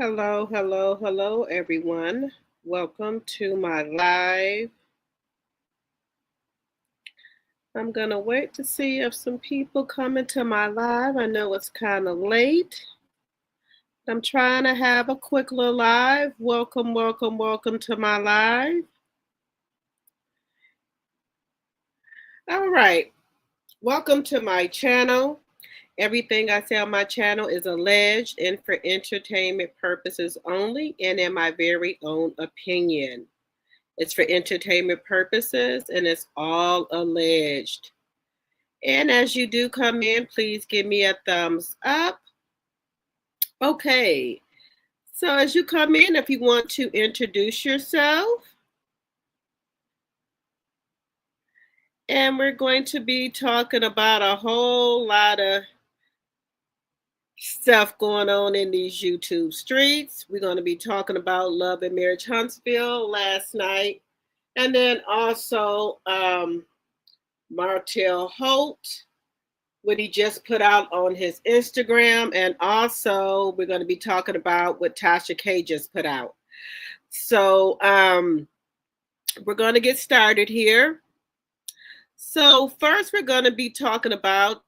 Hello, hello, hello, everyone. Welcome to my live. I'm going to wait to see if some people come into my live. I know it's kind of late. I'm trying to have a quick little live. Welcome, welcome, welcome to my live. All right. Welcome to my channel. Everything I say on my channel is alleged and for entertainment purposes only and in my very own opinion. It's for entertainment purposes and it's all alleged. And as you do come in, please give me a thumbs up. Okay. So as you come in, if you want to introduce yourself, and we're going to be talking about a whole lot of stuff going on in these YouTube streets. We're going to be talking about Love and Marriage Huntsville last night. And then also Martell Holt, what he just put out on his Instagram. And also we're going to be talking about what Tasha K just put out. So we're going to get started here. So first we're going to be talking about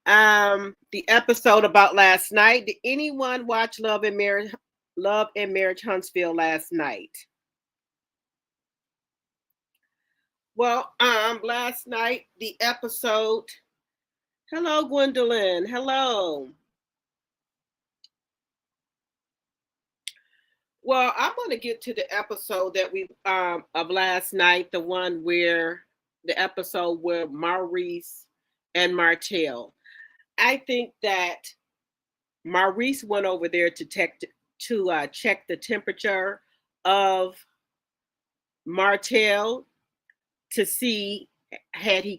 the episode about last night. Did anyone watch Love and Marriage Huntsville last night? Well, last night the episode. Hello, Gwendolyn. Hello. Well, I'm going to get to the episode that we of last night, the one where the episode where Maurice and Martell. I think that Maurice went over there to check the temperature of Martell to see had he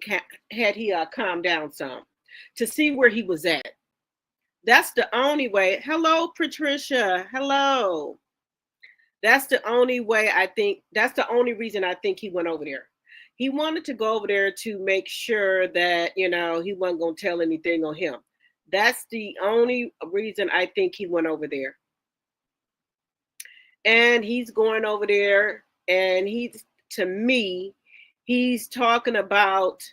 calmed down some, to see where he was at. That's the only way. Hello, Patricia. Hello. That's the only way I think. That's the only reason I think he went over there. He wanted to go over there to make sure that he wasn't going to tell anything on him. That's the only reason I think he went over there. And he's going over there, and to me, he's talking about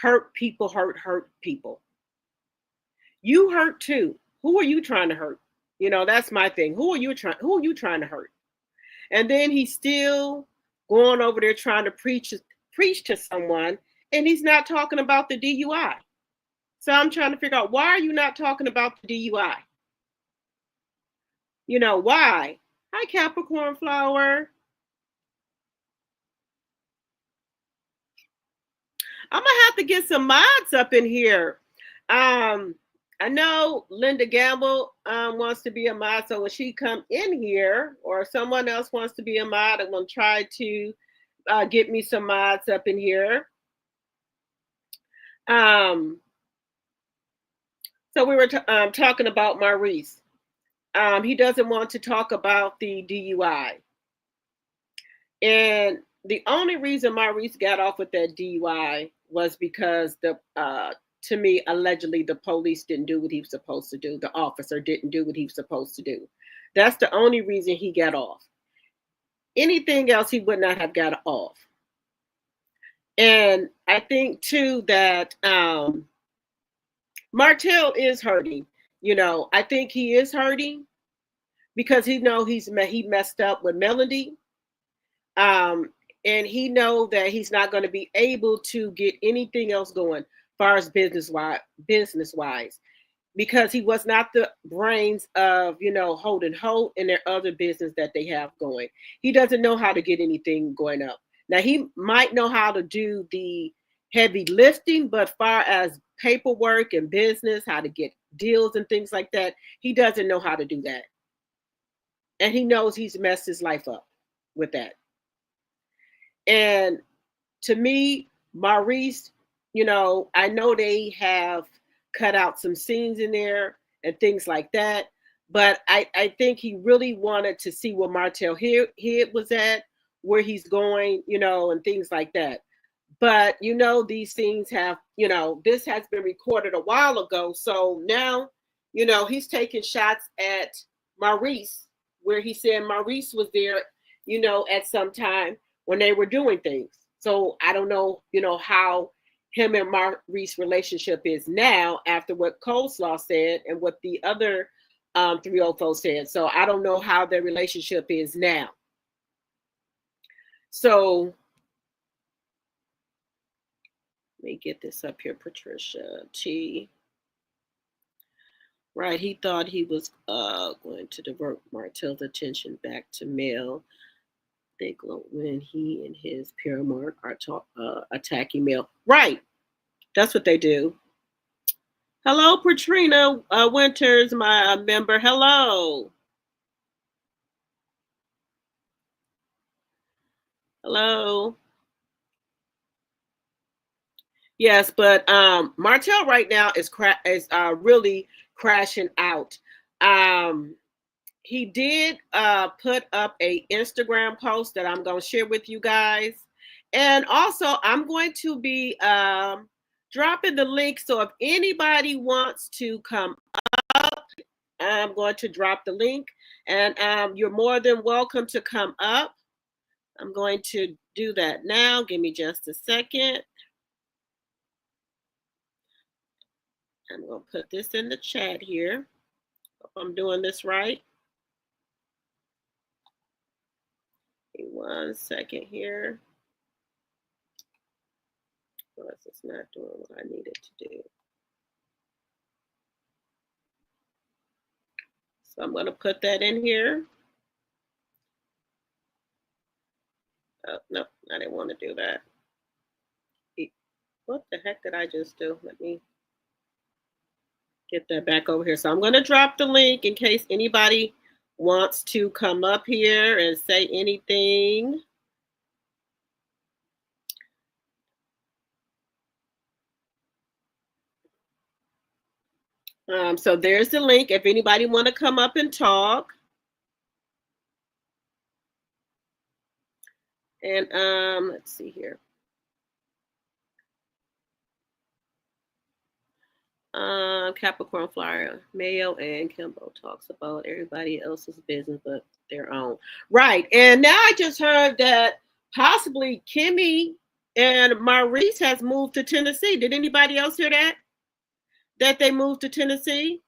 hurt people hurt people. You hurt too. Who are you trying to hurt? That's my thing. Who are you trying to hurt? And then he's still going over there trying to preach to someone, and he's not talking about the DUI. So I'm trying to figure out, why are you not talking about the DUI? Why? Hi, Capricorn Flower. I'm gonna have to get some mods up in here. I know Linda Gamble wants to be a mod, so when she come in here, or someone else wants to be a mod, I'm gonna try to get me some mods up in here. So we were talking about Maurice. He doesn't want to talk about the DUI, and the only reason Maurice got off with that DUI was because to me, allegedly, the police didn't do what he was supposed to do. The officer didn't do what he was supposed to do. That's the only reason he got off. Anything else, he would not have got off. And I think, too, that Martell is hurting. I think he is hurting because he messed up with Melody. And he know that he's not going to be able to get anything else going far as business wise, because he was not the brains of Holden Holt and their other business that they have going. He doesn't know how to get anything going up. Now he might know how to do the heavy lifting, but far as paperwork and business, how to get deals and things like that, he doesn't know how to do that. And he knows he's messed his life up with that. And to me, Maurice, I know they have cut out some scenes in there and things like that, but I think he really wanted to see where Martell head was at, where he's going, and things like that. But these things have, this has been recorded a while ago, so now, he's taking shots at Maurice, where he said Maurice was there, at some time when they were doing things. So I don't know, how him and Maurice's relationship is now after what Coleslaw said and what the other 304 said. So I don't know how their relationship is now. So let me get this up here, Patricia T. Right, he thought he was going to divert Martell's attention back to Mel. They gloat when he and his paramour are attacking Mel. Right, that's what they do. Hello, Patrina Winters, my member. Hello. Hello. Yes, but Martell right now is really crashing out. He did put up a Instagram post that I'm going to share with you guys. And also, I'm going to be dropping the link. So if anybody wants to come up, I'm going to drop the link. And you're more than welcome to come up. I'm going to do that now. Give me just a second. I'm going to put this in the chat here. Hope I'm doing this right. Give me 1 second here. Otherwise, it's not doing what I need it to do. So I'm going to put that in here. Oh, no, I didn't want to do that. What the heck did I just do? Let me get that back over here. So I'm going to drop the link in case anybody wants to come up here and say anything. So there's the link if anybody want to come up and talk. And let's see here. Capricorn Flyer, Mayo and Kimbo talks about everybody else's business but their own. Right. And now I just heard that possibly Kimmi and Maurice has moved to Tennessee. Did anybody else hear that? That they moved to Tennessee?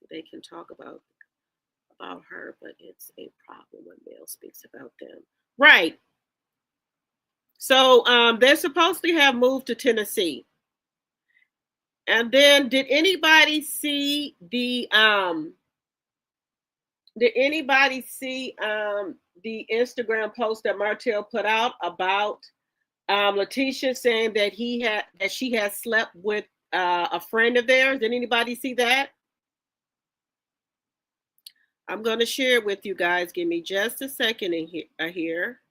They can talk about her, but it's a problem when Mel speaks about them. Right. So they're supposed to have moved to Tennessee. And then did anybody see the Instagram post that Martell put out about LaTisha saying that she has slept with a friend of theirs? Did anybody see that? I'm going to share it with you guys. Give me just a second in here.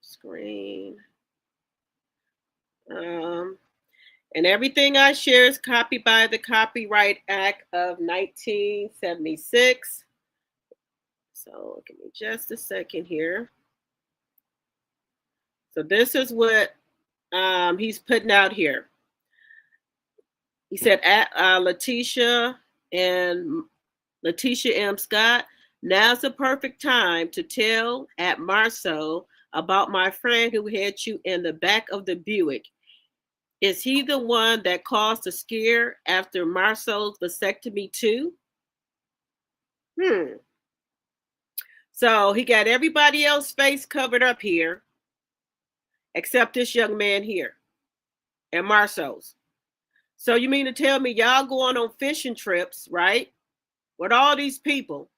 Screen. And everything I share is copied by the Copyright Act of 1976. So give me just a second here. So this is what he's putting out here. He said, at LaTisha and LaTisha M. Scott, now's the perfect time to tell at Marsau about my friend who had you in the back of the Buick. Is he the one that caused the scare after Marsau's vasectomy too? So he got everybody else's face covered up here, except this young man here and Marsau's. So you mean to tell me y'all going on fishing trips, right? With all these people,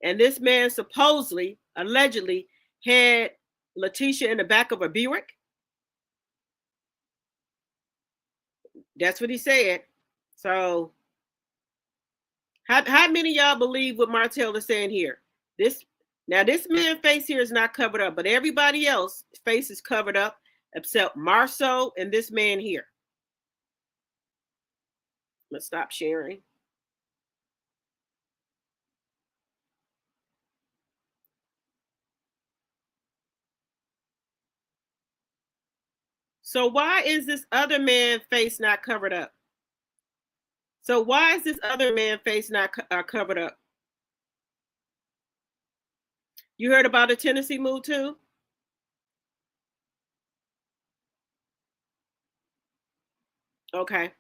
and this man supposedly, allegedly, had LaTisha in the back of a Buick? That's what he said. So how many of y'all believe what Martell is saying here? This man's face here is not covered up, but everybody else's face is covered up except Marsau and this man here. Let's stop sharing. So why is this other man's face not covered up? So why is this other man's face not covered up? You heard about the Tennessee move too? Okay.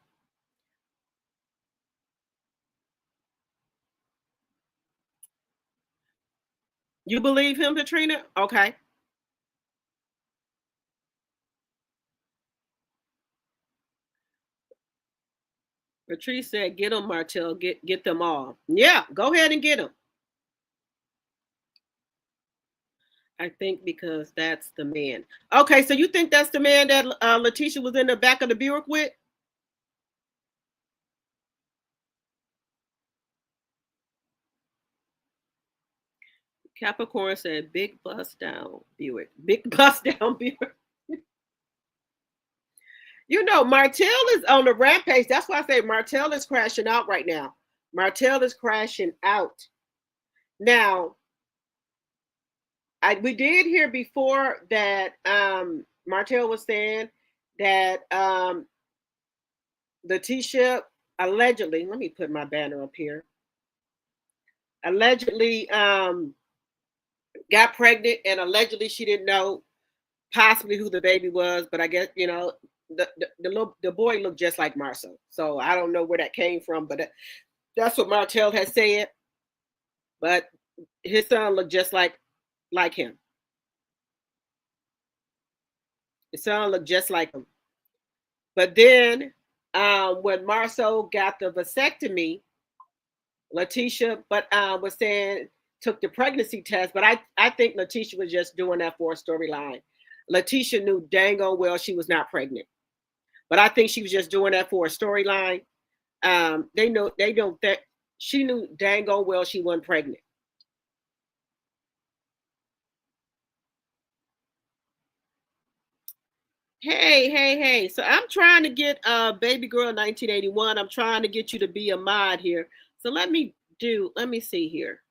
You believe him, Katrina? Okay. Patrice said, "Get them, Martell. Get them all." Yeah, go ahead and get them. I think because that's the man. Okay, so you think that's the man that LaTisha was in the back of the Buick with? Capricorn said, "Big bust down Buick. Big bust down Buick." You know, Martell is on the rampage. That's why I say Martell is crashing out right now. Martell is crashing out. Now, we did hear before that Martell was saying that LaTisha allegedly, let me put my banner up here, allegedly got pregnant, and allegedly she didn't know possibly who the baby was, but I guess, you know, the boy looked just like Marsau. So I don't know where that came from, but that's what Martell has said. But his son looked just like him. His son looked just like him. But then when Marsau got the vasectomy, LaTisha was saying took the pregnancy test, but I think LaTisha was just doing that for a storyline. LaTisha knew dang on well she was not pregnant, but I think she was just doing that for a storyline. They know that she knew dang on well she wasn't pregnant. Hey. So I'm trying to get Baby Girl 1981. I'm trying to get you to be a mod here. So let me see here.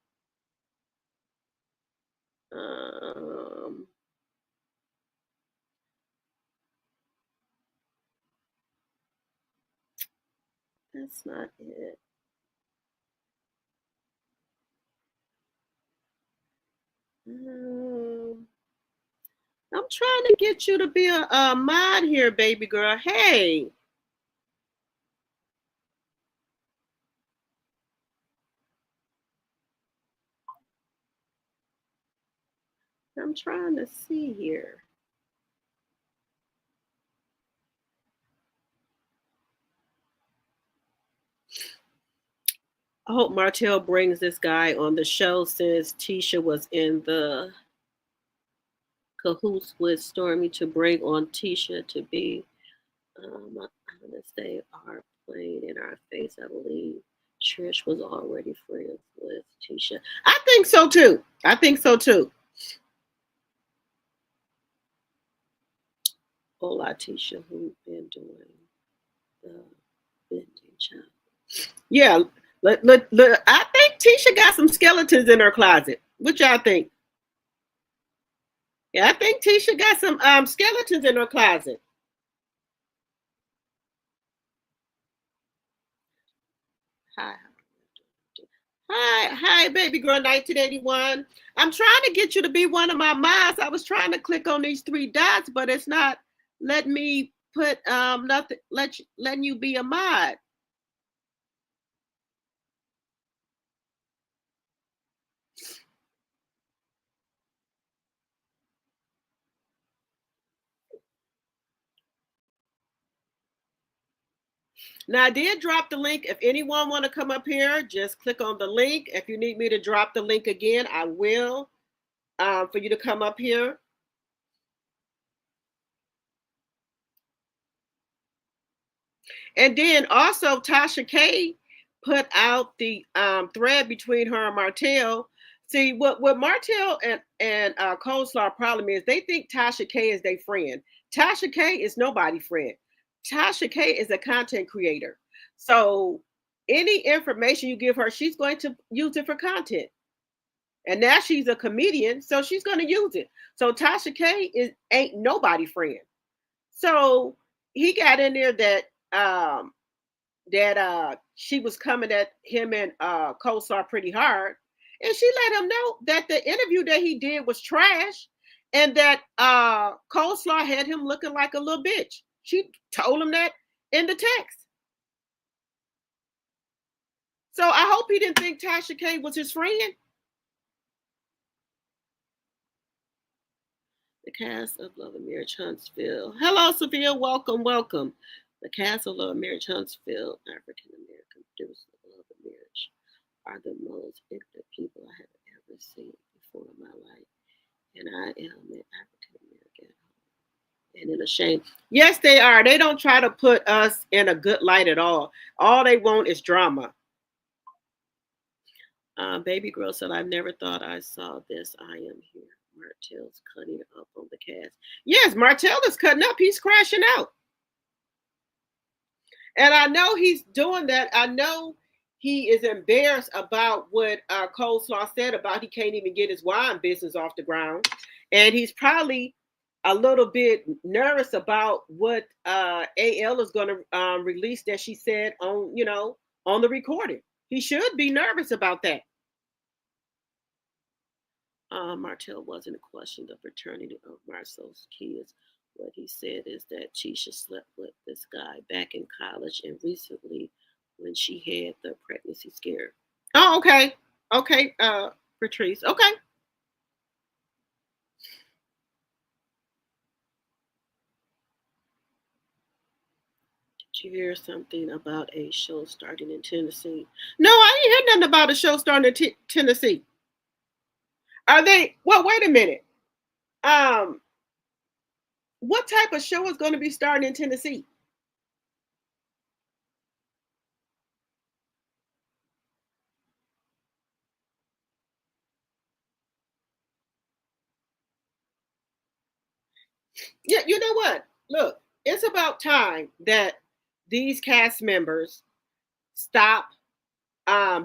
That's not it. I'm trying to get you to be a mod here, baby girl. Hey. I'm trying to see here. I hope Martell brings this guy on the show since Tisha was in the cahoots with Stormi to bring on Tisha to be honest. They are playing in our face. I believe Trish was already friends with Tisha. I think so too. Hola, Tisha, who's been doing the bending child. Yeah, I think Tisha got some skeletons in her closet. What y'all think? Yeah, I think Tisha got some skeletons in her closet. Hi. Hi, baby girl 1981. I'm trying to get you to be one of my mods. I was trying to click on these three dots, but it's not letting me put nothing letting you be a mod. Now I did drop the link. If anyone want to come up here, just click on the link. If you need me to drop the link again, I will for you to come up here. And then also Tasha K put out the thread between her and Martell. See, what Martell and Coleslaw problem is, they think Tasha K is their friend. Tasha K is nobody's friend. Tasha K is a content creator. So any information you give her, she's going to use it for content. And now she's a comedian, so she's going to use it. So Tasha K ain't nobody friend. So he got in there that she was coming at him and Coleslaw pretty hard. And she let him know that the interview that he did was trash and that Coleslaw had him looking like a little bitch. She told him that in the text. So I hope he didn't think Tasha K was his friend. The cast of Love and Marriage Huntsville. Hello, Sophia. Welcome, welcome. The cast of Love and Marriage Huntsville, African American producers of Love and Marriage, are the most ignorant people I have ever seen before in my life. And I am an African American. And in a shame. Yes, they are. They don't try to put us in a good light at all. All they want is drama. Baby girl said, I never thought I saw this. I am here. Martell's cutting up on the cast. Yes, Martell is cutting up. He's crashing out. And I know he's doing that. I know he is embarrassed about what Coleslaw said about he can't even get his wine business off the ground. And he's probably a little bit nervous about what AL is going to release that she said on, on the recording. He should be nervous about that. Martell wasn't a question of paternity of Marsau's kids. What he said is that Tisha slept with this guy back in college and recently when she had the pregnancy scare. Oh, okay. Okay, Patrice. Okay. Did you hear something about a show starting in Tennessee? No, I ain't heard nothing about a show starting in Tennessee. Are they? Well, wait a minute. What type of show is going to be starting in Tennessee? Yeah, you know what? Look, it's about time that these cast members stop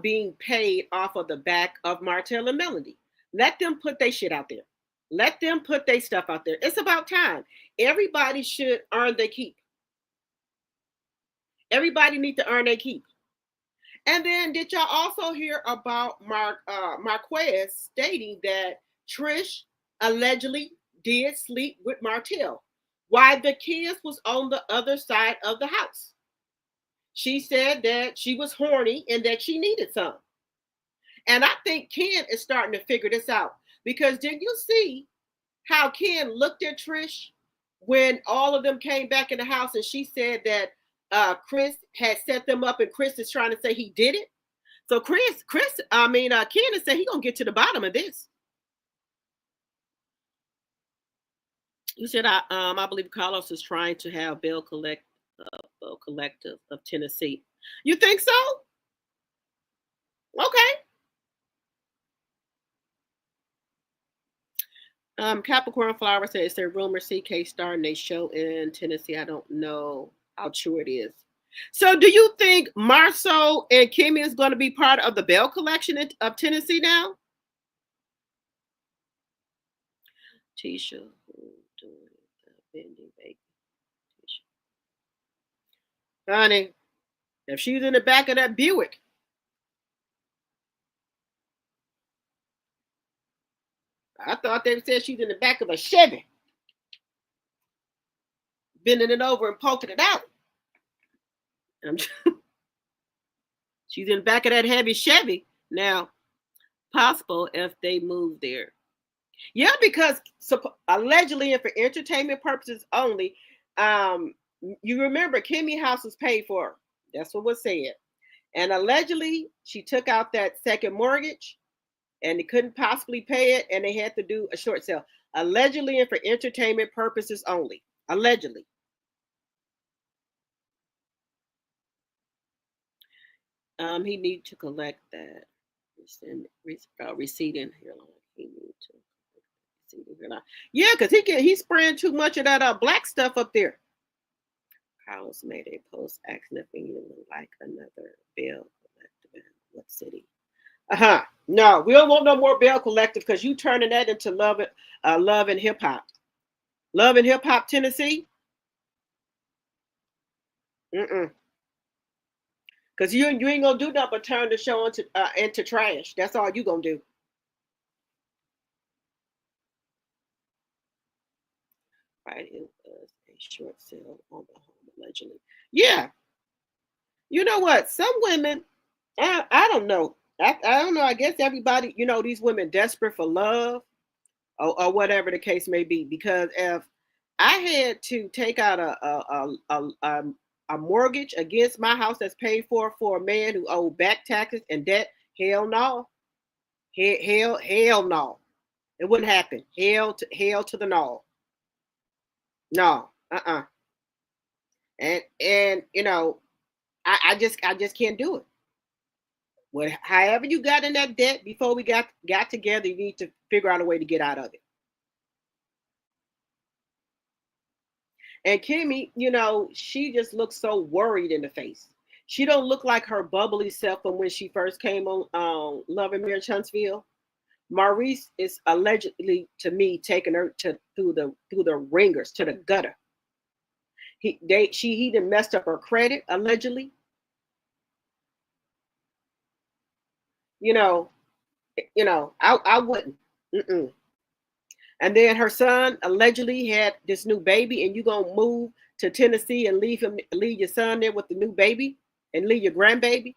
being paid off of the back of Martell and Melody. Let them put their shit out there. Let them put their stuff out there. It's about time. Everybody should earn their keep. Everybody need to earn their keep. And then did y'all also hear about Marquez stating that Trish allegedly did sleep with Martell while the kids was on the other side of the house? She said that she was horny and that she needed some. And I think Ken is starting to figure this out because did you see how Ken looked at Trish when all of them came back in the house and she said that Chris had set them up and Chris is trying to say he did it. So Ken is saying he's gonna get to the bottom of this. You said I believe Carlos is trying to have Bell Collective of Tennessee. You think so? Okay. Capricorn Flower says there rumor CK starting a show in Tennessee. I don't know how true it is. So do you think Marsau and Kimmi is going to be part of the Bell collection of Tennessee now? Tisha, doing the bending baby. Tisha. Honey, if she's in the back of that Buick, I thought they said she's in the back of a Chevy, bending it over and poking it out. She's in the back of that heavy Chevy. Now, possible if they move there. Yeah, because allegedly and for entertainment purposes only, you remember Kimmi house was paid for. That's what was said. And allegedly, she took out that second mortgage and they couldn't possibly pay it and they had to do a short sale. Allegedly and for entertainment purposes only. Allegedly. He need to collect that receding hairline. He need to receding hairline. Yeah, because he's spraying too much of that black stuff up there. Carlos made a post asking if he would like another Bell Collective in what city? No, we don't want no more Bell Collective because you turning that into love and hip hop. Love and Hip Hop Tennessee. Because you ain't gonna do nothing but turn the show into trash. That's all you gonna do. Right, it was a short sale on the home allegedly. Yeah, you know what? Some women, I don't know. I don't know. I guess everybody, these women desperate for love or whatever the case may be. Because if I had to take out a mortgage against my house that's paid for a man who owed back taxes and debt, hell no, hell no, it wouldn't happen. Hell to the no, no, and I just can't do it. Well, however you got in that debt before we got together, you need to figure out a way to get out of it. And Kimmi, she just looks so worried in the face. She don't look like her bubbly self from when she first came on Love and Marriage Huntsville. Maurice is allegedly, to me, taking her through the ringers, to the gutter. He done messed up her credit, allegedly. I wouldn't. And then her son allegedly had this new baby, and you gonna move to Tennessee and leave your son there with the new baby and leave your grandbaby.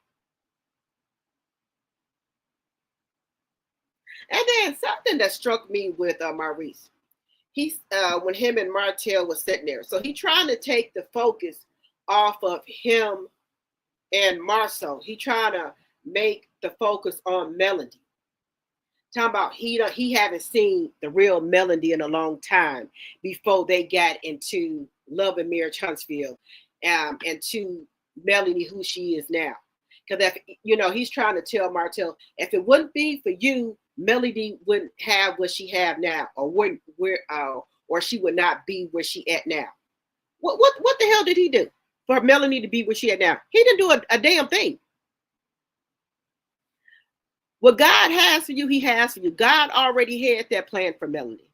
And then something that struck me with Maurice, he's when him and Martell was sitting there, so he trying to take the focus off of him and Marsau. He trying to make the focus on Melody. Talking about he haven't seen the real Melody in a long time before they got into Love and Marriage Huntsville, and to Melody who she is now. Because if he's trying to tell Martell, if it wouldn't be for you, Melody wouldn't have what she have now, or she would not be where she at now. What the hell did he do for Melody to be where she at now? He didn't do a damn thing. What God has for you, he has for you. God already had that plan for Melody.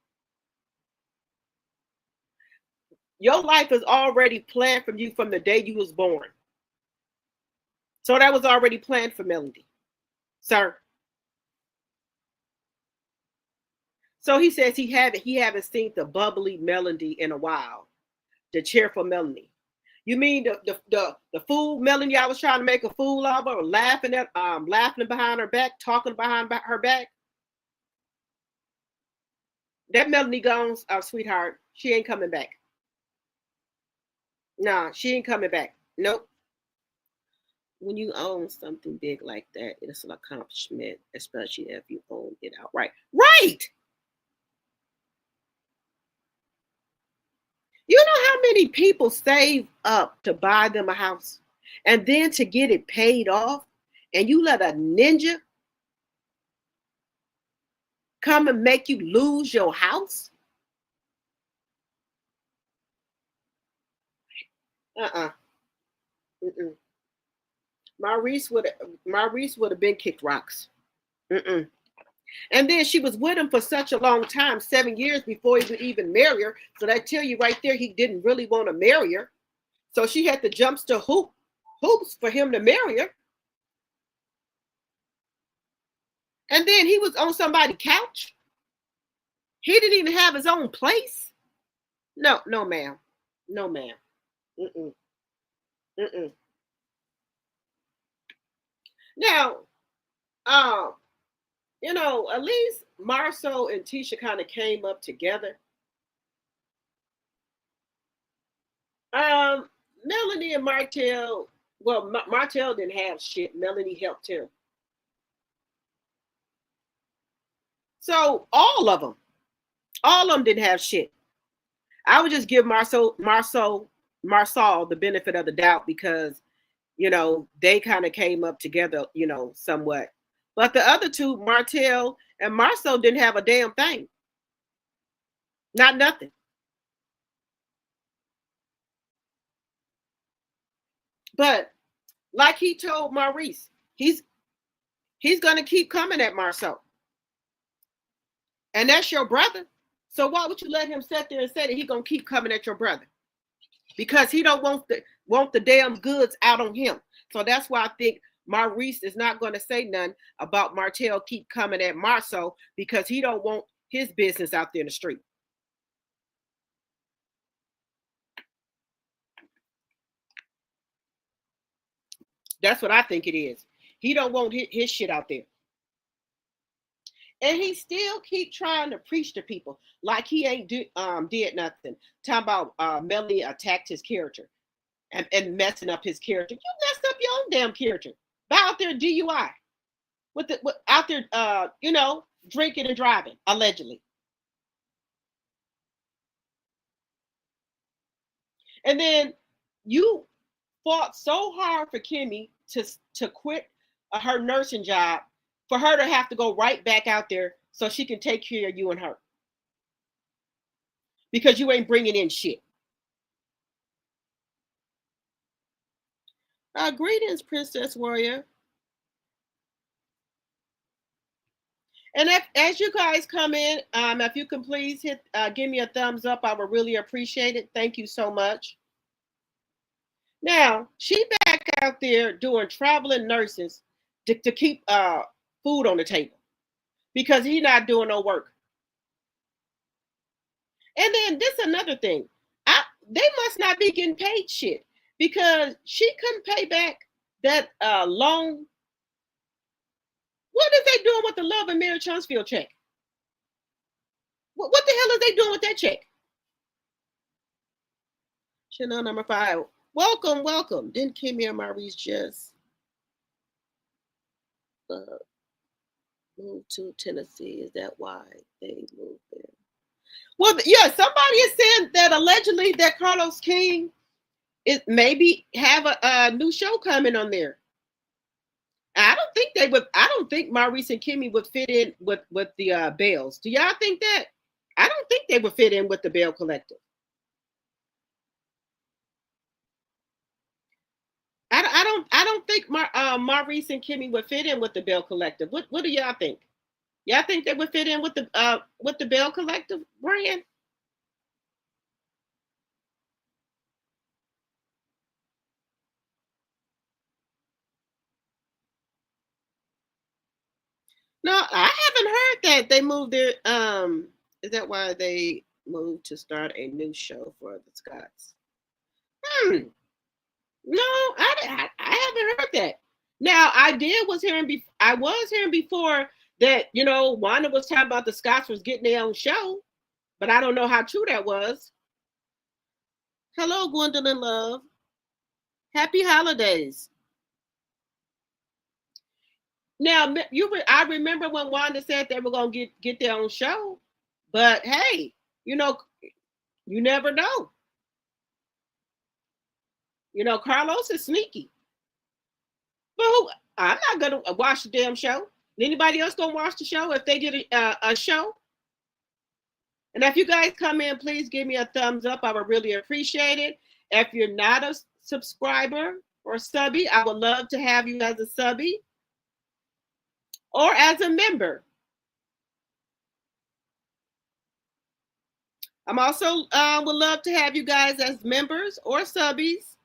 Your life is already planned from you from the day you was born. So that was already planned for Melody, sir. So he says he haven't seen the bubbly Melody in a while, the cheerful Melody. You mean the fool Melody I was trying to make a fool of her, laughing behind her back, talking behind her back? That Melody gone, sweetheart. She ain't coming back. Nah, she ain't coming back. Nope. When you own something big like that, it's an accomplishment, especially if you own it outright. Right. You know how many people save up to buy them a house and then to get it paid off, and you let a ninja come and make you lose your house? Maurice would have been kicked rocks. And then she was with him for such a long time, 7 years before he would even marry her. So that tell you right there, he didn't really want to marry her. So she had to jump to hoops for him to marry her. And then he was on somebody's couch. He didn't even have his own place. No, ma'am. No, ma'am. Now, at least Marsau and Tasha kind of came up together. Melody and Martell, well, Martell didn't have shit. Melody helped him. So all of them didn't have shit. I would just give Marsau the benefit of the doubt because, they kind of came up together, somewhat. But the other two, Martell and Marsau, didn't have a damn thing. Not nothing. But like he told Maurice, he's going to keep coming at Marsau. And that's your brother. So why would you let him sit there and say that he's going to keep coming at your brother? Because he don't want want the damn goods out on him. So that's why I think Maurice is not going to say nothing about Martell keep coming at Marsau, because he don't want his business out there in the street. That's what I think it is. He don't want his shit out there. And he still keep trying to preach to people like he ain't did nothing. Talking about Melanie attacked his character and messing up his character. You messed up your own damn character. Out there DUI. Out there drinking and driving, allegedly. And then you fought so hard for Kimmi to quit her nursing job, for her to have to go right back out there so she can take care of you and her. Because you ain't bringing in shit. Greetings, Princess Warrior. And as you guys come in, if you can please give me a thumbs up, I would really appreciate it. Thank you so much. Now, she back out there doing traveling nurses to keep food on the table, because he's not doing no work. And then this another thing. They must not be getting paid shit, because she couldn't pay back that loan. What is they doing with the Love and Marriage Huntsville check? What the hell are they doing with that check? Chanel number 5. Welcome, welcome. Didn't Kimmi and Maurice just moved to Tennessee? Is that why they moved there? Well, yeah, somebody is saying that allegedly that Carlos King is maybe have a new show coming on there. I don't think they would. I don't think Maurice and Kimmi would fit in with the Bells. Do y'all think that? I don't think they would fit in with the Bell Collective. I don't think Maurice and Kimmi would fit in with the Bell Collective. What do y'all think? Y'all think they would fit in with the Bell Collective brand? No, I haven't heard that they moved their. Is that why they moved to start a new show for the Scotts? No, I haven't heard that. Now I was hearing before that, Wanda was talking about the Scotts was getting their own show, but I don't know how true that was. Hello, Gwendolyn Love. Happy holidays. Now I remember when Wanda said they were gonna get their own show, but hey, you never know. Carlos is sneaky. But I'm not going to watch the damn show. Anybody else going to watch the show if they did a show? And if you guys come in, please give me a thumbs up. I would really appreciate it. If you're not a subscriber or subby, I would love to have you as a subby or as a member. I'm also would love to have you guys as members or subbies.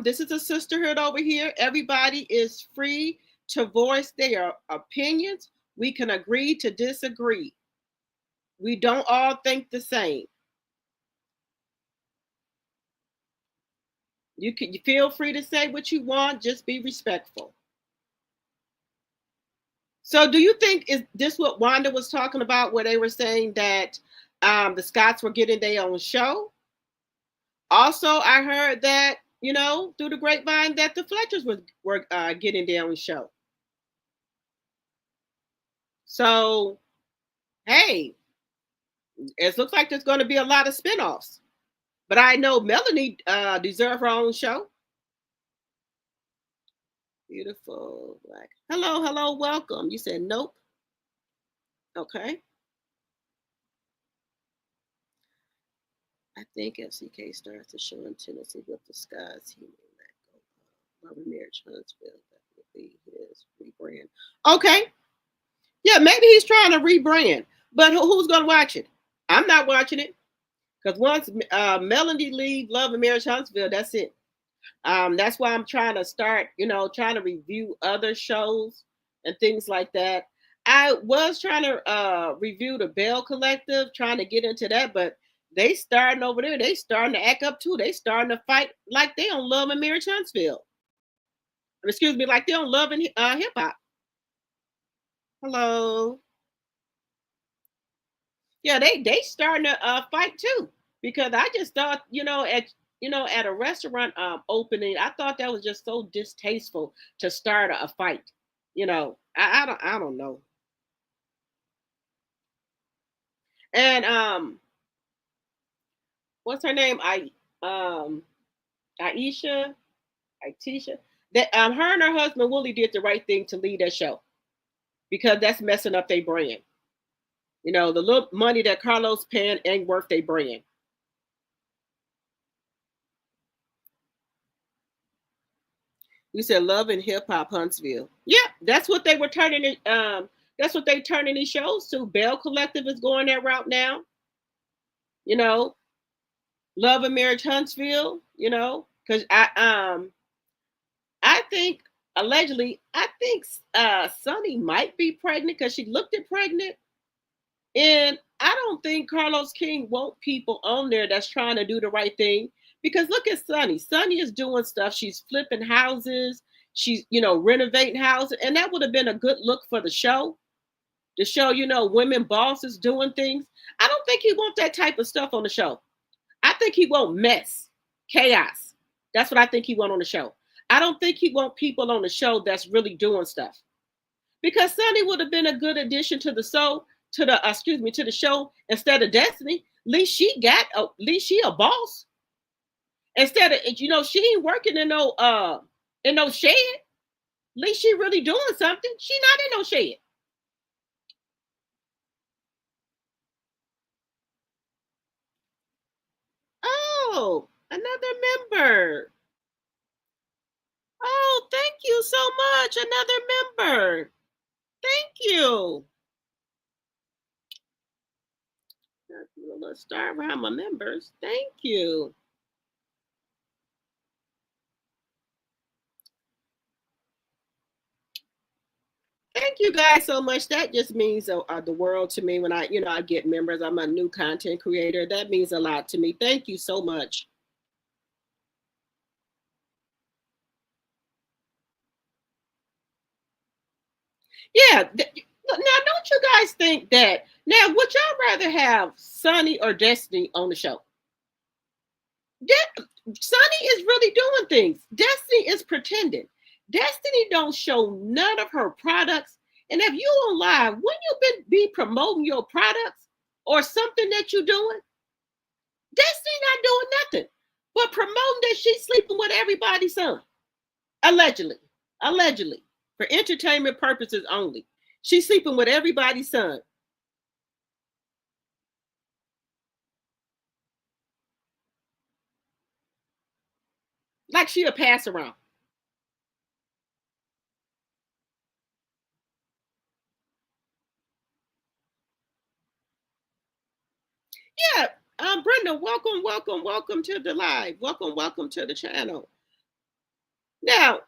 This is a sisterhood over here. Everybody is free to voice their opinions. We can agree to disagree. We don't all think the same. You feel free to say what you want. Just be respectful. So do you think, is this what Wanda was talking about, where they were saying that the Scotts were getting their own show? Also, I heard that, through the grapevine, that the Fletchers were getting their own show. So, hey, it looks like there's going to be a lot of spinoffs. But I know Melanie deserves her own show. Beautiful black. Hello, welcome. You said nope. Okay. I think FCK starts to show in Tennessee with the Scotts. He may let go. Love and Marriage Huntsville. That would be his rebrand. Okay. Yeah, maybe he's trying to rebrand. But who's going to watch it? I'm not watching it. Because once Melody leave Love and Marriage Huntsville, that's it. That's why I'm trying to start, trying to review other shows and things like that. I was trying to review the Bell Collective, trying to get into that, but they starting over there. They starting to act up too. They starting to fight like they don't Love and Marriage Huntsville. Excuse me, like they don't Love and hip hop. Hello. Yeah, they starting to fight too, because I just thought, at a restaurant opening, I thought that was just so distasteful to start a fight. I don't know. And what's her name? Aisha, Tisha. That her and her husband Willie did the right thing to lead that show, because that's messing up their brand. The little money that Carlos paying ain't worth their brand. You said Love and Hip Hop Huntsville. Yeah, that's what they were turning it. That's what they turning these shows to. Bell Collective is going that route now. You know, Love and Marriage Huntsville. Because I think allegedly, I think Sonny might be pregnant because she looked it pregnant, and I don't think Carlos King want people on there that's trying to do the right thing. Because look at Sonny. Sonny is doing stuff. She's flipping houses. She's, renovating houses. And that would have been a good look for the show. To show, women bosses doing things. I don't think he want that type of stuff on the show. I think he want mess, chaos. That's what I think he want on the show. I don't think he want people on the show that's really doing stuff. Because Sonny would have been a good addition to the show, to the show instead of Destiny. At least she a boss. Instead of, she ain't working in no shed. At least she really doing something. She not in no shed. Oh, another member. Oh, thank you so much. Another member. Thank you. Let's start around my members. Thank you. Thank you guys so much. That just means the world to me when I get members. I'm a new content creator. That means a lot to me. Thank you so much. Yeah. Now, don't you guys think that? Now, would y'all rather have Sonny or Destiny on the show? Sonny is really doing things. Destiny is pretending. Destiny don't show none of her products. And if you on live, wouldn't you be promoting your products or something that you're doing? Destiny not doing nothing but promoting that she's sleeping with everybody's son. Allegedly. Allegedly. For entertainment purposes only. She's sleeping with everybody's son. Like she a pass around. Yeah. Brenda, welcome to the live. Welcome to the channel. Now,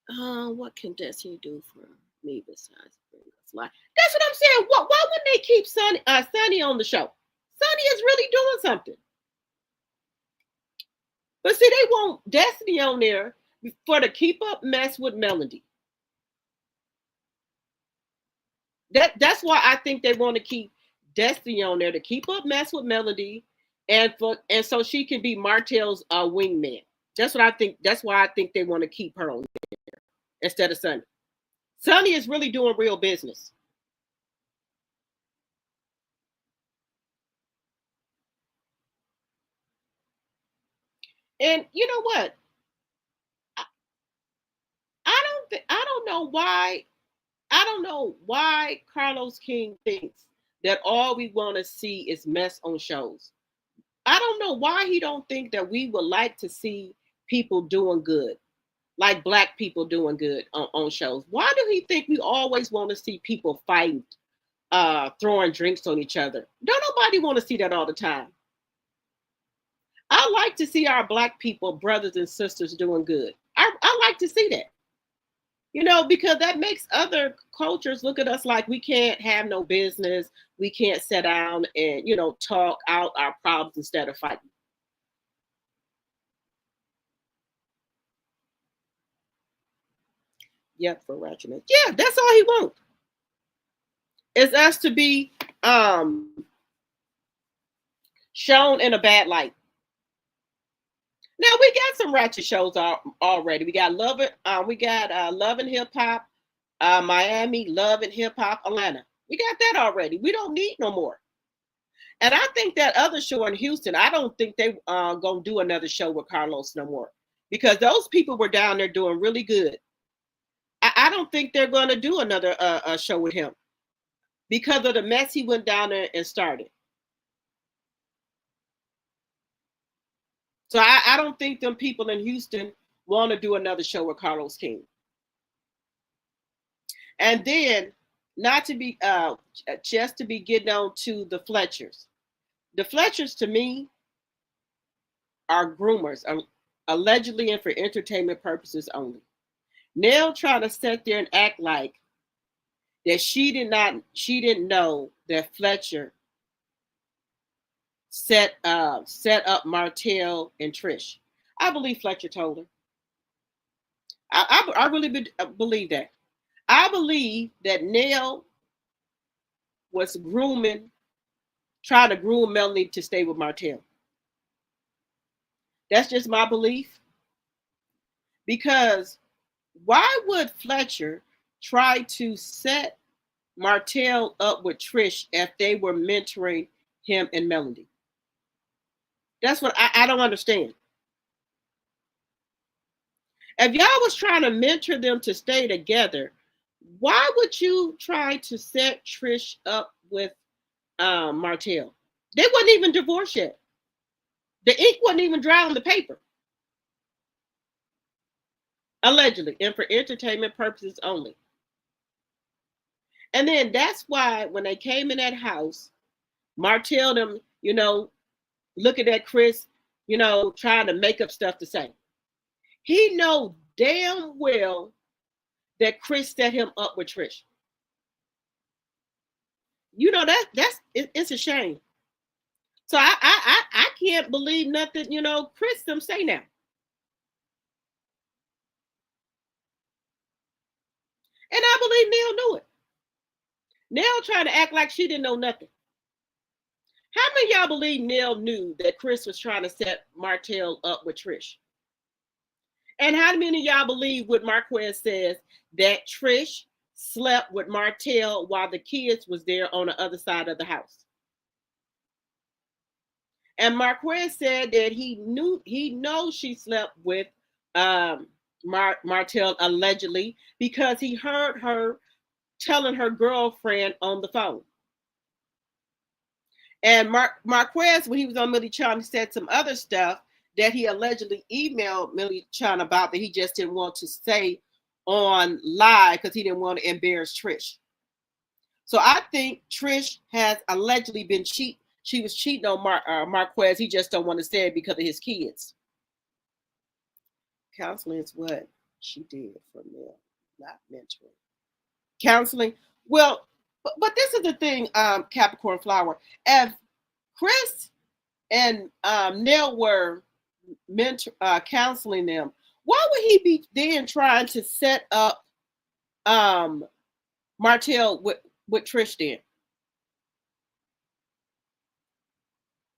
what can Destiny do for me besides bring us live? That's what I'm saying. Why wouldn't they keep Sonny on the show? Sonny is really doing something. But see, they want Destiny on there for to keep up mess with Melody. That's why I think they want to keep Destiny on there to keep up mess with Melody, and so she can be Martell's wingman. That's what I think. That's why I think they want to keep her on there instead of Sonny. Sonny is really doing real business. And you know what? I don't know why. I don't know why Carlos King thinks that all we want to see is mess on shows. I don't know why he don't think that we would like to see people doing good, like black people doing good on shows. Why do he think we always want to see people fighting, throwing drinks on each other? Don't nobody want to see that all the time. I like to see our Black people, brothers and sisters, doing good. I like to see that. Because that makes other cultures look at us like we can't have no business. We can't sit down and, talk out our problems instead of fighting. Yep, for Ratchet. Yeah, that's all he wants. Is us to be shown in a bad light. Now we got some ratchet shows already. We got Love It. We got Love and Hip Hop, Miami, Love and Hip Hop, Atlanta. We got that already. We don't need no more. And I think that other show in Houston, I don't think they gonna do another show with Carlos no more, because those people were down there doing really good. I don't think they're gonna do another show with him because of the mess he went down there and started. So I don't think them people in Houston want to do another show with Carlos King. And then, not to be just to be getting on to the Fletchers. The Fletchers, to me, are groomers, allegedly and for entertainment purposes only. Nell trying to sit there and act like that she didn't know that Fletcher set up Martell and Trish. I believe Fletcher told her. I really believe that. I believe that Nell was trying to groom Melanie to stay with Martell. That's just my belief. Because why would Fletcher try to set Martell up with Trish if they were mentoring him and Melody? That's what I don't understand. If y'all was trying to mentor them to stay together, why would you try to set Trish up with Martell? They wasn't even divorced yet. The ink wasn't even dry on the paper. Allegedly, and for entertainment purposes only. And then that's why when they came in that house, Martell them, looking at Chris, trying to make up stuff to say. He know damn well that Chris set him up with Trish. It's a shame. So I can't believe nothing, Chris them say now. And I believe Nell knew it. Nell trying to act like she didn't know nothing. How many of y'all believe Nell knew that Chris was trying to set Martell up with Trish? And how many of y'all believe what Marquez says, that Trish slept with Martell while the kids was there on the other side of the house? And Marquez said that he knows she slept with Martell allegedly because he heard her telling her girlfriend on the phone. And Marquez, when he was on Millie Chan, said some other stuff that he allegedly emailed Millie Chan about that he just didn't want to say on live because he didn't want to embarrass Trish. So I think Trish has allegedly been cheating. She was cheating on Marquez. He just don't want to say it because of his kids. Counseling is what she did for Nell, not mentoring. Counseling. Well, but this is the thing, Capricorn Flower. If Chris and Nell were counseling them, why would he be then trying to set up Martell with Trish then?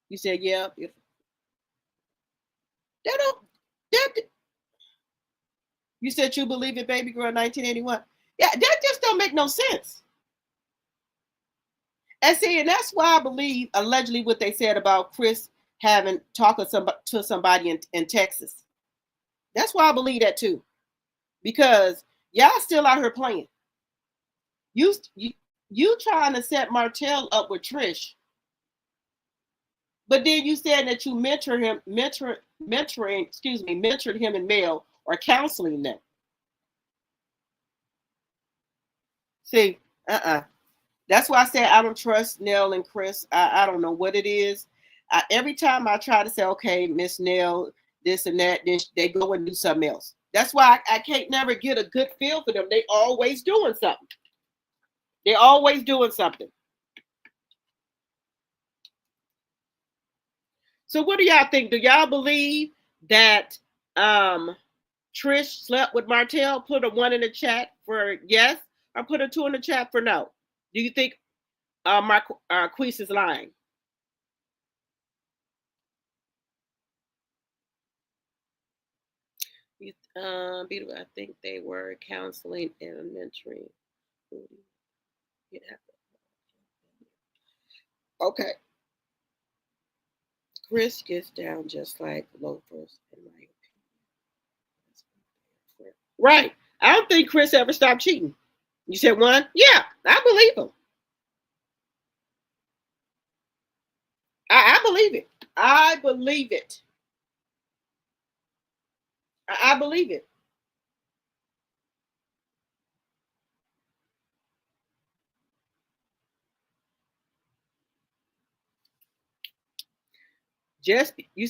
You said, yeah. You said you believe in Baby Girl 1981. Yeah, that just don't make no sense. And see, and that's why I believe allegedly what they said about Chris having talked to somebody in Texas. That's why I believe that too. Because y'all still out here playing. You trying to set Martell up with Trish. But then you said that you mentored him and Mel or counseling them. See, That's why I said I don't trust Nell and Chris. I don't know what it is. Every time I try to say, okay, Miss Nell, this and that, then they go and do something else. That's why I can't never get a good feel for them. They always doing something. They're always doing something. So what do y'all think? Do y'all believe that Trish slept with Martell? Put a 1 in the chat for yes, or put a 2 in the chat for no. Do you think Marquise is lying? I think they were counseling and mentoring. Okay. Chris gets down just like loafers, in my opinion. Right. I don't think Chris ever stopped cheating. You said 1? Yeah, I believe him. I believe it. I believe it. I believe it. Just you.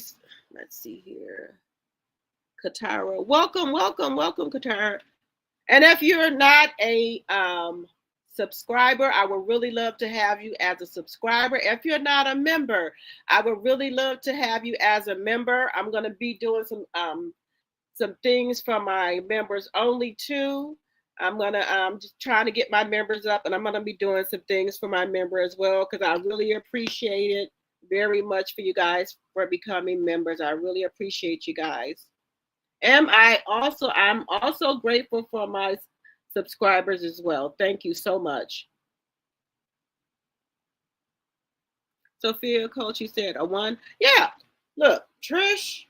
Let's see here. Katara, welcome, Katara. And if you're not a subscriber, I would really love to have you as a subscriber. If you're not a member, I would really love to have you as a member. I'm going to be doing some things for my members only too. I'm just trying to get my members up, and I'm gonna be doing some things for my member as well, because I really appreciate it very much for you guys for becoming members. I really appreciate you guys. I'm also grateful for my subscribers as well. Thank you so much. Sophia Coach, you said a 1. Yeah, look, Trish,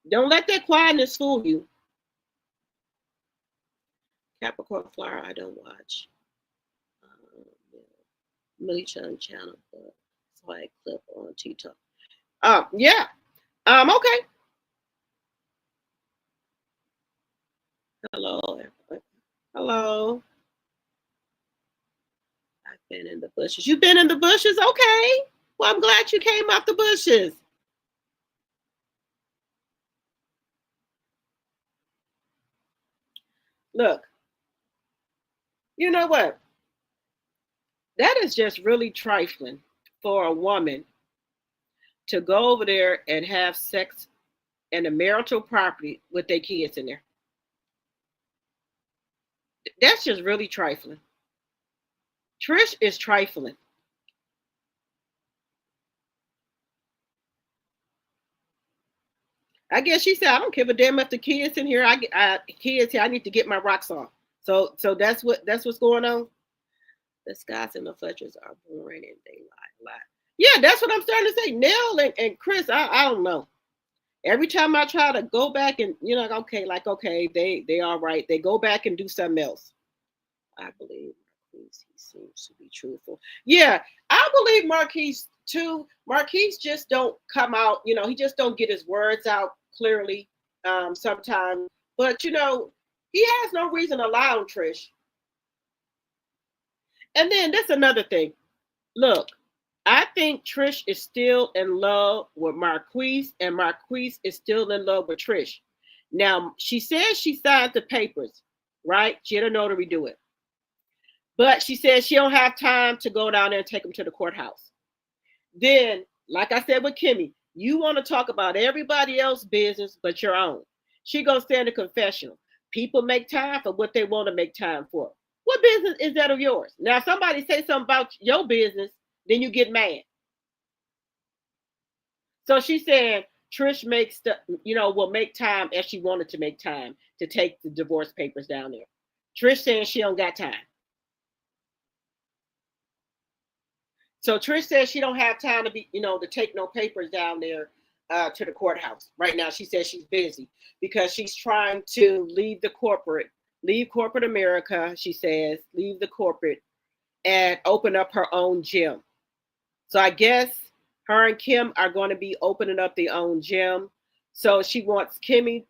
don't let that quietness fool you. Capricorn Flower, I don't watch. Millie Chung channel, but so I clip on TikTok. Yeah. Okay. Hello. Hello. I've been in the bushes. You've been in the bushes? Okay. Well, I'm glad you came out the bushes. Look, you know what? That is just really trifling for a woman to go over there and have sex in a marital property with their kids in there. That's just really trifling. Trish is trifling. I guess she said, I don't give a damn if the kids in here. Kids here. I need to get my rocks off. So that's what's going on. The Scotts and the Fletchers are boring and they lie. Yeah, that's what I'm starting to say. Nell and Chris, I don't know. Every time I try to go back and okay, they all right. They go back and do something else. I believe Marquise, he seems to be truthful. Yeah, I believe Marquise too. Marquise just don't come out, he just don't get his words out clearly sometimes. But he has no reason to lie on Trish. And then that's another thing. Look, I think Trish is still in love with Marquise, and Marquise is still in love with Trish. Now, she says she signed the papers, right? She had a notary do it. But she says she don't have time to go down there and take them to the courthouse. Then, like I said with Kimmi, you want to talk about everybody else's business but your own. She gonna stand in the confessional. People make time for what they want to make time for. What business is that of yours? Now, if somebody say something about your business, then you get mad. So she said Trish will make time as she wanted to make time to take the divorce papers down there. Trish saying she don't got time. So Trish says she don't have time to take no papers down there to the courthouse right now. She says she's busy because she's trying to leave corporate America. She says leave the corporate and open up her own gym. So I guess her and Kim are going to be opening up their own gym. So she wants Kimmi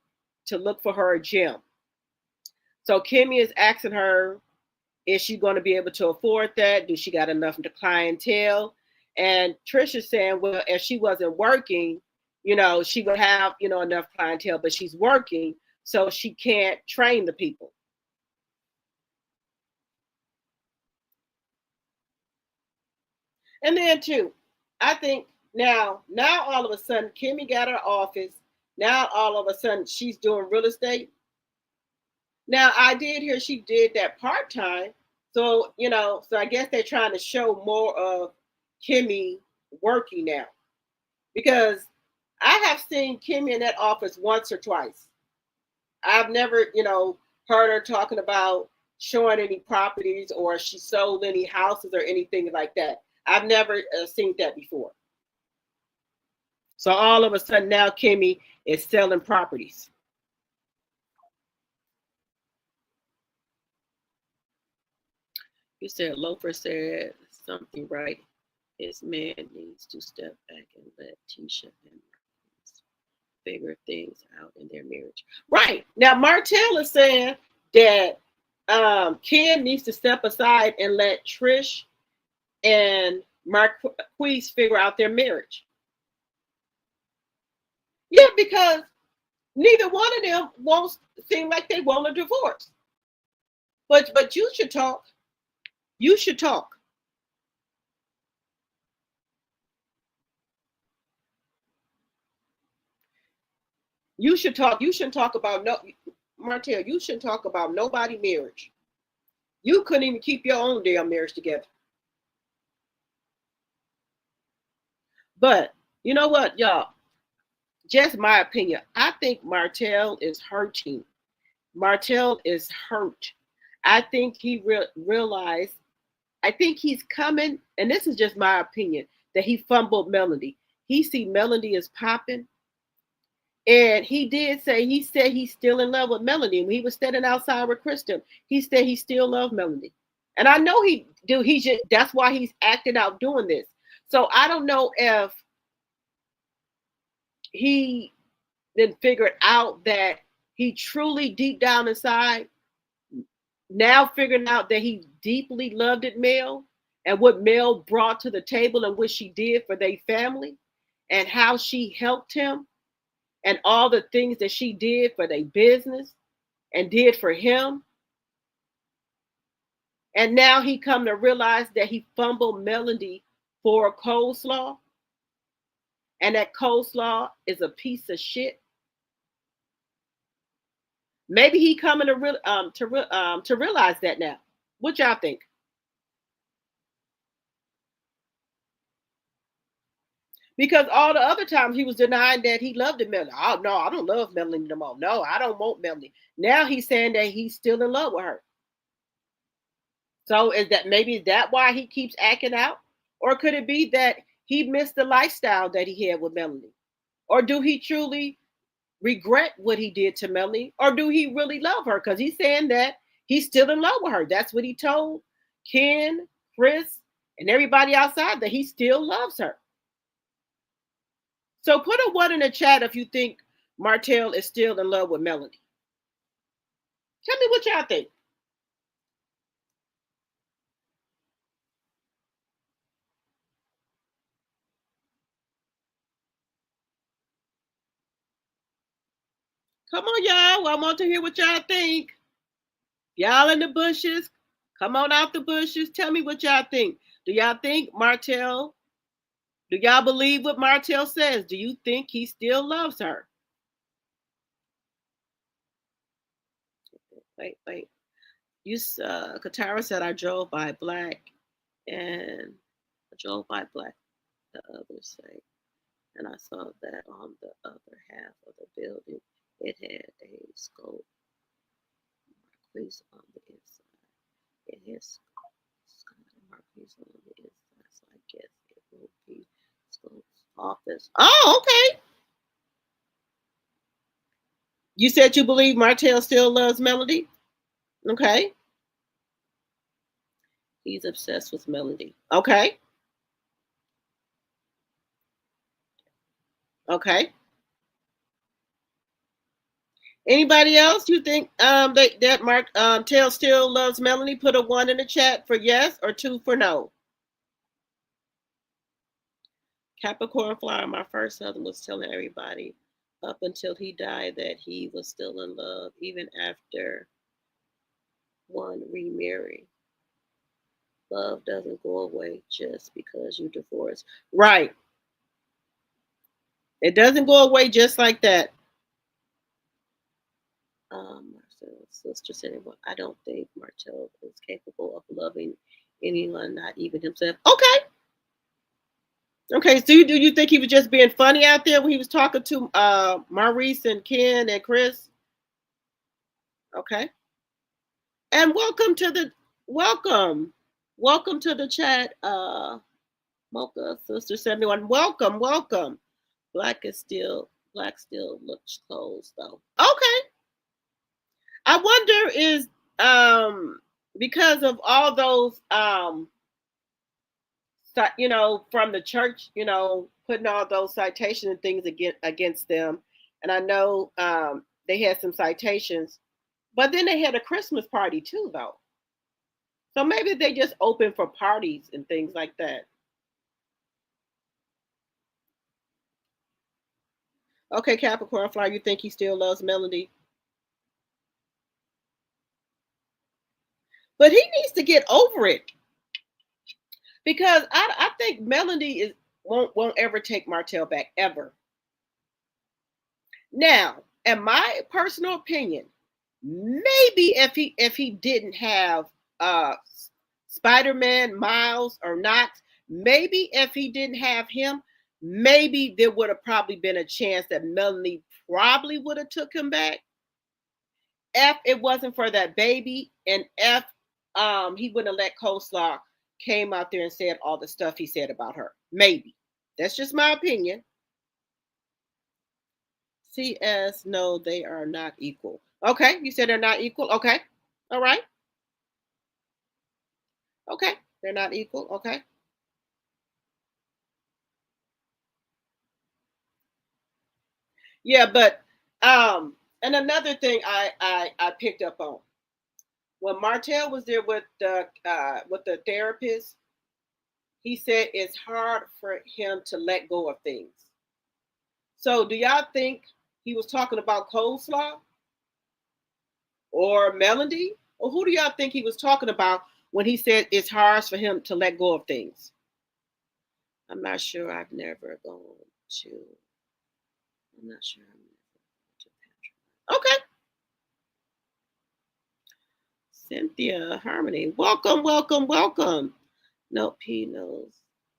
to look for her a gym. So Kimmi is asking her, is she going to be able to afford that? Do she got enough to clientele? And Trish is saying, well, if she wasn't working, she would have, enough clientele, but she's working, so she can't train the people. And then too, I think now all of a sudden, Kimmi got her office. Now all of a sudden she's doing real estate. Now I did hear she did that part-time. So, so I guess they're trying to show more of Kimmi working now. Because I have seen Kimmi in that office once or twice. I've never, heard her talking about showing any properties or she sold any houses or anything like that. I've never seen that before. So all of a sudden now Kimmi is selling properties. You said Loafer said something right. His man needs to step back and let Tisha and figure things out in their marriage. Right. Now Martell is saying that Ken needs to step aside and let Trish and Marquise figure out their marriage. Yeah, because neither one of them won't seem like they want a divorce. But you should talk. You should talk. You should talk. You shouldn't talk about Martell. You shouldn't talk about nobody marriage. You couldn't even keep your own damn marriage together. But you know what, y'all? Just my opinion. I think Martell is hurting. Martell is hurt. I think he realized. I think he's coming, and this is just my opinion, that he fumbled Melody. He see Melody is popping. And he said he's still in love with Melody. When he was standing outside with Kristen, he said he still loved Melody. And I know he do. That's why he's acting out doing this. So I don't know if he then figured out that he truly deep down inside now figuring out that he deeply loved it, Mel, and what Mel brought to the table and what she did for their family and how she helped him and all the things that she did for their business and did for him. And now he come to realize that he fumbled Melody for a coleslaw, and that coleslaw is a piece of shit. Maybe he coming to realize that now. What y'all think? Because all the other times he was denying that he loved Melody. Oh no, I don't love Melody no more. No, I don't want Melody. Now he's saying that he's still in love with her. So is that why he keeps acting out? Or could it be that he missed the lifestyle that he had with Melody? Or do he truly regret what he did to Melody? Or do he really love her? Because he's saying that he's still in love with her. That's what he told Ken, Chris, and everybody outside, that he still loves her. So put a 1 in the chat if you think Martell is still in love with Melody. Tell me what y'all think. Come on, y'all. I want to hear what y'all think. Y'all in the bushes, come on out the bushes. Tell me what y'all think. Do y'all think Martell, do y'all believe what Martell says? Do you think he still loves her? Wait. Katara said I drove by black and the other side. And I saw that on the other half of the building, it had a scope Marquise on the inside. It has Scott and Marquise on the inside, so I guess it will be Scope's office. Oh, okay. You said you believe Martell still loves Melody? Okay. He's obsessed with Melody. Okay. Okay. Anybody else you think that Martell still loves Melody? Put a 1 in the chat for yes or 2 for no. Capricorn Flower, my first husband was telling everybody up until he died that he was still in love, even after one remarried. Love doesn't go away just because you divorce. Right. It doesn't go away just like that. Marcel's sister said, well, I don't think Martell is capable of loving anyone, not even himself. Okay. Okay, so do you think he was just being funny out there when he was talking to Maurice and Ken and Chris? Okay. And welcome to the chat, Mocha Sister 71. Welcome. Black still looks closed though. Okay. I wonder is because of all those from the church, putting all those citations and things against them. And I know they had some citations, but then they had a Christmas party too, though. So maybe they just open for parties and things like that. Okay, Capricorn Flower, you think he still loves Melody? But he needs to get over it. Because I think Melody won't ever take Martell back, ever. Now, in my personal opinion, maybe if he didn't have Spider-Man, Miles, or Knox, maybe if he didn't have him, maybe there would have probably been a chance that Melanie probably would have took him back. If it wasn't for that baby, and if he wouldn't have let Coleslaw came out there and said all the stuff he said about her. Maybe. That's just my opinion. CS, no, they are not equal. Okay, you said they're not equal. Okay, all right. Okay, they're not equal. Okay. Yeah, but and another thing I picked up on when Martell was there with the therapist, he said it's hard for him to let go of things. So, do y'all think he was talking about Coleslaw or Melody, or who do y'all think he was talking about when he said it's hard for him to let go of things? I'm not sure. I've never gone to. I'm not sure. Okay. Cynthia Harmony, welcome. No, P knows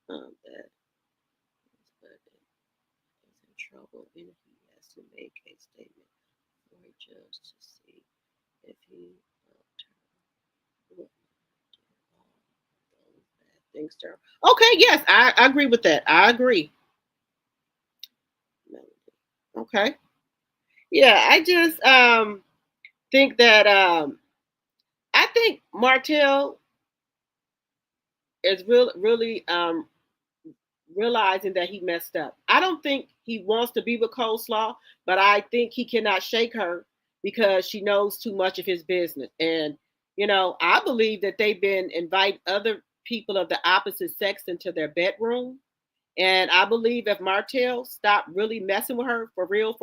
that he's in trouble and he has to make a statement for a judge to see if he things to her. Okay, yes, I agree with that. I agree. Okay. Yeah, I just think that I think Martell is really realizing that he messed up. I don't think he wants to be with Coleslaw, but I think he cannot shake her because she knows too much of his business. And I believe that they've been invite other people of the opposite sex into their bedroom. And I believe if Martell stopped really messing with her for real,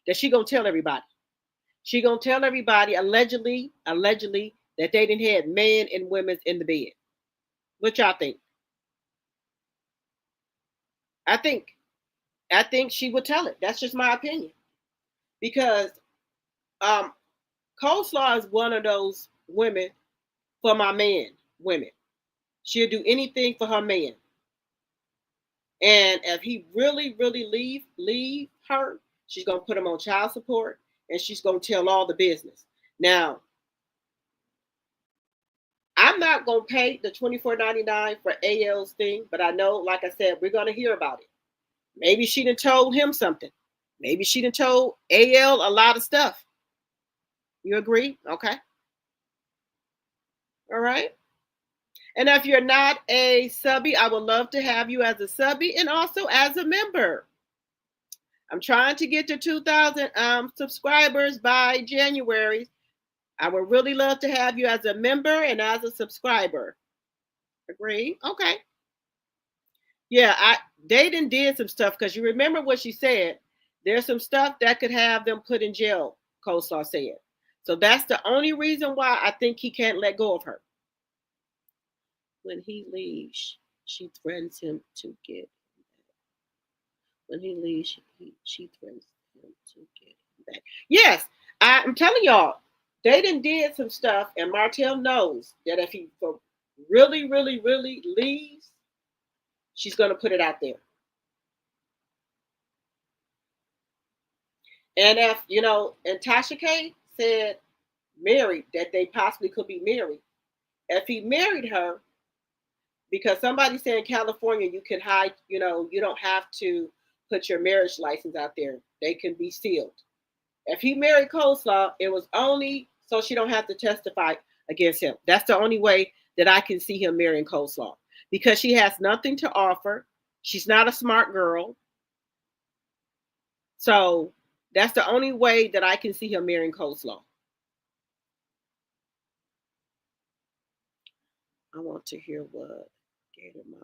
that she gonna tell everybody. She gonna tell everybody allegedly that they didn't have men and women in the bed. What y'all think? I think she would tell it. That's just my opinion. Because Coleslaw is one of those women for my man, women. She'll do anything for her man. And if he really leave her, she's gonna put him on child support and she's gonna tell all the business. Now, I'm not gonna pay the $24.99 for AL's thing, but I know, like I said, we're gonna hear about it. Maybe she done told him something. Maybe she done told AL a lot of stuff. You agree? Okay. All right. And if you're not a subby, I would love to have you as a subby and also as a member. I'm trying to get to 2,000 subscribers by January. I would really love to have you as a member and as a subscriber. Agree? Okay. Yeah, they did some stuff because you remember what she said. There's some stuff that could have them put in jail, Coleslaw said. So that's the only reason why I think he can't let go of her. When he leaves, she threatens him to get him back. When he leaves, she threatens him to get him back. Yes, I'm telling y'all, they did some stuff, and Martell knows that if he really, really, really leaves, she's going to put it out there. And if, and Tasha K said married, that they possibly could be married. If he married her, because somebody said in California, you can hide, you don't have to put your marriage license out there. They can be sealed. If he married Coleslaw, it was only so she don't have to testify against him. That's the only way that I can see him marrying Coleslaw, because she has nothing to offer. She's not a smart girl. So that's the only way that I can see him marrying Coleslaw. I want to hear what Gator Mouth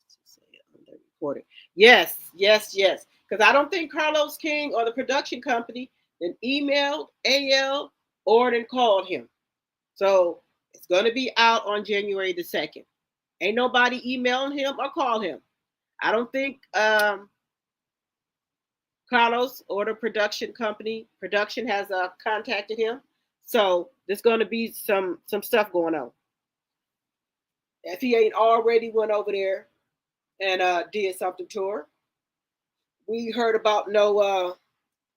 has to say on the recording. Yes, yes, yes. Because I don't think Carlos King or the production company then emailed AL or then called him. So it's going to be out on January the 2nd. Ain't nobody emailing him or call him. I don't think Carlos or the production has contacted him. So there's going to be some stuff going on. If he ain't already went over there and did something to her. We heard about no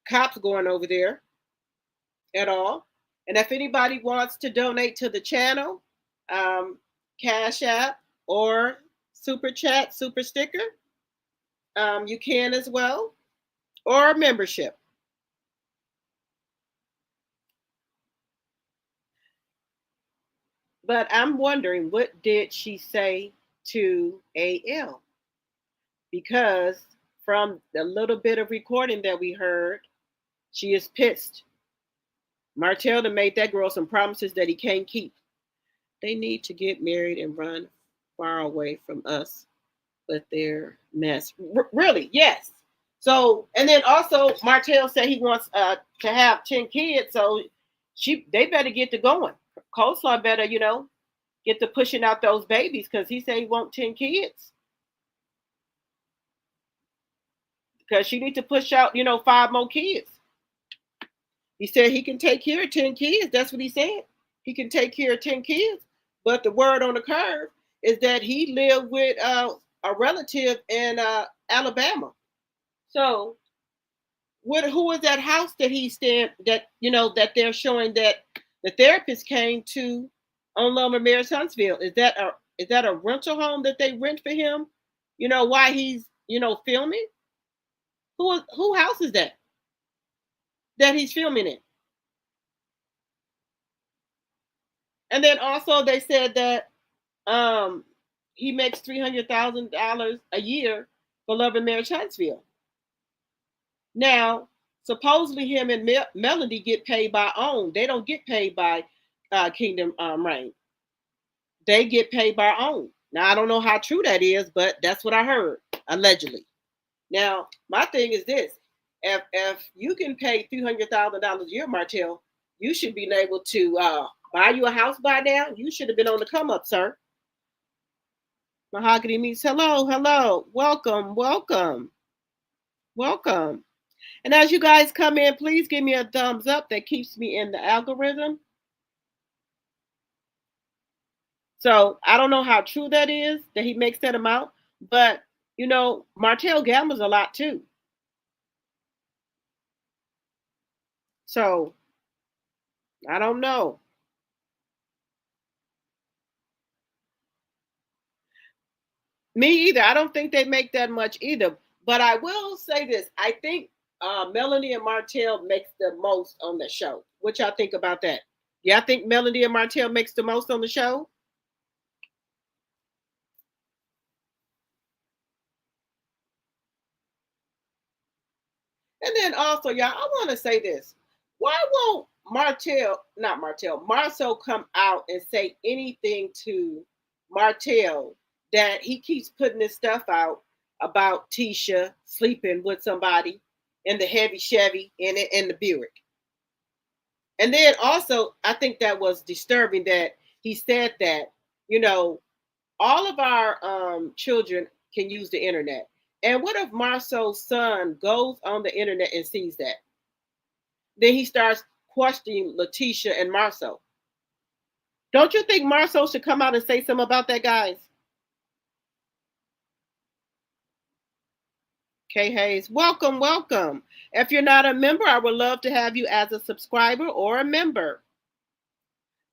cops going over there at all. And if anybody wants to donate to the channel, Cash App or Super Chat, Super Sticker, you can as well, or membership. But I'm wondering, what did she say to AL? Because from the little bit of recording that we heard, she is pissed. Martell made that girl some promises that he can't keep. They need to get married and run far away from us with their mess. Really, yes. So, and then also Martell said he wants to have 10 kids, so they better get to going. Coleslaw better, get to pushing out those babies, because he said he wants 10 kids. Because she needs to push out, 5 more kids. He said he can take care of 10 kids. That's what he said. He can take care of 10 kids. But the word on the curve is that he lived with a relative in Alabama. So, who is that house that he's staying, that they're showing that the therapist came to on Loma Maris, Huntsville? Is that a rental home that they rent for him? Why he's filming? Who house is that he's filming in? And then also they said that he makes $300,000 a year for Love and Marriage Huntsville. Now, supposedly him and Melody get paid by OWN. They don't get paid by Kingdom Reign. They get paid by OWN. Now, I don't know how true that is, but that's what I heard, allegedly. Now, my thing is this. If you can pay $300,000 a year, Martell, you should be able to buy you a house by now. You should have been on the come up, sir. Mahogany meets hello. Welcome. And as you guys come in, please give me a thumbs up. That keeps me in the algorithm. So I don't know how true that is, that he makes that amount, but Martell gambles a lot too. So I don't know. Me either. I don't think they make that much either. But I will say this. I think Melanie and Martell makes the most on the show. What y'all think about that? Yeah, I think Melanie and Martell makes the most on the show. And then also, y'all, I want to say this. Why won't Marsau come out and say anything to Martell that he keeps putting this stuff out about Tisha sleeping with somebody in the heavy Chevy in the Buick. And then also, I think that was disturbing that he said that, you know, all of our children can use the internet. And what if Marsau's son goes on the internet and sees that? Then he starts questioning LaTisha and Marsau. Don't you think Marsau should come out and say something about that, guys? Kay Hayes, welcome, welcome. If you're not a member, I would love to have you as a subscriber or a member.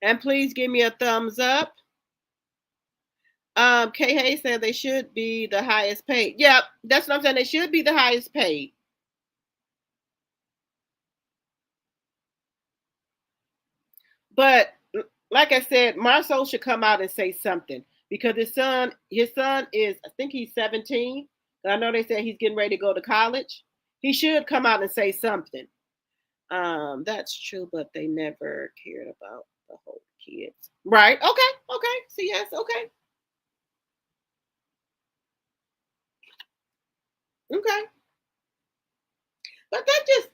And please give me a thumbs up. Kay Hayes said they should be the highest paid. Yeah, that's what I'm saying. They should be the highest paid. But like I said, Marsau should come out and say something because his son is, I think he's 17. I know they said he's getting ready to go to college. He should come out and say something. That's true, but they never cared about the whole kids. Right. Okay. See, yes, okay. Okay. But that just,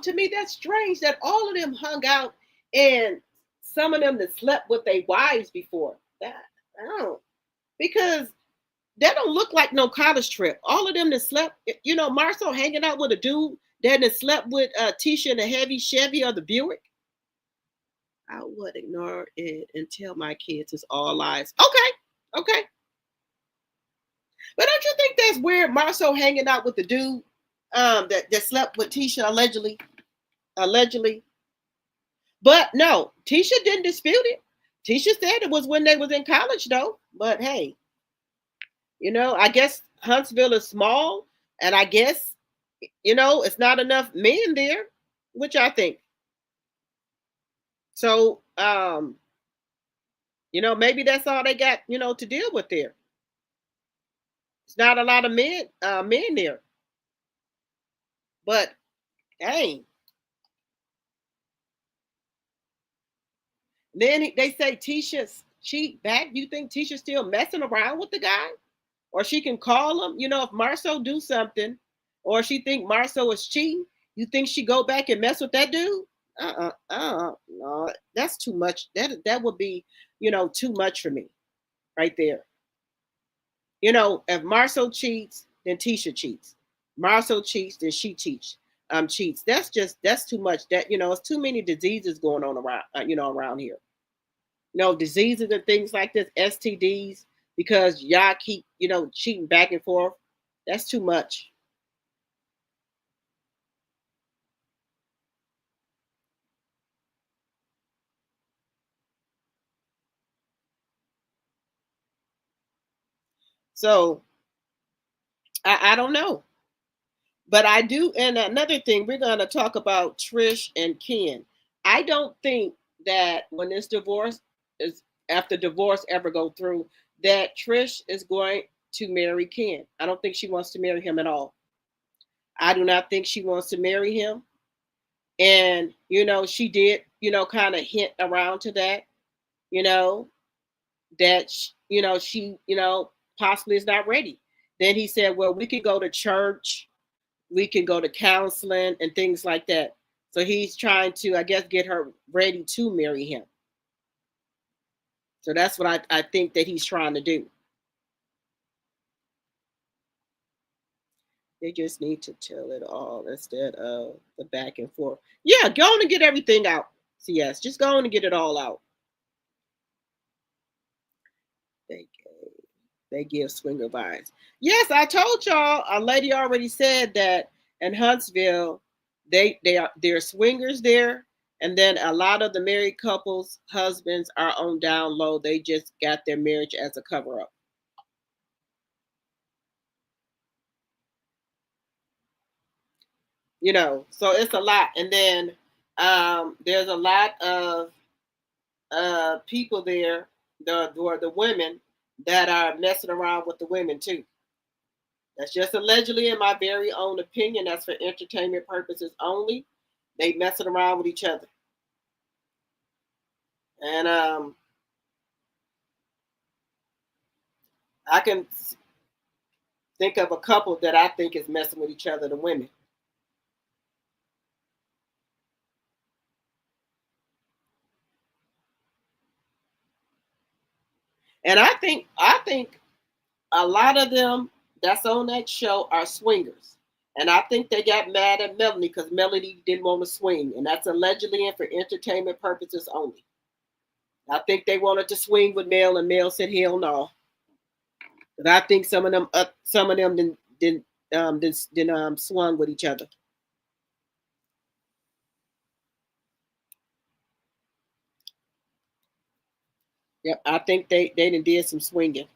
to me, that's strange that all of them hung out and some of them that slept with their wives before. That I don't, because that don't look like no college trip. All of them that slept, Marsau hanging out with a dude that slept with Tisha in a heavy Chevy or the Buick. I would ignore it and tell my kids it's all lies. Okay. But don't you think that's weird? Marsau hanging out with the dude that slept with Tisha allegedly. But no, Tisha didn't dispute it. Tisha said it was when they was in college though. But hey, I guess Huntsville is small, and I guess it's not enough men there, which I think. So maybe that's all they got, to deal with there. It's not a lot of men there. But dang. Then they say Tisha's cheat back. You think Tisha's still messing around with the guy? Or she can call him, if Marsau do something, or she think Marsau is cheating, you think she go back and mess with that dude? No, that's too much. That would be, too much for me right there. If Marsau cheats, then Tisha cheats. Marsau cheats, then she cheats. That's too much. That it's too many diseases going on around around here. Diseases and things like this, STDs, because y'all keep cheating back and forth. That's too much. So I don't know. But I do, and another thing, we're going to talk about Trish and Ken. I don't think that when this divorce is, after divorce ever go through, that Trish is going to marry Ken. I don't think she wants to marry him at all. I do not think she wants to marry him. And, she did, kind of hint around to that, you know, that, she, possibly is not ready. Then he said, well, we could go to church, we can go to counseling and things like that. So he's trying to, I guess, get her ready to marry him. So that's what I think that he's trying to do. They just need to tell it all instead of the back and forth. Yeah, go on and get everything out. CS, just go on and get it all out. They give swinger vibes. Yes, I told y'all. A lady already said that in Huntsville, they're swingers there, and then a lot of the married couples' husbands are on down low. They just got their marriage as a cover up. So it's a lot, and then there's a lot of people there, the women that are messing around with the women too. That's just allegedly, in my very own opinion. That's for entertainment purposes only. They messing around with each other. And I can think of a couple that I think is messing with each other, the women. And I think a lot of them that's on that show are swingers. And I think they got mad at Melanie because Melanie didn't want to swing. And that's allegedly and for entertainment purposes only. I think they wanted to swing with Mel, and Mel said, "Hell no." But I think some of them didn't swung with each other. Yep, I think they did some swinging,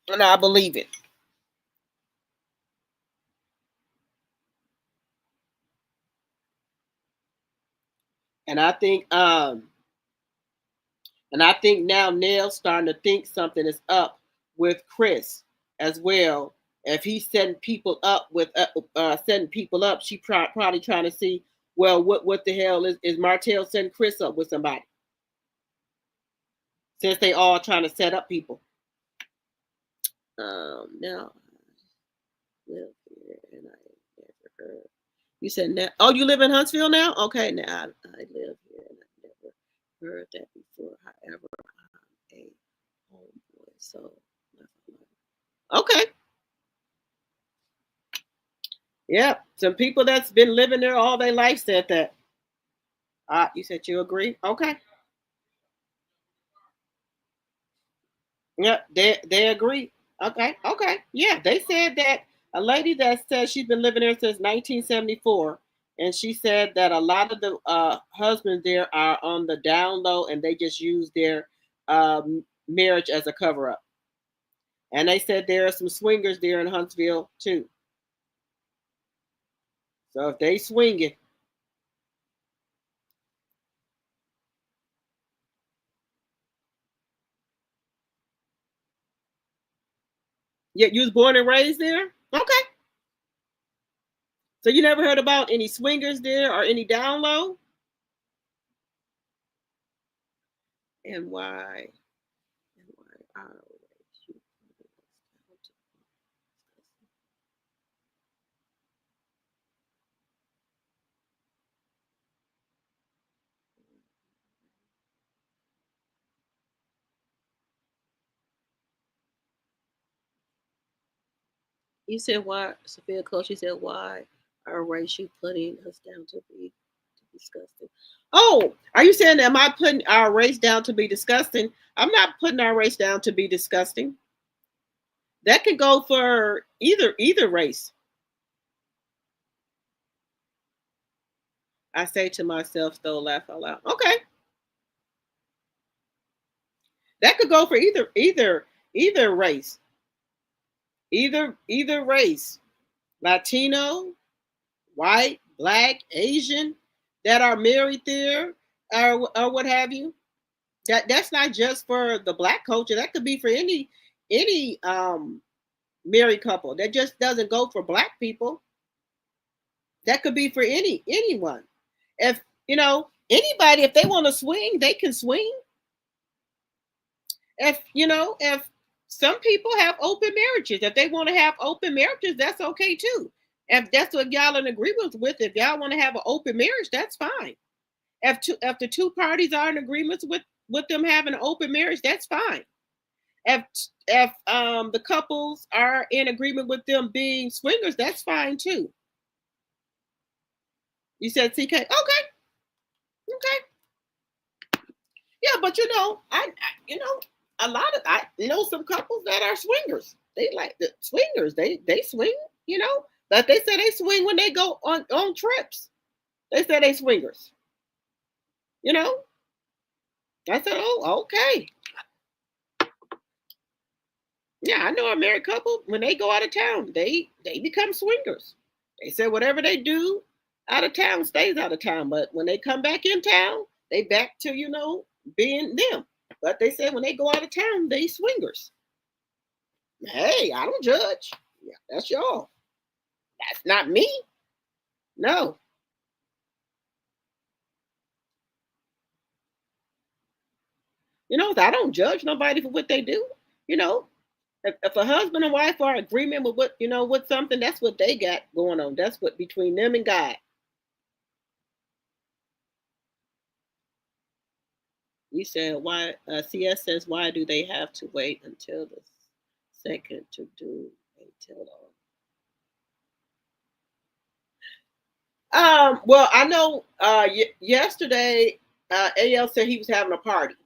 and I believe it. And I think now Nell's starting to think something is up with Chris as well. If he's setting people up setting people up, she probably trying to see, well, what the hell is Martell setting Chris up with somebody? Since they all trying to set up people. Now I live here and I never heard. You said now. Oh, you live in Huntsville now? Okay, now I live here and I never heard that before. However, I'm a homeboy, so okay. Yeah, some people that's been living there all their life said that. You said you agree? Okay. Yeah, they agree. Okay, okay. Yeah, they said that a lady that says she's been living there since 1974, and she said that a lot of the husbands there are on the down low, and they just use their marriage as a cover up. And they said there are some swingers there in Huntsville too. So if they swing it, yeah, you was born and raised there. Okay. So you never heard about any swingers there or any down low? And why? And why are you? You said why, Sophia Cole? She said why are Rachel putting us down to be disgusting? Oh, are you saying am I putting our race down to be disgusting? I'm not putting our race down to be disgusting. That could go for either race. I say to myself, though, laugh out loud. Okay, that could go for either race, either race, Latino, white, black, Asian, that are married there, or what have you. That's not just for the black culture. That could be for any married couple. That just doesn't go for black people. That could be for anyone. If anybody, if they want to swing, they can swing. If some people have open marriages, if they want to have open marriages, that's okay too. If that's what y'all in agreement with, if y'all want to have an open marriage, that's fine. If the two parties are in agreement with them having an open marriage, that's fine. If the couples are in agreement with them being swingers, that's fine too. You said CK, okay, okay, yeah, but a lot of I know some couples that are swingers. They like the swingers. They swing, but they say they swing when they go on trips. They say they swingers. You know, I said, oh, okay. Yeah, I know a married couple. When they go out of town, they become swingers. They say whatever they do out of town stays out of town, but when they come back in town, they back to being them. But they say when they go out of town, they swingers. Hey, I don't judge. Yeah, that's y'all. That's not me. No. You know, I don't judge nobody for what they do. You know, if a husband and wife are in agreement with what, with something, that's what they got going on. That's what between them and God. You said why? CS says why do they have to wait until the second to do a tell all? Well, I know. Yesterday, AL said he was having a party.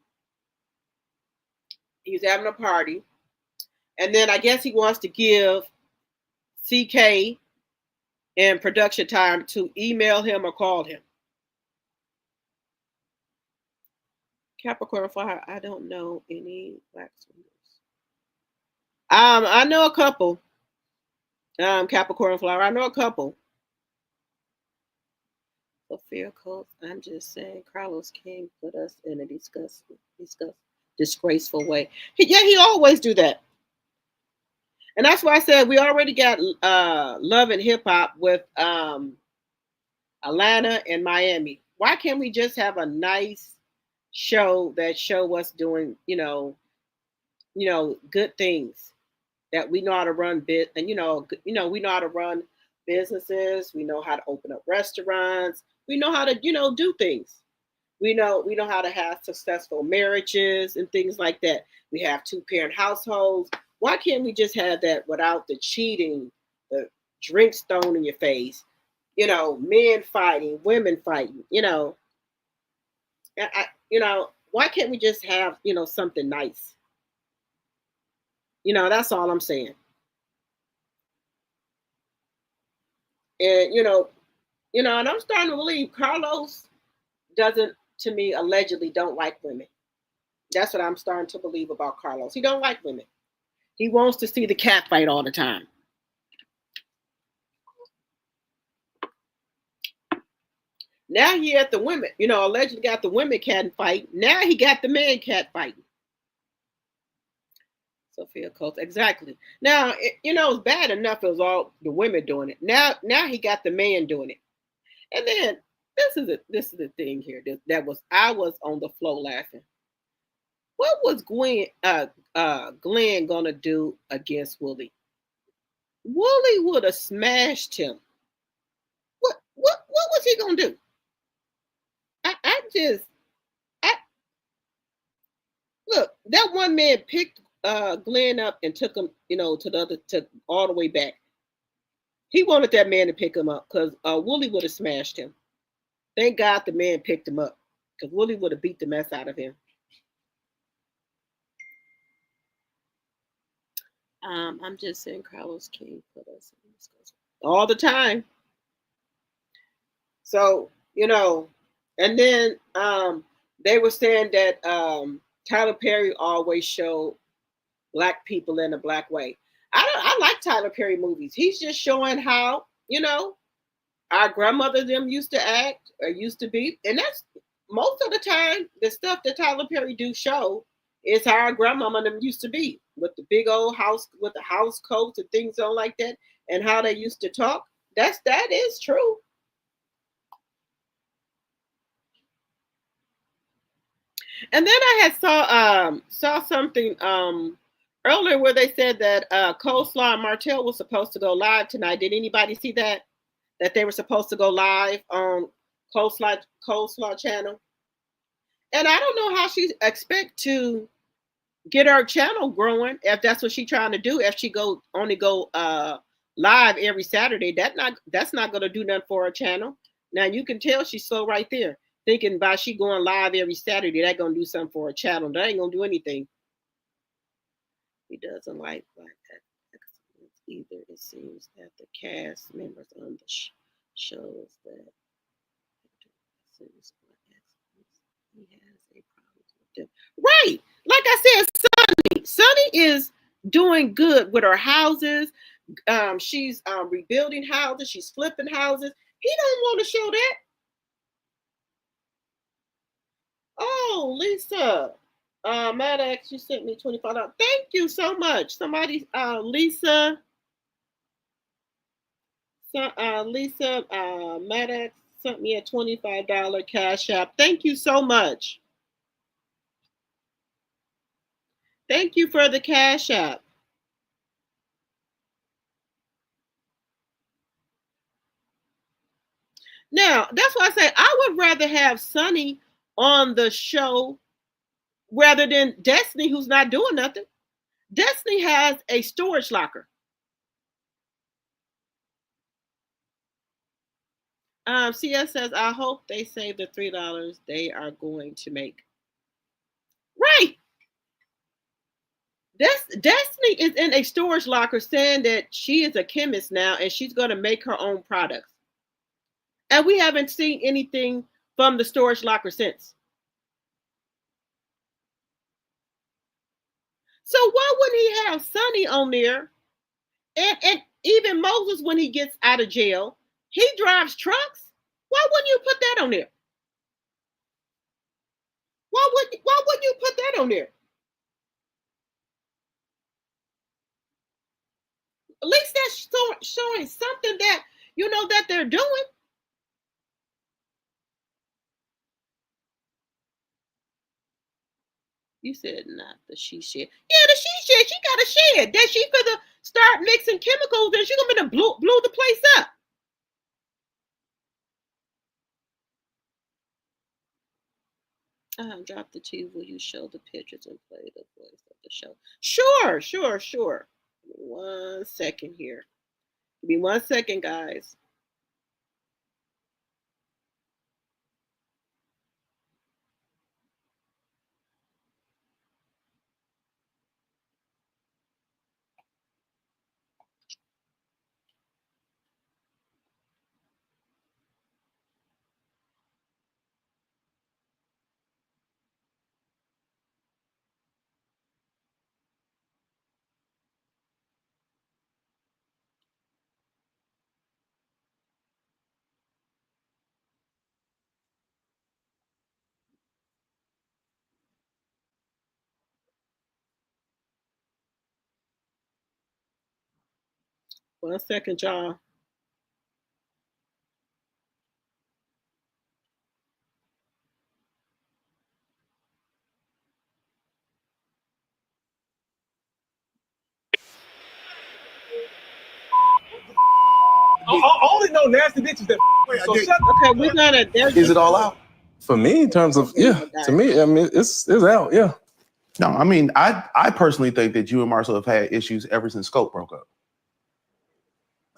He was having a party, and then I guess he wants to give CK and production time to email him or call him. Capricorn Fire. I don't know any black swingers. I know a couple. Capricorn Flower. I know a couple. Sophia Coates. I'm just saying, Carlos King put us in a disgraceful way. He always do that. And that's why I said we already got Love and Hip Hop with Atlanta and Miami. Why can't we just have a nice show that show us doing, good things that we know how to run bit and we know how to run businesses, we know how to open up restaurants, we know how to, do things. We know how to have successful marriages and things like that. We have two-parent households. Why can't we just have that without the cheating, the drinks thrown in your face, men fighting, women fighting, why can't we just have, something nice? That's all I'm saying. And and I'm starting to believe Carlos doesn't, to me, allegedly don't like women. That's what I'm starting to believe about Carlos. He don't like women. He wants to see the cat fight all the time. Now he at the women, allegedly got the women cat fight. Now he got the man cat fighting. Sophia Coates, exactly. Now, it's bad enough it was all the women doing it. Now he got the man doing it. And then this is the thing here. I was on the floor laughing. What was Glenn gonna do against Wooly? Wooly would have smashed him. What was he gonna do? I look, that one man picked Glenn up and took him, to all the way back. He wanted that man to pick him up because Wooly would have smashed him. Thank God the man picked him up because Wooly would have beat the mess out of him. I'm just saying Carlos King put us in this all the time. So, and then they were saying that Tyler Perry always showed black people in a black way. I like Tyler Perry movies. He's just showing how, our grandmothers them used to act or used to be. And that's most of the time, the stuff that Tyler Perry do show is how our grandmama them used to be with the big old house, with the house coats and things on like that, and how they used to talk. That is true. And then I had saw something earlier where they said that Coleslaw and Martell was supposed to go live tonight. Did anybody see that? That they were supposed to go live on Coleslaw channel. And I don't know how she expect to get her channel growing if that's what she's trying to do. If she only go live every Saturday, that's not going to do nothing for her channel. Now you can tell she's slow right there, thinking by she going live every Saturday, that going to do something for her channel. That ain't going to do anything. He doesn't like black excellence either. It seems that the cast members on the shows that he has a problem with them. Right. Like I said, Sunny is doing good with her houses. She's rebuilding houses. She's flipping houses. He don't want to show that. Oh, Lisa. Maddox, you sent me $25. Thank you so much. Somebody, Lisa, Maddox sent me a $25 cash app. Thank you so much. Thank you for the Cash App. Now, that's why I say I would rather have Sonny on the show rather than Destiny, who's not doing nothing. Destiny has a storage locker. CS says, I hope they save the $3 they are going to make. Right. Destiny is in a storage locker saying that she is a chemist now and she's going to make her own products. And we haven't seen anything from the storage locker since. So why wouldn't he have Sonny on there? And even Moses, when he gets out of jail, he drives trucks. Why wouldn't you put that on there? Why wouldn't you put that on there? At least that's showing something that you know that they're doing. You said not the she shed. Yeah, the she shed. She got a shed. That she could start mixing chemicals and she's gonna blow the place up. Drop the T. Will you show the pictures and play the voice of the show? Sure. Give me 1 second here. Give me 1 second, guys. One second, y'all. I only know nasty bitches that. So shut okay, we're gonna. Is it all out? For me, in terms of to me, I mean, it's out. Yeah. No, I mean, I personally think that you and Marcel have had issues ever since Scope broke up.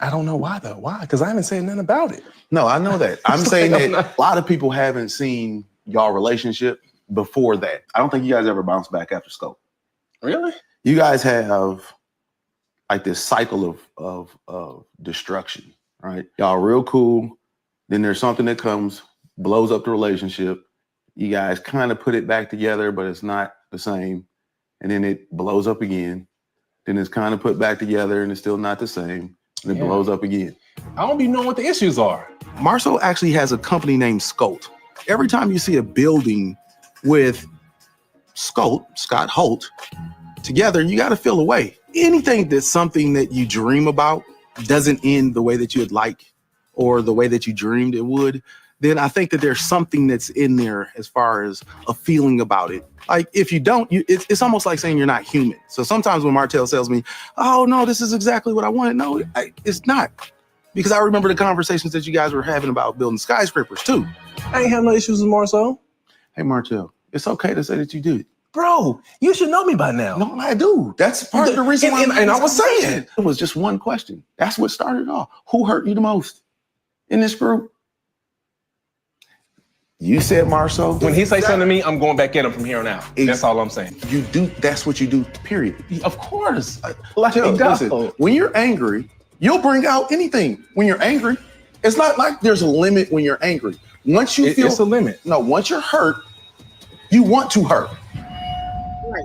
I don't know why though. Why? Because I haven't said nothing about it. No, I know that. I'm saying that a lot of people haven't seen y'all relationship before that. I don't think you guys ever bounced back after Scope. Really? You guys have like this cycle of destruction, right? Y'all real cool. Then there's something that comes, blows up the relationship. You guys kind of put it back together, but it's not the same. And then it blows up again. Then it's kind of put back together and it's still not the same. And it blows up again. I don't be knowing what the issues are. Marcel actually has a company named Scott. Every time you see a building with Scott Holt, together, you got to feel a way. Anything that's something that you dream about doesn't end the way that you'd like or the way that you dreamed it would, then I think that there's something that's in there as far as a feeling about it. Like if you don't, it's almost like saying you're not human. So sometimes when Martell tells me, oh no, this is exactly what I wanted. No, it's not. Because I remember the conversations that you guys were having about building skyscrapers too. I ain't have no issues with Marcel. Hey Martell, it's okay to say that you did. Bro, you should know me by now. No, I do. That's part of the reason why. And I was saying. It was just one question. That's what started it off. Who hurt you the most in this group? You said Marcel. When he say something to me, I'm going back at him from here on out. That's all I'm saying. You do. That's what you do, period. Of course. Listen, when you're angry, you'll bring out anything. When you're angry, it's not like there's a limit when you're angry. Once you feel. It's a limit. No, once you're hurt, you want to hurt. Right.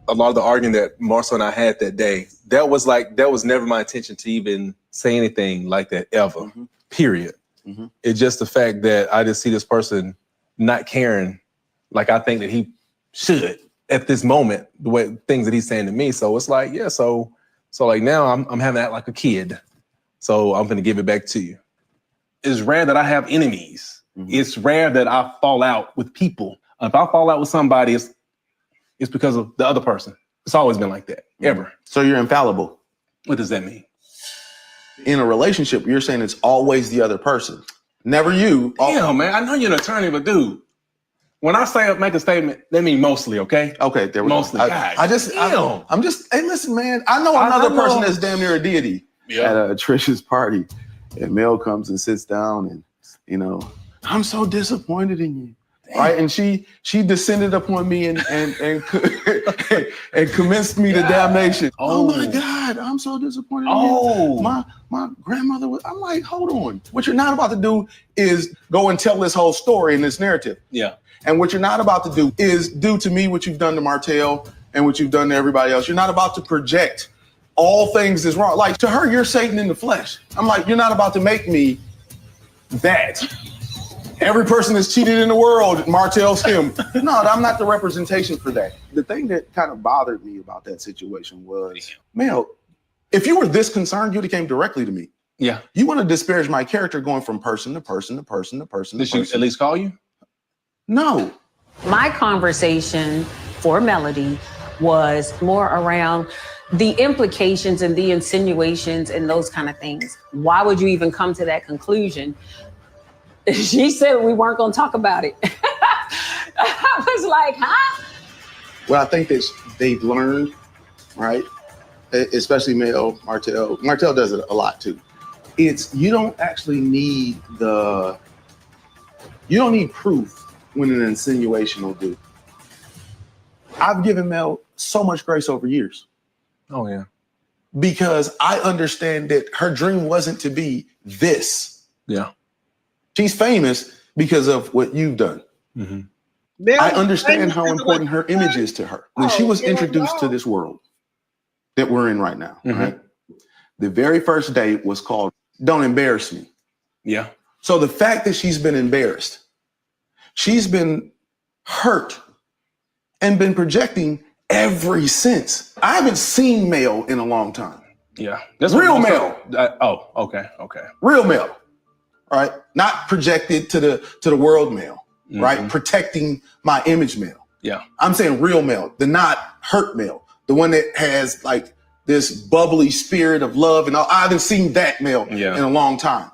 A lot of the arguing that Marcel and I had that day, that was never my intention to even say anything like that ever, period. Mm-hmm. It's just the fact that I just see this person not caring like I think that he should at this moment, the way things that he's saying to me. So it's like, yeah, so like now I'm having that like a kid. So I'm gonna give it back to you. It's rare that I have enemies. Mm-hmm. It's rare that I fall out with people. If I fall out with somebody, it's it's because of the other person. It's always been like that, ever. So you're infallible. What does that mean? In a relationship, you're saying it's always the other person, never you. Damn, man, I know you're an attorney, but dude, when I say make a statement, that means mostly, okay? Okay, there we mostly. go. I'm just, hey, listen, man, I know another person that's damn near a deity at Trish's party. And Mel comes and sits down and, you know, I'm so disappointed in you. Damn. Right? And she descended upon me and commenced me to damnation. Oh my God, I'm so disappointed in you. My grandmother was, I'm like, hold on. What you're not about to do is go and tell this whole story in this narrative. Yeah. And what you're not about to do is do to me what you've done to Martell and what you've done to everybody else. You're not about to project all things is wrong. Like, to her, you're Satan in the flesh. I'm like, you're not about to make me that. Every person that's cheated in the world, Martell's him. No, I'm not the representation for that. The thing that kind of bothered me about that situation was, Mel, if you were this concerned, you'd have came directly to me. Yeah. You want to disparage my character going from person to person to person to person to person. Did she at least call you? No. My conversation for Melody was more around the implications and the insinuations and those kind of things. Why would you even come to that conclusion? She said we weren't going to talk about it. I was like, huh? Well, I think that they've learned, right? Especially Martell. Martell does it a lot too. You don't actually need proof when an insinuation will do. I've given Mel so much grace over years. Oh, yeah. Because I understand that her dream wasn't to be this. Yeah. She's famous because of what you've done. Mm-hmm. I understand how important her image is to her. When she was introduced to this world that we're in right now, right? The very first day was called Don't Embarrass Me. Yeah. So the fact that she's been embarrassed, she's been hurt and been projecting ever since. I haven't seen Mel in a long time. Yeah. That's real Mel. Okay. Real Mel. Right? Not projected to the world Mel, right? Protecting my image Mel. Yeah. I'm saying real Mel, the not hurt Mel, the one that has like this bubbly spirit of love and all. I haven't seen that Mel in a long time.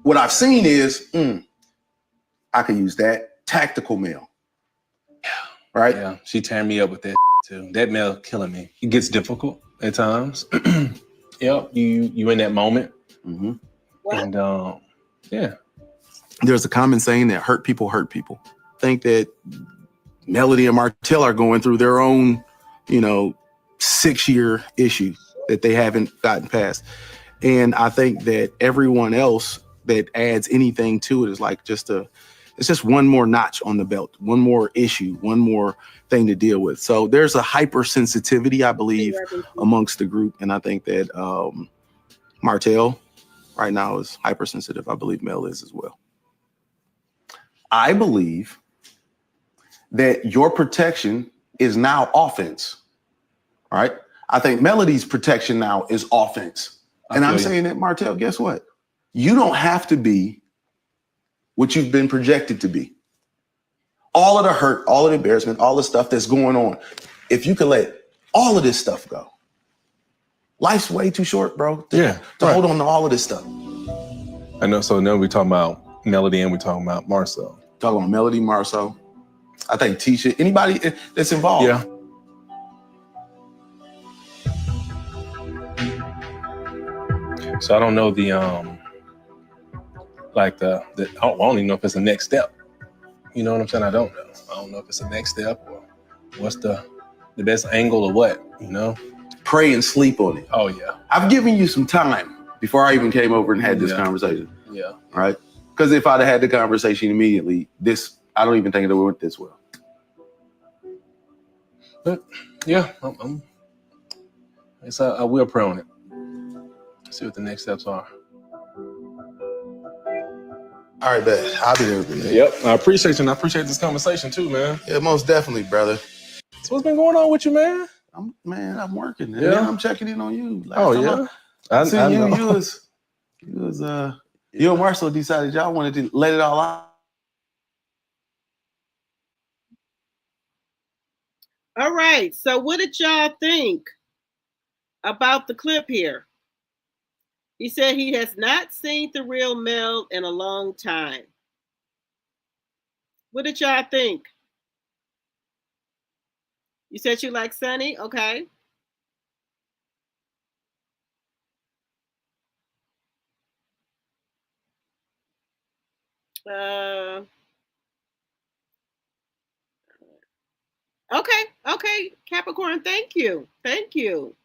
What I've seen is, I could use that tactical Mel. Yeah. Right? Yeah. She tearing me up with that too. That Mel killing me. It gets difficult at times. Yep. You in that moment. Mm-hmm. And yeah. There's a common saying that hurt people hurt people. I think that Melody and Martell are going through their own, 6-year issue that they haven't gotten past. And I think that everyone else that adds anything to it is like it's just one more notch on the belt, one more issue, one more thing to deal with. So there's a hypersensitivity, I believe, amongst the group. And I think that Martell right now is hypersensitive. I believe Mel is as well. I believe that your protection is now offense, right? I think Melody's protection now is offense. And I'm saying that, Martell, guess what? You don't have to be what you've been projected to be. All of the hurt, all of the embarrassment, all the stuff that's going on. If you could let all of this stuff go. Life's way too short, bro, to hold on to all of this stuff. I know. So now we're talking about Melody and we're talking about Marsau. Talking about Melody, Marsau. I think Tisha, anybody that's involved. Yeah. So I don't know I don't even know if it's the next step. You know what I'm saying? I don't know. I don't know if it's the next step or what's the best angle or what, Pray and sleep on it. Oh, yeah. I've given you some time before I even came over and had this conversation. Yeah. Right? Because if I'd have had the conversation immediately, I don't even think it went this well. But yeah, I will pray on it. See what the next steps are. All right, bet. I'll be there with you. Yep. I appreciate you, and I appreciate this conversation too, man. Yeah, most definitely, brother. So what's been going on with you, man? I'm working. Man. Yeah. I'm checking in on you. I see, know. You and Marcel decided y'all wanted to let it all out. All right. So what did y'all think about the clip here? He said he has not seen the real Mel in a long time. What did y'all think? You said you like Sunny? Okay. Uh, okay. Okay. Capricorn, thank you. Thank you.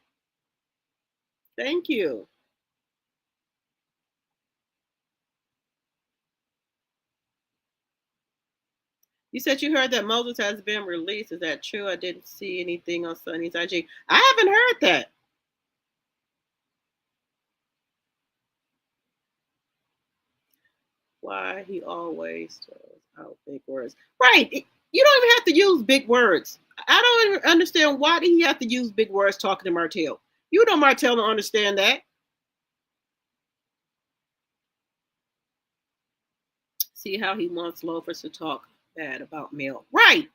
Thank you. You said you heard that Moses has been released. Is that true? I didn't see anything on Sunny's IG. I haven't heard that. Why he always throws out big words. Right. You don't even have to use big words. I don't even understand why did he have to use big words talking to Martell. You know Martell don't understand that. See how he wants loafers to talk bad about Mel. Right.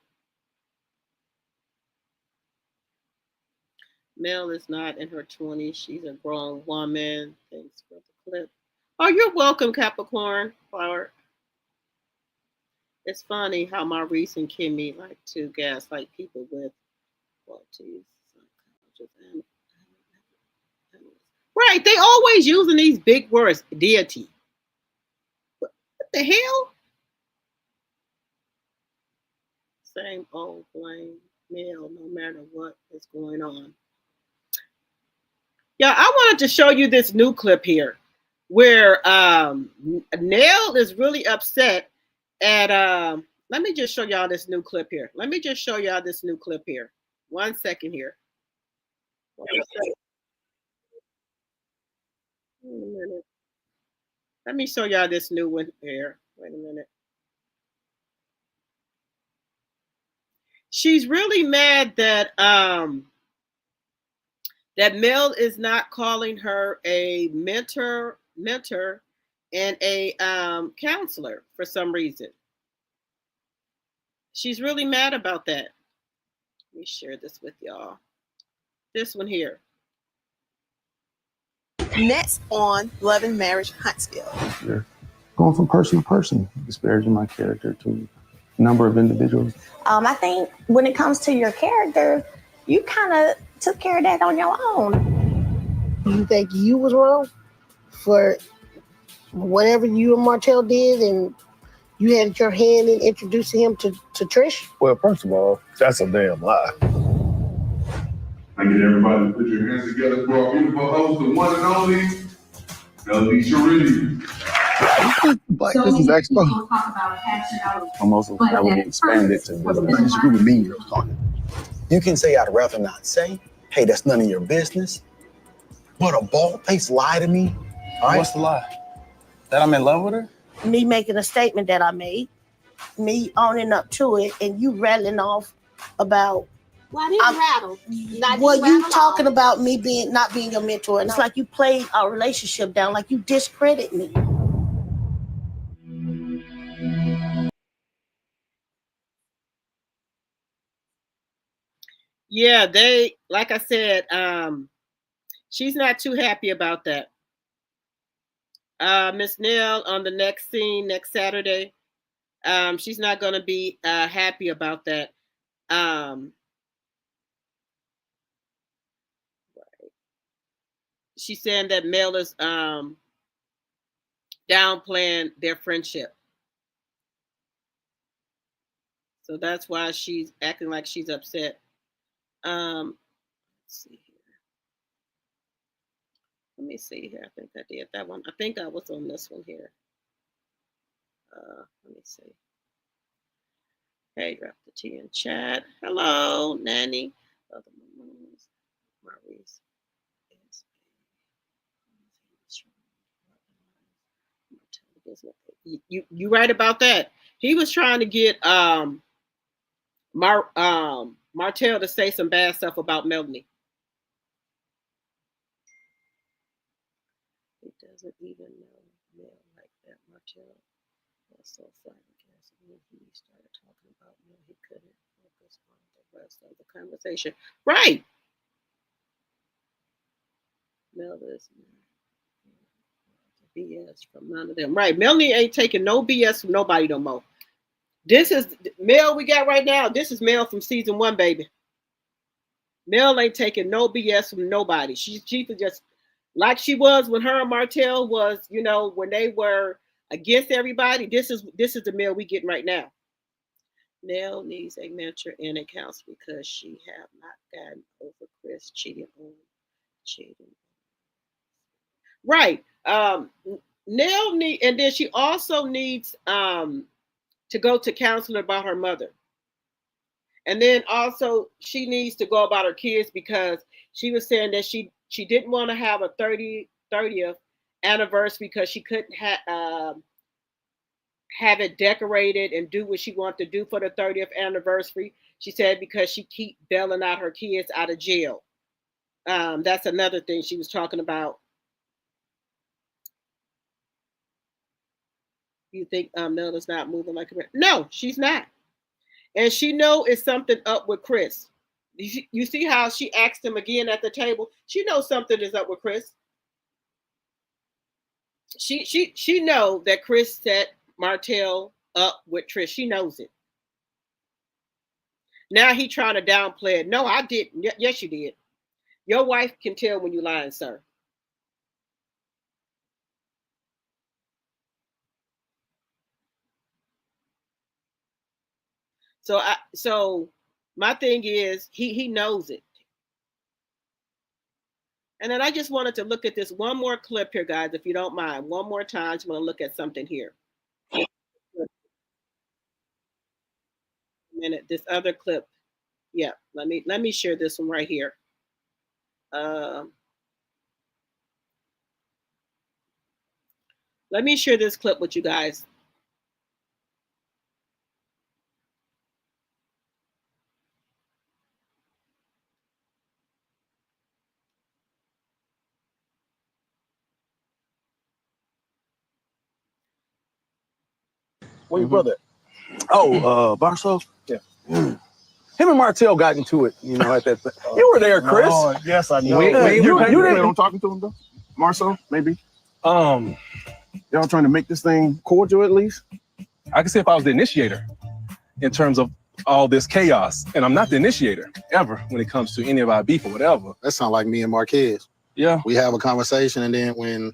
Mel is not in her 20s. She's a grown woman. Thanks for the clip. Oh, you're welcome, Capricorn Flower. It's funny how Maurice and Kimmi like to gaslight people with right. They always using these big words. Deity. What the hell? Same old blame Mel, no matter what is going on. Yeah, I wanted to show you this new clip here where Nell is really upset at let me just show y'all this new clip here. Let me just show y'all this new clip here. 1 second here. 1 second. Wait a minute. Let me show y'all this new one here. Wait a minute. She's really mad that that Mel is not calling her a mentor and a counselor for some reason. She's really mad about that. Let me share this with y'all. This one here. Next on Love and Marriage Huntsville. You're going from person to person, disparaging my character to a number of individuals. I think when it comes to your character, you kind of took care of that on your own. You think you was wrong for whatever you and Martell did, and you had your hand in introducing him to Trish? Well, first of all, that's a damn lie. I get everybody to put your hands together for our beautiful host, the one and only LaTisha Scott. Like, this is exposed. Almost heavily expanded to this group of mean girls talking. You can say I'd rather not say, hey, that's none of your business. But a bald-faced lie to me. All right? What's the lie? That I'm in love with her? Me making a statement that I made, me owning up to it, and you rattling off about. Why did you rattle? You talking about me not being your mentor, and it's like you played our relationship down, like you discredit me. Yeah, they like I said, she's not too happy about that. Miss Nell on the next scene next Saturday. She's not going to be happy about that. She's saying that Mel is downplaying their friendship. So that's why she's acting like she's upset. Let's see here. Let me see here. I think I did that one. I think I was on this one here. Let me see. Hey, drop the T in chat. Hello, Nanny. Maurice. You right about that. He was trying to get Martell to say some bad stuff about Melanie. He doesn't even know Mel like that. Martell was so funny. When he started talking about Mel, he couldn't focus on the rest of the conversation. Right. Mel is BS from none of them. Right. Melanie ain't taking no BS from nobody no more. This is Mel we got right now. This is Mel from season 1, baby. Mel ain't taking no BS from nobody. She's just like she was when her and Martell was, when they were against everybody. This is the Mel we getting right now. Nell needs a mentor and a counselor because she have not gotten over Chris cheating. Right. Nell and then she also needs to go to counselor about her mother. And then also she needs to go about her kids because she was saying that she didn't want to have a 30th anniversary because she couldn't have it decorated and do what she wanted to do for the 30th anniversary. She said because she keep bailing out her kids out of jail. That's another thing she was talking about. You think Nell is not moving like a man? No, she's not. And she know it's something up with Chris. You see how she asked him again at the table? She knows something is up with Chris. She know that Chris set Martell up with Trish. She knows it. Now he trying to downplay it. No, I didn't. Yes, you did. Your wife can tell when you lying, sir. So my thing is he knows it. And then I just wanted to look at this one more clip here, guys, if you don't mind. One more time, I just want to look at something here. A minute, this other clip. Yeah, let me share this one right here. Let me share this clip with you guys. Where your brother? Oh, Marsau? Yeah. Him and Martell got into it, at that. You were there, Chris. Oh, yes, I know. You plan on talking to him though, Marsau? Maybe. Y'all trying to make this thing cordial at least. I can see if I was the initiator in terms of all this chaos, and I'm not the initiator ever when it comes to any of our beef or whatever. That sounds like me and Marquez. Yeah. We have a conversation, and then when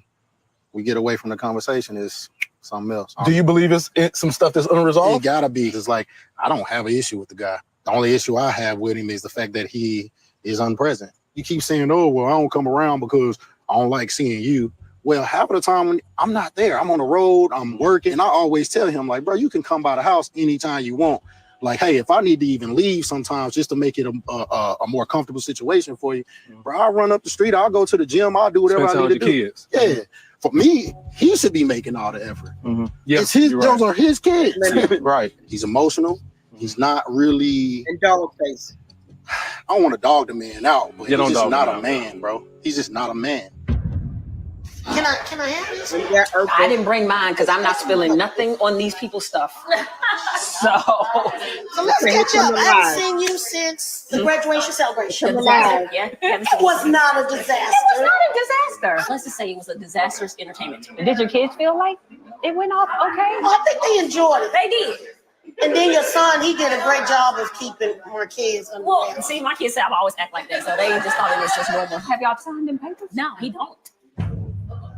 we get away from the conversation, it's something else. Do you believe it's some stuff that's unresolved? It gotta be, because I don't have an issue with the guy. The only issue I have with him is the fact that he is unpresent. You keep saying, oh, well, I don't come around because I don't like seeing you. Well, half of the time when I'm not there, I'm on the road, I'm working. And I always tell him, like, bro, you can come by the house anytime you want. Like, hey, if I need to even leave sometimes just to make it a more comfortable situation for you, bro, I'll run up the street, I'll go to the gym, I'll do whatever I need to do. Kids. Yeah. For me, he should be making all the effort. Yeah, it's his, those are his kids. Right. He's emotional. He's not really. And dog face. I don't want to dog the man out, but Yeah, he's just not a out. man, bro. He's just not a man. Can I have this? I didn't bring mine because I'm not spilling nothing on these people's stuff. So let's catch up. I haven't seen you since the graduation celebration. Yeah, It was not a disaster. It was not a disaster. Let's just say it was a disastrous entertainment. Did your kids feel like it went off okay? Well, I think they enjoyed it. They did. And then your son, he did a great job of keeping more kids under Well, wraps. see, my kids say I've always act like that, so they just thought it was just normal. Have y'all signed them papers? No, he don't.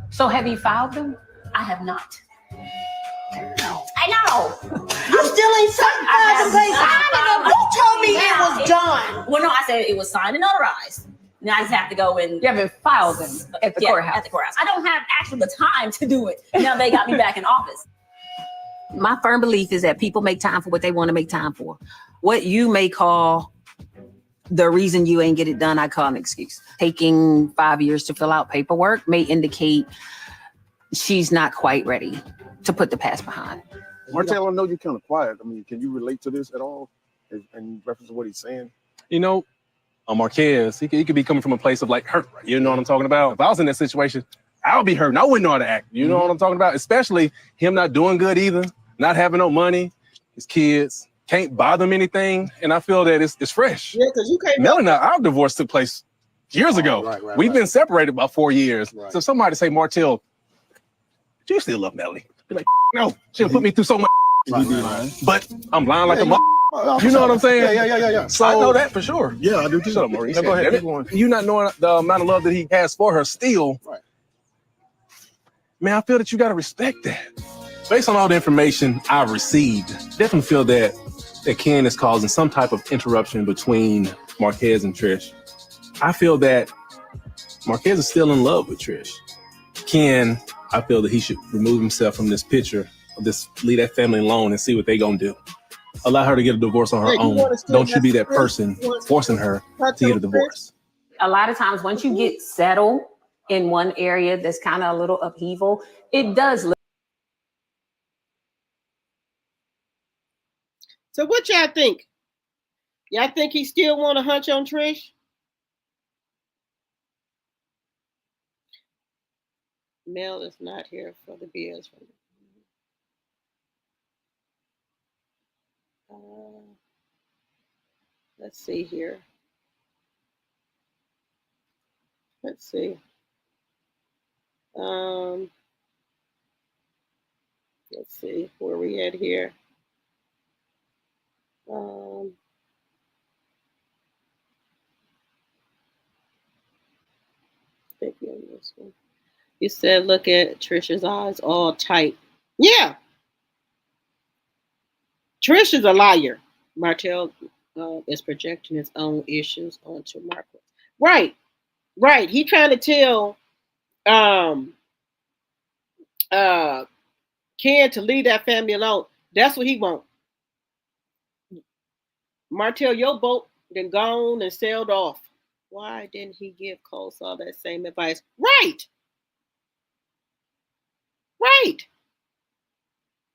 So have you filed them? I have not. I know. You still ain't signed the papers. You told me it was done. Well, no, I said it was signed and notarized. Now I just have to go and You haven't filed them at the courthouse. At the courthouse. I don't have actually the time to do it. Now they got me back in office. My firm belief is that people make time for what they want to make time for. What you may call the reason you ain't get it done, I call an excuse. Taking 5 years to fill out paperwork may indicate she's not quite ready to put the past behind. Martell, I know you're kind of quiet. I mean, can you relate to this at all in reference to what he's saying? Marquez, he could be coming from a place of like hurt. You know what I'm talking about? If I was in that situation, I would be hurt and I wouldn't know how to act. You know what I'm talking about? Especially him not doing good either, not having no money, his kids. can't bother him anything, and I feel that it's fresh. Yeah, because you can't. Nell and our divorce took place years ago. Right, We've been separated about 4 years. Right. So somebody say, Martell, do you still love Melly? Be like, no, she'll put me through so much. Right. But I'm lying like a Oh, you know what I'm saying? Yeah. So I know that for sure. Yeah, I do too. Shut up, Maurice. No, go ahead. You not knowing the amount of love that he has for her still. Right. Man, I feel that you got to respect that. Based on all the information I've received, definitely feel that Ken is causing some type of interruption between Marquez and Trish. I feel that Marquez is still in love with Trish. Ken, I feel that he should remove himself from this picture, leave that family alone and see what they gonna do. Allow her to get a divorce on her own. Don't you be that person forcing her to get a divorce. A lot of times once you get settled in one area that's kind of a little upheaval, it does look. So what y'all think? Y'all think he still want to hunch on Trish? Nell is not here for the bills. Let's see here. Let's see. Let's see where we at here. Thank you on this one. You said, look at Trisha's eyes all tight. Yeah. Trish is a liar. Martell is projecting his own issues onto Marcus. Right. He trying to tell Ken to leave that family alone. That's what he wants. Martell, your boat then gone and sailed off. Why didn't he give Coleslaw that same advice? Right.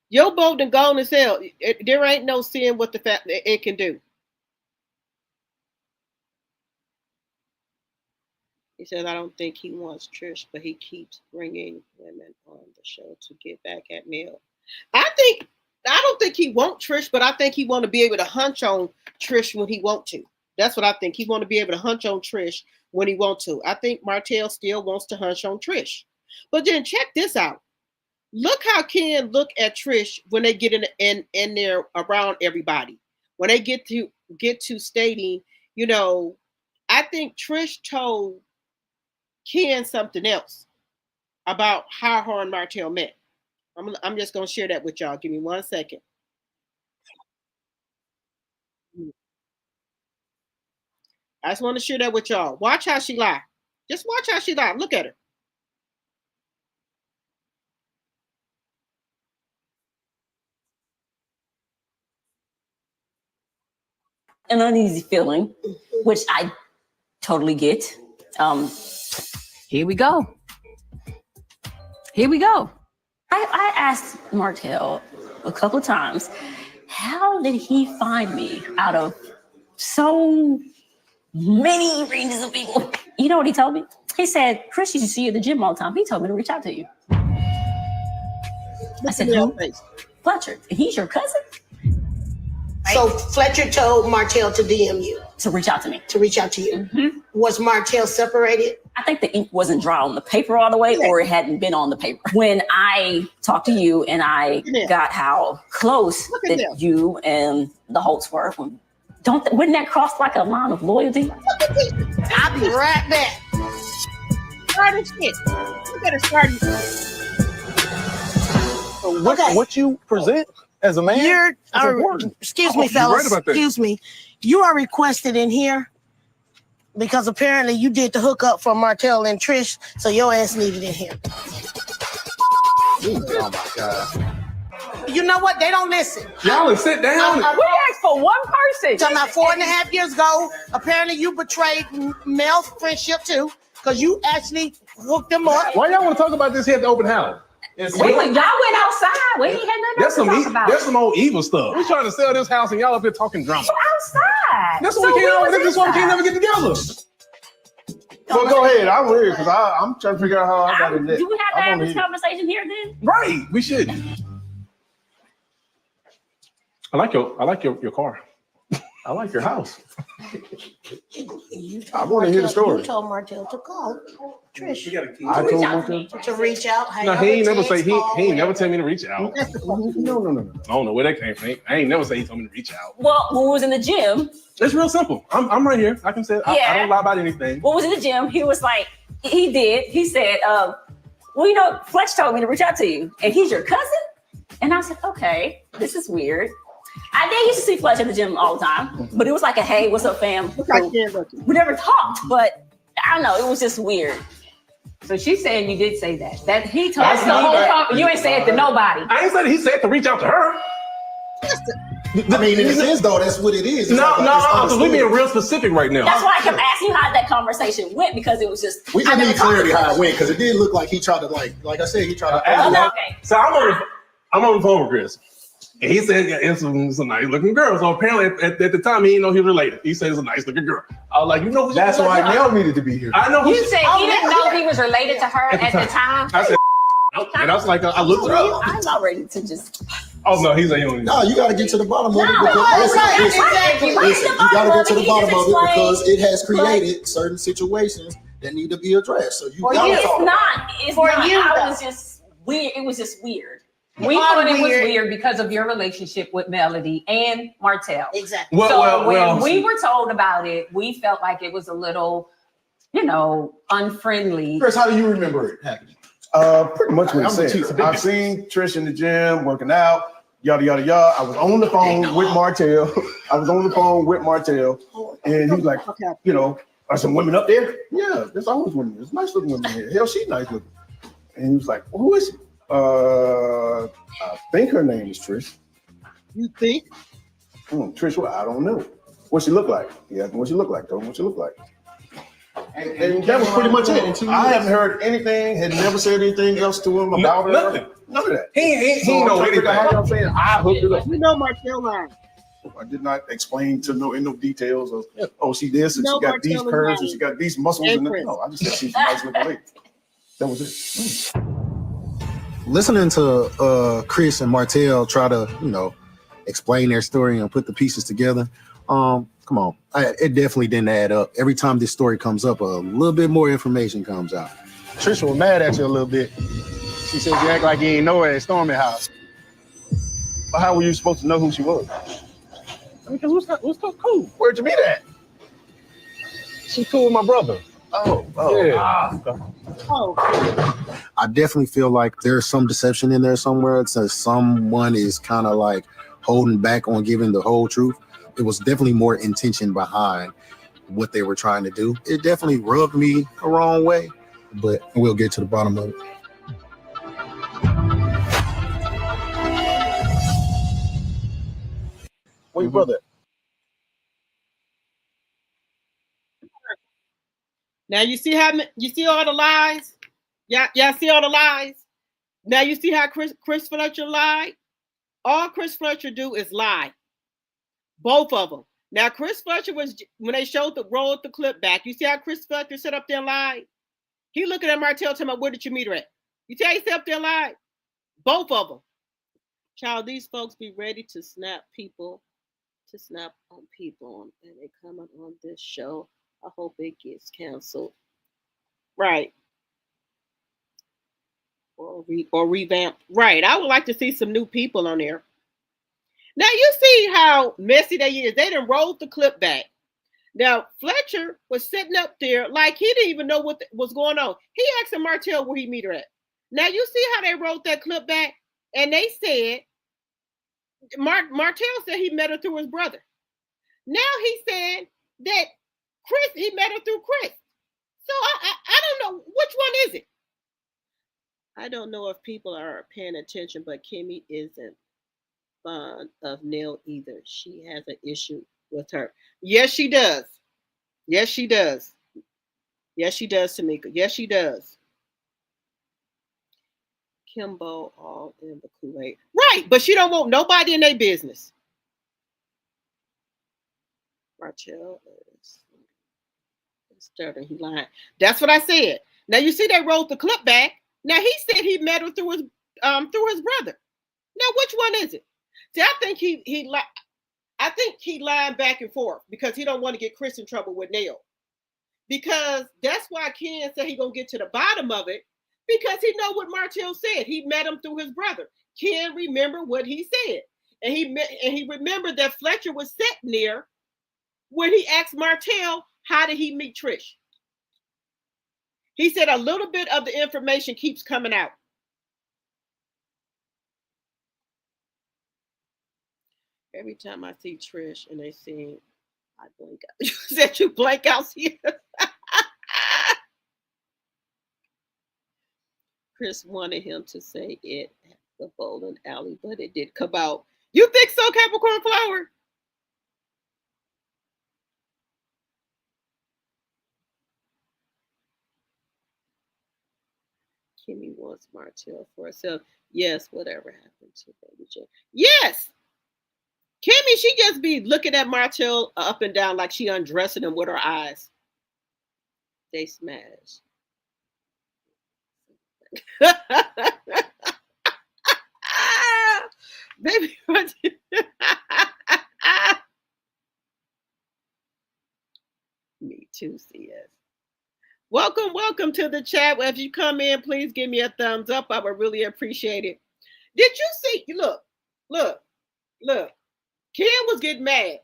Your boat done gone and sailed. There ain't no seeing what the fact that it can do. He said, I don't think he wants Trish, but he keeps bringing women on the show to get back at Nell. I don't think he wants Trish, but I think he want to be able to hunch on Trish when he want to. That's what I think. He want to be able to hunch on Trish when he want to. I think Martell still wants to hunch on Trish. But then check this out. Look how Ken look at Trish when they get in there around everybody. When they get to stating, you know, I think Trish told Ken something else about how her and Martell met. I'm just gonna share that with y'all. Give me 1 second. I just want to share that with y'all. Watch how she lie. Just watch how she lie. Look at her. An uneasy feeling, which I totally get. Here we go. I asked Martell a couple of times, how did he find me out of so many ranges of people? You know what he told me? He said, Chris used to see you at the gym all the time. He told me to reach out to you. I said, who? Fletcher. He's your cousin? So Fletcher told Martell to DM you. To reach out to me. To reach out to you. Mm-hmm. Was Martell separated? I think the ink wasn't dry on the paper all the way, or it hadn't been on the paper. When I talked to you and I got how close that you and the Holtz were, wouldn't that cross like a line of loyalty? I'll be right back. Starting shit. You better start. What you present as a man? Excuse me, fellas. Excuse me. You are requested in here because apparently you did the hookup for Martell and Trish, so your ass needed in here. Oh my God. You know what? They don't listen. Y'all sit down. We asked for one person. Talking about 4.5 years ago, apparently you betrayed Mel's friendship too, because you actually hooked them up. Why y'all want to talk about this here at the open house? Y'all went outside. We ain't had nothing else to talk about. That's some old evil stuff. We're trying to sell this house and y'all up here talking drama. Outside. That's why we can't never get together. So go ahead. I'm weird because I'm trying to figure out how I got in there. Do we have to have this conversation here then? Right. We should. I like your car. I like your house. I want to hear the story. You told Martell to call Trish. I told Martell to reach out. No, he ain't never say he ain't never tell me to reach out. No. I don't know where that came from. I ain't never say he told me to reach out. Well, when we was in the gym, It's real simple. I'm right here. I can say I don't lie about anything. when we was in the gym, he was like, he said, well, Fletcher told me to reach out to you, and he's your cousin? And I said, okay, this is weird. I did used to see Fletcher at the gym all the time, but it was like a, hey, what's up, fam? We never talked, but I don't know, it was just weird. So she's saying you did say that. That he told us the whole time. You ain't say it to nobody. I ain't said he said to reach out to her. I mean, in a sense, though, that's what it is. No, because we being real specific right now. That's why I kept asking you how that conversation went, because it was just... We just need clarity how it went, because it did look like he tried to, like I said, he tried to... Okay. So I'm on the phone with Chris. And he said, yeah, it's a nice looking girl. So apparently at the time, he didn't know he was related. He said it's a nice looking girl. I was like, you know, that's why Nell needed to be here. I know. You said he didn't know he was related to her at the time. I said, and I was like, I looked her up. I'm not ready to just... Oh, no, he's a human. No, you got to get to the bottom of it. Exactly. Listen, you got to get to the bottom of it because it has created certain situations that need to be addressed. So you got to talk. It's not. I was just weird. It was just weird. We thought it was weird because of your relationship with Melody and Martell. Exactly. When we were told about it, we felt like it was a little, unfriendly. Chris, how do you remember it happening? Pretty much what he said. I've seen Trish in the gym working out, yada yada yada. I was on the phone with Martell. And he was like, are some women up there? Yeah, there's always women. There's nice looking women here. Hell, she's nice looking. And he was like, well, who is she? I think her name is Trish. You think? Trish, well, I don't know. What she look like? He asked me what she look like. Told him what she look like. And that was pretty much it. I haven't heard anything, had never said anything else to him about her. Nothing. None of that. He know anything. How y'all saying I hooked it up? You know Martell line. I did not explain in no details of she this and No, she got these Martell curves line. and she got these muscles and no, I just said she's a nice looking lady. That was it. Listening to Chris and Martell try to, explain their story and put the pieces together. Come on, it definitely didn't add up. Every time this story comes up, a little bit more information comes out. Trisha was mad at you a little bit. She said you act like you ain't know her at Stormi house. But how were you supposed to know who she was? Because we're so cool. Where'd you meet at? She's cool with my brother. Oh. Yeah. I definitely feel like there's some deception in there somewhere. So someone is kind of like holding back on giving the whole truth. It was definitely more intention behind what they were trying to do. It definitely rubbed me the wrong way, but we'll get to the bottom of it. Where your brother at? Now you see all the lies? Y'all see all the lies? Now you see how Chris Fletcher lied? All Chris Fletcher do is lie. Both of them. Now Chris Fletcher was, when they rolled the clip back, you see how Chris Fletcher sat up there and lied? He looking at Martell telling me, where did you meet her at? You see how he sat up there and lied? Both of them. Child, these folks be ready to snap on people, and they coming on this show. I hope it gets canceled. Right. Or revamped. Right. I would like to see some new people on there. Now you see how messy they is. They done rolled the clip back. Now Fletcher was sitting up there like he didn't even know what was going on. He asked Martell where he meet her at. Now you see how they rolled that clip back, and they said Martell said he met her through his brother. Now he said that he met her through Chris. So I don't know, which one is it? I don't know if people are paying attention, but Kimmi isn't fond of Nell either. She has an issue with her. Yes, she does. Yes, she does. Yes, she does, Tamika. Yes, she does. Kimbo all in the Kool-Aid. Right, but she don't want nobody in their business. Martell is stuttering. He lying. That's what I said. Now you see they rolled the clip back. Now he said he met her through his brother. Now which one is it? See, I think I think he lied back and forth because he don't want to get Chris in trouble with Nell. Because that's why Ken said he gonna get to the bottom of it, because he know what Martell said. He met him through his brother. Ken remember what he said, and he remembered that Fletcher was sitting there when he asked Martell, "How did he meet Trish?" He said a little bit of the information keeps coming out. Every time I see Trish and they sing, I blank out. You said you blank out here. Chris wanted him to say it at the bowling alley, but it did come out. You think so, Capricorn Flower? Kimmi wants Martell for herself. Yes, whatever happened to Baby J. Yes. Kimmi, she just be looking at Martell up and down like she undressing him with her eyes. They smash. Baby, me too, CS. Welcome to the chat. If you come in, please give me a thumbs up. I would really appreciate it. Did you see? Look. Ken was getting mad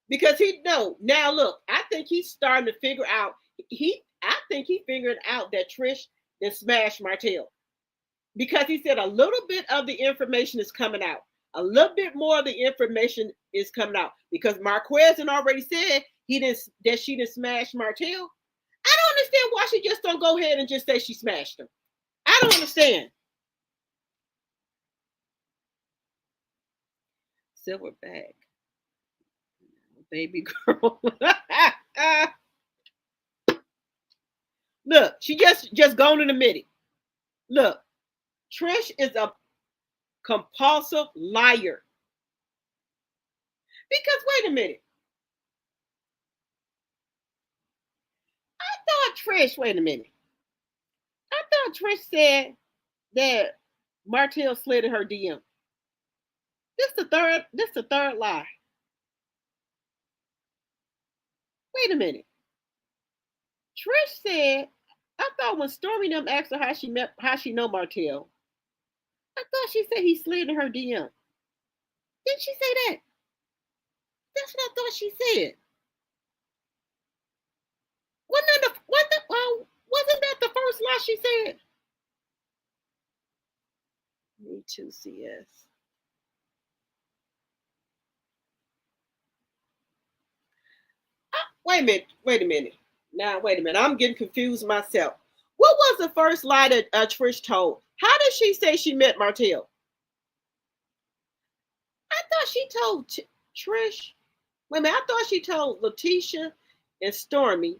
because he know. Now look, I think he's starting to figure out. I think he figured out that Trish then smashed Martell, because he said a little bit of the information is coming out. A little bit more of the information is coming out because Marquez had already said she didn't smash Martell. I don't understand why she just don't go ahead and just say she smashed him. I don't understand. Silverback, baby girl. Look, she just going to admit it. Look, Trish is a compulsive liar. Because wait a minute. Wait a minute. I thought Trish said that Martell slid in her DM. This the third lie. Wait a minute. Trish said, I thought when Stormi them asked her how she know Martell, I thought she said he slid in her DM. Didn't she say that? That's what I thought she said. Wasn't that the first lie she said? Me too, CS. Wait a minute. Now, wait a minute. I'm getting confused myself. What was the first lie that Trish told? How did she say she met Martell? I thought she told Trish. Wait a minute. I thought she told LaTisha and Stormi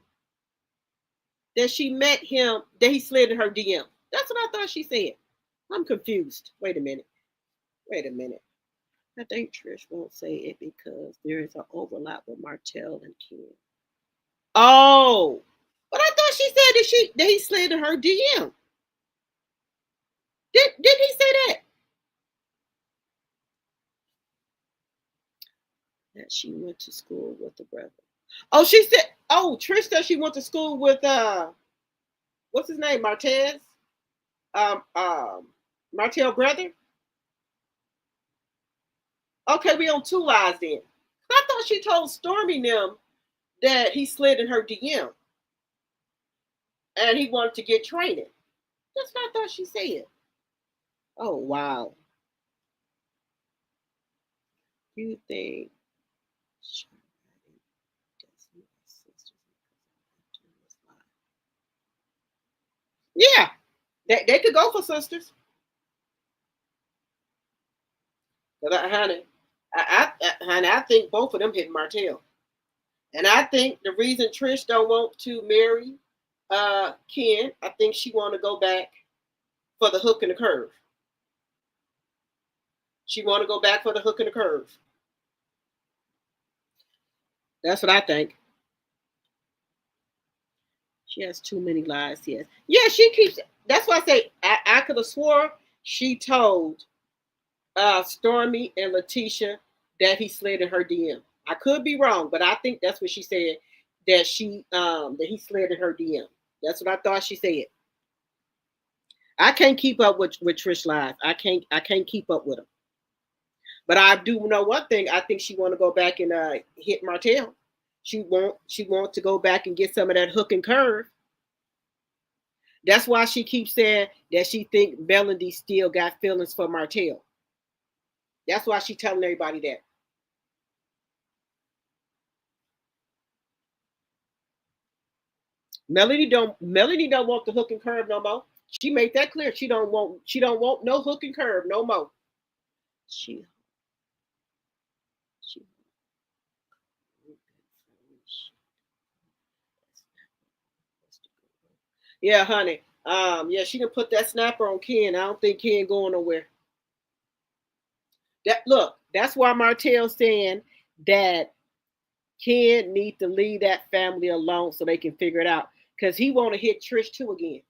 that she met him, that he slid in her DM. That's what I thought she said. I'm confused. Wait a minute. I think Trish won't say it because there is an overlap with Martell and Ken. Oh, but I thought she said that he slid in her DM. Did he say that? That she went to school with the brother. Oh, Trish said she went to school with what's his name? Martell brother. Okay, we on two lies then. I thought she told Stormi them that he slid in her DM and he wanted to get training. That's what I thought she said. Oh, wow. You think yeah, they could go for sisters. But honey, I think both of them hit Martell. And I think the reason Trish don't want to marry Ken, I think she want to go back for the hook and the curve. She want to go back for the hook and the curve. That's what I think. She has too many lies, yes. Yeah, she keeps, that's why I say, I could have swore she told Stormi and LaTisha that he slid in her DM. I could be wrong, but I think that's what she said, that he slid in her DM. That's what I thought she said. I can't keep up with Trish Live. I can't keep up with him. But I do know one thing. I think she want to go back and hit Martell. She want to go back and get some of that hook and curve. That's why she keeps saying that she think Melody still got feelings for Martell. That's why she's telling everybody that. Melody don't want the hook and curve no more. She made that clear. She don't want no hook and curve no more. Yeah, honey. Yeah, she done put that snapper on Ken. I don't think Ken going nowhere. That's why Martell's saying that Ken need to leave that family alone so they can figure it out. Because he want to hit Trish too again.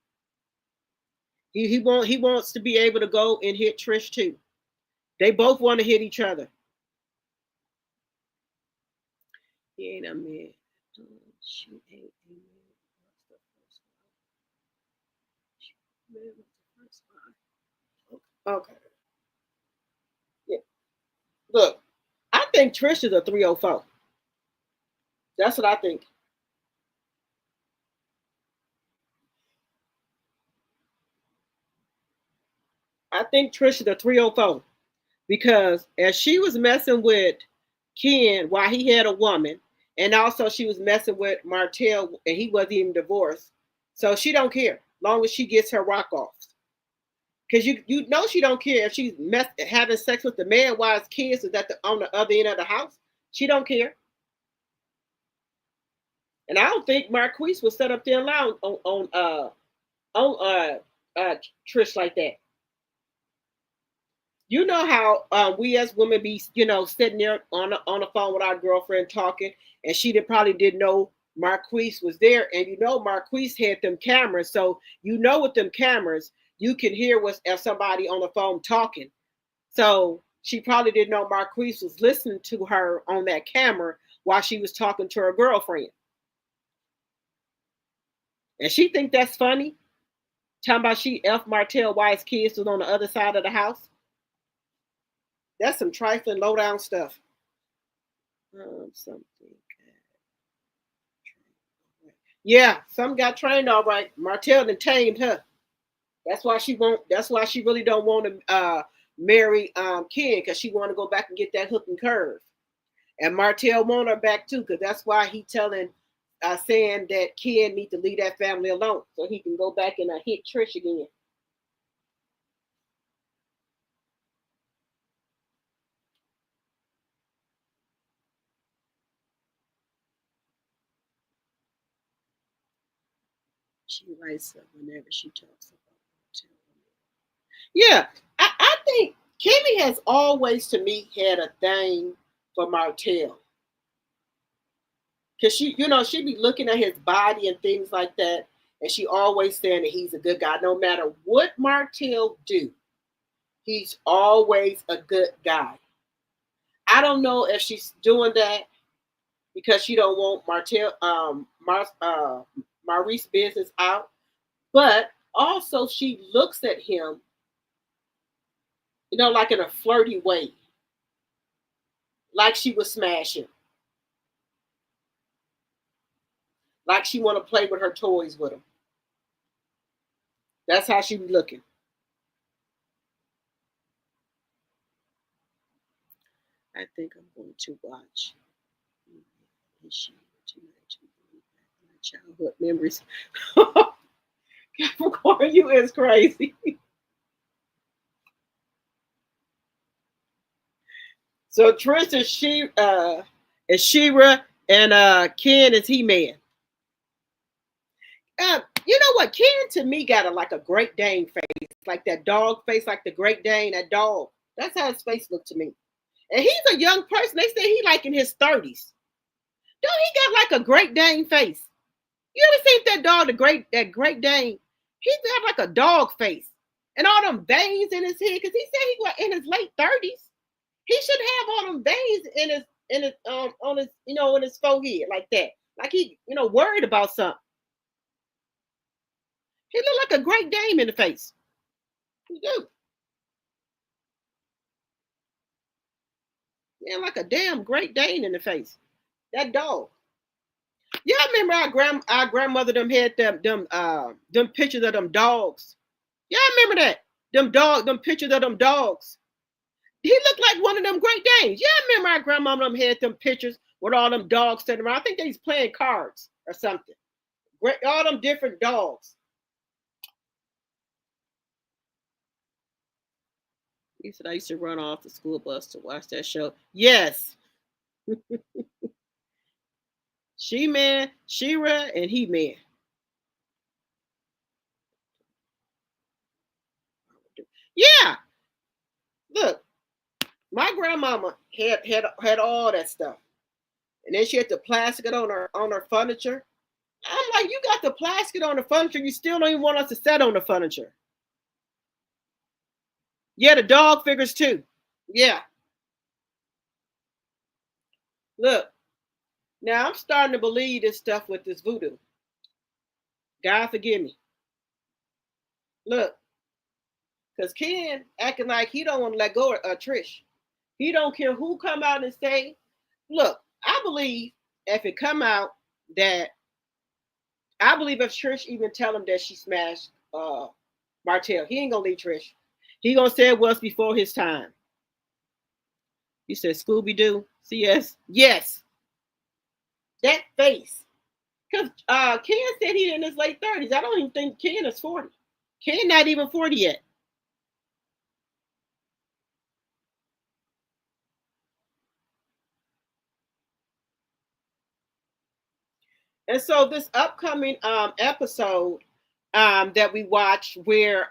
He wants to be able to go and hit Trish too. They both want to hit each other. He ain't a man. She ain't a man. Okay. Yeah. Look, I think Trish is a 304. That's what I think. I think Trish is a 304 because as she was messing with Ken while he had a woman, and also she was messing with Martell and he wasn't even divorced, so she don't care long as she gets her rock off. Because you know she don't care if she's having sex with the man while his kids is on the other end of the house. She don't care. And I don't think Marquise would set up there and lie on Trish like that. You know how we as women be, sitting there on the phone with our girlfriend talking, and she probably didn't know Marquise was there, and Marquise had them cameras, so with them cameras you can hear if somebody on the phone talking. So she probably didn't know Marquise was listening to her on that camera while she was talking to her girlfriend. And she think that's funny. Talking about she F Martell while his kids was on the other side of the house. That's some trifling, low down stuff. Yeah, some got trained all right. Martell done tamed her. That's why she really don't want to marry Ken, because she want to go back and get that hook and curve. And Martell want her back too, because that's why he saying that Ken need to leave that family alone so he can go back and hit Trish again. She writes up whenever she talks about Martell. Yeah, I think Kimmi has always, to me, had a thing for Martell. Because she be looking at his body and things like that, and she always saying that he's a good guy. No matter what Martell do, he's always a good guy. I don't know if she's doing that because she don't want Maurice's business out, but also she looks at him, like in a flirty way, like she was smashing, like she want to play with her toys with him. That's how she be looking. I think I'm going to watch my childhood memories. Capricorn, you is crazy. So Trish is She-Ra, and Ken is He-Man. You know what? Ken to me got a Great Dane face, like that dog face, like the Great Dane, that dog. That's how his face looked to me. And he's a young person. They say he in his 30s. Don't he got a Great Dane face? You ever seen that dog, that Great Dane? He's got a dog face. and all them veins in his head, because he said he was in his late 30s. He should have all them veins in his on his on his forehead like that, like he worried about something. He looked like a Great Dane in the face. He do. Yeah, like a damn Great Dane in the face. That dog. Yeah, I remember our grandmother them had them pictures of them dogs. Yeah, I remember that. Them pictures of them dogs. He looked like one of them Great Danes. Yeah, I remember our grandmama them had them pictures with all them dogs standing around. I think they was playing cards or something. All them different dogs. He said I used to run off the school bus to watch that show. Yes. She-Man, She-Ra, and He-Man. Yeah. Look, my grandmama had all that stuff. And then she had to plastic it on her furniture. I'm like, you got the plastic on the furniture, you still don't even want us to sit on the furniture. Yeah, the dog figures too. Yeah. Look, now I'm starting to believe this stuff with this voodoo. God forgive me. Look, because Ken acting like he don't want to let go of Trish. He don't care who come out and say, look, I believe if it come out that, I believe if Trish even tell him that she smashed Martell, he ain't gonna leave Trish. He gonna say it was before his time. You said Scooby-Doo? CS? Yes. That face. Because Ken said he's in his late 30s. I don't even think Ken is 40. Ken not even 40 yet. And so this upcoming episode that we watched, where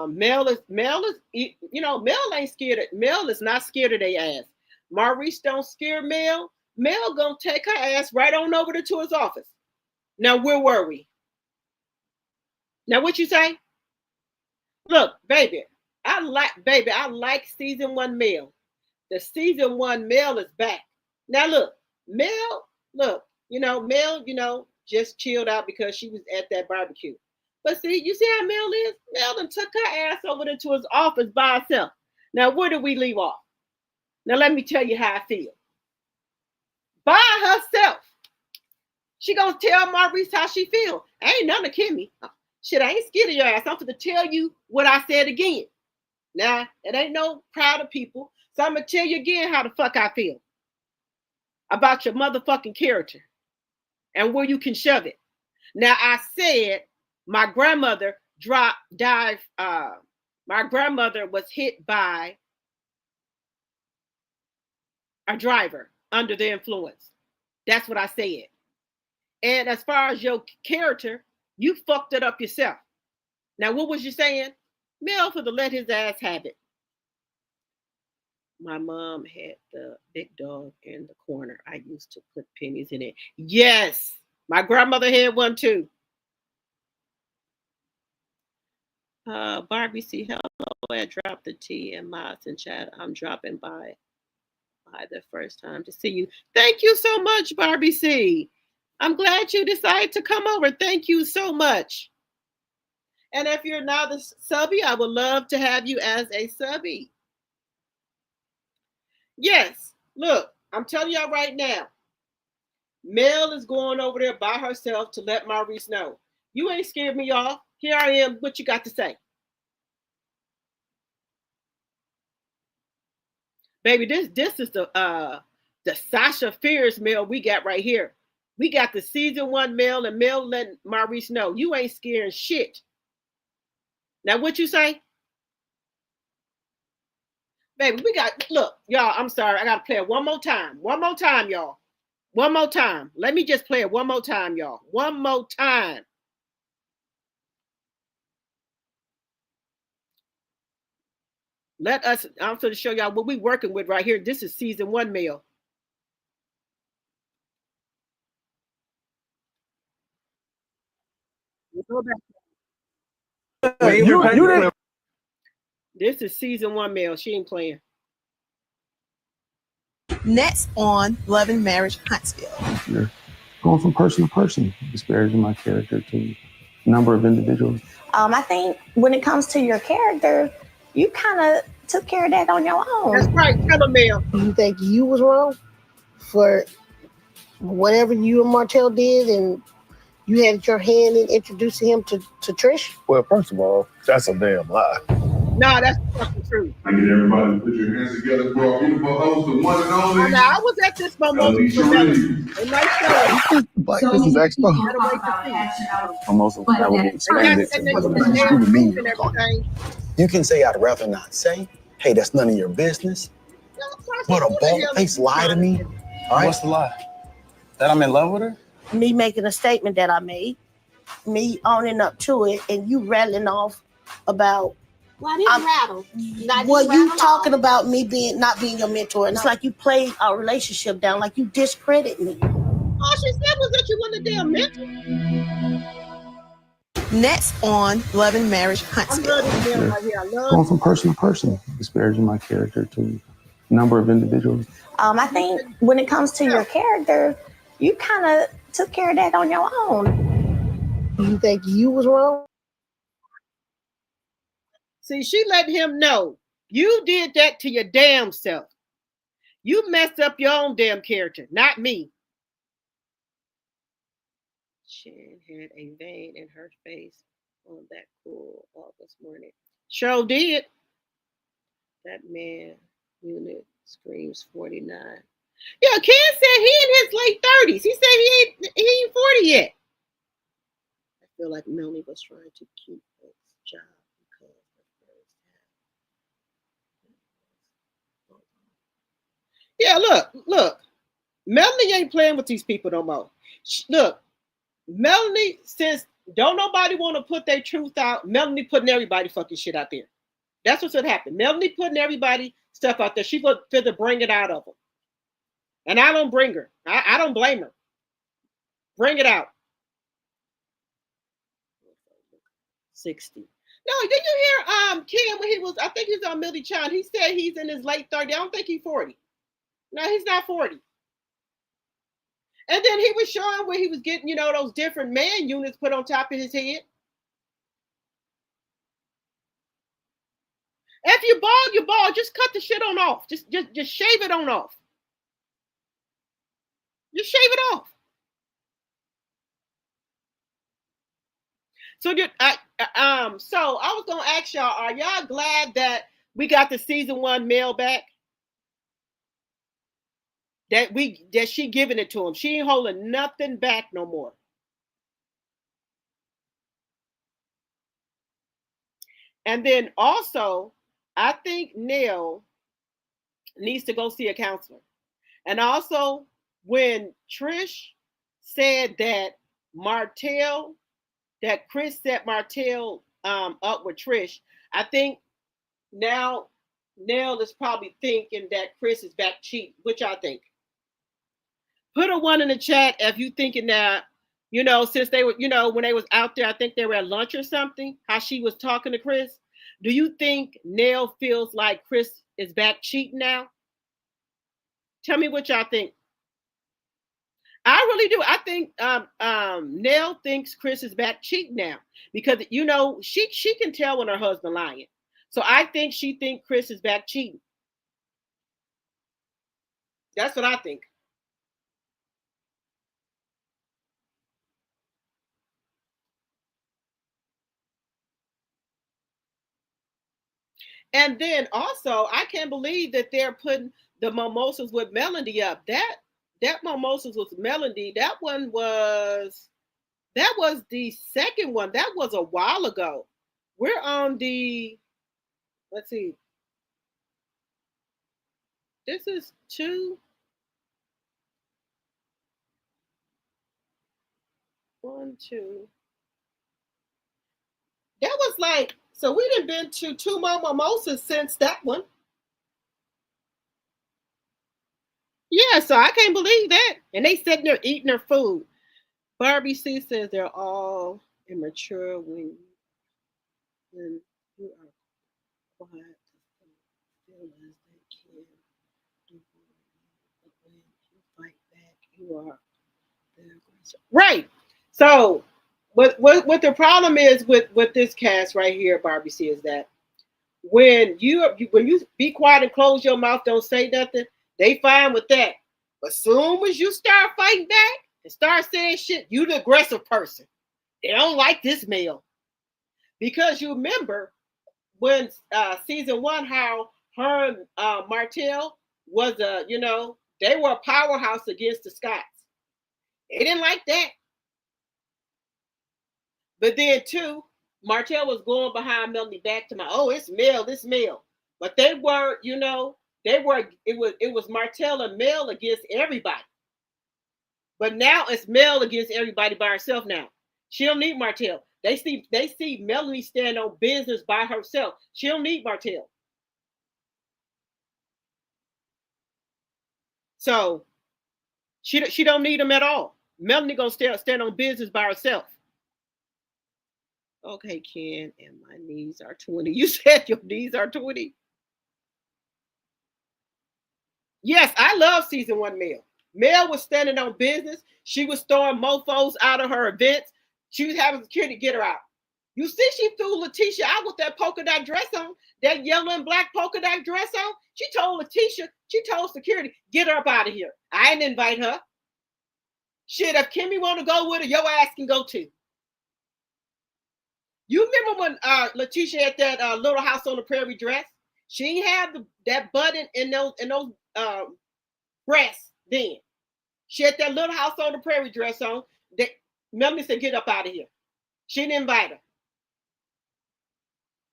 Mel is, Mel ain't scared. Mel is not scared of their ass. Maurice don't scare Mel. Mel gonna take her ass right on over to his office. Now where were we? Now what you say? Look, baby, I like season 1 Mel. The season 1 Mel is back. Now look, Mel, Mel, just chilled out because she was at that barbecue. But see, you see how Mel is? Mel done took her ass over to his office by herself. Now, where did we leave off? Now, let me tell you how I feel. By herself. She gonna tell Maurice how she feel. Ain't none of Kimmi. Shit, I ain't scared of your ass. I'm gonna tell you what I said again. Now, it ain't no proud of people. So I'm gonna tell you again how the fuck I feel about your motherfucking character and where you can shove it. Now, I said my grandmother died. My grandmother was hit by a driver under the influence. That's what I said. And as far as your character, you fucked it up yourself. Now, what was you saying? Mel for to let his ass have it. My mom had the big dog in the corner. I used to put pennies in it. Yes, my grandmother had one too. Barbie C, hello. I dropped the T and Moss and chat. I'm dropping by the first time to see you. Thank you so much, Barbie C. I'm glad you decided to come over. Thank you so much. And if you're not a subby, I would love to have you as a subby. Yes, look, I'm telling y'all right now, Mel is going over there by herself to let Maurice know. You ain't scared me off. Here I am. What you got to say? Baby, this is the Sasha Fierce Mel we got right here. We got the season 1 Mel, and Mel letting Maurice know you ain't scaring shit. Now what you say? Baby, we got, look, y'all, I'm sorry. I got to play it one more time. One more time, y'all. One more time. Let me just play it one more time, y'all. One more time. Let us, I'm going to show y'all what we're working with right here. This is season 1 Mel. You didn't. This is season 1 Mel. She ain't playing. Next on Love and Marriage Huntsville. You're going from person to person, disparaging my character to a number of individuals. I think when it comes to your character, you kind of took care of that on your own. That's right. Tell them, Mel. You think you was wrong for whatever you and Martell did, and you had your hand in introducing him to Trish? Well, first of all, that's a damn lie. No, that's fucking true. I get everybody to put your hands together for our beautiful host, the one and only. Now, I was at this mimosa for Melody. They might show it. Like, this is expo. Mimosa was never expanded to me. You can say I'd rather not say, hey, that's none of your business. But a bald-faced lie to me. All right? What's the lie? That I'm in love with her? Me making a statement that I made, me owning up to it, and you rattling off about. Well, I didn't rattle. Well, you talking about me not being your mentor, and it's like you played our relationship down, like you discredit me. All she said was that you wasn't a damn mentor. Next on Love and Marriage Huntsville. Going from person to person, disparaging my character to a number of individuals. I think when it comes to your character, you kind of took care of that on your own. You think you was wrong? See, she let him know you did that to your damn self. You messed up your own damn character, not me. Shan had a vein in her face on that cool August morning. Sure did. That man unit screams 49. Yeah, Ken said he in his late 30s. He said he ain't 40 yet. I feel like Melanie was trying to keep his job. Yeah, look. Melanie ain't playing with these people no more. Look, Melanie, since don't nobody want to put their truth out, Melanie putting everybody fucking shit out there. That's what's gonna happen. Melanie putting everybody stuff out there. She gonna bring it out of them. And I don't bring her. I don't blame her. Bring it out. 60. No, did you hear Ken when he was, I think he was on Millie Chan. He said he's in his late 30s. I don't think he's 40. No, he's not 40. And then he was showing where he was getting, those different man units put on top of his head. If you bald, you bald. Just cut the shit on off. Just shave it on off. Just shave it off. So I was gonna ask y'all, are y'all glad that we got the season 1 mail back? That she giving it to him. She ain't holding nothing back no more. And then also, I think Nell needs to go see a counselor. And also, when Trish said that Chris set Martell up with Trish, I think now Nell is probably thinking that Chris is back cheating, which I think. Put a 1 in the chat if you thinking that, since they were, when they was out there, I think they were at lunch or something, how she was talking to Chris. Do you think Nell feels like Chris is back cheating now? Tell me what y'all think. I really do. I think Nell thinks Chris is back cheating now because, she can tell when her husband lying. So I think she thinks Chris is back cheating. That's what I think. And then also, I can't believe that they're putting the mimosas with Melody up. That mimosas with Melody, that was the second one. That was a while ago. We're on the, let's see. This is 2. 1, 2. That was like, so we done been to 2 more mimosas since that one. Yeah, so I can't believe that. And they sitting there eating their food. Barbie C says they're all immature when you are. What feel as they can do, but when you fight back, you are the aggressor. Right. So, what the problem is with this cast right here, Barbie C, is that when you be quiet and close your mouth, don't say nothing, they fine with that. But soon as you start fighting back and start saying shit, you the aggressive person. They don't like this male. Because you remember when season 1, how her and Martell was they were a powerhouse against the Scots. They didn't like that. But then too, Martell was going behind Melanie back to it's Mel, this Mel. But they were, it was Martell and Mel against everybody. But now it's Mel against everybody by herself now. She don't need Martell. They see Melanie stand on business by herself. She don't need Martell. So she don't need him at all. Melanie gonna stand on business by herself. Okay, Ken, and my knees are 20. You said your knees are 20. Yes, I love season 1 Mel. Mel was standing on business. She was throwing mofos out of her events. She was having security get her out. You see, she threw LaTisha out with that polka dot dress on, that yellow and black polka dot dress on. She told security, get her up out of here. I didn't invite her. Shit, if Kimmi want to go with her, your ass can go too. You remember when LaTisha had that Little House on the Prairie dress? She didn't have that button in those breasts then. She had that Little House on the Prairie dress on. Melanie said, get up out of here. She didn't invite her.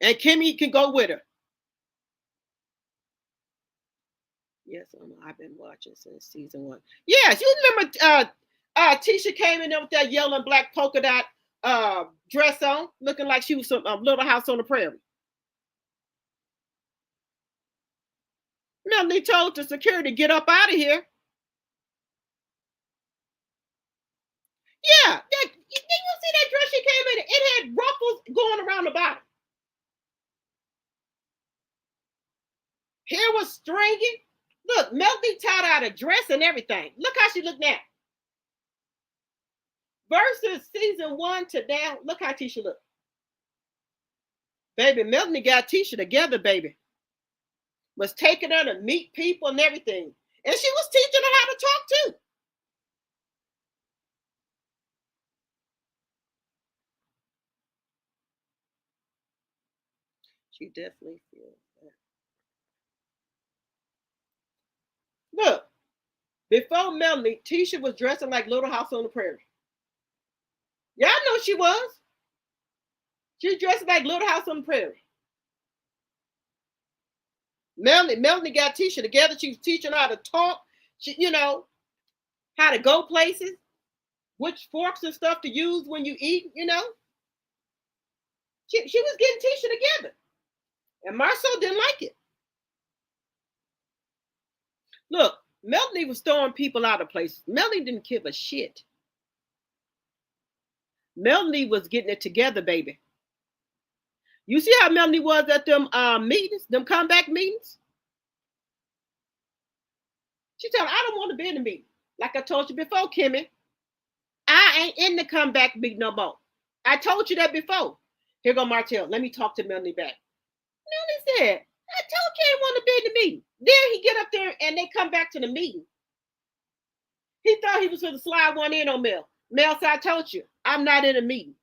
And Kimmi can go with her. Yes, I've been watching since season 1. Yes, you remember Tisha came in there with that yellow and black polka dot dress on, looking like she was some Little House on the Prairie. Melanie told the security, get up out of here. Yeah, did you see that dress she came in? It had ruffles going around the bottom. Hair was stringing. Look, Melanie tied out a dress and everything. Look how she looked now. Versus season 1 to now, look how Tisha looked. Baby, Melanie got Tisha together, baby. Was taking her to meet people and everything. And she was teaching her how to talk too. She definitely feels that. Look, before Melanie, Tisha was dressing like Little House on the Prairie. Y'all know she was. She was dressing like Little House on the Prairie. Melanie got Tisha together. She was teaching her how to talk. She, how to go places, which forks and stuff to use when you eat, She was getting Tisha together. And Marsau didn't like it. Look, Melanie was throwing people out of places. Melanie didn't give a shit. Melanie was getting it together, baby. You see how Melanie was at them meetings, them comeback meetings? She told me, I don't want to be in the meeting. Like I told you before, Kimmi, I ain't in the comeback meeting no more. I told you that before. Here go Martell. Let me talk to Melanie back. Melanie said, I told you I didn't want to be in the meeting. Then he get up there and they come back to the meeting. He thought he was going to slide one in on Mel. Mel said, I told you, I'm not in a meeting.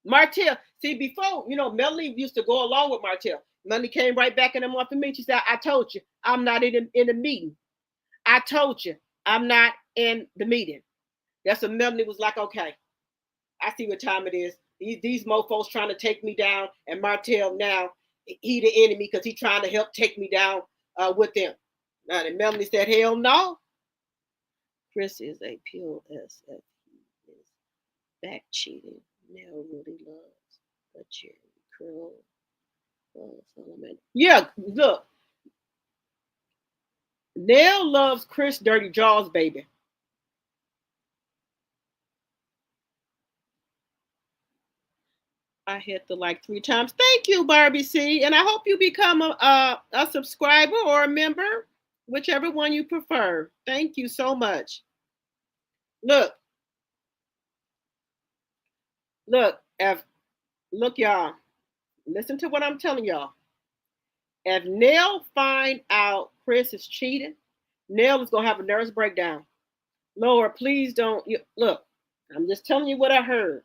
Martell, see, before, Melanie used to go along with Martell. Melanie came right back in the month of me. She said, I told you, I'm not in the meeting. I told you, I'm not in the meeting. That's when Melanie was like, okay, I see what time it is. These mofos trying to take me down, and Martell now, he the enemy because he trying to help take me down with them. Now, and Melanie said, hell no. Chris is a pure SF. He is back cheating. Nell really loves the cherry curl. Yeah, look. Nell loves Chris Dirty Jaws, baby. I hit the like 3 times. Thank you, Barbie C. And I hope you become a subscriber or a member, whichever one you prefer. Thank you so much. Look, y'all. Listen to what I'm telling y'all. If Nell find out Chris is cheating, Nell is gonna have a nervous breakdown. Lord, please don't. Look, I'm just telling you what I heard.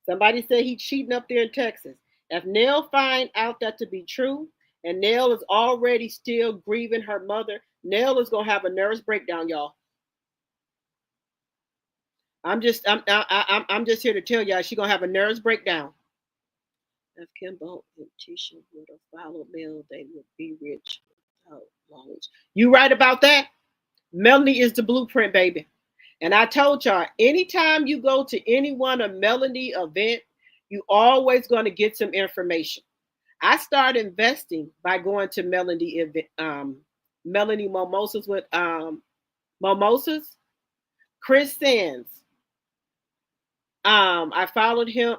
Somebody said he's cheating up there in Texas. If Nell find out that to be true, and Nell is already still grieving her mother, Nell is gonna have a nervous breakdown, y'all. I'm just here to tell y'all she's gonna have a nervous breakdown. If Kim Bolt and Tisha would have followed Mel, they would be rich without knowledge. You right about that? Melanie is the blueprint, baby. And I told y'all, anytime you go to any one of Melanie event, you always going to get some information. I started investing by going to Melanie Melanie Mimosas with Mimosas. Chris Sands. I followed him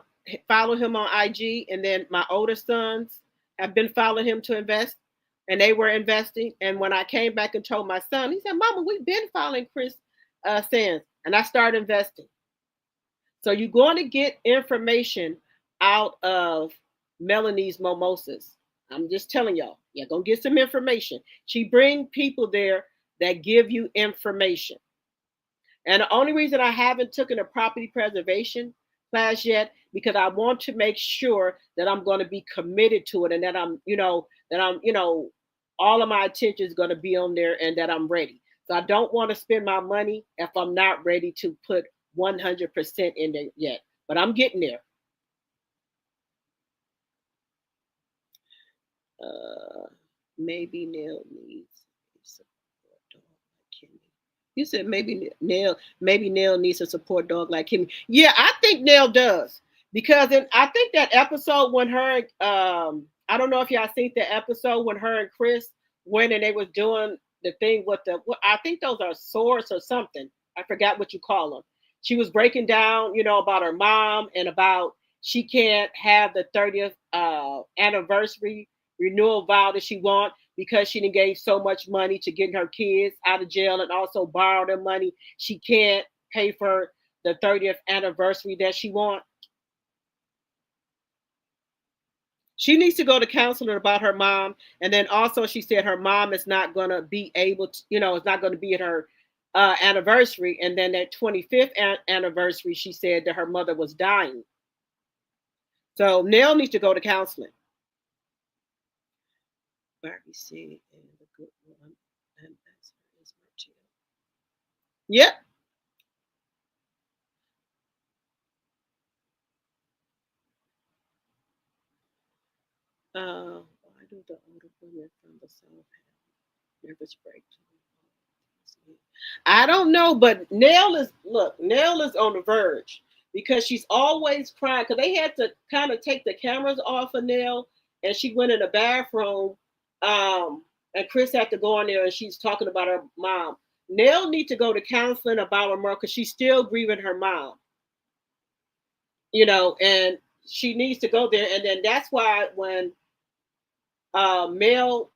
on IG, and then my older sons have been following him to invest, and they were investing. And when I came back and told my son, he said, "Mama, we've been following Chris Sands," and I started investing. So you're going to get information out of Melanie's Mimosas. I'm just telling y'all, you're going to get some information. She bring people there that give you information. And the only reason I haven't taken a property preservation class yet, because I want to make sure that I'm going to be committed to it, and that I'm all of my attention is going to be on there, and that I'm ready. So I don't want to spend my money if I'm not ready to put 100% in there yet, but I'm getting there. Maybe Nell needs support dog like Kimmi. You said maybe Nell needs a support dog like Kimmi. Yeah, I think Nell does, because I think that episode when her I don't know if y'all seen the episode when her and Chris went and they was doing the thing with I think those are swords or something. I forgot what you call them. She was breaking down, about her mom and about she can't have the 30th anniversary renewal vow that she want because she done gave so much money to getting her kids out of jail and also borrowed their money. She can't pay for the 30th anniversary that she want. She needs to go to counseling about her mom. And then also she said her mom is not going to be able to, it's not going to be at her anniversary. And then that 25th anniversary, she said that her mother was dying. So Nell needs to go to counseling. Barbie said, and the good one, and that's is Martell. Yep. Why do the older women from the South have nervous breakdown? I don't know, but Nell is on the verge because she's always crying, because they had to kind of take the cameras off of Nell, and she went in the bathroom, and Chris had to go in there, and she's talking about her mom. Nell needs to go to counseling about her mom because she's still grieving her mom, and she needs to go there. And then that's why when Melody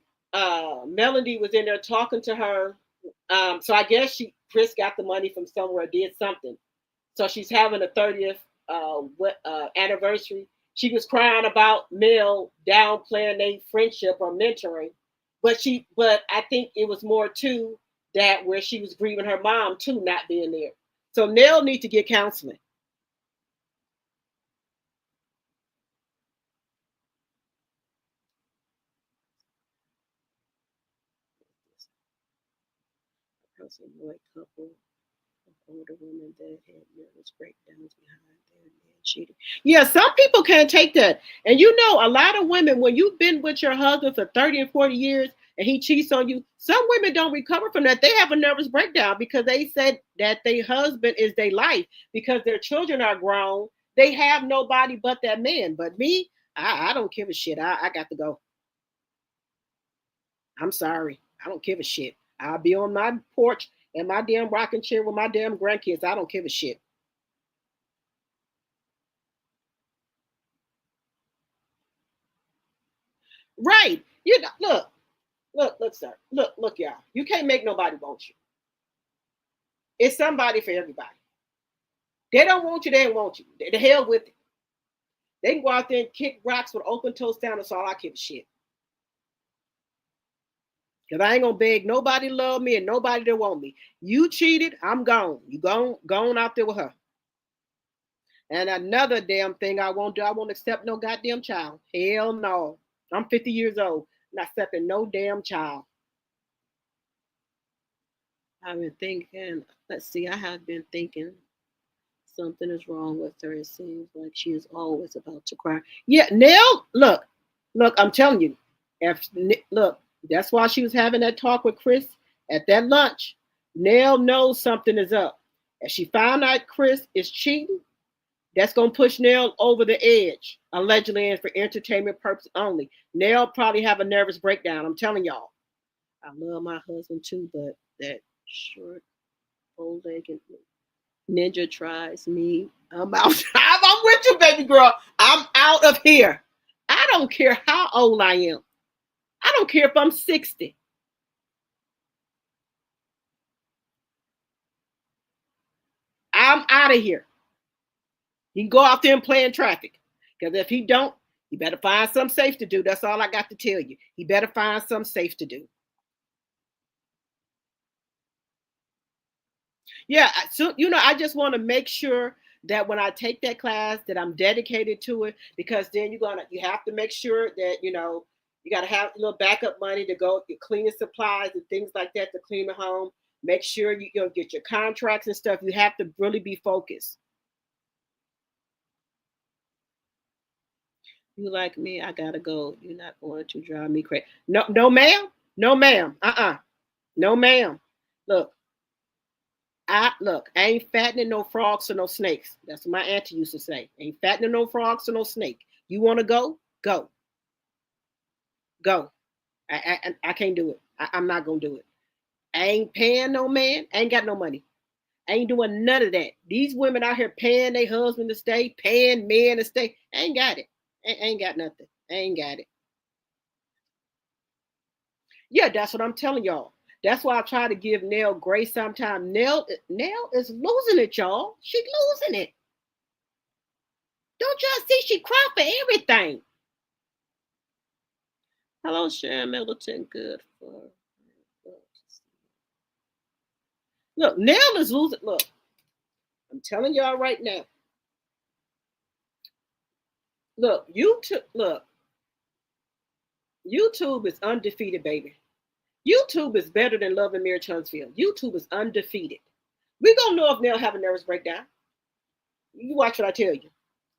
was in there talking to her, so I guess Chris got the money from somewhere, did something. So she's having a 30th anniversary. She was crying about Mel downplaying their friendship or mentoring, but I think it was more to that where she was grieving her mom too, not being there. So Nell needs to get counseling. Couple of older women that had nervous breakdowns behind their man cheating. Yeah, some people can't take that. And a lot of women, when you've been with your husband for 30 and 40 years and he cheats on you, some women don't recover from that. They have a nervous breakdown because they said that their husband is their life, because their children are grown. They have nobody but that man. But me, I don't give a shit. I got to go. I'm sorry. I don't give a shit. I'll be on my porch in my damn rocking chair with my damn grandkids. I don't give a shit. Right. Look, sir. Look, y'all. You can't make nobody want you. It's somebody for everybody. They don't want you, they don't want you. The hell with it. They can go out there and kick rocks with open toes down. That's all I give a shit. Because I ain't gonna beg nobody to love me and nobody to want me. You cheated, I'm gone. You gone out there with her. And another damn thing I won't do, I won't accept no goddamn child. Hell no. I'm 50 years old. Not accepting no damn child. I've been thinking, let's see, I have been thinking something is wrong with her. It seems like she is always about to cry. Yeah, Nell, look, I'm telling you. Look, that's why she was having that talk with Chris at that lunch. Nell knows something is up. If she found out Chris is cheating, that's going to push Nell over the edge, allegedly, and for entertainment purpose only. Nell probably have a nervous breakdown. I'm telling y'all. I love my husband too, but that short, bow-legged ninja tries me. I'm out. I'm with you, baby girl. I'm out of here. I don't care how old I am. I don't care if I'm 60. I'm out of here. He can go out there and play in traffic. Because if he don't, he better find something safe to do. That's all I got to tell you. He better find something safe to do. Yeah, so I just want to make sure that when I take that class that I'm dedicated to it, because then you have to make sure that you got to have a little backup money to go get cleaning supplies and things like that to clean the home. Make sure you get your contracts and stuff. You have to really be focused. You like me? I gotta go. You're not going to drive me crazy. No, ma'am. No, ma'am. No, ma'am. Look. I ain't fattening no frogs or no snakes. That's what my auntie used to say. Ain't fattening no frogs or no snake. You want to go? Go. Go. I can't do it. I'm not going to do it. I ain't paying no man. I ain't got no money. I ain't doing none of that. These women out here paying their husband to stay, paying men to stay. I ain't got it. I ain't got nothing. I ain't got it. Yeah, that's what I'm telling y'all. That's why I try to give Nell grace sometimes. Nell is losing it, y'all. She's losing it. Don't y'all see she cry for everything? Hello, Sharon Middleton. Good for her. Look, Nell is losing. Look, I'm telling y'all right now. Look, YouTube is undefeated, baby. YouTube is better than Love and Marriage Huntsville. YouTube is undefeated. We're going to know if Nell have a nervous breakdown. You watch what I tell you.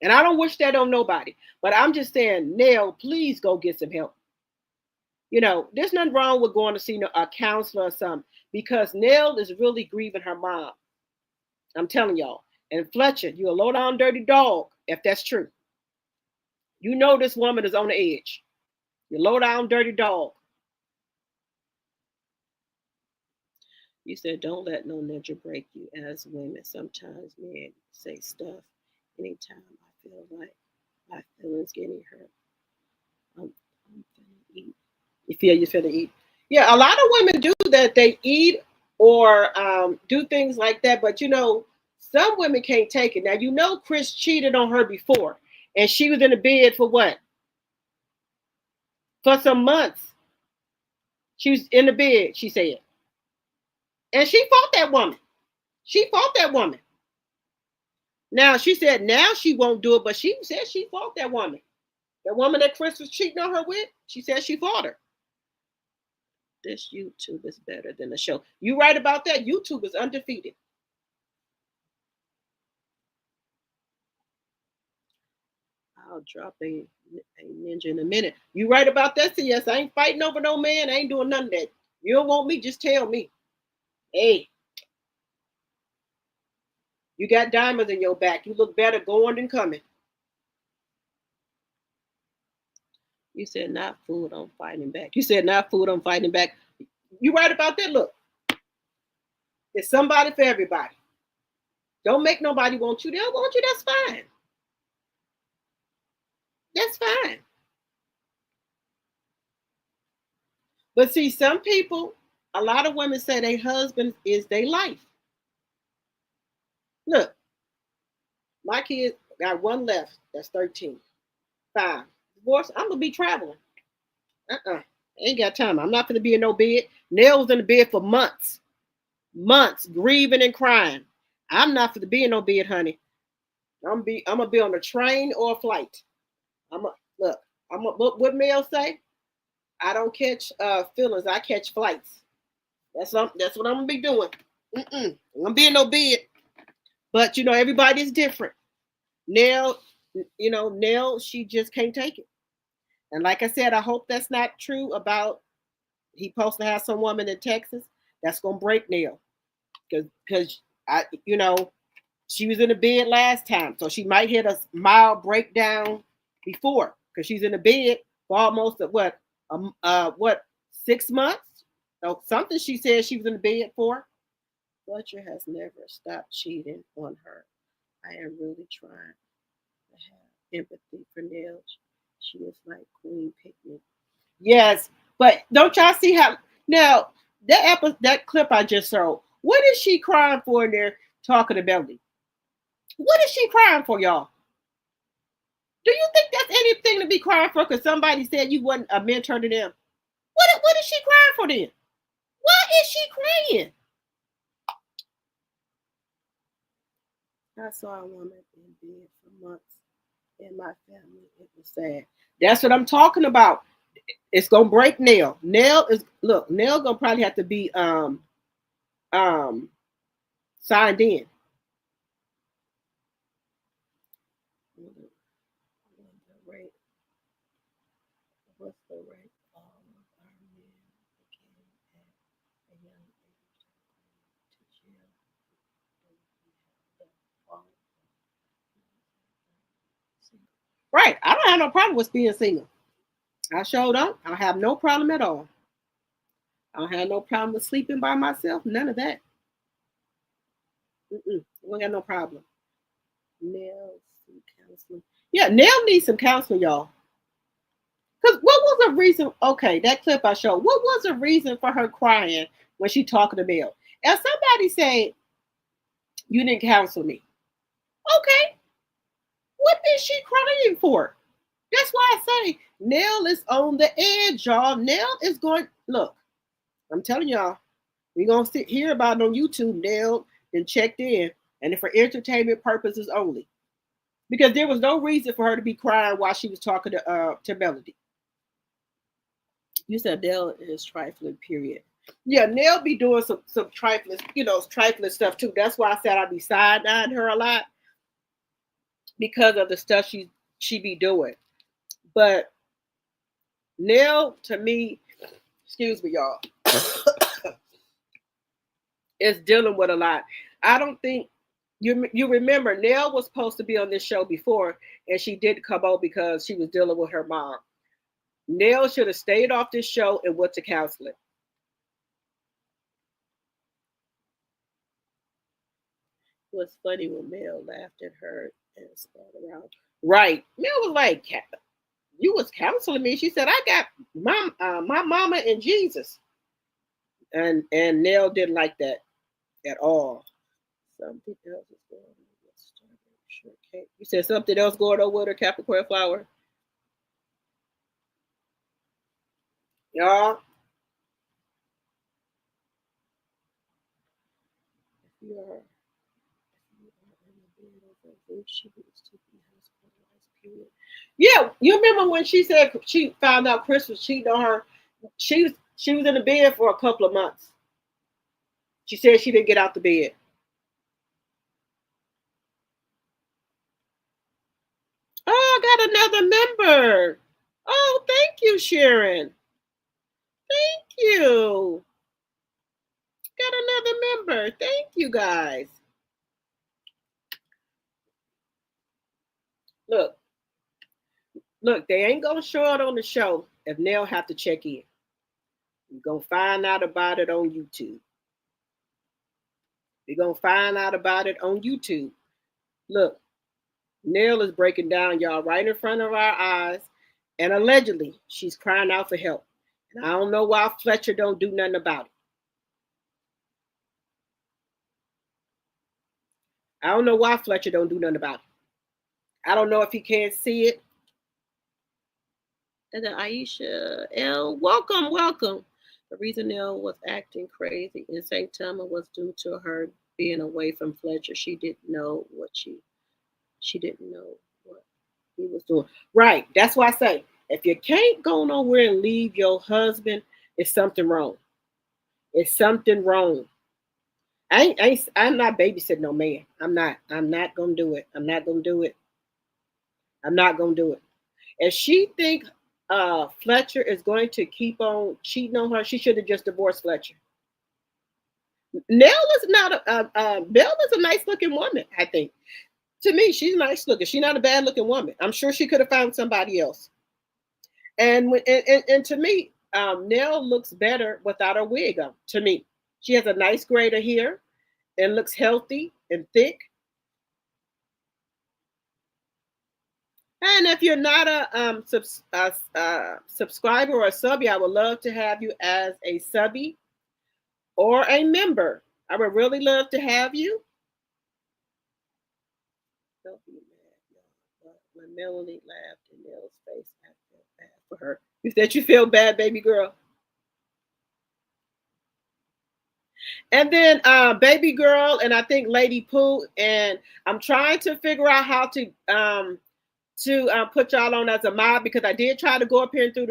And I don't wish that on nobody. But I'm just saying, Nell, please go get some help. There's nothing wrong with going to see a counselor or something. Because Nell is really grieving her mom. I'm telling y'all. And Fletcher, you're a low-down dirty dog, if that's true. You know this woman is on the edge. You're a low-down dirty dog. You said, don't let no ninja break you as women. Sometimes men say stuff anytime I feel like my feelings getting hurt. I'm finna eat. You finna eat. Yeah, a lot of women do that. They eat or do things like that. But, some women can't take it. Now, Chris cheated on her before. And she was in the bed for what? For some months. She was in the bed, she said. And she fought that woman. Now, she said now she won't do it, but she said she fought that woman. The woman that Chris was cheating on her with, she said she fought her. This YouTube is better than the show. You right about that. YouTube is undefeated. I'll drop a ninja in a minute. You right about that? So yes, I ain't fighting over no man. I ain't doing none of that. You don't want me, just tell me. Hey. You got diamonds in your back. You look better going than coming. You said not food, I'm fighting back. You right about that? Look. It's somebody for everybody. Don't make nobody want you. They don't want you. That's fine. That's fine. But see, some people, a lot of women say their husband is their life. Look, my kid got one left. That's 13. 5. Divorce, I'm going to be traveling. Ain't got time. I'm not going to be in no bed. Nell was in the bed for months. Months, grieving and crying. I'm not going to be in no bed, honey. I'm going to be on a train or a flight. What Mel say? I don't catch feelings. I catch flights. That's what I'm going to be doing. I'm going to be in no bed. But, everybody's different. Nell, she just can't take it. And like I said, I hope that's not true about he supposed to have some woman in Texas. That's going to break Nell. Because, she was in the bed last time. So she might hit a mild breakdown before. Because she's in the bed for almost, 6 months? So something she said she was in the bed for. Fletcher has never stopped cheating on her. I am really trying to have empathy for Nell. She is like Queen Picnic. Yes, but don't y'all see how now that clip I just saw? What is she crying for in there talking to Belly? What is she crying for, y'all? Do you think that's anything to be crying for? Because somebody said you wasn't a mentor to them. What is she crying for then? Why is she crying? I saw a woman in bed for months in my family. It was sad. That's what I'm talking about. It's gonna break Nell. Nell gonna probably have to be signed in. What's the rate? All of our men became at a young age to jail. Right. I don't have no problem with being single. I sure don't. I have no problem at all. I don't have no problem with sleeping by myself. None of that. We don't got no problem. Nell, some counseling. Yeah, Nell needs some counseling, y'all. Because what was the reason? Okay, that clip I showed. What was the reason for her crying when she talking to Nell? If somebody say, you didn't counsel me. Okay. What is she crying for? That's why I say Nell is on the edge, y'all. Nell is going, look, I'm telling y'all, we're going to hear about it on YouTube. Nell and checked in, and for entertainment purposes only. Because there was no reason for her to be crying while she was talking to Melody. You said Nell is trifling, period. Yeah, Nell be doing some trifling, trifling stuff too. That's why I said I'd be side-eyeing her a lot. Because of the stuff she be doing. But Nell, to me, excuse me, y'all, is dealing with a lot. I don't think you remember Nell was supposed to be on this show before, and she didn't come on because she was dealing with her mom. Nell should have stayed off this show and went to counseling. It was funny when Mel laughed at her and spun around. Right. Mel was like, you was counseling me. She said, I got my mama and Jesus. And Nell didn't like that at all. Something else is going on. You said something else going on with her Capricorn flower? Y'all. Yeah, you remember when she said she found out Chris was cheating on her? She was in the bed for a couple of months. She said she didn't get out the bed. Oh, I got another member. Oh, thank you, Sharon. Thank you. Got another member. Thank you, guys. Look, they ain't gonna show it on the show if Nell have to check in. You're gonna find out about it on YouTube. You're gonna find out about it on YouTube. Look, Nell is breaking down, y'all, right in front of our eyes, and allegedly she's crying out for help. And I don't know why Fletcher don't do nothing about it. I don't know why Fletcher don't do nothing about it. I don't know if he can't see it. And then Aisha L, welcome. The reason Nell was acting crazy in St. Thomas was due to her being away from Fletcher. She didn't know what she didn't know what he was doing. Right. That's why I say, if you can't go nowhere and leave your husband, it's something wrong. It's something wrong. I'm not babysitting no man. I'm not gonna do it. I'm not gonna do it. If she think Fletcher is going to keep on cheating on her, she should have just divorced Fletcher. Nell is not Belle is a nice looking woman, I think. To me, she's nice looking. She's not a bad looking woman. I'm sure she could have found somebody else. And to me, Nell looks better without her wig on. To me, she has a nice grader here and looks healthy and thick. And if you're not a subscriber or a subby, I would love to have you as a subby or a member. I would really love to have you. Don't be mad, when Melanie laughed in Nell's face, I felt bad for her. You said you feel bad, baby girl. And then baby girl, and I think Lady Pooh, and I'm trying to figure out how to put y'all on as a mod, because I did try to go up here and do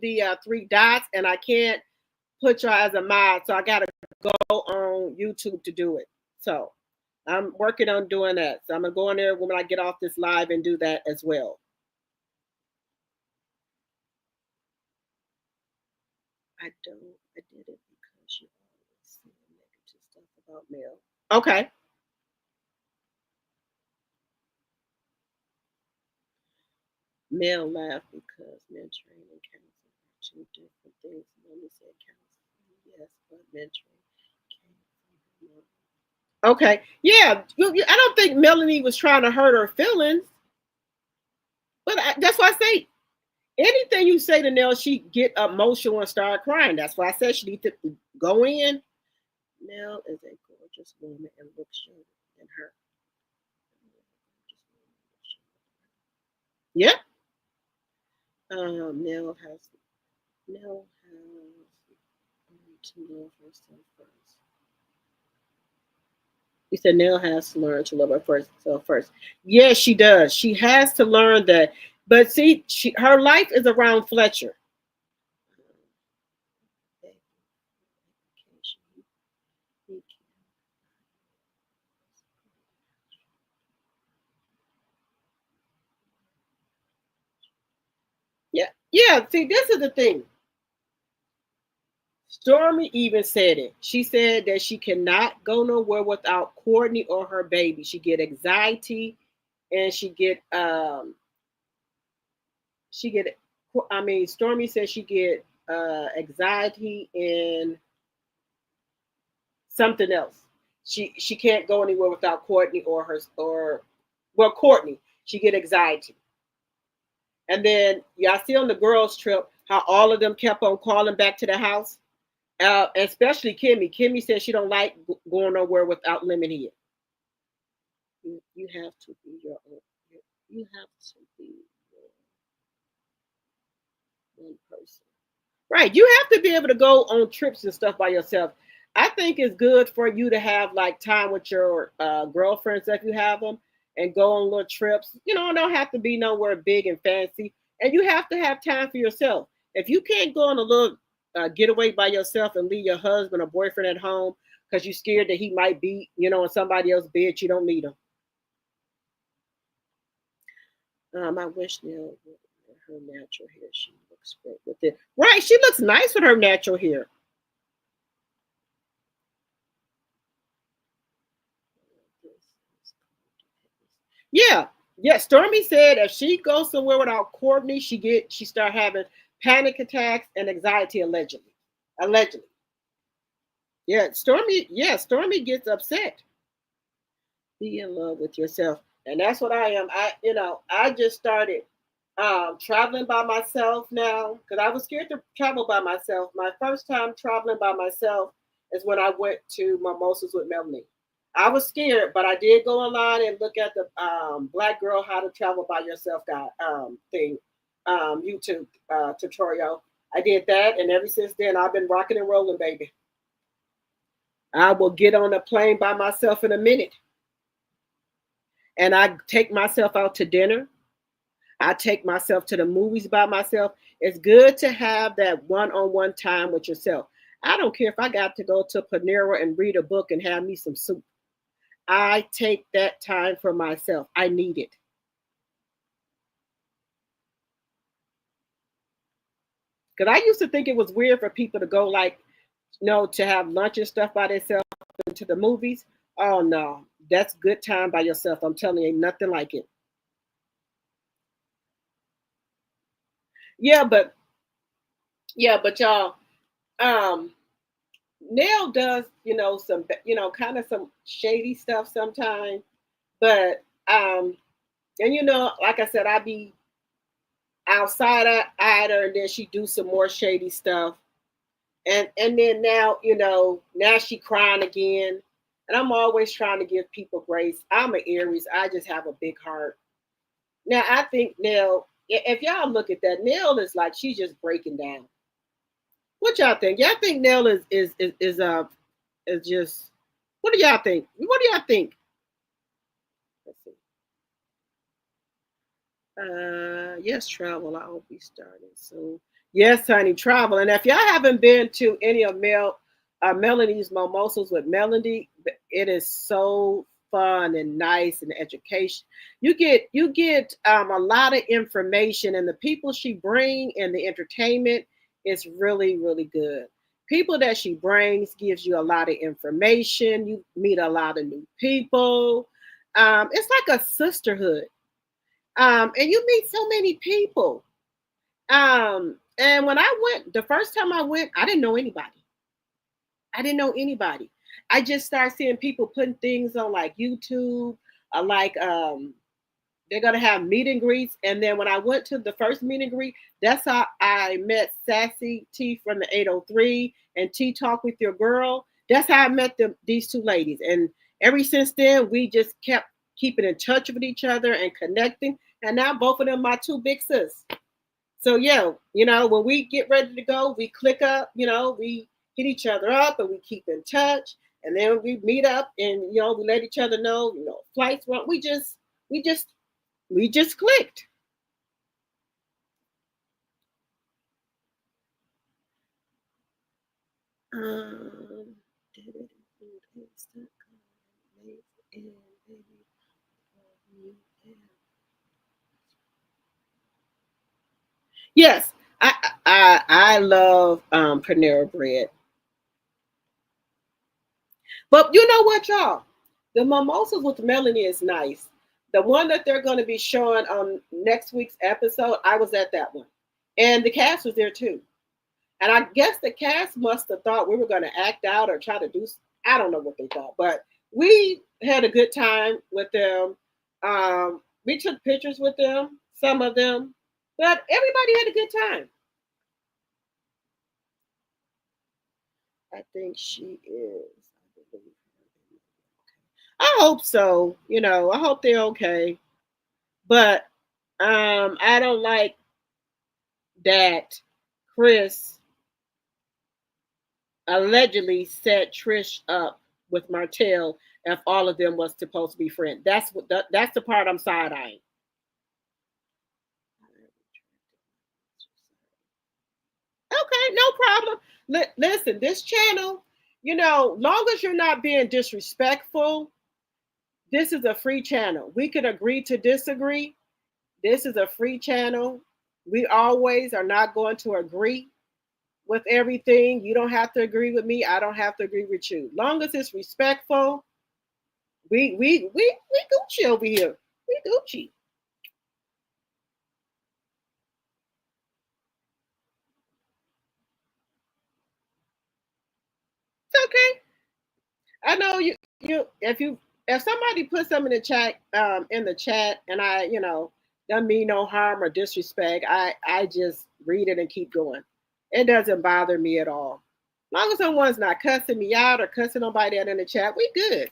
the 3 dots, and I can't put y'all as a mod, so I gotta go on YouTube to do it. So I'm working on doing that. So I'm gonna go in there when I get off this live and do that as well. I did it because you always say negative stuff about Mel. Okay. Mel laughed because mentoring and counseling are 2 different things. Mommy said counseling, yes, but mentoring came from her mom. Okay, yeah, I don't think Melanie was trying to hurt her feelings, but that's why I say anything you say to Nell, she get emotional and start crying. That's why I said she needs to go in. Nell is a gorgeous woman and looks younger than her. Yeah. Nell has to know herself first. He said Nell has to learn to love herself first. Yes, she does. She has to learn that. But see, her life is around Fletcher. Yeah. See, this is the thing. Stormi even said it. She said that she cannot go nowhere without Courtney or her baby. She get anxiety, and Stormi said she get anxiety and something else. She can't go anywhere without Courtney Courtney. She get anxiety. And then y'all see on the girls' trip how all of them kept on calling back to the house, especially Kimmi. Kimmi said she don't like going nowhere without Lemon Head. You have to be your own. You have to be your one person. Right. You have to be able to go on trips and stuff by yourself. I think it's good for you to have like time with your girlfriends if you have them, and go on little trips. You know, it don't have to be nowhere big and fancy. And you have to have time for yourself. If you can't go on a little getaway by yourself and leave your husband or boyfriend at home because you're scared that he might be, in somebody else's bed, you don't need him. I wish Nell with her natural hair. She looks great with it. Right, she looks nice with her natural hair. Yeah. Stormi said if she goes somewhere without Courtney, she start having panic attacks and anxiety allegedly. Yeah, Stormi gets upset. Be in love with yourself. And that's what I am. I just started Traveling by myself now, because I was scared to travel by myself. My first time traveling by myself is when I went to Mimosas with Melanie. I was scared, but I did go online and look at the Black Girl How to Travel by Yourself guy thing, YouTube tutorial. I did that, and ever since then, I've been rocking and rolling, baby. I will get on a plane by myself in a minute, and I take myself out to dinner. I take myself to the movies by myself. It's good to have that one-on-one time with yourself. I don't care if I got to go to Panera and read a book and have me some soup. I take that time for myself. I need it. Because I used to think it was weird for people to go to have lunch and stuff by themselves into the movies. Oh no, that's good time by yourself. I'm telling you, ain't nothing like it. Yeah, but y'all, Nell does, some, kind of some shady stuff sometimes. But and like I said, I be outside at her, and then she do some more shady stuff. And then now, now she crying again. And I'm always trying to give people grace. I'm an Aries. I just have a big heart. Now I think Nell, if y'all look at that, Nell is like she's just breaking down. What y'all think? Y'all think Nell is just, what do y'all think? What do y'all think? Let's see. Yes, travel. I hope we started soon. Yes, honey, travel. And if y'all haven't been to any of Melanie's Mimosas with Melanie, it is so fun and nice and education. You get a lot of information, and the people she bring and the entertainment is really, really good. People that she brings gives you a lot of information. You meet a lot of new people. It's like a sisterhood. And you meet so many people. And when I went, the first time I went, I didn't know anybody. I just started seeing people putting things on like YouTube, they're gonna have meet and greets. And then when I went to the first meet and greet, that's how I met Sassy T from the 803 and T Talk with Your Girl. That's how I met these two ladies. And ever since then, we just kept keeping in touch with each other and connecting. And now both of them my two big sis. So yeah, when we get ready to go, we click up, we hit each other up and we keep in touch. And then we meet up and we let each other know, flights run. We just clicked. Yes, I love Panera Bread. But you know what, y'all? The Mimosas with Melanie is nice. The one that they're going to be showing on next week's episode, I was at that one. And the cast was there too. And I guess the cast must have thought we were going to act out or try to do, I don't know what they thought, but we had a good time with them. We took pictures with them, some of them, but everybody had a good time. I think she is. I hope so. I hope they're okay. But I don't like that Chris allegedly set Trish up with Martell if all of them was supposed to be friends. That's the part I'm side-eyeing. Okay, no problem. Listen, this channel, long as you're not being disrespectful, this is a free channel. We could agree to disagree. This is a free channel. We always are not going to agree with everything. You don't have to agree with me. I don't have to agree with you. Long as it's respectful, we Gucci over here. We Gucci. It's okay. I know if somebody put something in the chat and I, Doesn't mean no harm or disrespect. I just read it and keep going. It doesn't bother me at all. As long as someone's not cussing me out or cussing nobody out in the chat, we good.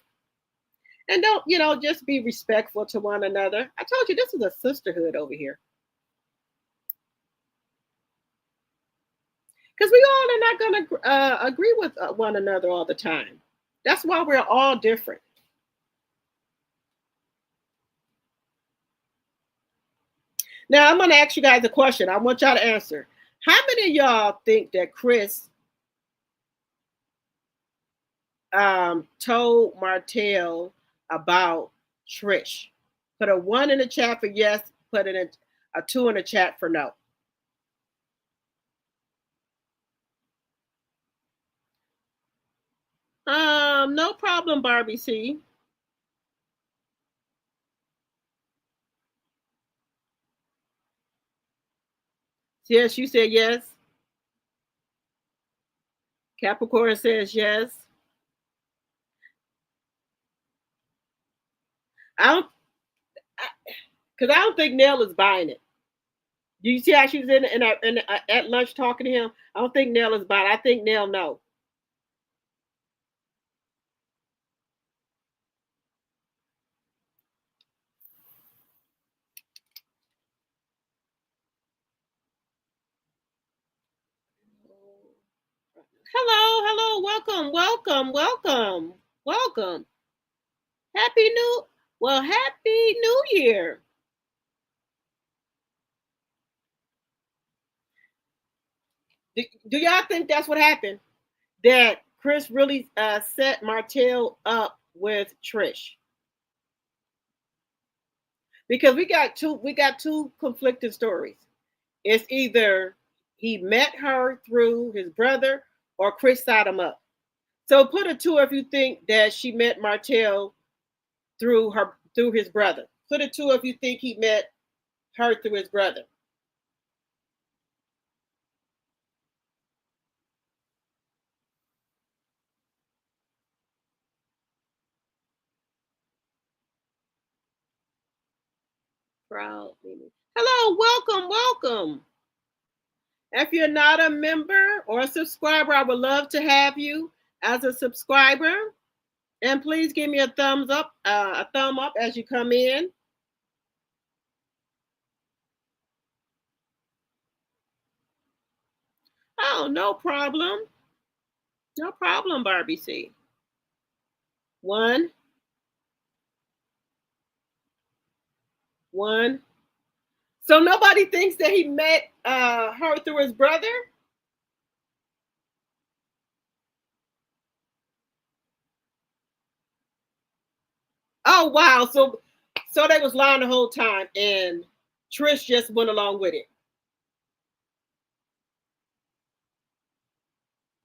And don't, just be respectful to one another. I told you this is a sisterhood over here. Because we all are not going to agree with one another all the time. That's why we're all different. Now, I'm going to ask you guys a question. I want y'all to answer. How many of y'all think that Chris told Martell about Trish? Put a 1 in the chat for yes. Put a 2 in the chat for no. No problem, Barbie C. Yes, you said yes. Capricorn says yes. Because I don't think Nell is buying it. Do you see how she was at lunch talking to him? I don't think Nell is buying it. I think Nell knows. Hello, welcome. Happy New Year. Do y'all think that's what happened? That Chris really set Martell up with Trish? Because we got two conflicting stories. It's either he met her through his brother or Chris set him up. So put a 2 if you think that she met Martell through his brother. Put a 2 if you think he met her through his brother. Proud. Hello, welcome. If you're not a member or a subscriber, I would love to have you as a subscriber. And please give me a thumb up as you come in. Oh, no problem. No problem, Barbie C. 1. So nobody thinks that he met her through his brother? Oh, wow. So they was lying the whole time and Trish just went along with it.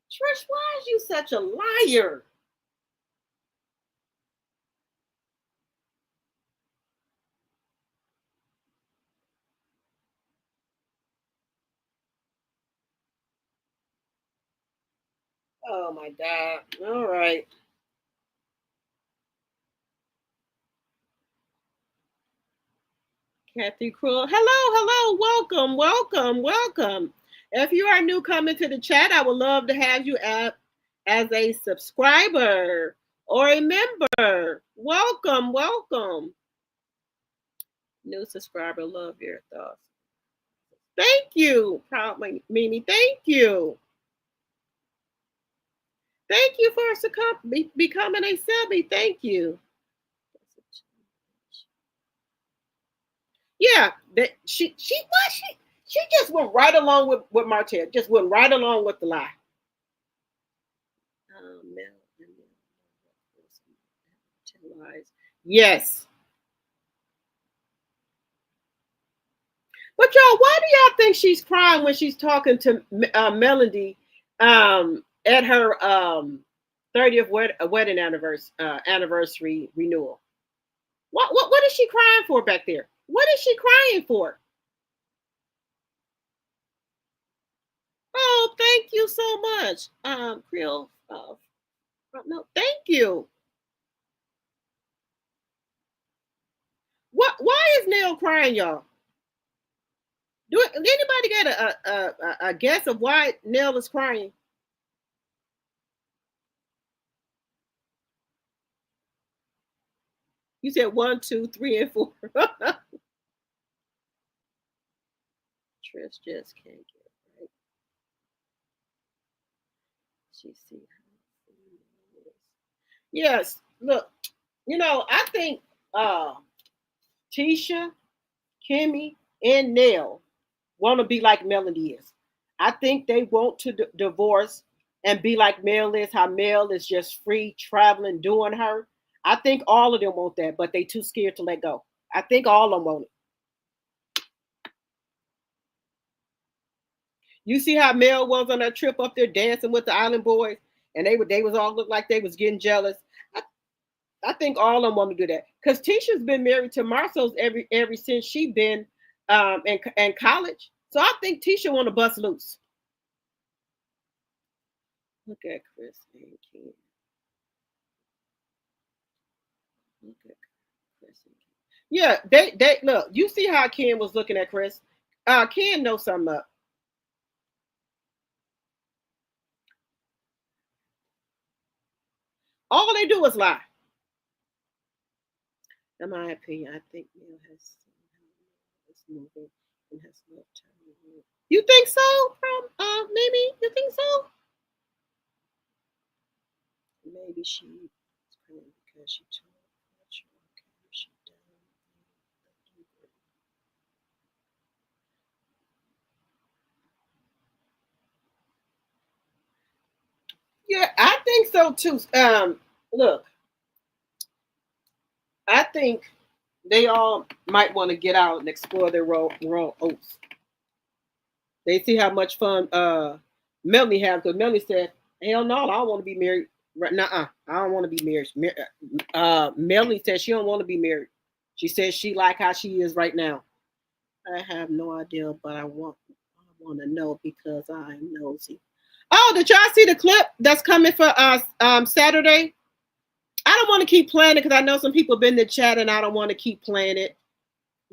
Trish, why is you such a liar? Oh my God. All right. Kathy Cruel. Hello. Welcome. If you are new coming to the chat, I would love to have you as a subscriber or a member. Welcome. New subscriber, love your thoughts. Thank you, Proud Mimi. Thank you. Thank you for becoming a subby. Thank you. Yeah, that she just went right along with Martell. Just went right along with the lie. Yes. But y'all, why do y'all think she's crying when she's talking to Melody at her 30th wedding anniversary renewal? What is she crying for back there? What is she crying for? Oh, thank you so much, Creole. No, thank you. Why is Nell crying, y'all? anybody got a guess of why Nell is crying? You said 1, 2, 3, and 4. Trish just can't get it right. She see how it is. Yes, look, I think Tisha, Kimmi, and Nell want to be like Melody is. I think they want to divorce and be like Mel is, how Mel is just free traveling, doing her. I think all of them want that, but they too scared to let go. I think all of them want it. You see how Mel was on that trip up there dancing with the Island Boys, and they was all look like they was getting jealous. I think all of them want to do that because Tisha's been married to Marsau's ever since she been in college. So I think Tisha want to bust loose. Look at Chris and Ken. Look at Chris and Ken. Yeah, they look. You see how Ken was looking at Chris. Ken knows something up. All they do is lie. In my opinion, I think Neil has this movie and has left time. You think so? From Mimi? You think so? Maybe she was crying because she told Fletcher, okay, she done. Yeah, I think so too. Look, I think they all might want to get out and explore their raw oats. They see how much fun Melanie has, because Melanie said, hell no, I don't want to be married. Nuh-uh, I don't want to be married. Melanie said she don't want to be married. She says she like how she is right now. I have no idea, but I want to know because I'm nosy. Oh, did y'all see the clip that's coming for Saturday? I don't want to keep playing it because I know some people have been in the chat and I don't want to keep playing it.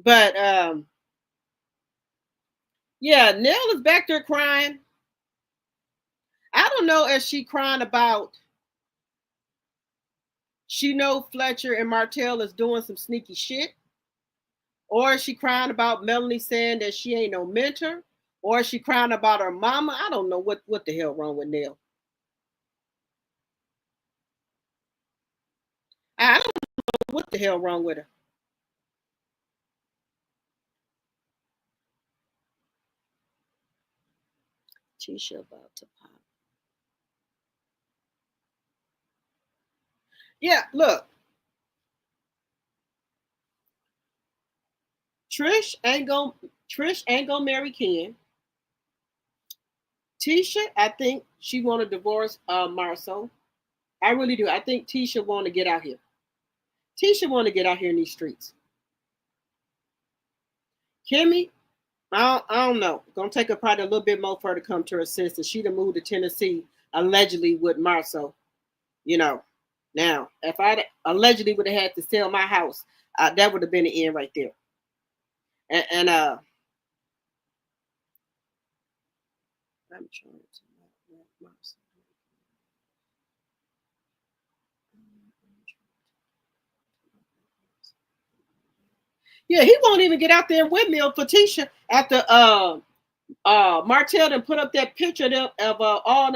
But yeah, Nell is back there crying. I don't know if she crying about she know Fletcher and Martell is doing some sneaky shit, or is she crying about Melanie saying that she ain't no mentor, or is she crying about her mama? I don't know what the hell wrong with Nell. I don't know what the hell wrong with her. Tisha about to pop. Yeah, look. Trish ain't gonna marry Ken. Tisha, I think she want to divorce Marsau. I really do. I think Tisha want to get out here. Tisha want to get out here in these streets. Kimmi, I don't know. Gonna take her probably a little bit more for her to come to her senses. She'd have moved to Tennessee allegedly with Marsau. Now if I allegedly would have had to sell my house, that would have been the end right there. And I'm trying to Marsau. Yeah, he won't even get out there and windmill for Tisha after Martell and put up that picture of all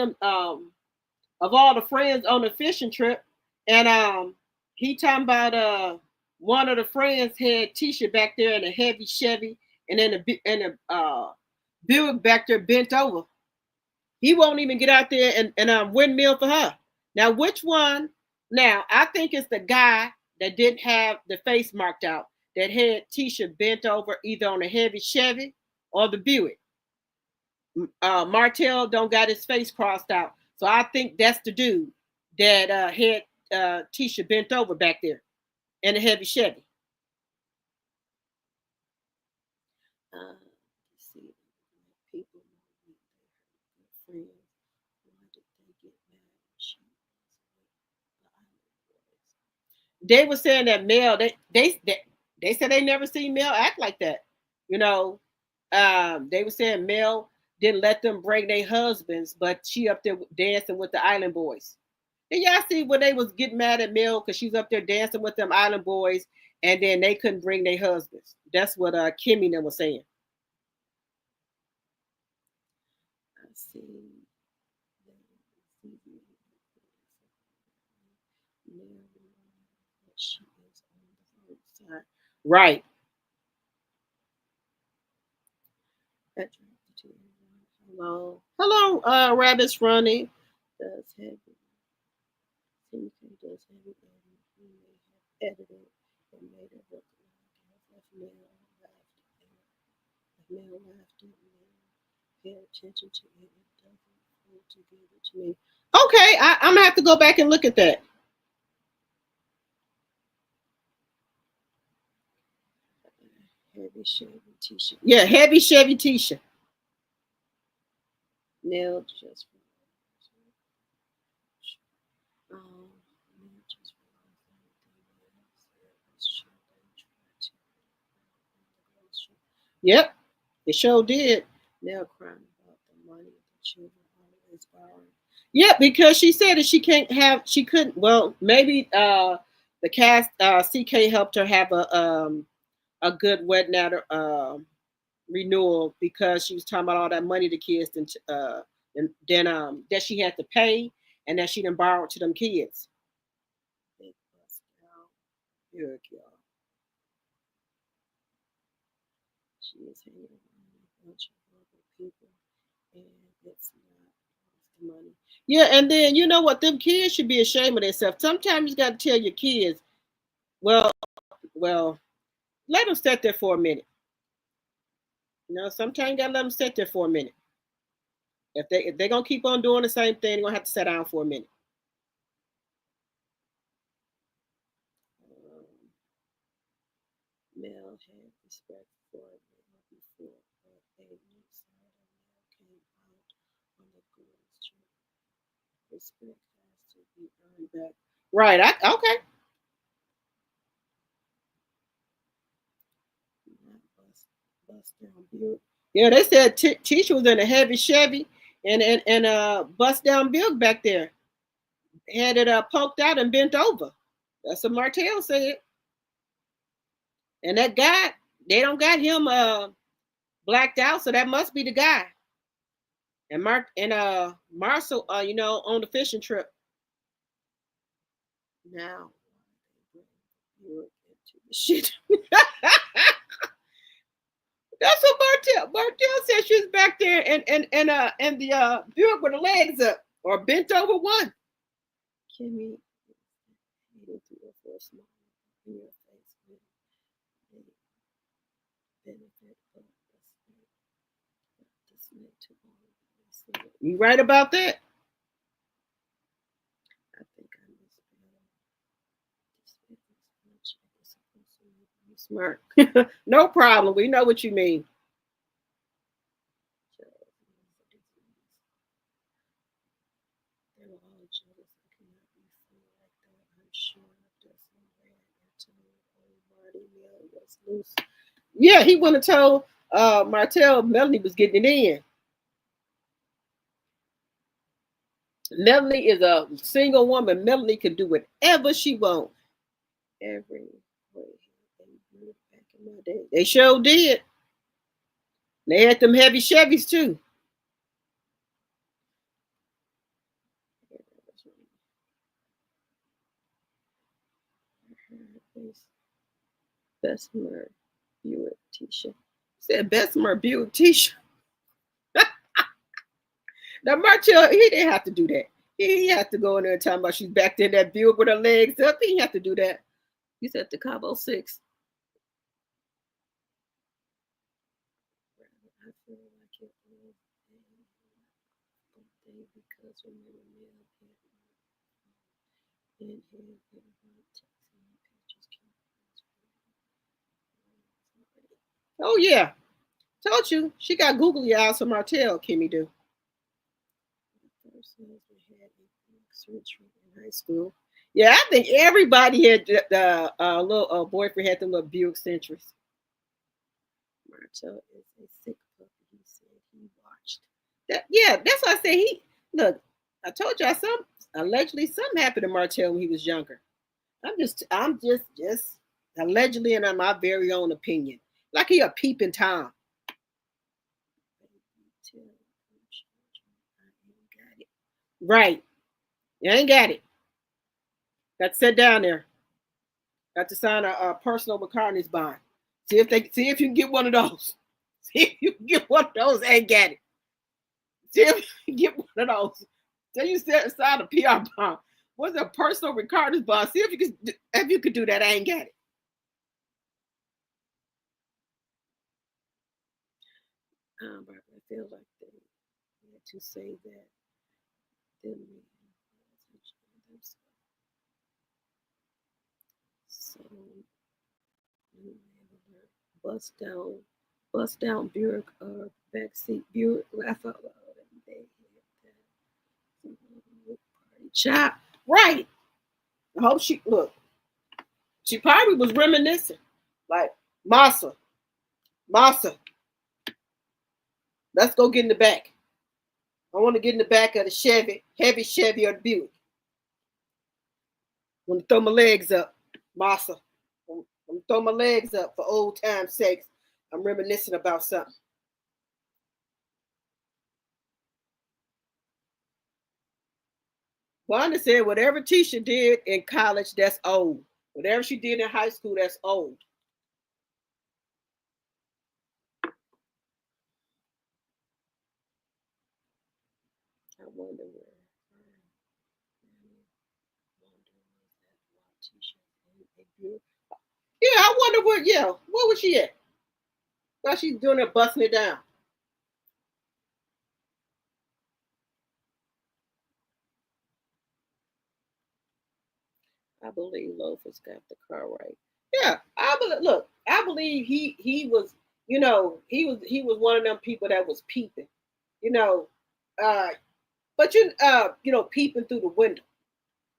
the friends on the fishing trip, and he talking about one of the friends had Tisha back there in a heavy Chevy, and then a Buick back there bent over. He won't even get out there and windmill for her. Now, which one? Now, I think it's the guy that didn't have the face marked out, that had Tisha bent over either on a heavy Chevy or the Buick. Martell don't got his face crossed out. So I think that's the dude that had Tisha bent over back there in a heavy Chevy. Let's see. People friends. Why did they get mad? They were saying that Mel, they said they never seen Mel act like that. they were saying Mel didn't let them bring their husbands, but she up there dancing with the Island Boys. And y'all see when they was getting mad at Mel because she's up there dancing with them Island Boys, and then they couldn't bring their husbands. That's what Kimmi was saying. Let's see. Right. Hello, Rabbit's running. Does heavy. Does heavy edited and made it look like Mel laughed at me. Pay attention to it. It doesn't feel to give it to me. Okay, I'm gonna have to go back and look at that. Heavy Chevy t-shirt. Yeah, heavy Chevy t-shirt. Nell just. Yep, it sure did. Nell crying about the money the children always borrowing. Yeah, because she said that she couldn't. Well, maybe the cast CK helped her have a good wedding at renewal because she was talking about all that money the kids and then that she had to pay and that she didn't borrow it to them kids. Good, y'all. She is hanging around a bunch of other people, and it's not the money. Yeah, and then you know what? Them kids should be ashamed of themselves. Sometimes you got to tell your kids, well, let them sit there for a minute. You know, sometimes you got to let them sit there for a minute. If they're going to keep on doing the same thing, they're going to have to sit down for a minute. Mel had respect for it before a new side of Mel came out on the girls' trip. Respect has to be earned back. Right. Okay. Bust down Buick. Yeah, they said Tisha was in a heavy Chevy and bust down Buick back there. Had it poked out and bent over. That's what Martell said. And that guy, they don't got him blacked out, so that must be the guy. And Marsau, on the fishing trip. Now, shit. That's what Martell said. She was back there and the Buick with the legs up or bent over one. Kimmi, you right about that? I think I misspelled. Smart. No problem. We know what you mean. Yeah, he wouldn't have told Martell Melanie was getting it in. Melanie is a single woman. Melanie can do whatever she wants. Every way back in my day. They sure did. They had them heavy Chevys too. Bessemer Buick t-shirt. Said Bessemer Buick t-shirt. Now Martell, he didn't have to do that. He had to go in there and talk about she's back there in that Buick with her legs up. He didn't have to do that. He's at the Cabo 6. I feel like it was because oh yeah, told you she got googly eyes for Martell. Kimmi do. In high school. Yeah, I think everybody had the little boyfriend had the little Buick Centuries. Martell is a sick puppy. He said he watched that. Yeah, that's what I said. Look. I told y'all allegedly something happened to Martell when he was younger. I'm just allegedly, and in my very own opinion, like he a peeping Tom. Right, you ain't got it. Got to sit down there. Got to sign a personal McCartney's bond. See if you can get one of those. See if you can get one of those. Ain't got it. See if you can get one of those. So you sign a PR bond. What's a personal McCartney's bond? See if you could do that. I ain't got it. But I feel like they had to say that. So bust down Buick backseat Buick laugh out loud and they hit that chop. Right. I hope she probably was reminiscing. Like Massa. Let's go get in the back. I want to get in the back of the Chevy, heavy Chevy or the Buick. I want to throw my legs up, Massa. I'm going to throw my legs up for old time's sake. I'm reminiscing about something. Wanda said whatever Tisha did in college, that's old. Whatever she did in high school, that's old. I wonder where. Yeah, I wonder where. Yeah, where was she at? While she's doing it, busting it down. I believe Loafers got the car right. Yeah, I believe he was, he was one of them people that was peeping, but peeping through the window.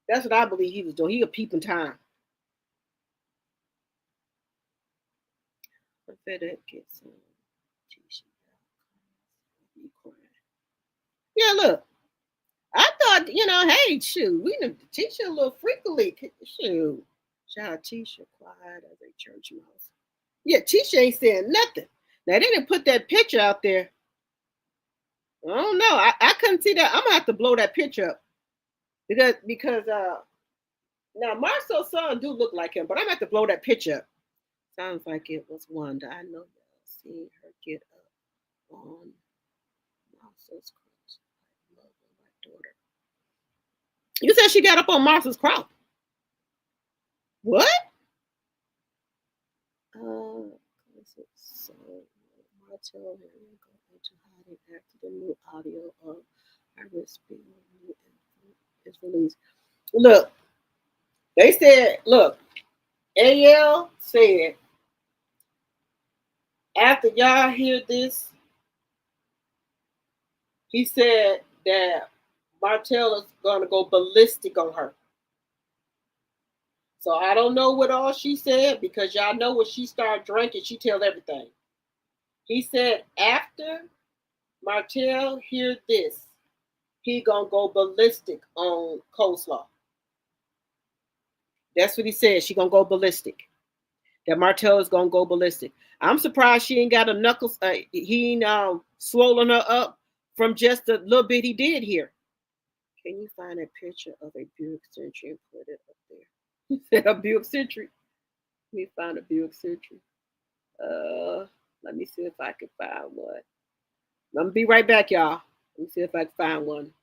That's what I believe he was doing. He a peeping Tom. I better get some t-shirt. Yeah, look. I thought, hey, shoot, we need to Tisha a little freakily. Shoot. Shout out Tisha, quiet as a church mouse. Yeah, Tisha ain't saying nothing. Now, they didn't put that picture out there. I don't know. I couldn't see that. I'm going to have to blow that picture up. Because now, Marsau's son do look like him, but I'm going to have to blow that picture up. Sounds like it was Wanda. I know y'all seen her get up on Marsau's cross. I love my daughter. You said she got up on Marsau's cross. What? So Martell and go into hiding after the new audio of Iris being is released. Look, they said, AL said, after y'all hear this, he said that Martell is going to go ballistic on her. So I don't know what all she said, because y'all know when she started drinking, she tells everything. He said after Martell hear this, he gonna go ballistic on Coleslaw. That's what he said. She gonna go ballistic. That Martell is gonna go ballistic. I'm surprised she ain't got a knuckles. He ain't swollen her up from just a little bit he did here. Can you find a picture of a Buick Century and put it up there? He said a Buick Century. Let me find a Buick Century. Let me see if I can find one. I'm gonna be right back, y'all. Let me see if I can find one.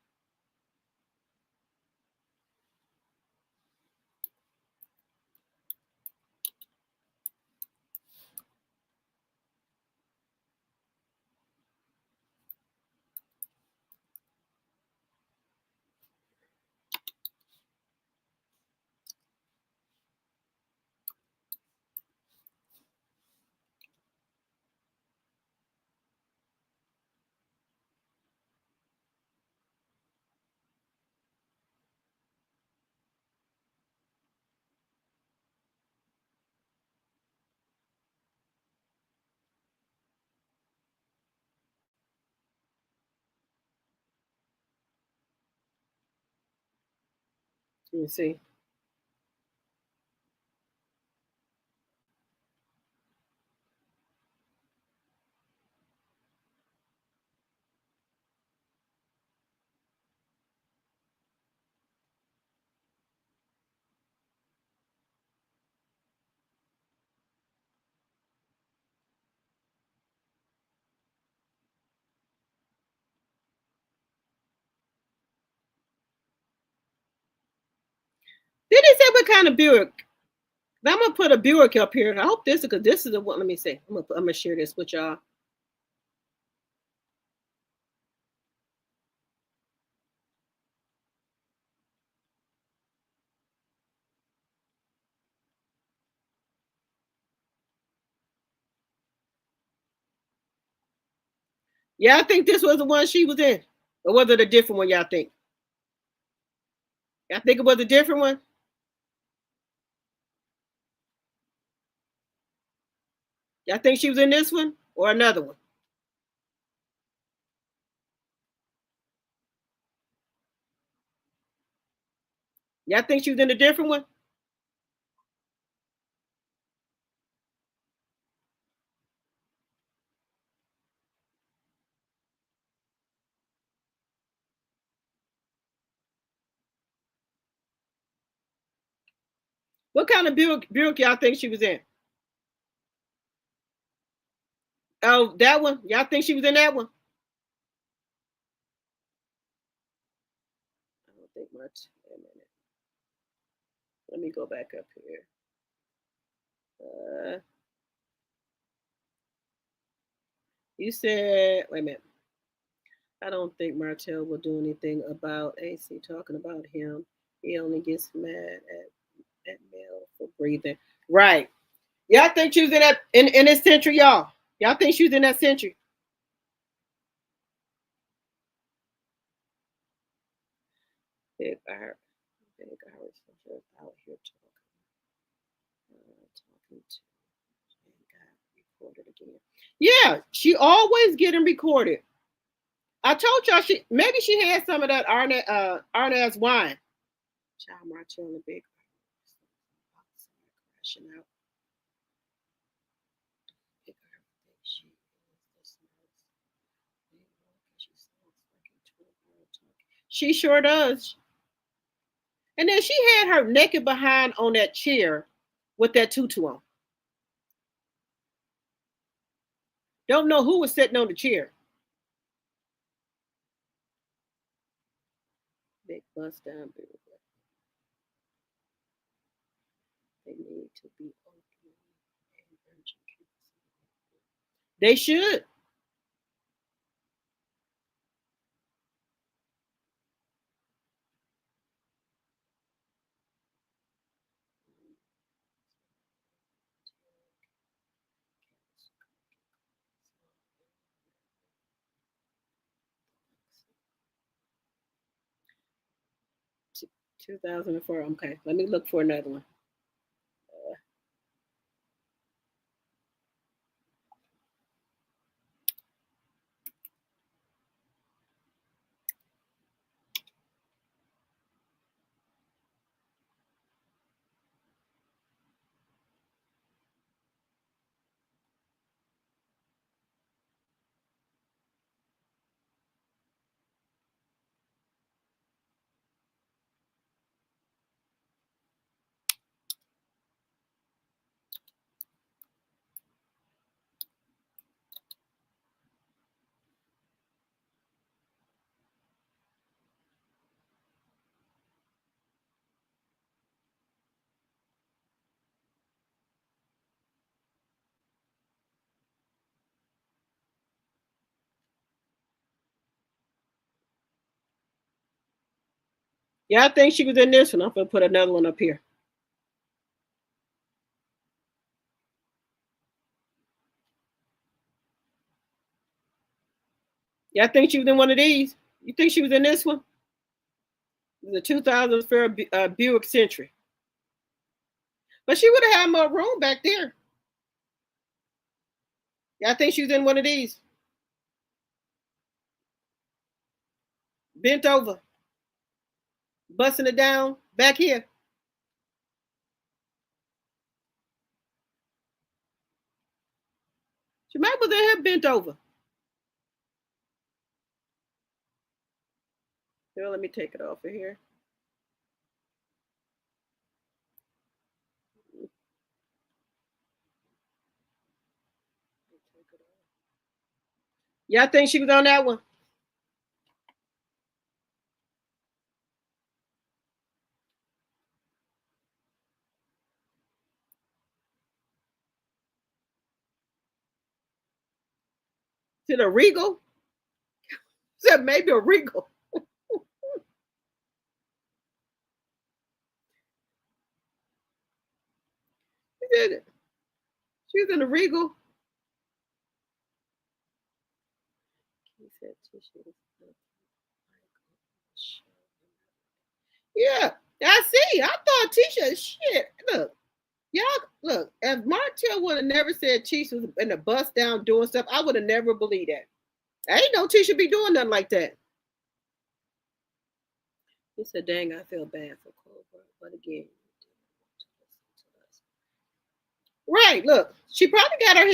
Let me see. Did he say what kind of Buick? I'm gonna put a Buick up here. I hope this is because this is the one. Let me see. I'm gonna share this with y'all. Yeah, I think this was the one she was in. Or was it a different one, y'all think? Y'all think it was a different one? Y'all think she was in this one or another one? Y'all think she was in a different one? What kind of Buick y'all think she was in? Oh, that one? Y'all think she was in that one? I don't think much. Wait a minute. Let me go back up here. You said, wait a minute. I don't think Martell will do anything about AC talking about him. He only gets mad at Nell for breathing. Right. Y'all think she was in that in this century, y'all? Y'all think she was in that century? Big Irish out here talking to got recorded again. Yeah, she always getting recorded. I told y'all maybe she had some of that Arnaz wine. Child Martell and the big crashing out. She sure does. And then she had her naked behind on that chair with that tutu on. Don't know who was sitting on the chair. Big bust down. They need to be open and urgent. They should. T- 2004. Okay, let me look for another one. 'All I think she was in this one. I'm gonna put another one up here. Y'all think she was in one of these? You think she was in this one? The 2004 Buick Century. But she would have had more room back there. Y'all think she was in one of these? Bent over. Busting it down. Back here. She might with her head bent over. Here, let me take it off of here. Y'all think she was on that one? To the Regal? Said maybe a Regal. She did it. She was in the Regal. Yeah, I see. I thought Tisha, shit. Look, y'all, look, if Martell would have never said Tisha was in the bus down doing stuff, I would have never believed that. I ain't know Tisha be doing nothing like that. He said, dang, I feel bad for Cobra. But again, right, look, she probably got her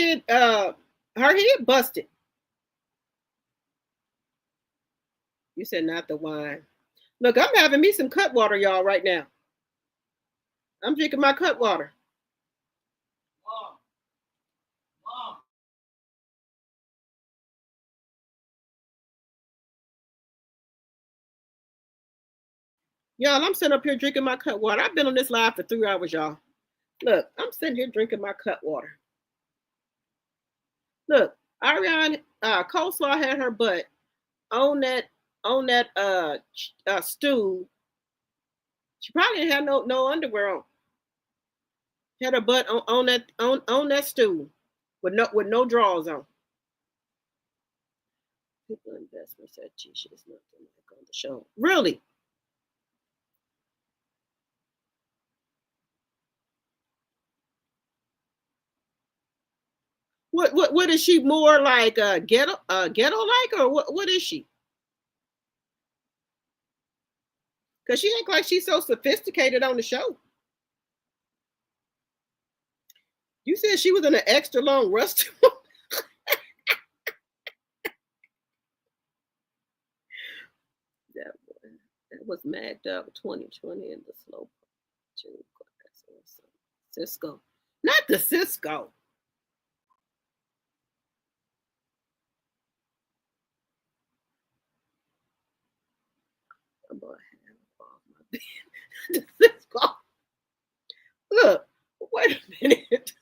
head busted. You said not the wine. Look, I'm having me some cut water, y'all, right now. I'm drinking my cut water. Mom. Y'all, I'm sitting up here drinking my cut water. I've been on this live for 3 hours, y'all. Look, I'm sitting here drinking my cut water. Look, Ariane Coleslaw had her butt on that stool. She probably didn't have no underwear on. Had her butt on that stool with no drawers on. People investments at Tisha is nothing like on the show. Really? What is she more like ghetto like, or what is she? Because she act like she's so sophisticated on the show. You said she was in an extra long rust. that was Mad Dog 2020 in the slow Cisco. Not the Cisco. I'm gonna have off my bed. The Cisco. Look, wait a minute.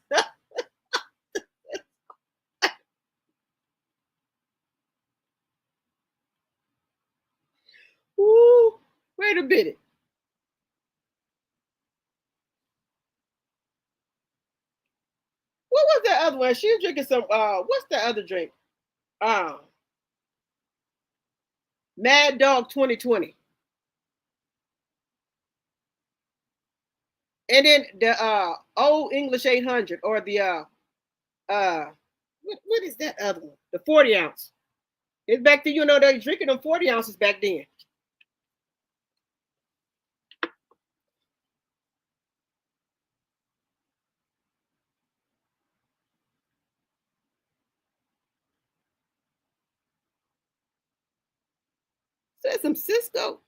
Ooh, wait a minute. What was that other one? She was drinking some what's the other drink? Mad Dog 2020. And then the Old English 800, or the what is that other one? The 40 ounce. It's back then, they drinking them 40 ounces back then. Said some Cisco.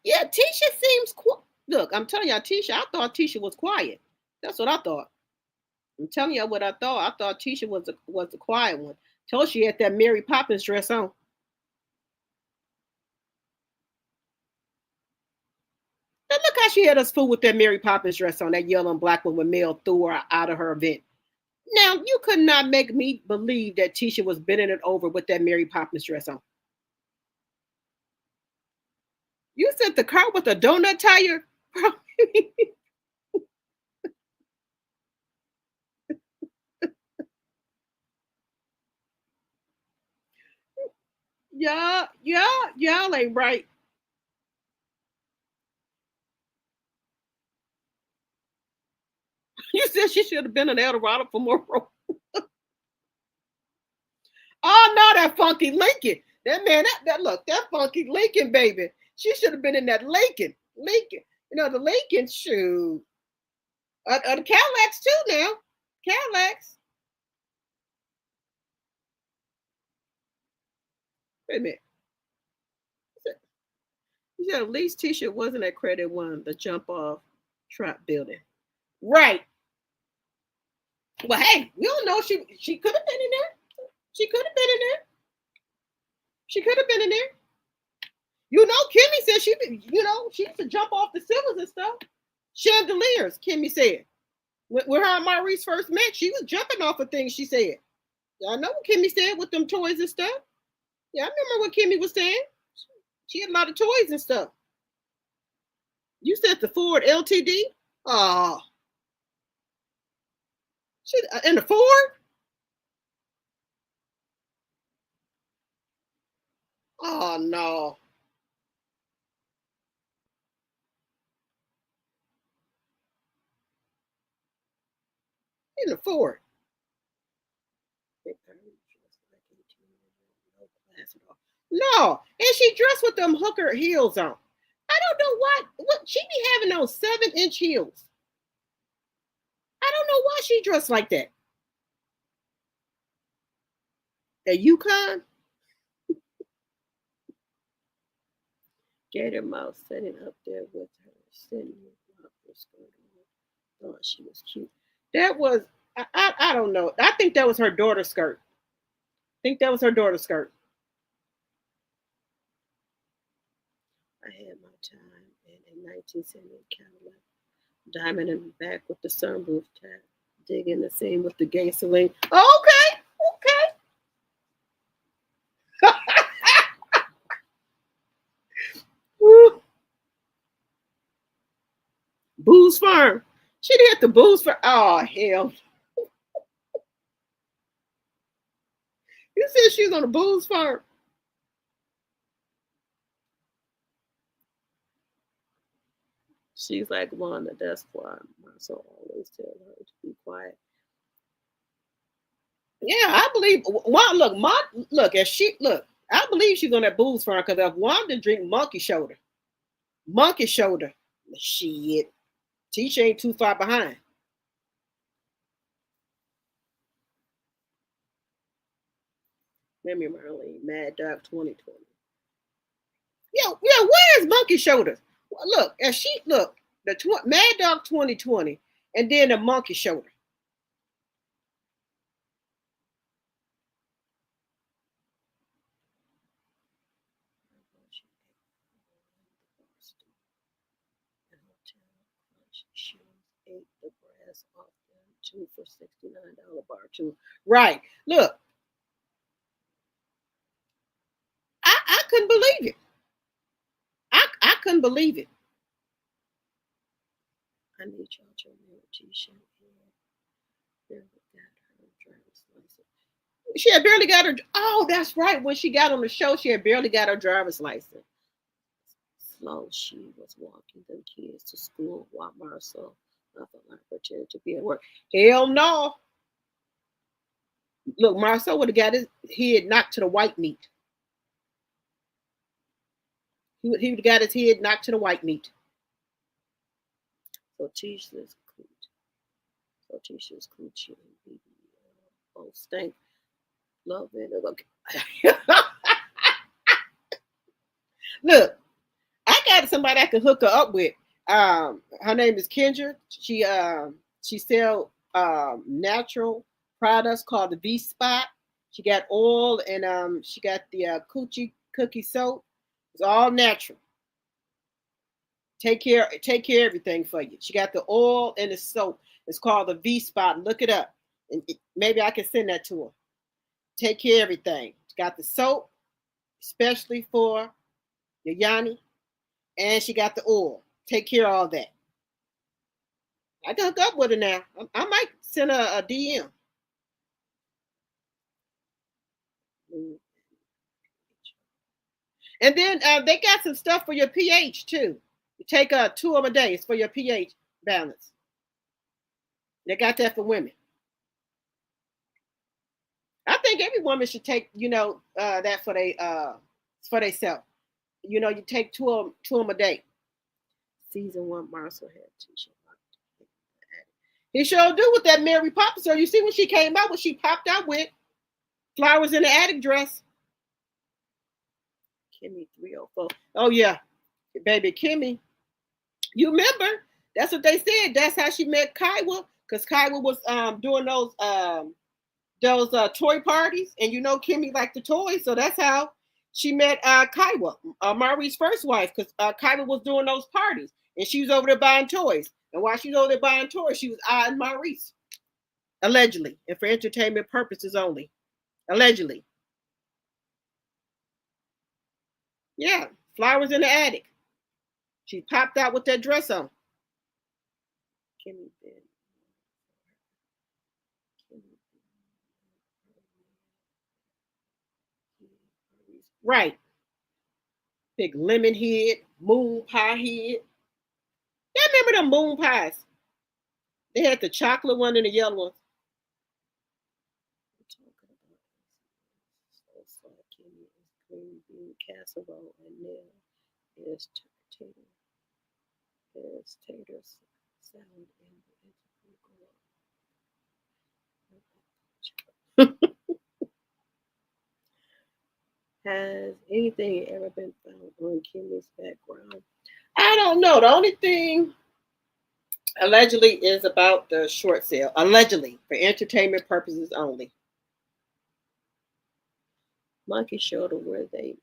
Yeah, Tisha seems look, I'm telling y'all, Tisha, I thought Tisha was quiet. That's what I thought. I'm telling y'all what I thought. I thought Tisha was the quiet one. Told she had that Mary Poppins dress on. Now look how she had us fool with that Mary Poppins dress on, that yellow and black one when Mel threw her out of her event. Now, you could not make me believe that Tisha was bending it over with that Mary Poppins dress on. You said the car with a donut tire? Y'all ain't right. You said she should have been an Eldorado for more room. Oh, that funky Lincoln. That man, that funky Lincoln, baby. She should have been in that Lincoln. You know, the Lincoln, shoot. The Cadillacs too now. Cadillacs. Wait a minute. You said at least Tisha wasn't at Credit One, the jump off trap building. Right. Well, hey, we don't know. She could have been in there. She could have been in there. She could have been in there. You know, Kimmi said she used to jump off the ceilings and stuff. Chandeliers, Kimmi said. When her and Maurice first met, she was jumping off of things, she said. Yeah, I know what Kimmi said with them toys and stuff. Yeah, I remember what Kimmi was saying. She had a lot of toys and stuff. You said the Ford LTD? Oh. She in the Ford? Oh, no. In the Ford. No, and she dressed with them hooker heels on. I don't know what she be having those 7-inch heels. I don't know why she dressed like that. A Yukon? Gator Mouse sitting up there with her, sitting up her skirt on. Thought she was cute. That was, I don't know. I think that was her daughter's skirt. I think that was her daughter's skirt. I had my time in 1970 Cadillac. Diamond in the back with the sunroof tap. Digging the scene with the gasoline. Oh, okay. Booze Farm. She did the Booze Farm. Oh, hell. You said she was on a Booze Farm. She's like Wanda, that's why Marsau always tell her to be quiet. Yeah, I believe. I believe she's on that Booze Farm because if Wanda drink monkey shoulder, shit, Tisha ain't too far behind. Memory Marlene, Mad Dog 2020. Yeah, where is monkey shoulder? Look, the Mad Dog 2020, and then the monkey shoulder. She ate the brass off them too for $69 bar too. Right. Look, I couldn't believe it. I couldn't believe it. I need y'all to remember Tisha. She had barely got her. Oh, that's right. When she got on the show, she had barely got her driver's license. Slow, she was walking them kids to school while Marsau pretended to be at work. Hell no. Look, Marsau would have got his head knocked to the white meat. He would have got his head knocked to the white meat. So Tisha's coochie and both stink. Love it. Look, I got somebody I can hook her up with. Her name is Kendra. She sell natural products called the V Spot. She got oil and she got the coochie cookie soap. It's all natural. Take care of everything for you. She got the oil and the soap. It's called the V Spot. Look it up. And maybe I can send that to her. Take care of everything. She got the soap, especially for your Yanni. And she got the oil. Take care of all that. I can hook up with her now. I might send her a DM. And then they got some stuff for your pH too. You take 2 of them a day. It's for your pH balance. They got that for women. I think every woman should take, that for themselves. You take two of them a day. Season 1, Marsau had Tisha. He sure do with that Mary Poppins. So you see when she came out, what she popped out with? Flowers in the attic dress. Kimmi 304. Oh yeah, baby Kimmi. You remember? That's what they said. That's how she met Kaiwa, because Kaiwa was doing those toy parties, and Kimmi liked the toys, so that's how she met Kaiwa, Maurice's first wife, because Kaiwa was doing those parties, and she was over there buying toys. And while she was over there buying toys, she was eyeing Maurice, allegedly, and for entertainment purposes only, allegedly. Yeah, flowers in the attic. She popped out with that dress on. Kimmi did. Right. Big lemon head, moon pie head. Yeah, remember them moon pies? They had the chocolate one and the yellow one. Kimmi is green bean casserole, and Nell is taters salad and Has anything ever been found on Kimmi's background? I don't know. The only thing allegedly is about the short sale. Allegedly, for entertainment purposes only. Monkey Shoulder, where they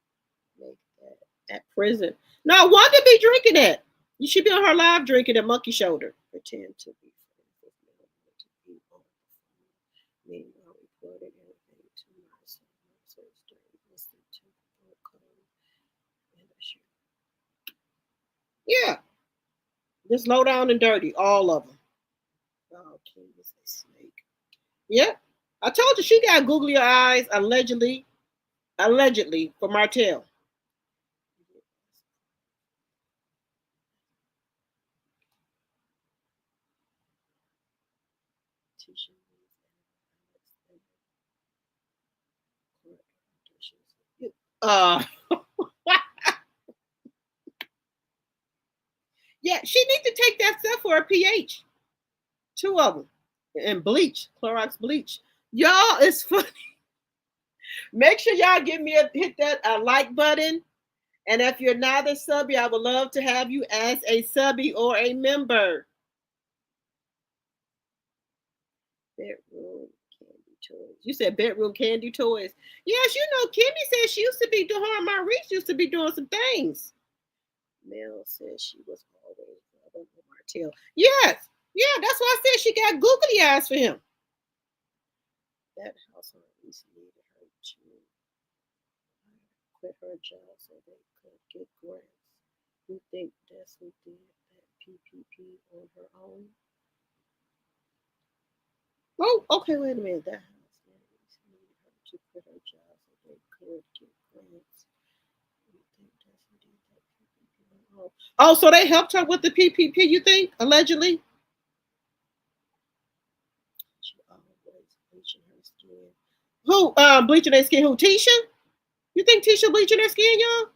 make that at prison. No, Wanda be drinking that. You should be on her live drinking at Monkey Shoulder. Pretend to be friends with me. Meanwhile, reported everything to Marsau. Yeah. Just low down and dirty. All of them. Oh, King is a snake. Yeah. I told you she got googly eyes, allegedly. Allegedly, for Martell. Yeah, she needs to take that stuff for a pH. 2 of them. And bleach, Clorox bleach. Y'all, it's funny. Make sure y'all hit that like button. And if you're not a subby, I would love to have you as a subby or a member. Bedroom candy toys. You said bedroom candy toys. Yes, Kimmi said she used to be doing, her and Maurice used to be doing some things. Nell said she was always with Martell. Yes. Yeah, that's why I said she got googly eyes for him. That household recently needed her to quit her job so they could get grants. You think Destiny did that PPP on her own? Oh, okay, wait a minute. That house needed her to quit her job so they could get grants. You think Destiny did that PPP on her own? Oh, so they helped her with the PPP, you think, allegedly? Bleaching her skin. Who bleaching their skin? Who? Tisha? You think Tisha bleaching her skin, y'all?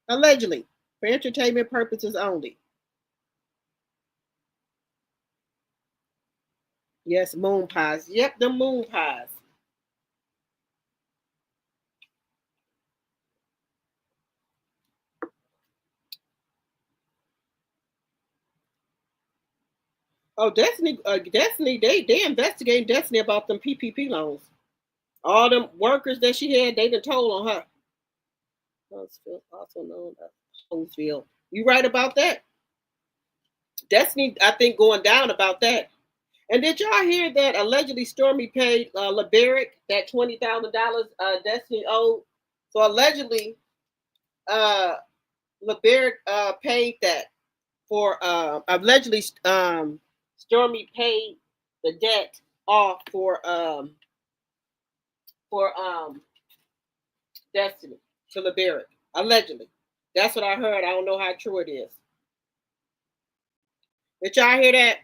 Allegedly, for entertainment purposes only. Yes, moon pies. Yep, the moon pies. Oh, Destiny, they investigating Destiny about them PPP loans. All them workers that she had, they done told on her. Huntsville, also known as Huntsville. You right about that? Destiny, I think, going down about that. And did y'all hear that allegedly Stormi paid LeBerick that $20,000 Destiny owed? So allegedly, LeBerick paid that for allegedly Stormi paid the debt off for Destiny to LeBerick. Allegedly. That's what I heard. I don't know how true it is. Did y'all hear that?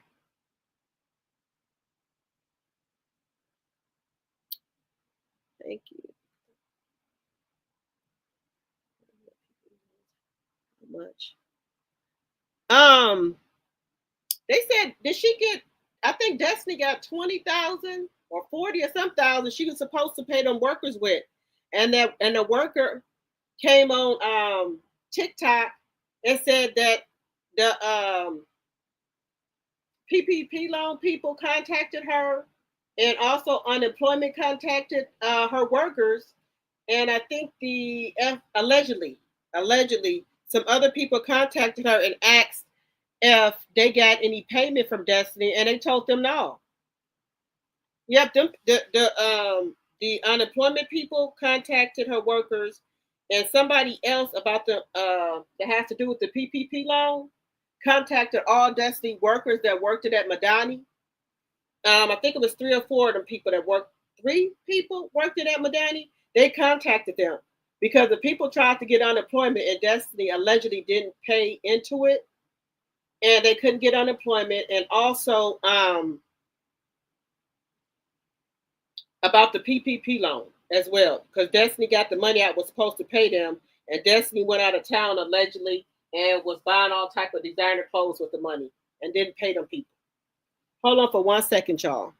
much. They said, did she get? I think Destiny got 20,000 or 40 or some thousand. She was supposed to pay them workers with, and the worker came on TikTok and said that the PPP loan people contacted her, and also unemployment contacted her workers, and I think allegedly some other people contacted her and asked if they got any payment from Destiny, and they told them no. Yep, the unemployment people contacted her workers, and somebody else about that has to do with the PPP loan contacted all Destiny workers that worked at Madani. I think it was 3 or 4 of them people that worked. 3 people worked at Madani. They contacted them because the people tried to get unemployment, and Destiny allegedly didn't pay into it, and they couldn't get unemployment. And also about the PPP loan as well, because Destiny got the money out, was supposed to pay them, and Destiny went out of town allegedly and was buying all type of designer clothes with the money and didn't pay them people. Hold on for 1 second, y'all.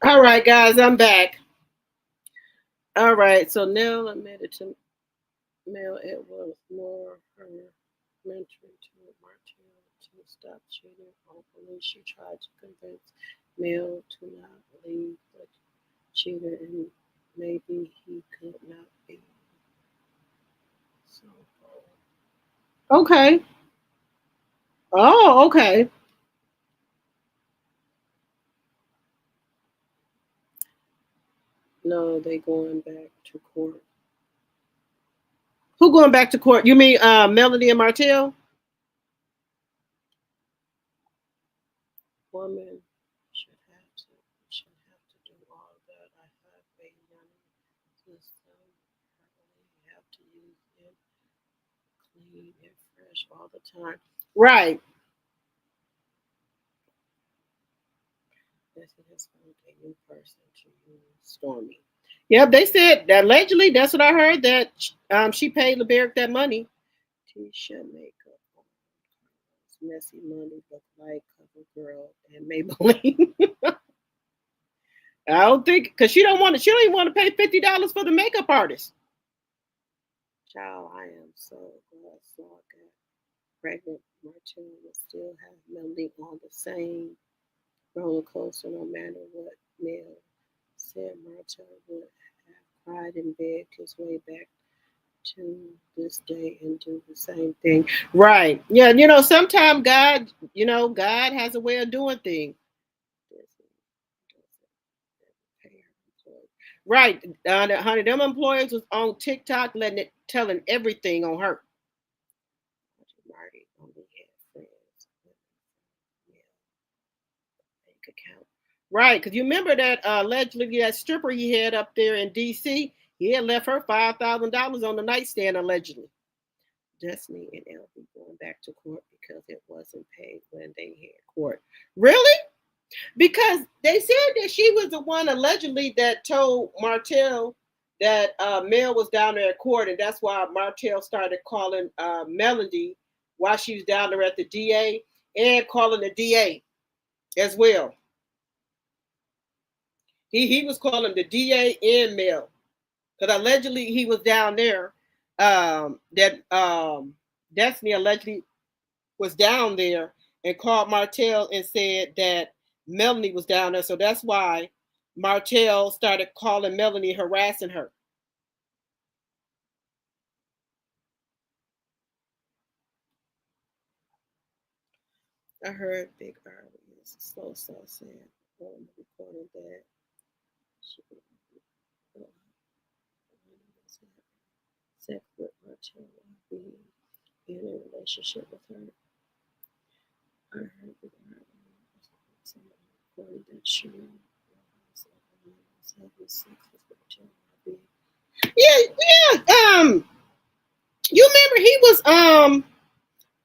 All right, guys, I'm back. All right, so Nell admitted to Mel it was more her mentor to Martell to stop cheating openly. She tried to convince Mel to not leave the cheater, and maybe he could not be. So, okay. Oh, okay. No, they going back to court. Who going back to court? You mean Melody and Martell? Woman should have to do all that. I have a young system. I have to use it clean and fresh all the time. Right. This is a new person to use Stormi. Yep, they said that allegedly. That's what I heard. That she paid LeBerick that money. Tisha makeup, messy money look like Cover Girl and Maybelline. I don't think because she don't even want to pay $50 for the makeup artist. Child, I am so glad so I got pregnant. Martell will still have Melody on the same roller coaster no matter what Nell said. Martell would have cried and begged his way back to this day and do the same thing. Right. Yeah, sometimes God has a way of doing things. Right, honey, them employees was on TikTok telling everything on her. Marty only had friends. Bank account. Right, because you remember that allegedly that stripper he had up there in DC, he had left her $5,000 on the nightstand allegedly. Destiny and LB going back to court because it wasn't paid when they had court. Really? Because they said that she was the one allegedly that told Martell that Mel was down there at court, and that's why Martell started calling Melody while she was down there at the DA and calling the DA as well. He was calling the DA and Mel because allegedly he was down there. Destiny allegedly was down there and called Martell and said that Melanie was down there. So that's why Martell started calling Melanie, harassing her. I heard Big R was so sad on the recording that she sex with Martell and be in a relationship with her. I heard Big R was recording that she was having sex with Martell. Yeah. You remember he was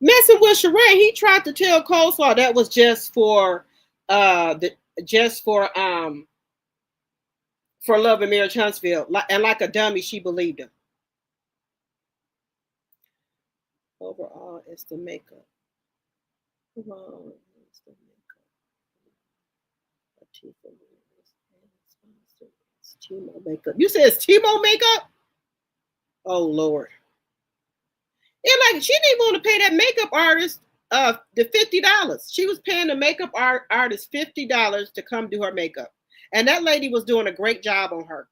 messing with Sheree. He tried to tell Coleslaw that was just for Love and Marriage Huntsville, and like a dummy, she believed him. Overall, it's the makeup. Overall, it's the makeup. It's Timo makeup. You said it's Timo makeup? Oh Lord. And like she didn't want to pay that makeup artist the $50. She was paying the makeup artist $50 to come do her makeup. And that lady was doing a great job on her.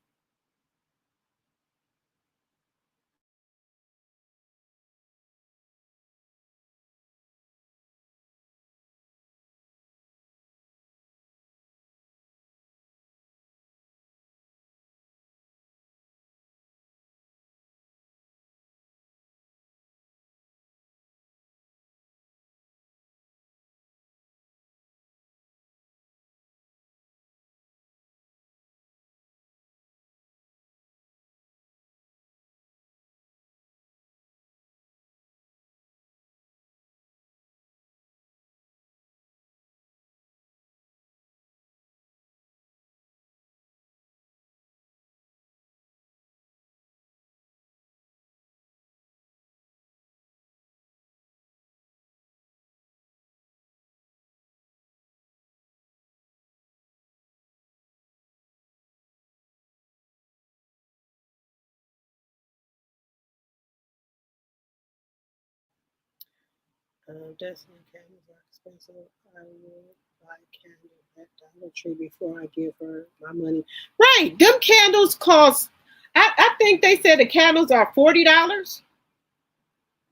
Destiny candles are expensive. I will buy candles at Dollar Tree before I give her my money. Right, them candles cost. I think they said the candles are $40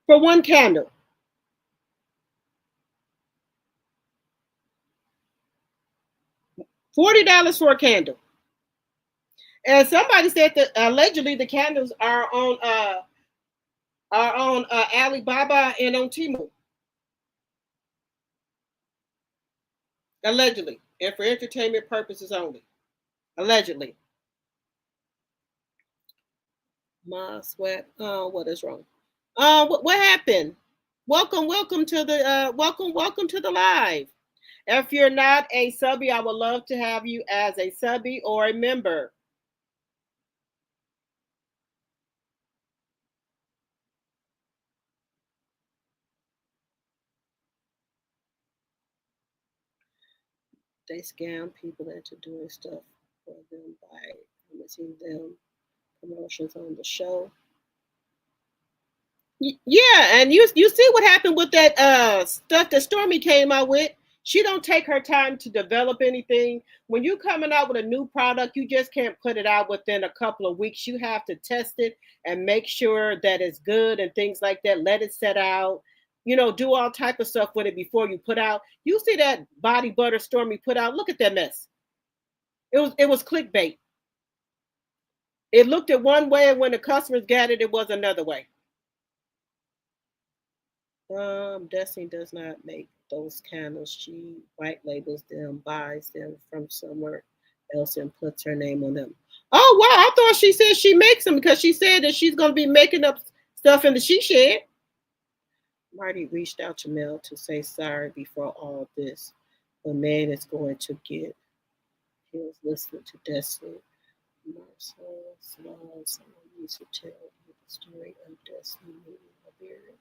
for one candle. $40 for a candle. And somebody said that allegedly the candles are on Alibaba and on Temu. Allegedly, and for entertainment purposes only. Allegedly. My sweat. What is wrong? What happened? Welcome to the welcome to the live. If you're not a subby, I would love to have you as a subby or a member. They scam people into doing stuff for them by promising them promotions on the show. Yeah, and you see what happened with that stuff that Stormi came out with. She don't take her time to develop anything. When you're coming out with a new product, you just can't put it out within a couple of weeks. You have to test it and make sure that it's good and things like that. Let it set out. You know, do all type of stuff with it before you put out. You see that body butter Stormi put out? Look at that mess. It was clickbait. It looked at one way, and when the customers got it, it was another way. Destiny does not make those candles. She white labels them, buys them from somewhere else, and puts her name on them. Oh, wow. I thought she said she makes them because she said that she's going to be making up stuff in the she shed. Marty reached out to Nell to say sorry before all this. The man is going to get. He was listening to Destiny. Marsau, someone needs to tell you the story of Destiny meeting LaBerry.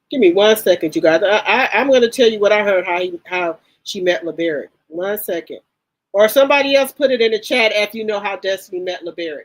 Give me 1 second, you guys. I'm going to tell you what I heard how she met LaBerry. 1 second. Or somebody else put it in the chat after you know how Destiny met LaBerry.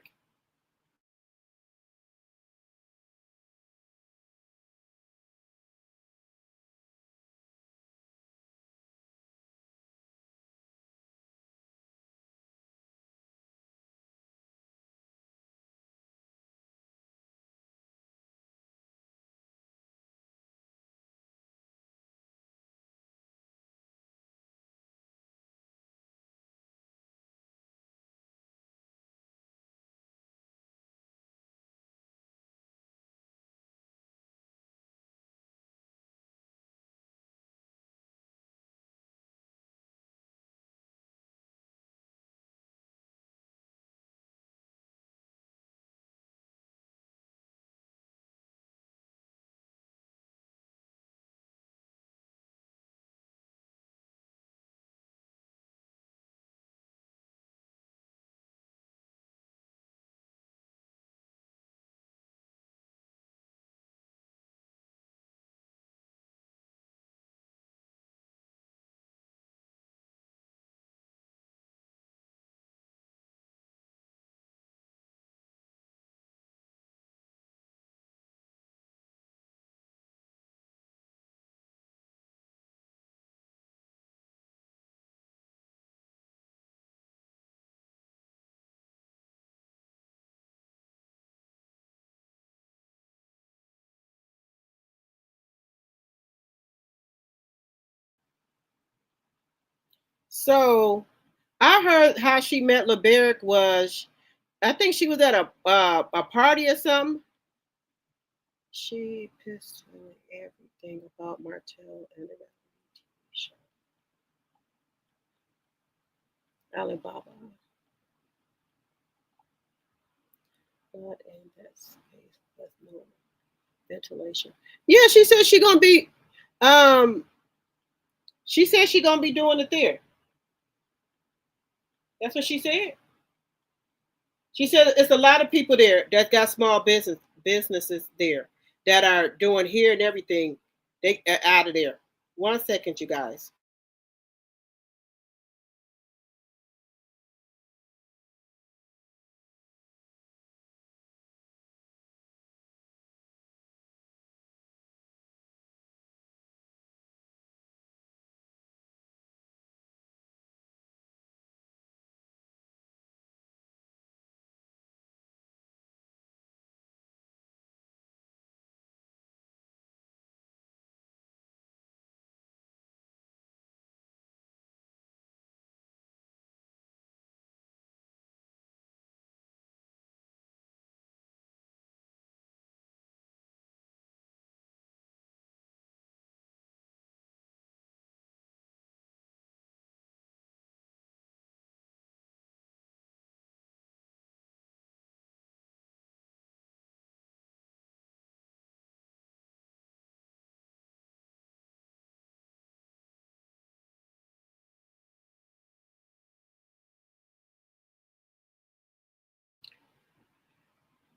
So I heard how she met LaBerry was, I think she was at a party or something. She pissed on everything about Martell and the show. Alibaba. But in that space with no ventilation. Yeah, she said she gonna be she said she gonna be doing it there. That's what she said. She said it's a lot of people there that got small businesses there that are doing here and everything. They are out of there. 1 second, you guys.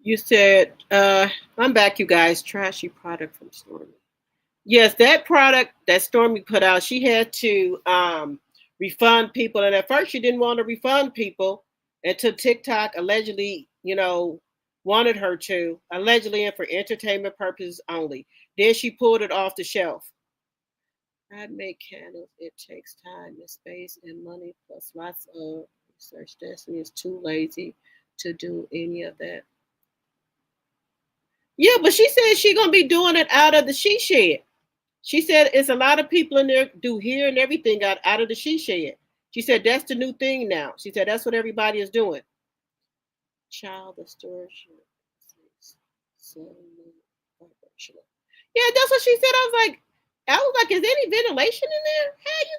You said, I'm back, you guys. Trashy product from Stormi. Yes, that product that Stormi put out, she had to refund people. And at first she didn't want to refund people until TikTok allegedly, wanted her to, allegedly and for entertainment purposes only. Then she pulled it off the shelf. I make candles. It takes time and space and money, plus lots of research. Destiny is too lazy to do any of that. Yeah, but she said she's gonna be doing it out of the she shed. She said it's a lot of people in there do hair and everything out of the she shed. She said that's the new thing now. She said that's what everybody is doing. Child distortion. Yeah, that's what she said. I was like, is there any ventilation in there? How you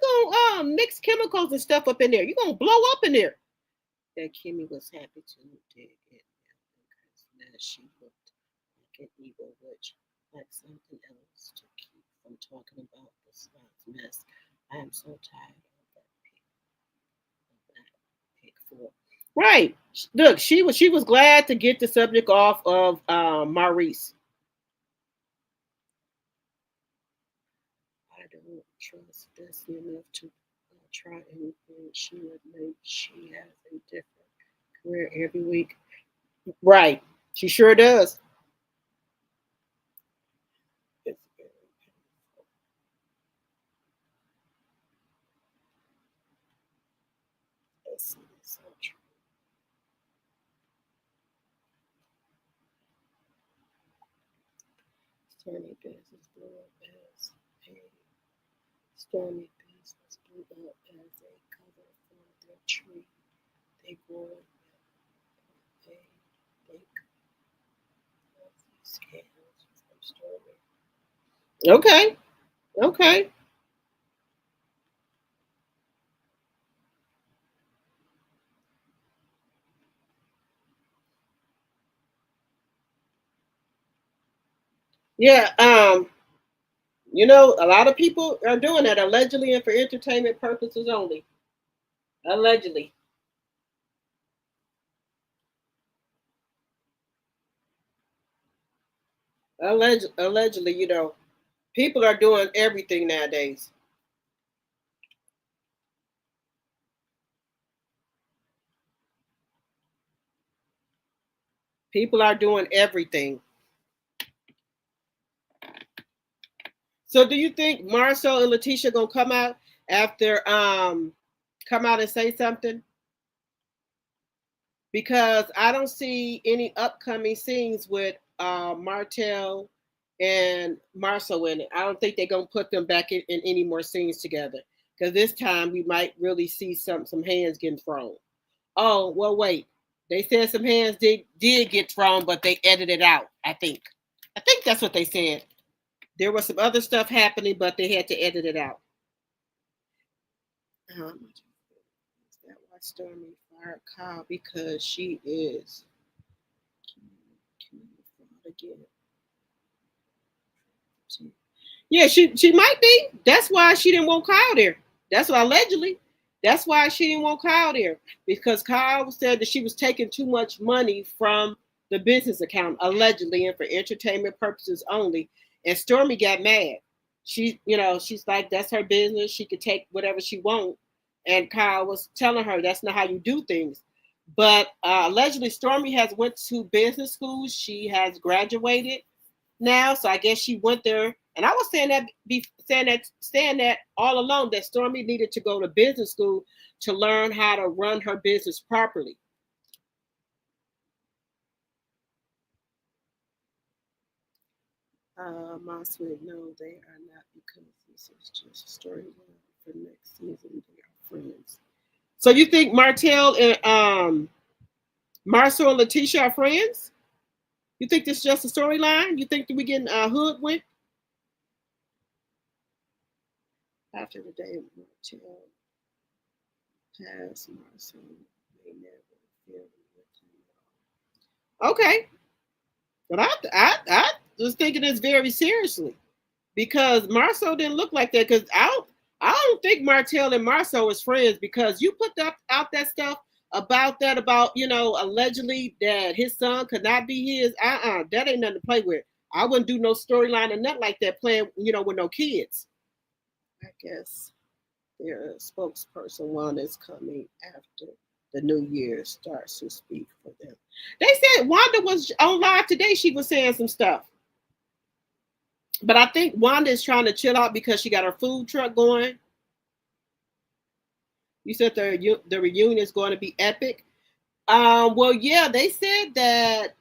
gonna mix chemicals and stuff up in there? You gonna blow up in there? That Kimmi was happy to dig it because she looked like an evil witch, like something else to keep from talking about the Scott's mess. I am so tired of that pig fool. Right. Look, she was glad to get the subject off of Maurice. I don't trust Bessie enough to try anything she would make. She has a different career every week. Right. She sure does. It's very painful. Bessie is so true. Stormi business blew up as Stormi business blew up as a cover for their tree. They grew up a big scams from Stormi. Okay. Okay. Yeah, you know, a lot of people are doing that allegedly and for entertainment purposes only. Allegedly. Allegedly, you know, people are doing everything nowadays. People are doing everything. So do you think Marsau and LaTisha gonna come out after come out and say something? Because I don't see any upcoming scenes with Martell and Marsau in it. I don't think they're gonna put them back in any more scenes together. Because this time we might really see some hands getting thrown. Oh, well, wait. They said some hands did get thrown, but they edited out, I think. I think that's what they said. There was some other stuff happening, but they had to edit it out. Is that why Stormi fired Kyle? Because she is again. Yeah, she might be. That's why she didn't want Kyle there. That's why allegedly. That's why she didn't want Kyle there. Because Kyle said that she was taking too much money from the business account, allegedly, and for entertainment purposes only. And Stormi got mad. She, you know, she's like, that's her business. She could take whatever she wants. And Kyle was telling her that's not how you do things. But allegedly, Stormi has went to business school. She has graduated now, so I guess she went there. And I was saying that all along that Stormi needed to go to business school to learn how to run her business properly. Mosswood, no, they are not, because this is just a storyline for next season. They are friends. So you think Martell and Marsau and LaTisha are friends? You think this is just a storyline? You think that we getting hoodwinked? After the day of Martell passed, Marsau may never feel with him. Okay. But I was thinking this very seriously, because Marsau didn't look like that. Because I don't think Martell and Marsau is friends, because you put out that stuff about you know, allegedly that his son could not be his. That ain't nothing to play with. I wouldn't do no storyline or nothing like that playing, you know, with no kids. I guess their spokesperson Wanda is coming after the new year starts to speak for them. They said Wanda was on live today. She was saying some stuff. But I think Wanda is trying to chill out because she got her food truck going. You said the reunion is going to be epic. Well, yeah, they said that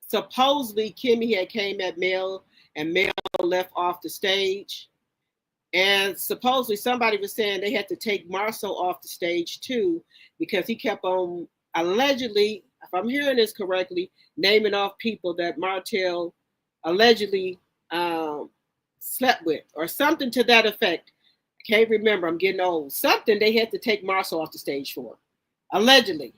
supposedly Kimmi had came at Mel and Mel left off the stage. And supposedly somebody was saying they had to take Marsau off the stage too, because he kept on allegedly, if I'm hearing this correctly, naming off people that Martell allegedly slept with, or something to that effect. I can't remember. I'm getting old. Something they had to take Marsau off the stage for, allegedly.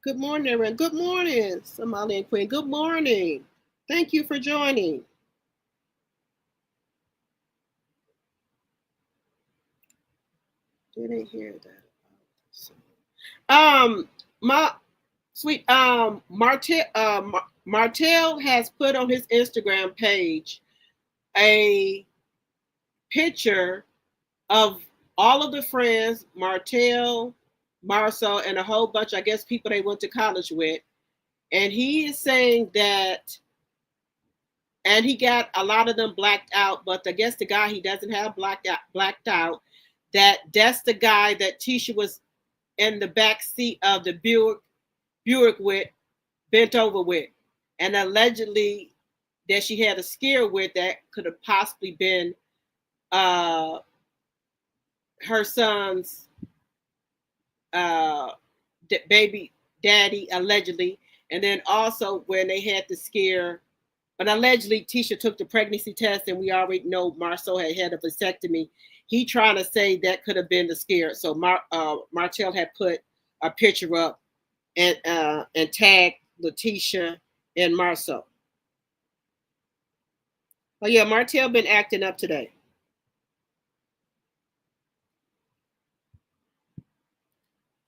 Good morning, everyone. Good morning, Somalian Queen. Good morning. Thank you for joining. Didn't hear that. My sweet Martell has put on his Instagram page a picture of all of the friends, Martell, Marsau, and a whole bunch, I guess, people they went to college with. And he is saying that, and he got a lot of them blacked out, but I guess the guy he doesn't have blacked out, that's the guy that Tisha was in the back seat of the Buick with, bent over with. And allegedly that she had a scare with that could have possibly been her son's baby daddy, allegedly. And then also when they had the scare, but allegedly Tisha took the pregnancy test, and we already know Marsau had a vasectomy. He trying to say that could have been the scare. So Martell had put a picture up and tagged LaTisha and Marsau. Oh yeah, Martell been acting up today.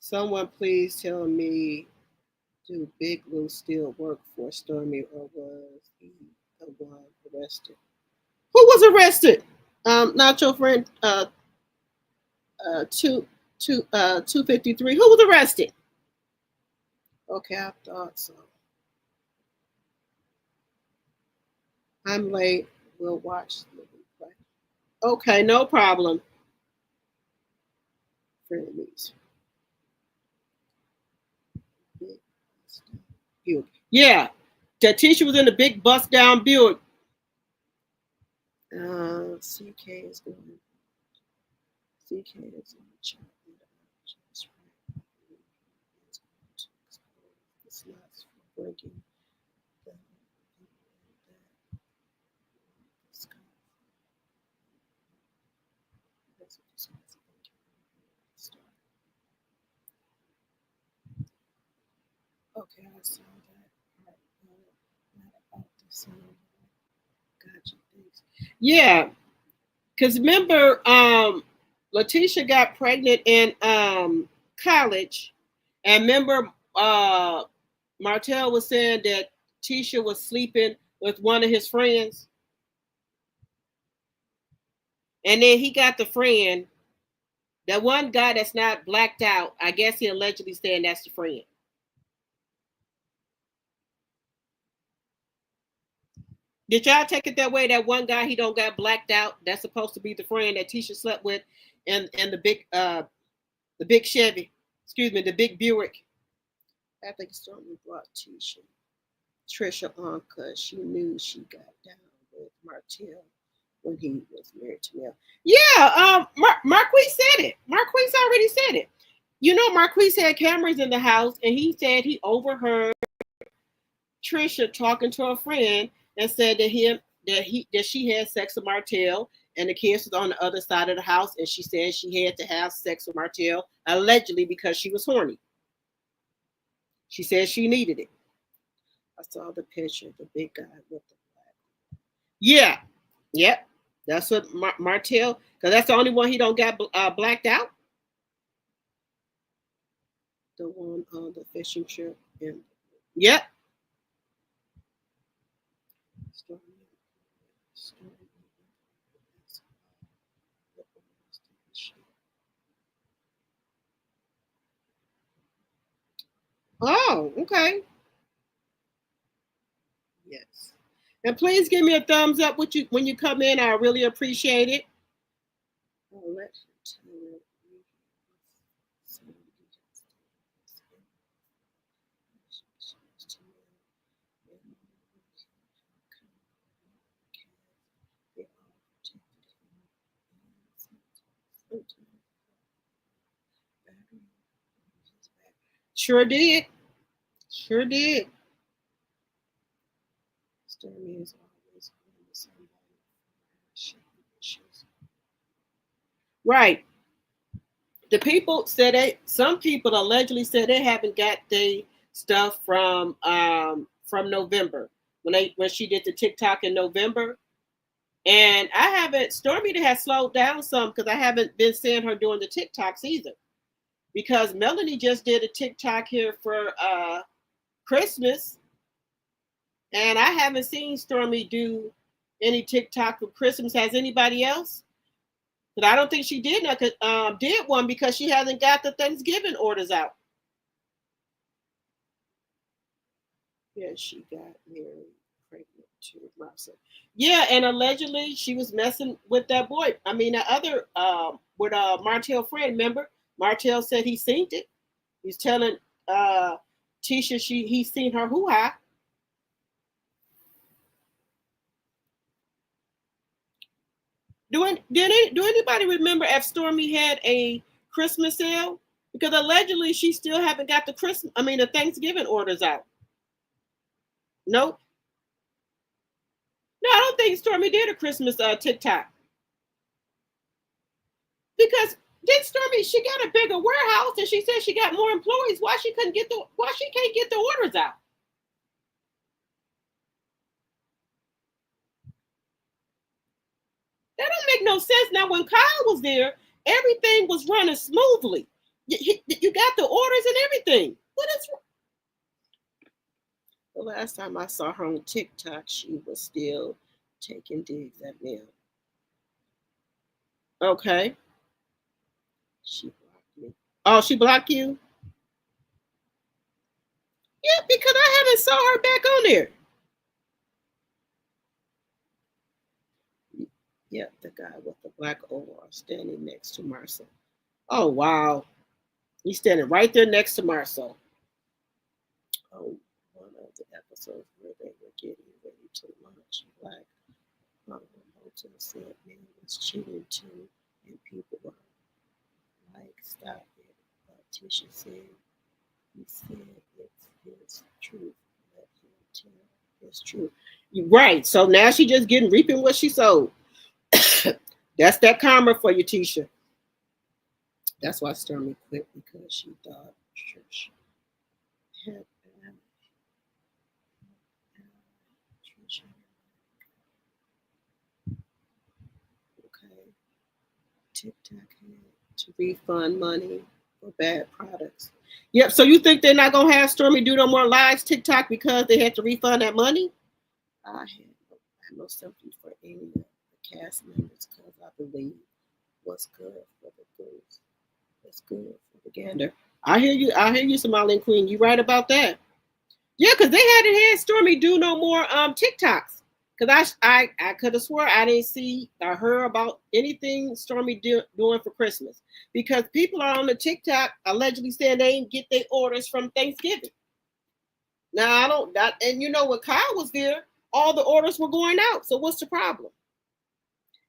Someone please tell me, do Big Lou still work for Stormi, or was he the one arrested? Who was arrested? Not your friend 253. Who was arrested? Okay, I thought so. I'm late. We'll watch the replay. Okay, no problem. Frenemies. Buick. Yeah, that Tisha was in the big bust down Buick. CK is going. CK is in the chat. It's not breaking. Okay, I saw that. Gotcha. Thanks. Yeah, because remember, LaTisha got pregnant in college, and remember, Martell was saying that Tisha was sleeping with one of his friends, and then he got the friend, that one guy that's not blacked out. I guess he allegedly saying that's the friend. Did y'all take it that way? That one guy he don't got blacked out. That's supposed to be the friend that Tisha slept with, and the big Chevy. Excuse me, the big Buick. I think Stormi brought Trisha on because she knew she got down with Martell when he was married to Nell. Yeah, Marquis said it. Marquis already said it. You know, Marquis had cameras in the house, and he said he overheard Trisha talking to a friend and said that she had sex with Martell, and the kids was on the other side of the house, and she said she had to have sex with Martell allegedly because she was horny. She said she needed it. I saw the picture, the big guy with the black. Yeah, yep. That's what Martell, because that's the only one he don't got blacked out. The one on the fishing trip. Yep. Oh, okay. Yes. And please give me a thumbs up when you come in. I really appreciate it. Sure did. Sure did. Stormi is always right. The people said some people allegedly said they haven't got their stuff from November when she did the TikTok in November. And I haven't, Stormi has slowed down some because I haven't been seeing her doing the TikToks either. Because Melanie just did a TikTok here for Christmas. And I haven't seen Stormi do any TikTok for Christmas. Has anybody else? But I don't think she did one because she hasn't got the Thanksgiving orders out. Yeah, she got married, pregnant to Marsau. Yeah, and allegedly she was messing with that boy. I mean, the other with Martell friend. Remember, Martell said he seen it. He's telling Tisha he's seen her hoo-ha. Do anybody remember if Stormi had a Christmas sale? Because allegedly she still haven't got the Thanksgiving orders out. Nope. No, I don't think Stormi did a Christmas TikTok. Because then Stormi, she got a bigger warehouse and she said she got more employees. Why she can't get the orders out? That don't make no sense. Now, when Kyle was there, everything was running smoothly. You got the orders and everything. What is wrong? The last time I saw her on TikTok, she was still taking digs at me. Okay. She blocked me. Oh, she blocked you? Yeah, because I haven't saw her back on there. Yeah, the guy with the black overall standing next to Marsau. Oh, wow. He's standing right there next to Marsau. Oh, one of the episodes where they were getting ready to launch Black Hotel said man was cheating too, and people were like, stop it. LaTisha said, he said it's his truth. Let him tell his truth. You're right. So now she just reaping what she sowed. That's that karma for you, Tisha. That's why Stormi quit, because she thought Trish had okay. TikTok had to refund money for bad products. Yep. So you think they're not gonna have Stormi do no more lives TikTok because they had to refund that money? I had no sympathy for any of the cast members because I believe what's good for the goose is good for the gander. I hear you, Somali Queen. You right about that. Yeah, because they hadn't had Stormi do no more TikToks. Because I could have swore I didn't see or heard about anything Stormi doing for Christmas. Because people are on the TikTok allegedly saying they didn't get their orders from Thanksgiving. Now and you know when Kyle was there, all the orders were going out. So what's the problem?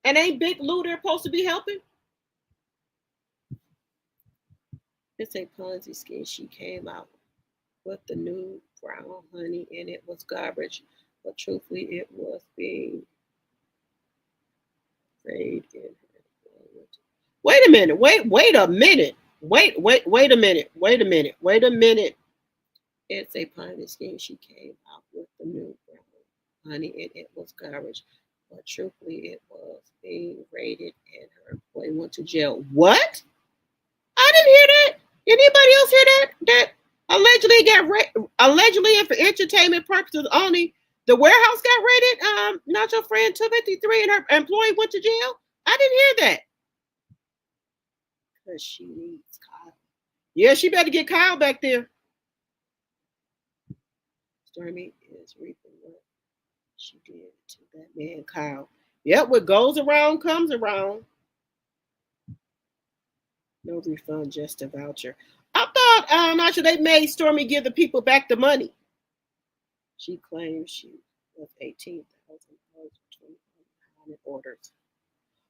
And ain't Big Lou there supposed to be helping? It's a Ponzi scheme. She came out with the new brown honey and it was garbage. But truthfully, it was being sprayed in her. Wait a minute. Wait a minute. Wait a minute. It's a Ponzi scheme. She came out with the new brown honey and it was garbage. But truthfully, it was being raided and her employee went to jail. What? I didn't hear that. Anybody else hear that? That allegedly and for entertainment purposes only, the warehouse got raided. Not your friend 253 and her employee went to jail. I didn't hear that. Because she needs Kyle. Yeah, she better get Kyle back there. Stormi is reaping what she did to that man Kyle. Yep, what goes around comes around. No refund, just a voucher. I thought actually they made Stormi give the people back the money. She claims she was $18,000 orders.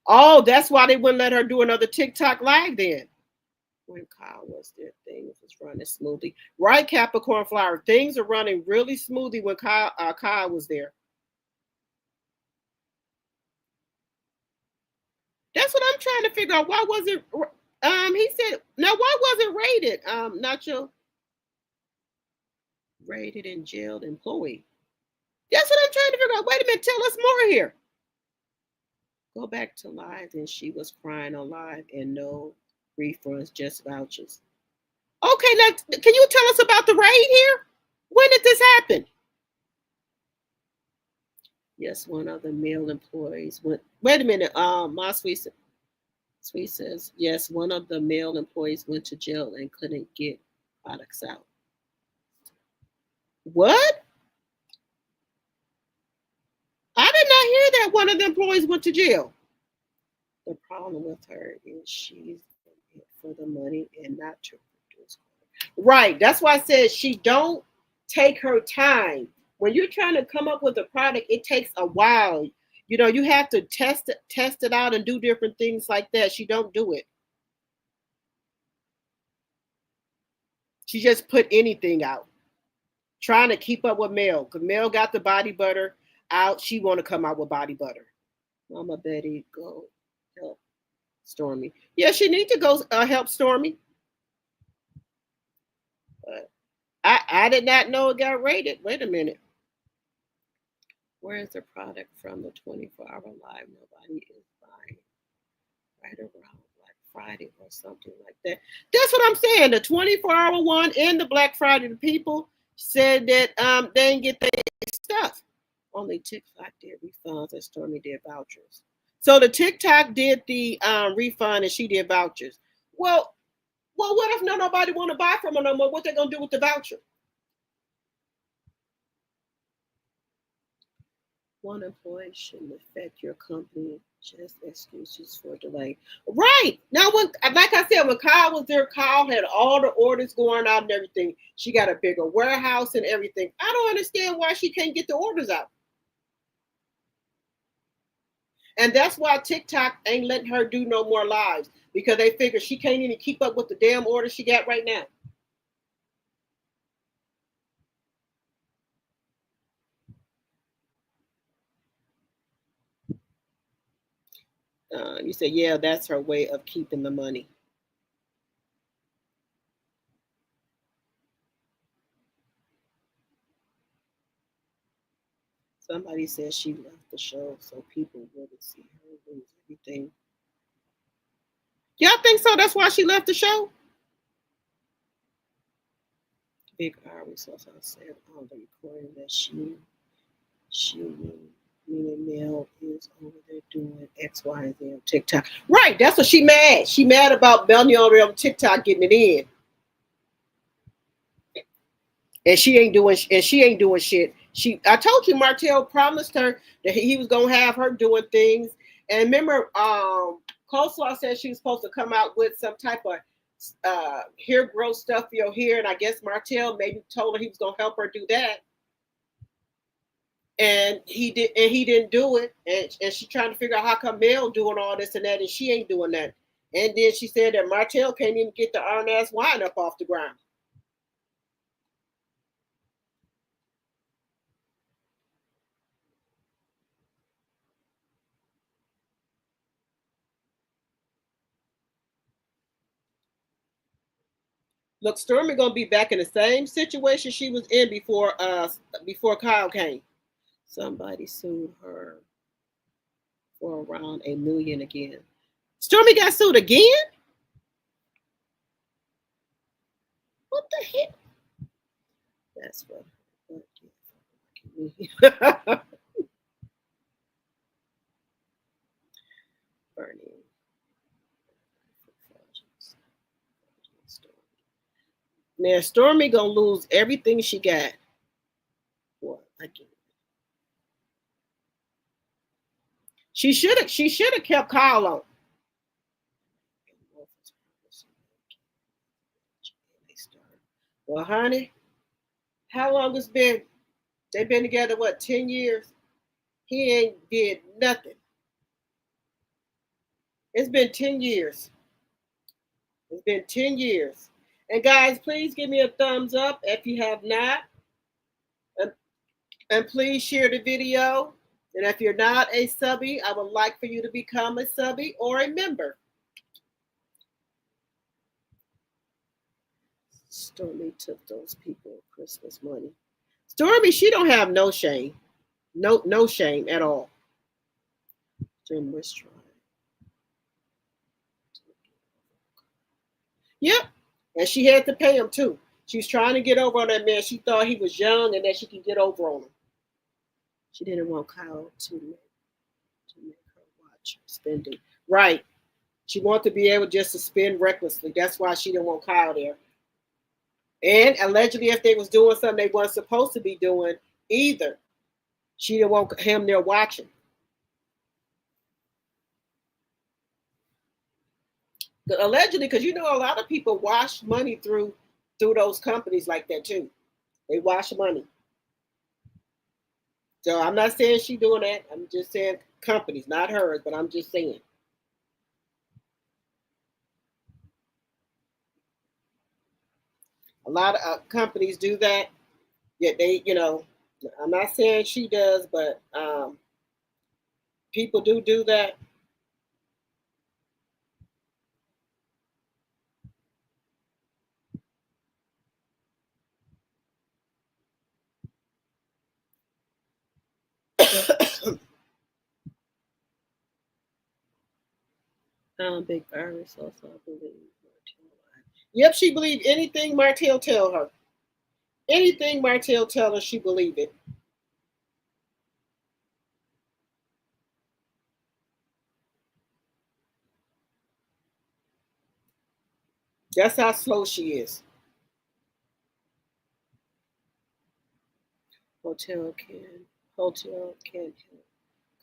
Oh, that's why they wouldn't let her do another TikTok live then. When Kyle was there, things was running smoothly. Right, Capricorn Flower. Things are running really smoothly when Kyle was there. That's what I'm trying to figure out. Why was it? He said, now why was it raided? Nacho. Raided and jailed employee. That's what I'm trying to figure out. Wait a minute, tell us more here. Go back to live, and she was crying on live, and no refunds, just vouchers. Okay, now can you tell us about the raid here? When did this happen? Yes, one of the male employees went. Wait a minute. My sweet says yes. One of the male employees went to jail and couldn't get products out. What? I did not hear that one of the employees went to jail. The problem with her is she's in it for the money and not to produce. Right. That's why I said she don't take her time. When you're trying to come up with a product, it takes a while. You know, you have to test it out and do different things like that. She don't do it. She just put anything out. Trying to keep up with Mel. Because Mel got the body butter out. She want to come out with body butter. Mama Betty, go help Stormi. Yeah, she needs to go help Stormi. But I did not know it got raided. Wait a minute. Where's the product from the 24-hour live? Nobody is buying. Right around Black Friday or something like that. That's what I'm saying. The 24-hour one and the Black Friday, the people said that they didn't get their stuff. Only TikTok did refunds and Stormi did vouchers. So the TikTok did the refund and she did vouchers. Well, what if nobody want to buy from her no more? What they gonna do with the voucher? One employee shouldn't affect your company. Just excuses for delay. Right. Now, when, like I said, when Kyle was there, Kyle had all the orders going out and everything. She got a bigger warehouse and everything. I don't understand why she can't get the orders out. And that's why TikTok ain't letting her do no more lives, because they figure she can't even keep up with the damn orders she got right now. You say, yeah, that's her way of keeping the money. Somebody said she left the show so people wouldn't see her lose everything. Y'all think so? That's why she left the show? Big R resource said on the recording that she meaning Nell is over there doing X, Y, and Z on TikTok. Right, that's what she mad. She mad about Melanie over on TikTok getting it in. And she ain't doing shit. I told you Martell promised her that he was gonna have her doing things. And remember, Coleslaw said she was supposed to come out with some type of hair growth stuff for your hair, and I guess Martell maybe told her he was gonna help her do that. And he didn't do it. And she's trying to figure out how come Mel doing all this and that, and she ain't doing that. And then she said that Martell can't even get the iron ass wine up off the ground. Look, Stormi gonna be back in the same situation she was in before Kyle came. Somebody sued her for around $1 million again. Stormi got sued again? What the heck? That's what. Bernie. Now Stormi gonna lose everything she got. What again? She should have kept Kyle on. Well, honey, how long it's been? They've been together, what, 10 years? He ain't did nothing. It's been 10 years. It's been 10 years. And guys, please give me a thumbs up if you have not. And please share the video. And if you're not a subby, I would like for you to become a subby or a member. Stormi took those people Christmas money. Stormi, she don't have no shame. No shame at all. Jim was trying. Yep. And she had to pay him too. She was trying to get over on that man. She thought he was young and that she could get over on him. She didn't want Kyle to make her watch spending. Right. She wanted to be able just to spend recklessly. That's why she didn't want Kyle there. And allegedly, if they was doing something they weren't supposed to be doing either, she didn't want him there watching. But allegedly, because you know a lot of people wash money through those companies like that too. They wash money. So I'm not saying she doing that. I'm just saying companies, not hers, but I'm just saying. A lot of companies do that. Yet they, I'm not saying she does, but people do that. Big Iris also believe Martell. Yep, she believed anything Martell tell her. Anything Martell tell her, she believed it. That's how slow she is. Hotel can't help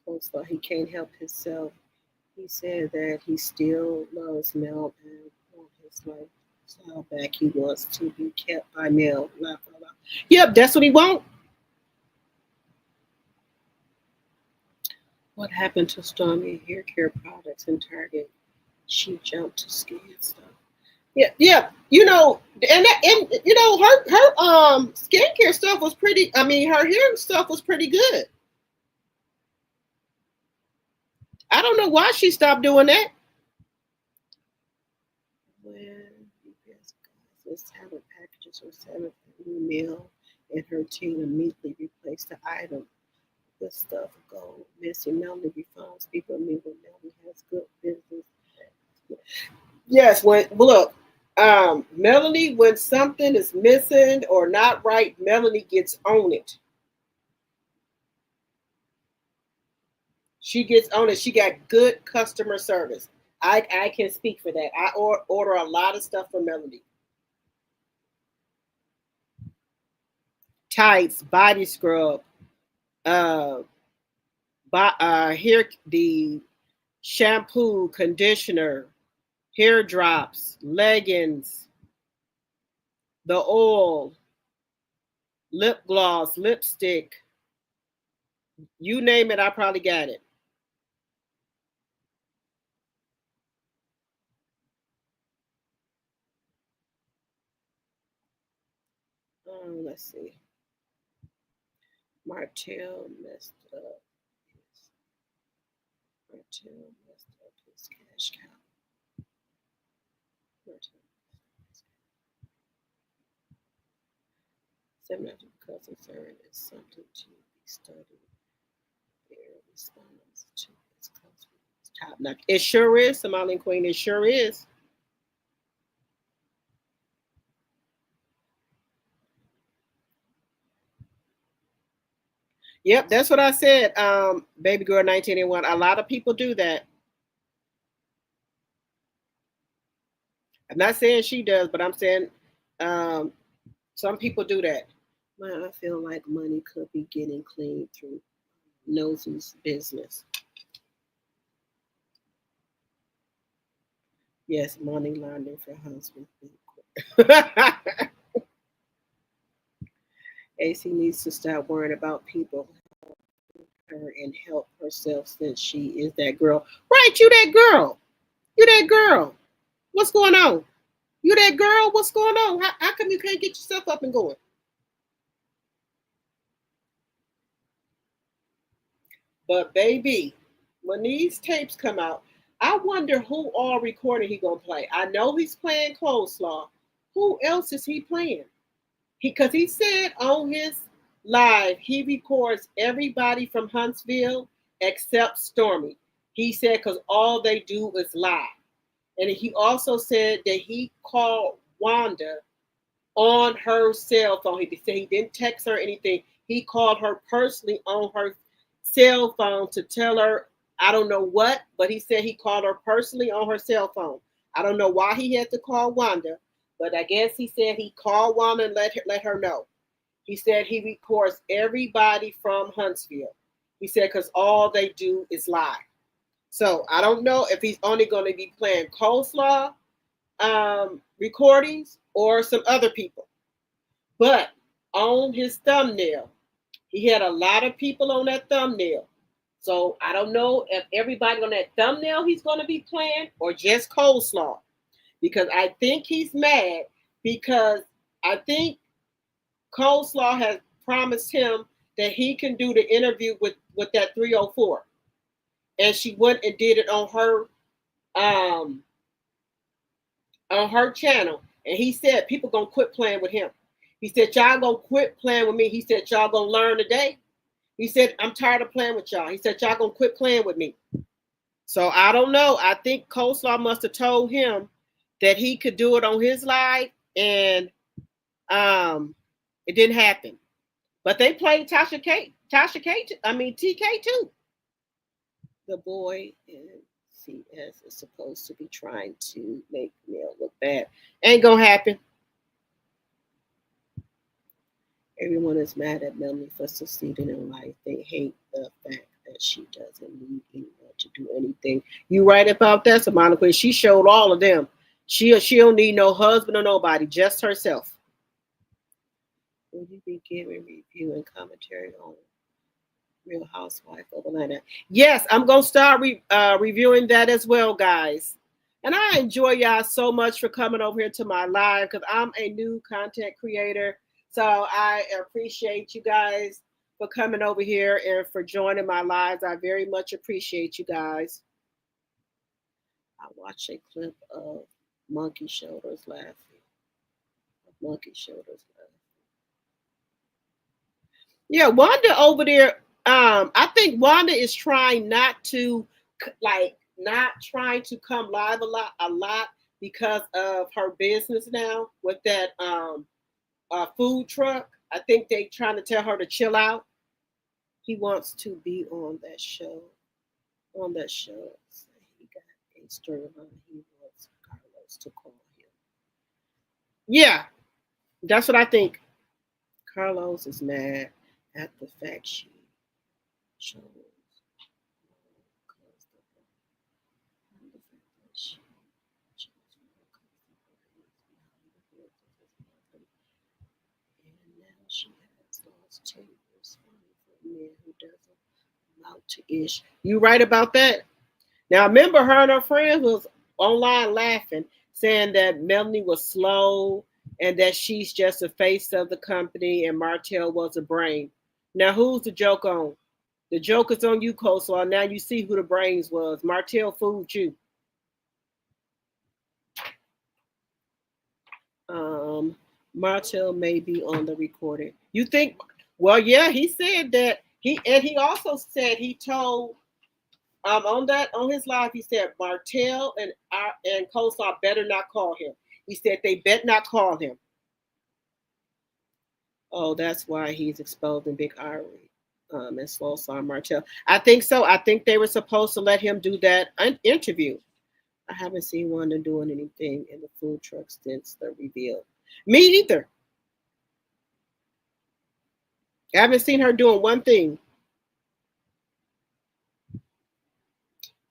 Coleslaw. He can't help himself. He said that he still loves Nell and wants his lifestyle back. He wants to be kept by Nell. Yep, that's what he wants. What happened to Stormi hair care products in Target? She jumped to skin stuff. Yeah. And her skincare stuff was pretty. I mean, her hair stuff was pretty good. I don't know why she stopped doing that. When UPS guys 7 packages or 7 email, and her team immediately replaced the item. Good stuff go missing. Melanie refunds people. Melanie has good business. Yes, Melanie, when something is missing or not right, Melanie gets on it. She gets on it. She got good customer service. I can speak for that. I order a lot of stuff from Melanie. Tights, body scrub, hair, the shampoo, conditioner, hair drops, leggings, the oil, lip gloss, lipstick. You name it, I probably got it. Let's see. Martell messed up his cash cow. Seminar because concern is something to be studied. Their response to its customers top notch. It sure is, Somali Queen. It sure is. Yep, that's what I said. Baby girl 1981. A lot of people do that. I'm not saying she does, but I'm saying some people do that. I feel like money could be getting clean through Nosy's business. Yes, money laundering for Huntsville. AC needs to stop worrying about people her and help herself since she is that girl. Right, you that girl. You that girl. What's going on? You that girl? What's going on? How come you can't get yourself up and going? But baby, when these tapes come out, I wonder who all recording he gonna play. I know he's playing Coleslaw. Who else is he playing? Because he said on his live he records everybody from Huntsville except Stormi. He said because all they do is lie. And he also said that he called Wanda on her cell phone. He said he didn't text her anything. He called her personally on her cell phone to tell her, I don't know what, but he said he called her personally on her cell phone. I don't know why he had to call Wanda, but I guess he said he called Wanda and let her know. He said he records everybody from Huntsville. He said because all they do is lie. So I don't know if he's only going to be playing Coleslaw recordings or some other people. But on his thumbnail, he had a lot of people on that thumbnail. So I don't know if everybody on that thumbnail he's going to be playing or just Coleslaw. Because I think he's mad because I think Coleslaw has promised him that he can do the interview with that 304. And she went and did it on her channel. And he said people gonna quit playing with him. He said, y'all gonna quit playing with me. He said, y'all gonna learn today. He said, I'm tired of playing with y'all. He said, y'all gonna quit playing with me. So I don't know. I think Coleslaw must have told him that he could do it on his live, and it didn't happen. But they played TK too. The boy in CS is supposed to be trying to make Nell look bad. Ain't gonna happen. Everyone is mad at Melanie for succeeding in life. They hate the fact that she doesn't need anyone to do anything. You right about that, Samantha Quinn. She showed all of them. She don't need no husband or nobody, just herself. Will you be giving review and commentary on Real Housewife of Atlanta? Yes, I'm going to start reviewing that as well, guys. And I enjoy y'all so much for coming over here to my live because I'm a new content creator. So I appreciate you guys for coming over here and for joining my lives. I very much appreciate you guys. I watched a clip of Monkey Shoulders laughing. Monkey Shoulders laughing. Yeah, Wanda over there. I think Wanda is trying not to come live a lot because of her business now with that food truck. I think they trying to tell her to chill out. He wants to be on that show. So he got a storyline. He wants Carlos to call him. Yeah, that's what I think. Carlos is mad at the fact she chose. You right about that. Now remember, her and her friends was online laughing, saying that Melanie was slow and that she's just the face of the company and Martell was a brain. Now who's the joke on? The joke is on you, Coleslaw. Now you see who the brains was. Martell fooled you. Martell may be on the recording. You think? Well, yeah, he said that. He also said he told on his live, he said Martell and Coleslaw better not call him. He said they bet not call him. Oh, that's why he's exposing Big Irie and Slow Song Martell. I think so. I think they were supposed to let him do that interview. I haven't seen Wanda doing anything in the food truck since the reveal. Me either. I haven't seen her doing one thing.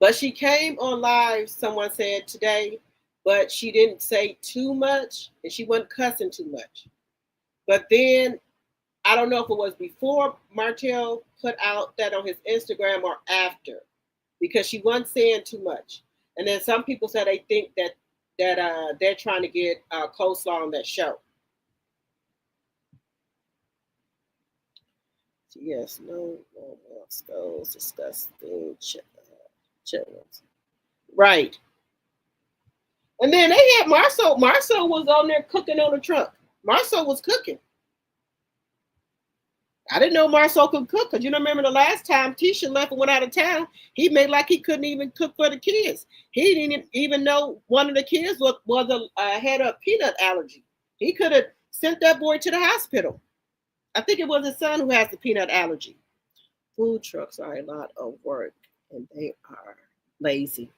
But she came on live, someone said today, but she didn't say too much and she wasn't cussing too much. But then, I don't know if it was before Martell put out that on his Instagram or after, because she wasn't saying too much. And then some people said they think that that they're trying to get coleslaw on that show. Yes, no more skulls, disgusting chitlins. Right. And then they had Marsau. Marsau was on there cooking on the truck. Marsau was cooking. I didn't know Marsau could cook, because you know, remember the last time Tisha left and went out of town, he made like he couldn't even cook for the kids. He didn't even know one of the kids had a peanut allergy. He could have sent that boy to the hospital. I think it was his son who has the peanut allergy. Food trucks are a lot of work, and they are lazy.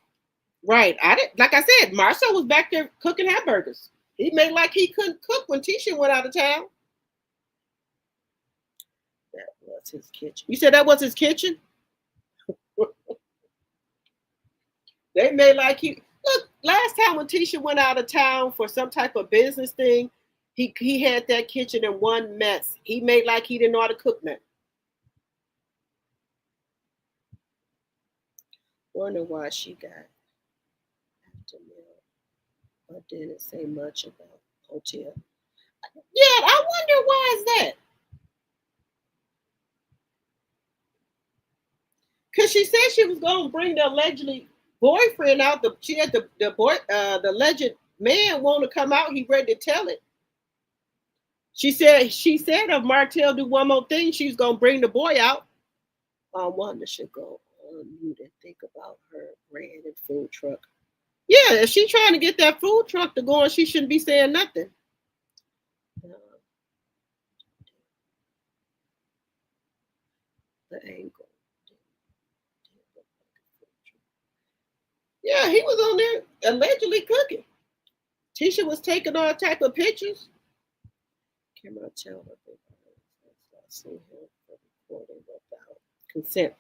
Right. Like I said, Marsau was back there cooking hamburgers. He made like he couldn't cook when Tisha went out of town. That was his kitchen. You said that was his kitchen? They made like look, last time when Tisha went out of town for some type of business thing, he had that kitchen in one mess. He made like he didn't know how to cook nothing. Wonder why she got after meal, but didn't say much about hotel. Yeah, I wonder why is that? Because she said she was going to bring the allegedly boyfriend out. She had the alleged man want to come out. He ready to tell it. She said if Martell do one more thing, she's going to bring the boy out. Wanda should go on mute and think about her brand and food truck. Yeah, if she's trying to get that food truck to go on, she shouldn't be saying nothing. The angle. Yeah, he was on there allegedly cooking. Tisha was taking all type of pictures. Can I tell her? I've seen him recording without consent.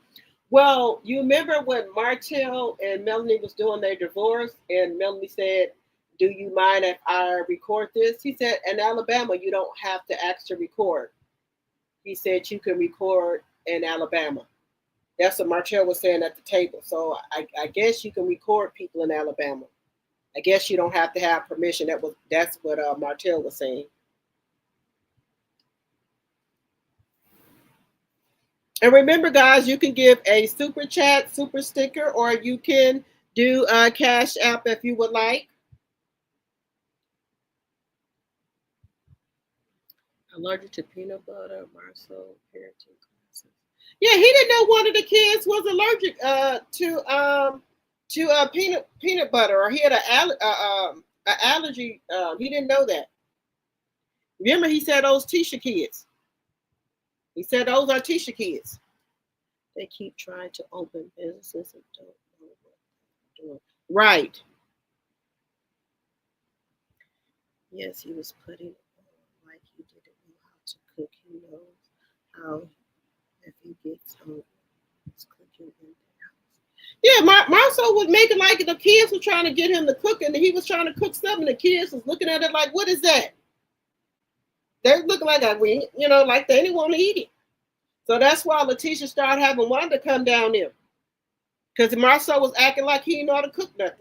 Well, you remember when Martell and Melanie was doing their divorce, and Melanie said, "Do you mind if I record this?" He said, "In Alabama, you don't have to ask to record." He said, "You can record in Alabama." That's what Martell was saying at the table. So I guess you can record people in Alabama. I guess you don't have to have permission. That's what Martell was saying. And remember, guys, you can give a super chat, super sticker, or you can do a Cash App if you would like. Allergic to peanut butter, Marsau, parenting classes. Yeah, he didn't know one of the kids was allergic to peanut butter, or he had an allergy. He didn't know that. Remember, he said those Tisha kids. He said those are Tisha kids. They keep trying to open businesses and don't know what they're doing. Right. Yes, he was putting on like he didn't know how to cook. He knows how. If he gets home, he's cooking in the house. Yeah, Marsau was making like the kids were trying to get him to cook, and he was trying to cook something. The kids was looking at it like, "What is that?" They're looking like like they didn't want to eat it. So that's why LaTisha started having Wanda come down there, because Marsau was acting like he didn't know how to cook nothing.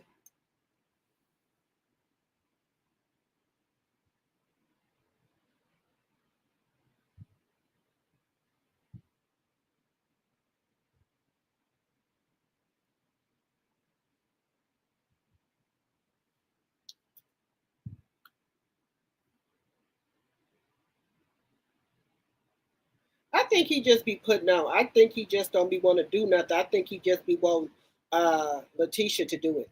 I think he just be putting on. I think he just don't be want to do nothing. I think he just be want LaTisha to do it.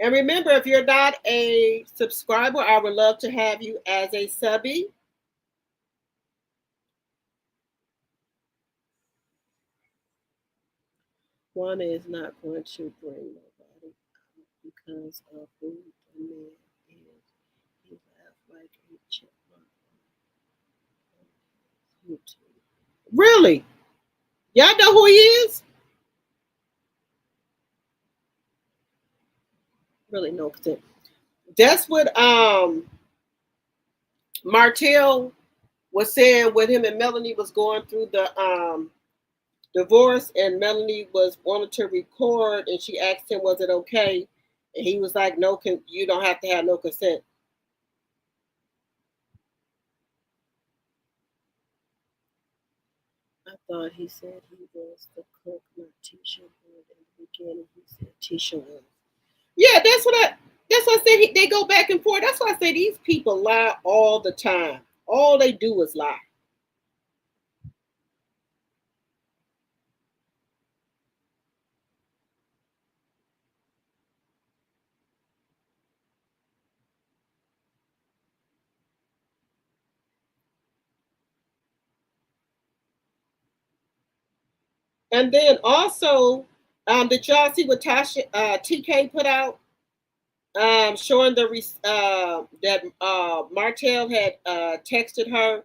And remember, if you're not a subscriber, I would love to have you as a subby. One is not going to bring nobody out because of who the man is. He laughed like a chipmunk. Really? Y'all know who he is? Really no consent. That's what Martell was saying when him and Melanie was going through the divorce, and Melanie was wanted to record, and she asked him, was it okay? And he was like, no, you don't have to have no consent. I thought he said he was the cook, not Tisha. In the beginning, he said Tisha was. Yeah, that's what I said. They go back and forth. That's why I say these people lie all the time. All they do is lie. And then also, did y'all see what Tasha TK put out? Showing that Martell had texted her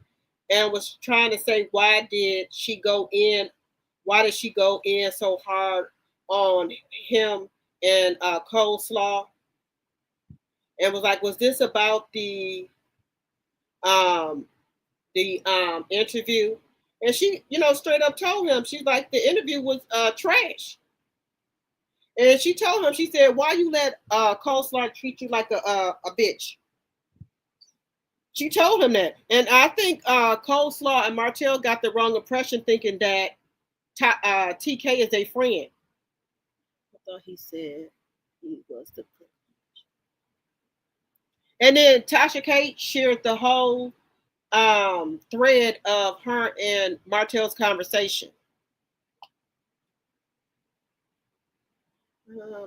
and was trying to say why did she go in so hard on him and Coleslaw, and was like, was this about the interview? And she, straight up told him, she's like, the interview was trash. And she told him, she said, why you let Coleslaw treat you like a bitch? She told him that. And I think Coleslaw and Martell got the wrong impression thinking that TK is a friend. I thought he said he was the cook. And then Tasha K shared the whole thread of her and Martell's conversation.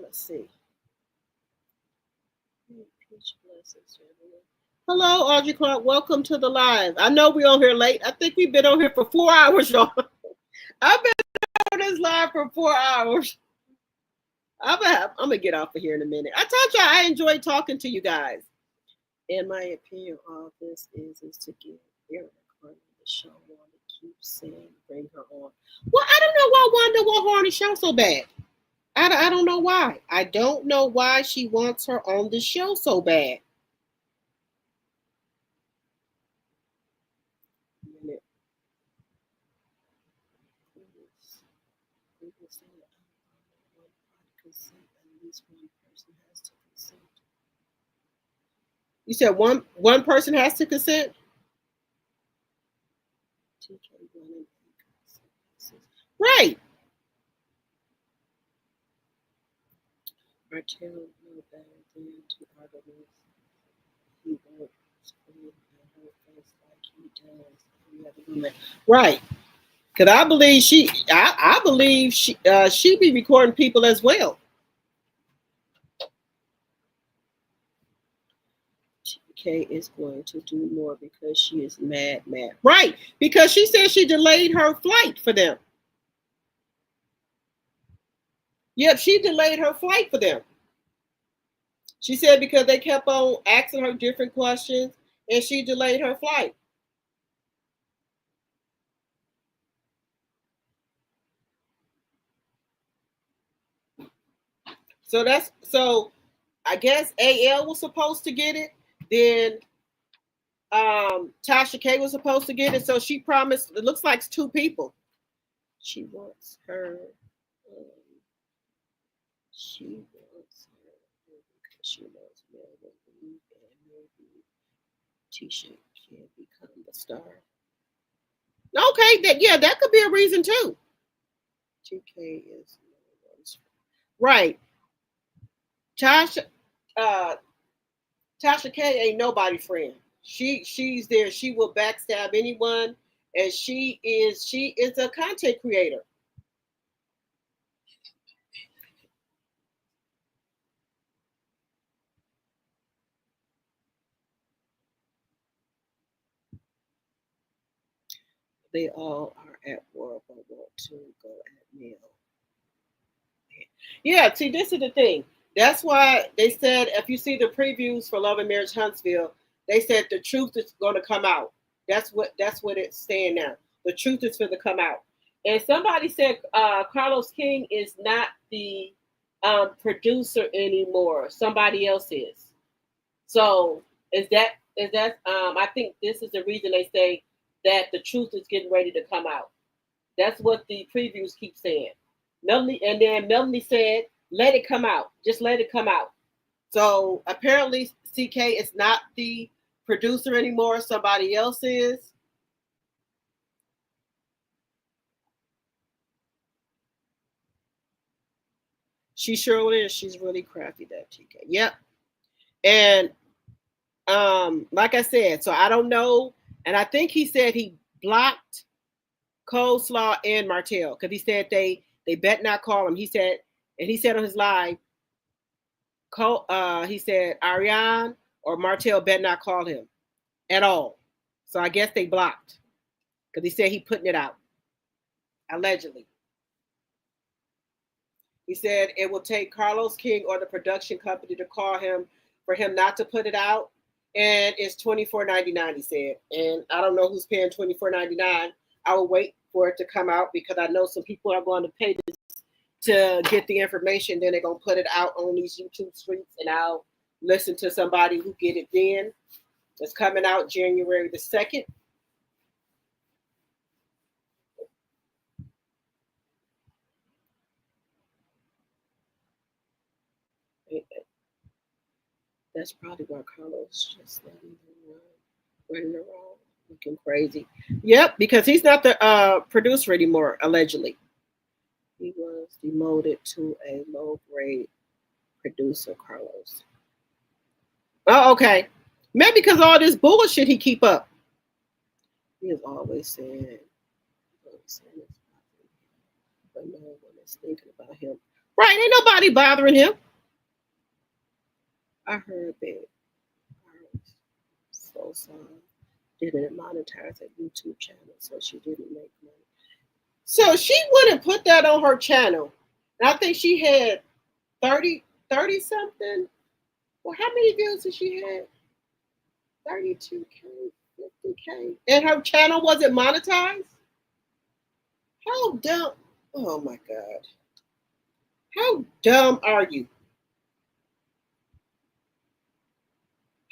Let's see. Hello, Audrey Clark. Welcome to the live. I know we're on here late. I think we've been on here for 4 hours, y'all. I've been on this live for 4 hours. I'm gonna get off of here in a minute. I told y'all I enjoy talking to you guys. In my opinion, all this is to get Eric on the show. I want to keep saying, bring her on. Well, I don't know why Wanda want her on the show so bad. I don't know why. I don't know why she wants her on the show so bad. You said one person has to consent? Right. Martell know better than to argue. He won't scream in her face like he does every other woman. Right. Because I believe she be recording people as well. TK is going to do more because she is mad. Right. Because she said she delayed her flight for them. Yep, she delayed her flight for them. She said because they kept on asking her different questions and she delayed her flight. So I guess AL was supposed to get it. Then Tasha K was supposed to get it. So she promised, it looks like it's 2 people. She wants her. She wants her because she knows Nell will leave and maybe Tisha can become the star. Okay, that could be a reason too. TK is right. Tasha K ain't nobody friend. She's there. She will backstab anyone, and she is a content creator. They all are at war but want to go at Nell. Yeah, see, this is the thing. That's why they said, if you see the previews for Love and Marriage Huntsville, they said the truth is going to come out. That's what it's saying now. The truth is going to come out. And somebody said Carlos King is not the producer anymore. Somebody else is. So is that I think this is the reason they say that the truth is getting ready to come out. That's what the previews keep saying. Melanie said, let it come out. Just let it come out. So apparently CK is not the producer anymore. Somebody else is. She sure is. She's really crafty, that TK. Yep. And like I said, so I don't know. And I think he said he blocked Coleslaw and Martell because he said they bet not call him. He said on his live, he said Ariane or Martell bet not call him at all. So I guess they blocked because he said he putting it out. Allegedly. He said it will take Carlos King or the production company to call him for him not to put it out. And it's $24.99, he said. And I don't know who's paying $24.99. I will wait for it to come out because I know some people are going to pay this to get the information. Then they're going to put it out on these YouTube streets, and I'll listen to somebody who get it then. It's coming out January the 2nd. That's probably why Carlos just letting them running around looking crazy. Yep, because he's not the producer anymore, allegedly. He was demoted to a low-grade producer, Carlos. Oh, okay. Maybe because all this bullshit he keep up. He is always saying but no one is thinking about him. Right, ain't nobody bothering him. I heard that so didn't monetize a YouTube channel, so she didn't make money. So she wouldn't put that on her channel. And I think she had 30 something. Well, how many views did she have? 32K, 50K. And her channel wasn't monetized? How dumb? Oh my God. How dumb are you?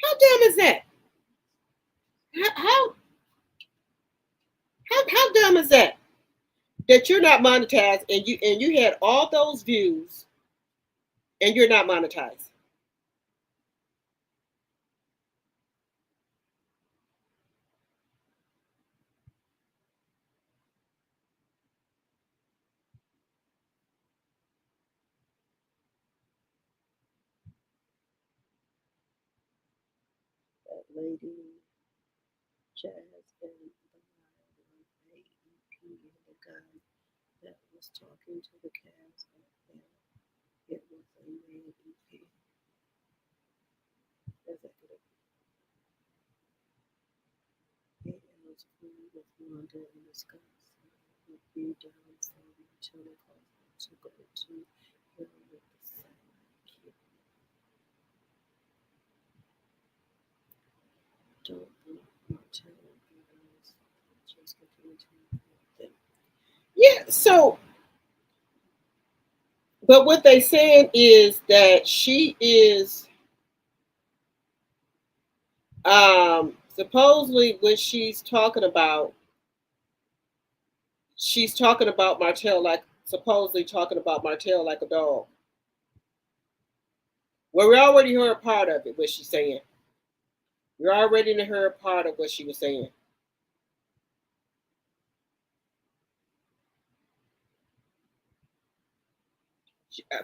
How dumb is that? How dumb is that? That you're not monetized and you had all those views and you're not monetized. That lady, Jazz, and the AEP, and the guy that was talking to the cast, it was a man EP. Executive. It was free with Wanda and discuss would be done from utility costs to go to him with the sidekick. Don't block Martell because just continue to them. Yeah, so but what they saying is that she is supposedly when she's talking about Martell like supposedly talking about Martell like a dog. Well, we already heard part of it, what she's saying. We already heard part of what she was saying.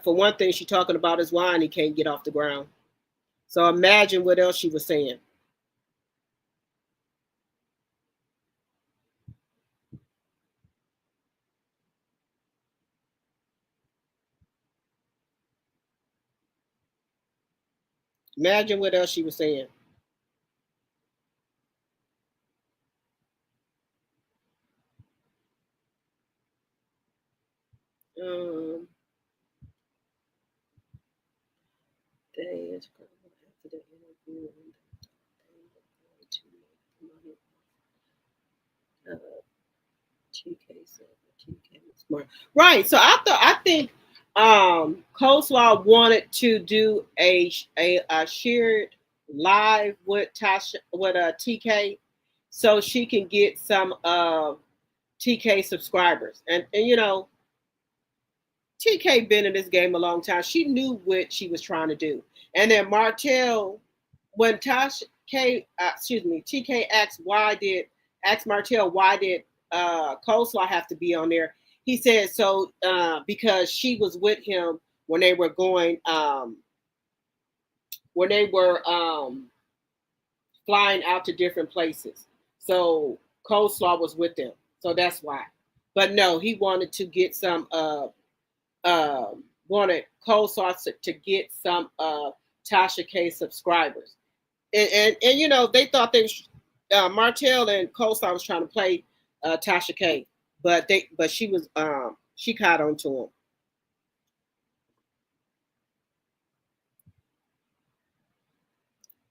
For one thing, she's talking about his wine he can't get off the ground. So imagine what else she was saying. Imagine what else she was saying. Days after the interview, and they were going to make money. TK said TK was smart, right? So I think Coleslaw wanted to do a shared live with Tasha with TK, so she can get some TK subscribers, and you know. TK been in this game a long time. She knew what she was trying to do. And then Martell, when TK asked Martell why did Coleslaw have to be on there, he said so because she was with him when they were going flying out to different places. So Coleslaw was with them. So that's why. But no, he wanted to get some wanted Coleslaw to get some Tasha K subscribers. And you know, they thought Martell and Coleslaw was trying to play Tasha K, but she was she caught on to him.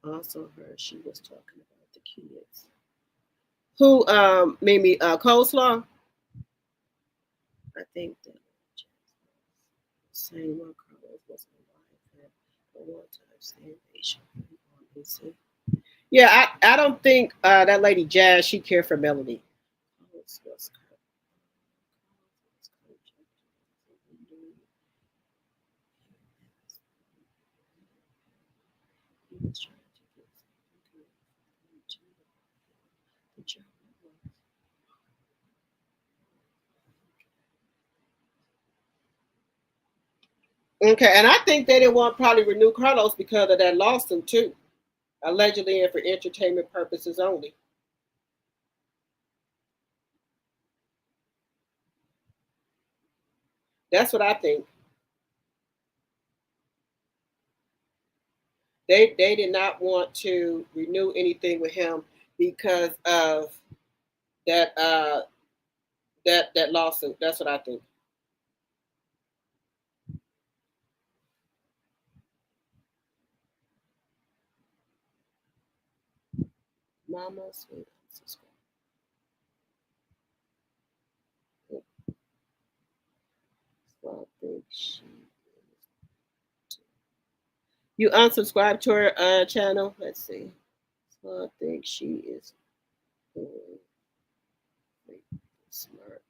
Also heard she was talking about the kids. Who Mimi Coleslaw? I think that same one Carlos was alive at one time saying they should be on PC. Yeah, I don't think that lady Jazz, she cared for Melody. Okay, and I think they didn't want to probably renew Carlos because of that lawsuit too, allegedly and for entertainment purposes only. That's what I think. They did not want to renew anything with him because of that that lawsuit. That's what I think. Mama sweet. So I think you unsubscribe to her channel. Let's see. So I think she is smart.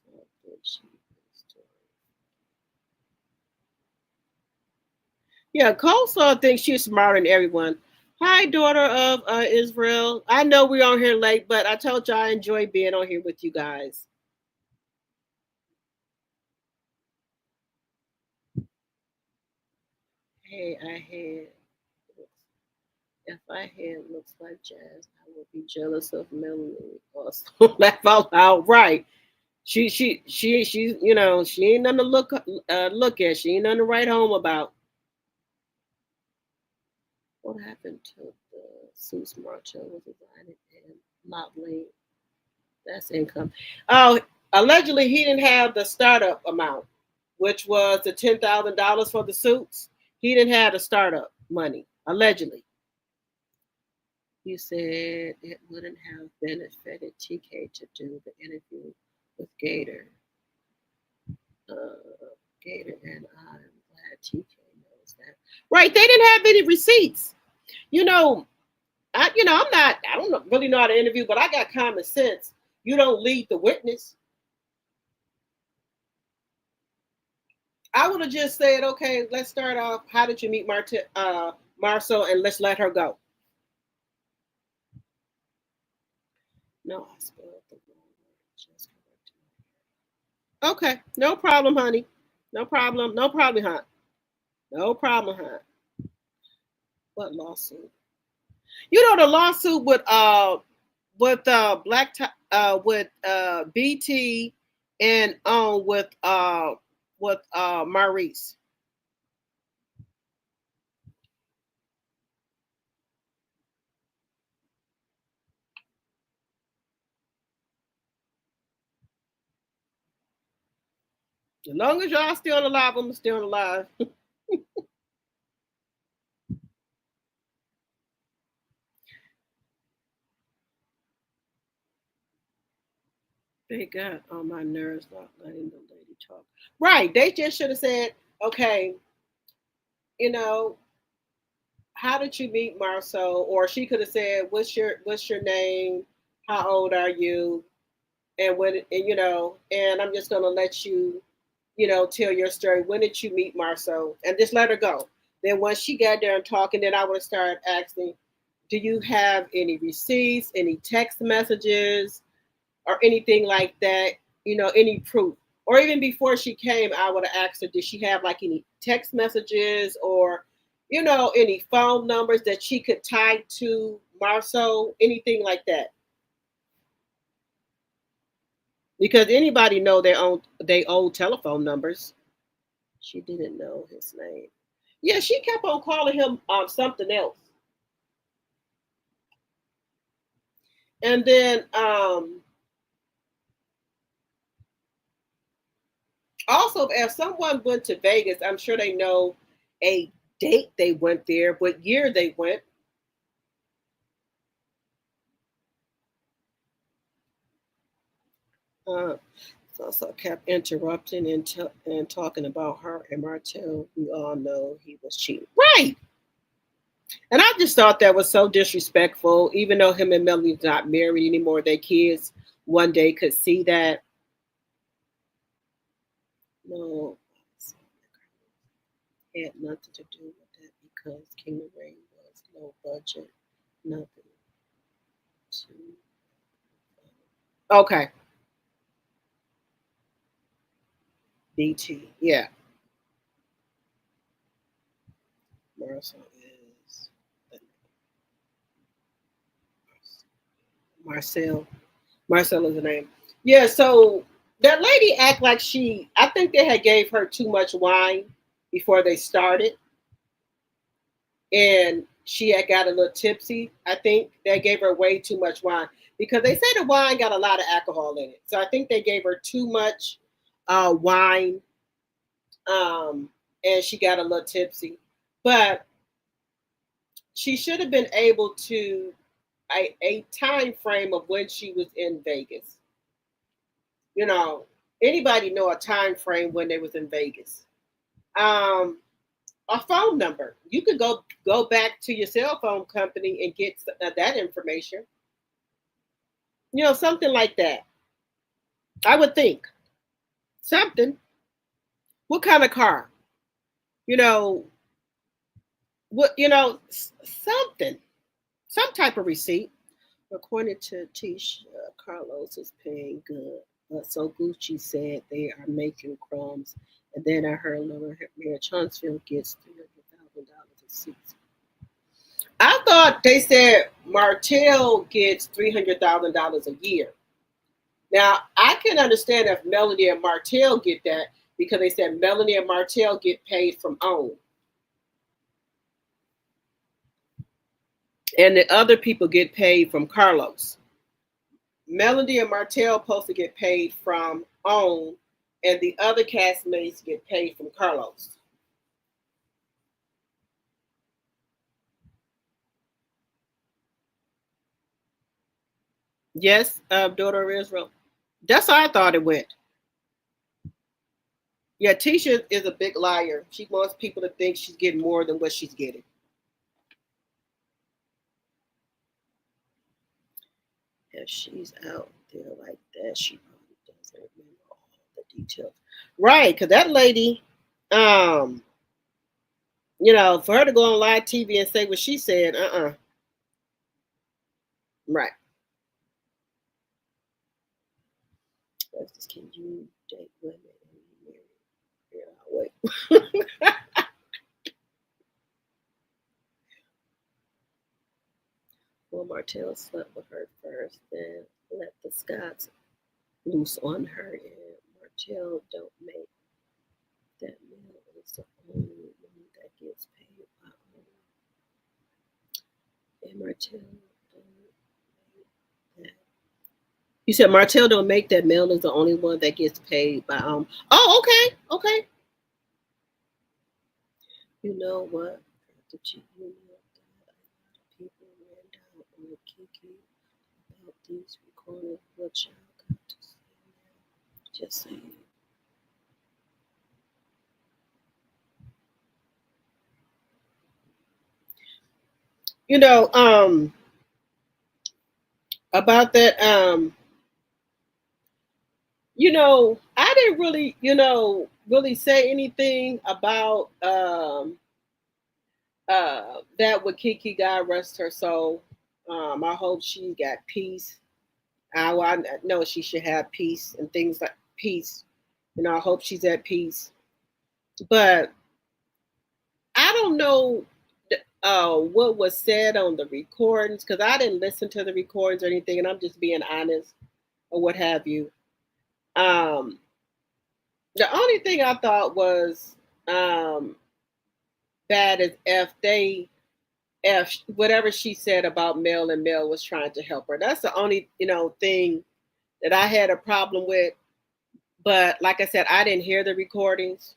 So I think she is yeah, Coleslaw thinks she's smarter than everyone. Hi, daughter of Israel. I know we're on here late, but I told you I enjoy being on here with you guys. Hey, if I had looks like Jazz, I would be jealous of Melanie. Also, laugh out loud. Right. She, you know, she ain't nothing to look at. She ain't nothing to write home about. What happened to the Suits Martell was designing and not late? That's income. Oh, allegedly he didn't have the startup amount, which was the $10,000 for the suits. He didn't have the startup money, allegedly. You said it wouldn't have benefited TK to do the interview with Gator. Gator, and I'm glad TK knows that. Right, they didn't have any receipts. You know, I don't really know how to interview, but I got common sense. You don't lead the witness. I would have just said, okay, let's start off. How did you meet Marsau, and let's let her go. No, I spelled the wrong word. Just okay, no problem, honey. No problem, huh? No problem, huh? What lawsuit? You know the lawsuit with BT and with Maurice. As long as y'all still alive, I'm still alive. They got on my nerves not letting the lady talk. Right. They just should have said, okay, you know, how did you meet Marsau? Or she could have said, what's your name? How old are you? And and I'm just gonna let you, tell your story. When did you meet Marsau? And just let her go. Then once she got there and talking, then I would start asking, do you have any receipts, any text messages, or anything like that? Any proof? Or even before she came, I would have asked her, did she have like any text messages or, any phone numbers that she could tie to Marsau, anything like that? Because anybody know their old telephone numbers. She didn't know his name. Yeah, she kept on calling him something else. And then also, if someone went to Vegas, I'm sure they know a date they went there, what year they went. So kept interrupting and talking about her and Martell. We all know he was cheating. Right. And I just thought that was so disrespectful, even though him and Melody's not married anymore. Their kids one day could see that. No, had nothing to do with that because King of Rain was low budget, nothing. Okay. BT, yeah. Marcel is Marcel. Marcel is the name. Yeah, so that lady act like I think they had gave her too much wine before they started. And she had got a little tipsy. I think they gave her way too much wine because they say the wine got a lot of alcohol in it. So I think they gave her too much wine, and she got a little tipsy. But she should have been able to a time frame of when she was in Vegas. Anybody know a time frame when they was in Vegas? A phone number. You could go back to your cell phone company and get that information. Something like that. I would think something. What kind of car? What? Something. Some type of receipt. According to Tisha, Carlos is paying good. But so Gucci said they are making crumbs. And then I heard Mayor Huntsville gets $300,000 a season. I thought they said Martell gets $300,000 a year. Now, I can understand if Melody and Martell get that because they said Melody and Martell get paid from OWN. And the other people get paid from Carlos. Melody and Martell supposed to get paid from OWN, and the other castmates get paid from Carlos. Yes, daughter of Israel. That's how I thought it went. Yeah, Tisha is a big liar. She wants people to think she's getting more than what she's getting. If she's out there like that, she probably doesn't remember all the details. Right, because that lady, for her to go on live TV and say what she said, Right. Can you date women and marry? Wait. Well, Martell slept with her first, then let the Scotts loose on her, and Martell don't make that meal. It's the only one that gets paid by OWN. And Martell don't make that. You said Martell don't make that meal is the only one that gets paid by OWN. Oh, okay. You know what? You know that a lot of people ran down on Kiki about these recordings. What y'all got to say now? Just saying. About that, I didn't really, really say anything about that with Kiki. God rest her soul. I hope she got peace. I know she should have peace and things like peace. I hope she's at peace. But I don't know what was said on the recordings because I didn't listen to the recordings or anything, and I'm just being honest or what have you. The only thing I thought was bad is if whatever she said about Mel and Mel was trying to help her. That's the only thing that I had a problem with. But like I said, I didn't hear the recordings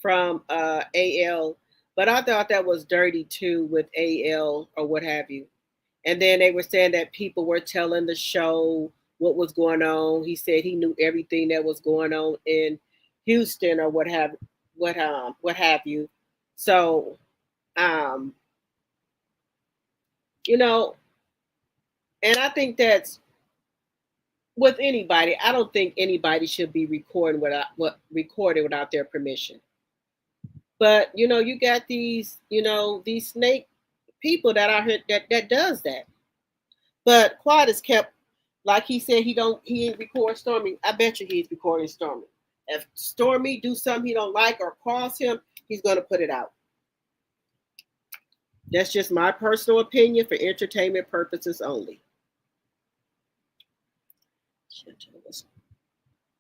from AL, but I thought that was dirty too with AL or what have you. And then they were saying that people were telling the show what was going on. He said he knew everything that was going on in Houston or what have you. So, and I think that's with anybody. I don't think anybody should be recorded without their permission. But you got these snake people that are here that does that. But Quad is kept, like he said, he ain't record Stormi. I bet you he's recording Stormi. If Stormi do something he don't like or cross him, he's gonna put it out. That's just my personal opinion for entertainment purposes only.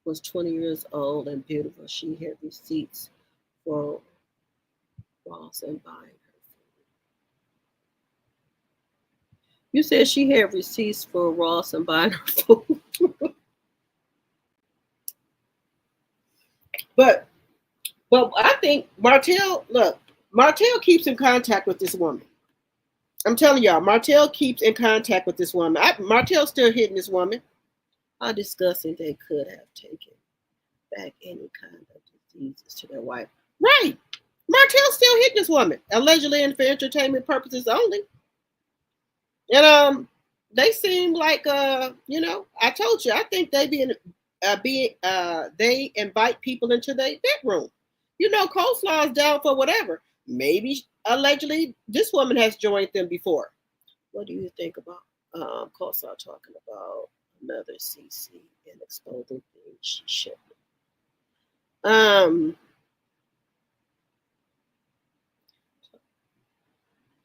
Was 20 years old and beautiful. She had receipts for Ross and buying her food. You said she had receipts for Ross and buying her food. But I think Martell keeps in contact with this woman. I'm telling y'all, Martell keeps in contact with this woman. Martell's still hitting this woman. How disgusting they could have taken back any kind of diseases to their wife. Right. Martell's still hitting this woman, allegedly and for entertainment purposes only. And they seem like I told you, I think they they invite people into their bedroom. Coleslaw is down for whatever. Maybe allegedly this woman has joined them before. What do you think about Coleslaw talking about another CC and exposing things she shouldn't?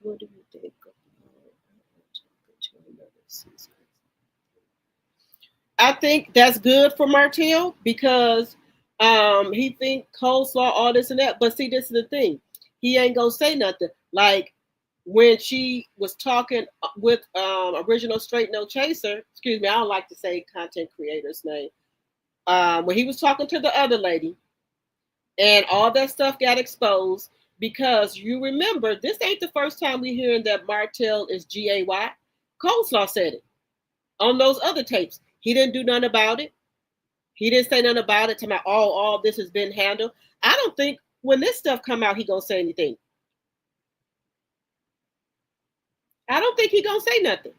What do you think about talking to another CC? I think that's good for Martell because he think Coleslaw, all this and that. But see, this is the thing. He ain't gonna say nothing. Like when she was talking with Original Straight No Chaser, excuse me, I don't like to say content creator's name. When he was talking to the other lady and all that stuff got exposed because you remember, this ain't the first time we hearing that Martell is GAY. Coleslaw said it on those other tapes. He didn't do nothing about it. He didn't say nothing about it. To my all this has been handled. I don't think when this stuff come out, he gonna say anything. I don't think he gonna say nothing.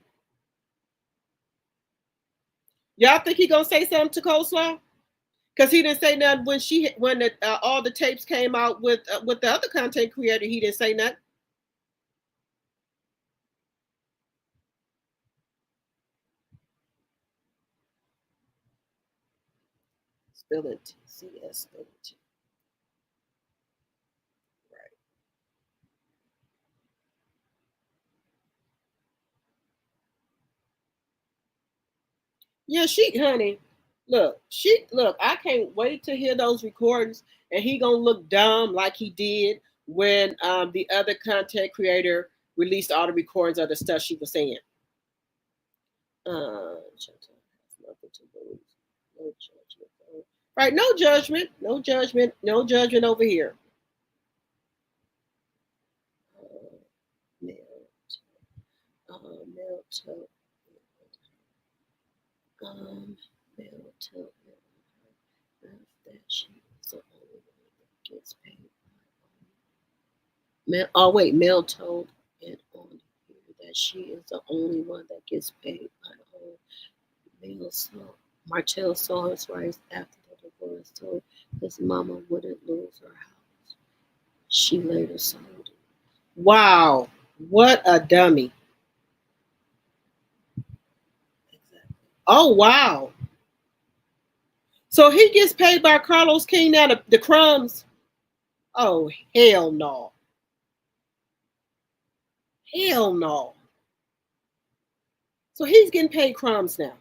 Y'all think he gonna say something to Coleslaw? Because he didn't say nothing when all the tapes came out with the other content creator. He didn't say nothing. Spilling CS spilling. Right. Yeah, honey. Look, I can't wait to hear those recordings, and he gonna look dumb like he did when the other content creator released all the recordings of the stuff she was saying. Nothing to lose. No judgment. Right, no judgment over here. Mel told that she is the only one that gets paid. Mel told it on here that she is the only one that gets paid by all. Mel so Martell saw his rights after the divorce, so his mama wouldn't lose her house. She later sold it. Wow, what a dummy. Oh, wow. So he gets paid by Carlos King now, the crumbs. Oh, hell no. Hell no. So he's getting paid crumbs now.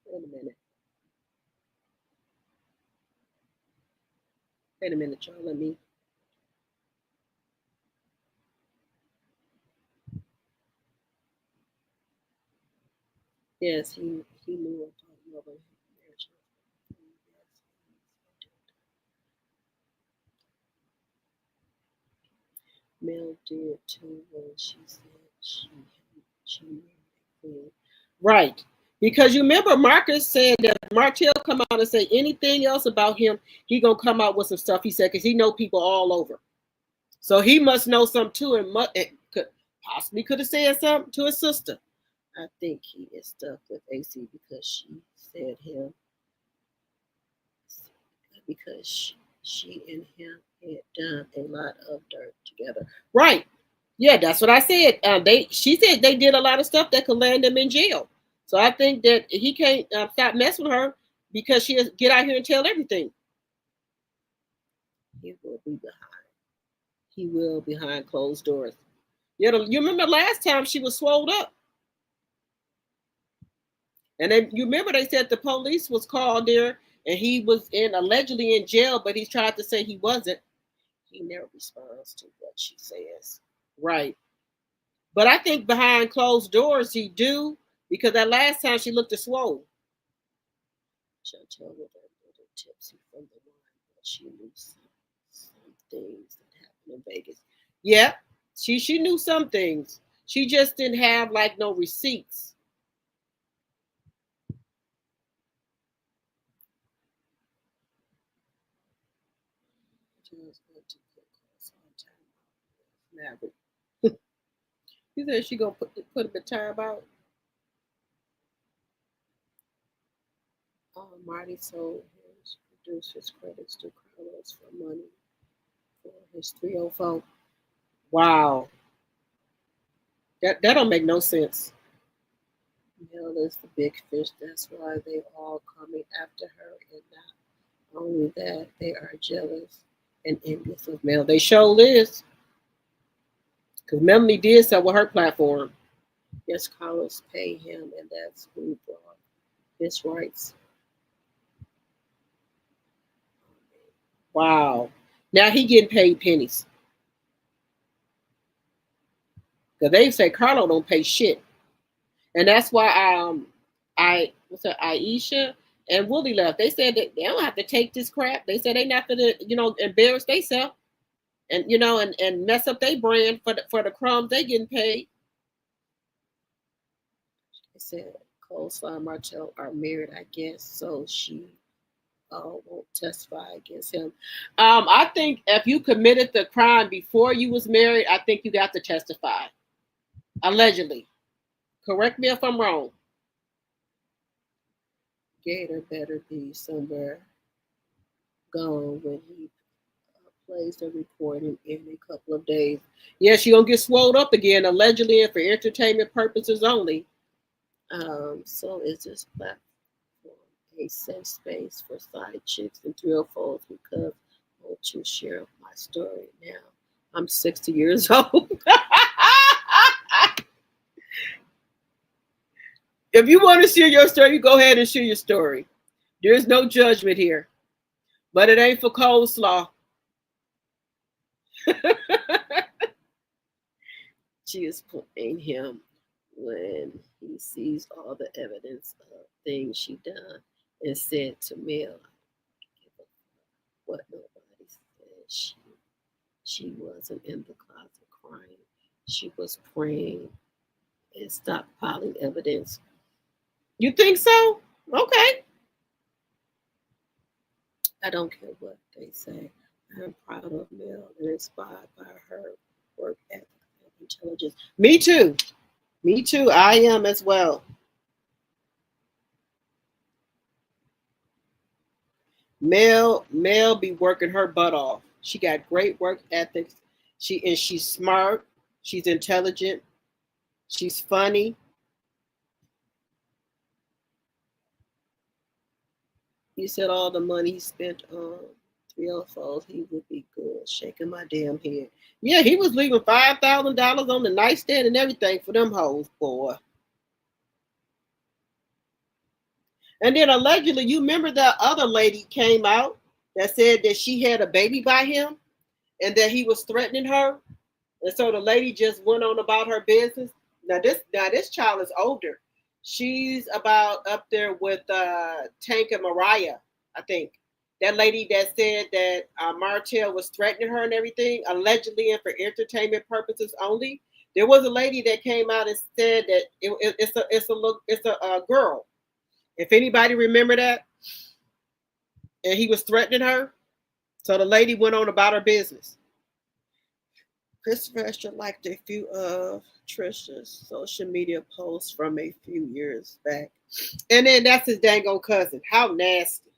Wait a minute. Wait a minute, y'all. Let me. Yes, he knew about marriage. Mel did too when she said she married. Right. Because you remember Marcus said that Martell come out and say anything else about him, he gonna come out with some stuff. He said because he know people all over, so he must know something too, and possibly could have said something to his sister. I think he is stuck with AC because she said him because she and him had done a lot of dirt together. Right. Yeah, that's what I said. She said they did a lot of stuff that could land them in jail. So I think that he can't stop messing with her because she'll get out here and tell everything. He will be behind. He will behind closed doors. You remember last time she was swole up. And then you remember they said the police was called there and he was allegedly in jail, but he tried to say he wasn't. He never responds to what she says. Right. But I think behind closed doors he do, because that last time she looked swole. Chantel was a little tipsy from the wine, but she knew some things that happened in Vegas. Yeah, she knew some things. She just didn't have like no receipts. He said she gonna put him in time out. Marty sold his producer's credits to Carlos for money for his 304. Wow. That don't make no sense. Nell is the big fish. That's why they all coming after her. And not only that, they are jealous and envious of Mel. They show is. Because Melanie did sell with her platform. Yes, Carlos paid him, and that's who brought his rights. Wow. Now he getting paid pennies. Because they say Carlo don't pay shit. And that's why Aisha and Willie left. They said that they don't have to take this crap. They said they not gonna, embarrass themselves and and mess up their brand for the crumbs they getting paid. They said Coleslaw and Martell are married, I guess, so she won't testify against him. I think if you committed the crime before you was married, I think you got to testify. Allegedly. Correct me if I'm wrong. Gator better be somewhere gone when he plays the recording in a couple of days. Yeah, she gonna get swole up again, allegedly, and for entertainment purposes only. So is this platform a safe space for side chicks and thrill folks? Because I want to share my story now. I'm 60 years old. If you want to share your story, you go ahead and share your story. There's no judgment here. But it ain't for coleslaw. She is playing him when he sees all the evidence of things she done and said to Mel, what nobody said. She wasn't in the closet crying. She was praying and stockpiling evidence. You think so? Okay. I don't care what they say. I'm proud of Nell and inspired by her work ethic and intelligence. Me too. Me too. I am as well. Mel be working her butt off. She got great work ethics. She's smart. She's intelligent. She's funny. He said all the money he spent on 304s, he would be good. Shaking my damn head. Yeah, he was leaving $5,000 on the nightstand and everything for them hoes, boy. And then allegedly, you remember that other lady came out that said that she had a baby by him and that he was threatening her. And so the lady just went on about her business. Now this child is older. She's about up there with Tank and Mariah, I think. That lady that said that Martell was threatening her and everything, allegedly and for entertainment purposes only. There was a lady that came out and said that it's a girl. If anybody remember that, and he was threatening her, so the lady went on about her business. Christopher Esther liked a few of Trisha's social media posts from a few years back. And then that's his dang old cousin. How nasty.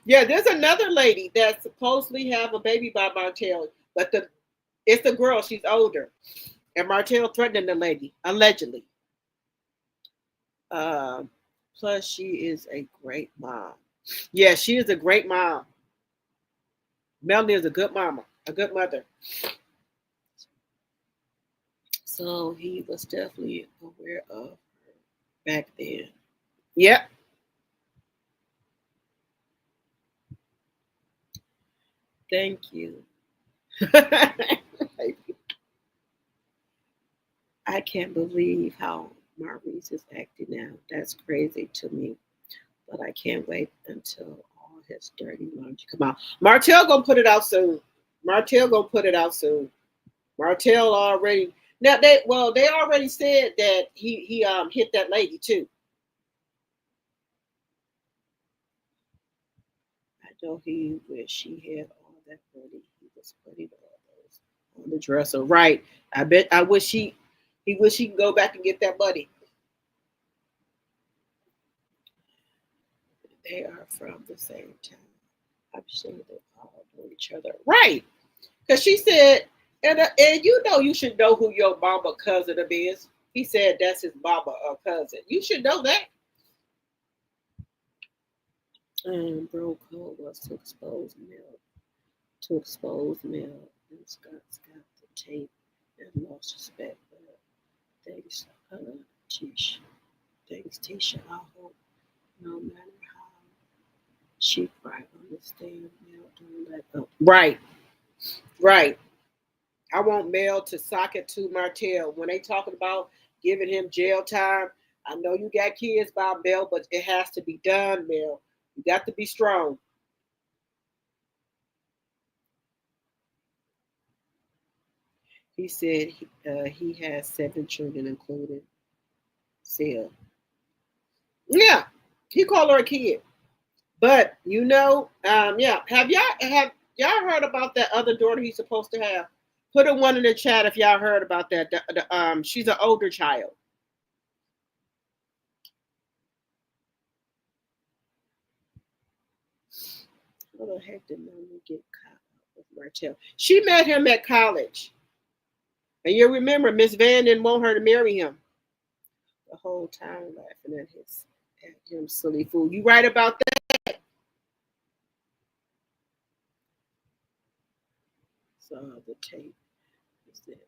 Yeah, there's another lady that supposedly have a baby by Martell, but it's a girl, she's older. And Martell threatening the lady, allegedly. Plus, she is a great mom. Yeah, she is a great mom. Melanie is a good mama, a good mother. So he was definitely aware of her back then. Yep. Thank you. I can't believe how Maurice is acting now. That's crazy to me. But I can't wait until all his dirty laundry come out. Martell gonna put it out soon. Martell already they already said that he hit that lady too. I know he wish he had all that money he was putting all those on the dresser. Right. I wish he wish he could go back and get that money. They are from the same town. I'm sure they all know each other. Right. Because she said, and you know you should know who your mama cousin is. He said that's his mama or cousin. You should know that. And Bro Cole was to expose Mel. And Scott's got the tape and lost respect. But thanks, Tisha. Thanks, Tisha. I hope no matter how she cried understand Mel don't let go. Right. I want Mel to sock it to Martell. When they talking about giving him jail time, I know you got kids by Mel, but it has to be done, Mel. You got to be strong. He said he has 7 children, including Sil. Yeah, he called her a kid. But you know, yeah. Have y'all heard about that other daughter he's supposed to have? Put a 1 in the chat if y'all heard about that. She's an older child. How the heck did Melanie get caught up with Martell? She met him at college. And you remember Miss Van didn't want her to marry him. The whole time laughing at him, silly fool. You right about that? Saw the tape. He said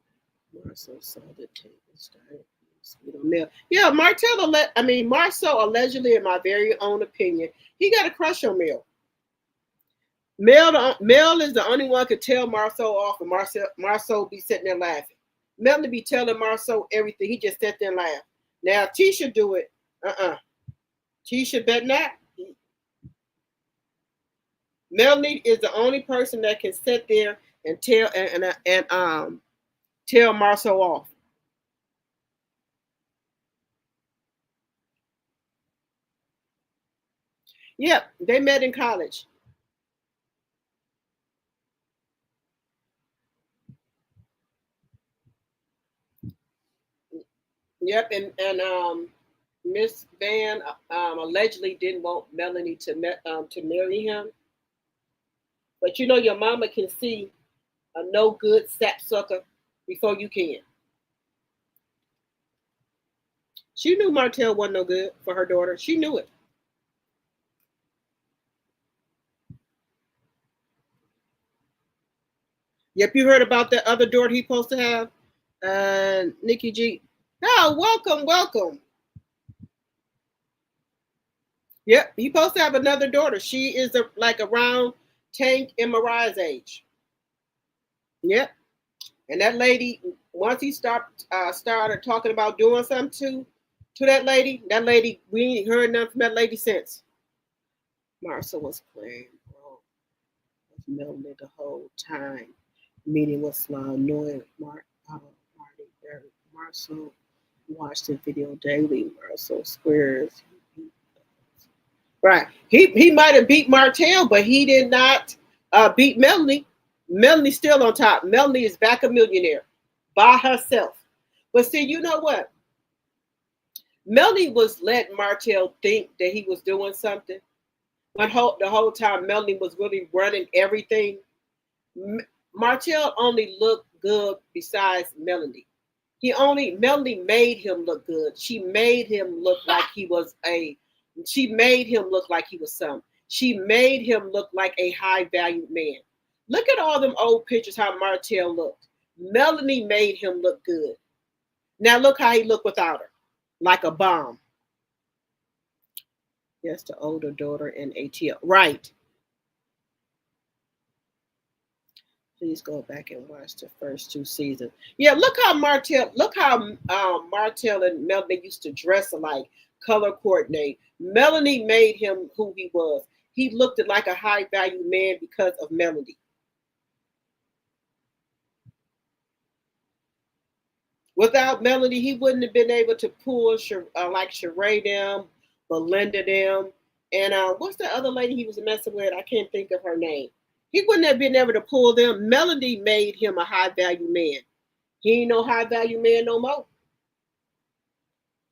Marsau saw the tape and started sweet on Mel. Yeah, Marsau allegedly, in my very own opinion, he got a crush on Mel. Mel is the only one could tell Marsau off, and Marsau be sitting there laughing. Mel be telling Marsau everything. He just sit there and laugh. Now Tisha do it. Tisha bet not. Melanie is the only person that can sit there and tell tell Marsau off. Yep, they met in college. Yep, and Miss Van allegedly didn't want Melanie to marry him. But you know your mama can see a no good sapsucker before you can. She knew Martell wasn't no good for her daughter. She knew it. Yep, you heard about that other daughter he's supposed to have? Nikki G. Oh, welcome. Yep, he's supposed to have another daughter. She is like around Tank and Mariah's age. Yep. And that lady, once he started talking about doing something to that lady, we ain't heard nothing from that lady since. Marsau was playing bro. Was Melanie the whole time. Meeting with Slaw, knowing Marty Berry. Marsau watched the video daily. Marsau squares. Right. He might have beat Martell, but he did not beat Melanie. Melanie's still on top. Melanie is back a millionaire by herself. But see, you know what? Melanie was letting Martell think that he was doing something. But the whole time, Melanie was really running everything. Martell only looked good besides Melanie. Melanie made him look good. She made him look like he was something. She made him look like a high-valued man. Look at all them old pictures, how Martell looked. Melanie made him look good. Now look how he looked without her, like a bomb. Yes, the older daughter in ATL. Right. Please go back and watch the first 2 seasons. Yeah, look how Martell and Melanie used to dress alike, color coordinate. Melanie made him who he was. He looked like a high-value man because of Melanie. Without Melanie, he wouldn't have been able to pull like Sheree them, Belinda them, and what's the other lady he was messing with? I can't think of her name. He wouldn't have been able to pull them. Melanie made him a high-value man. He ain't no high-value man no more.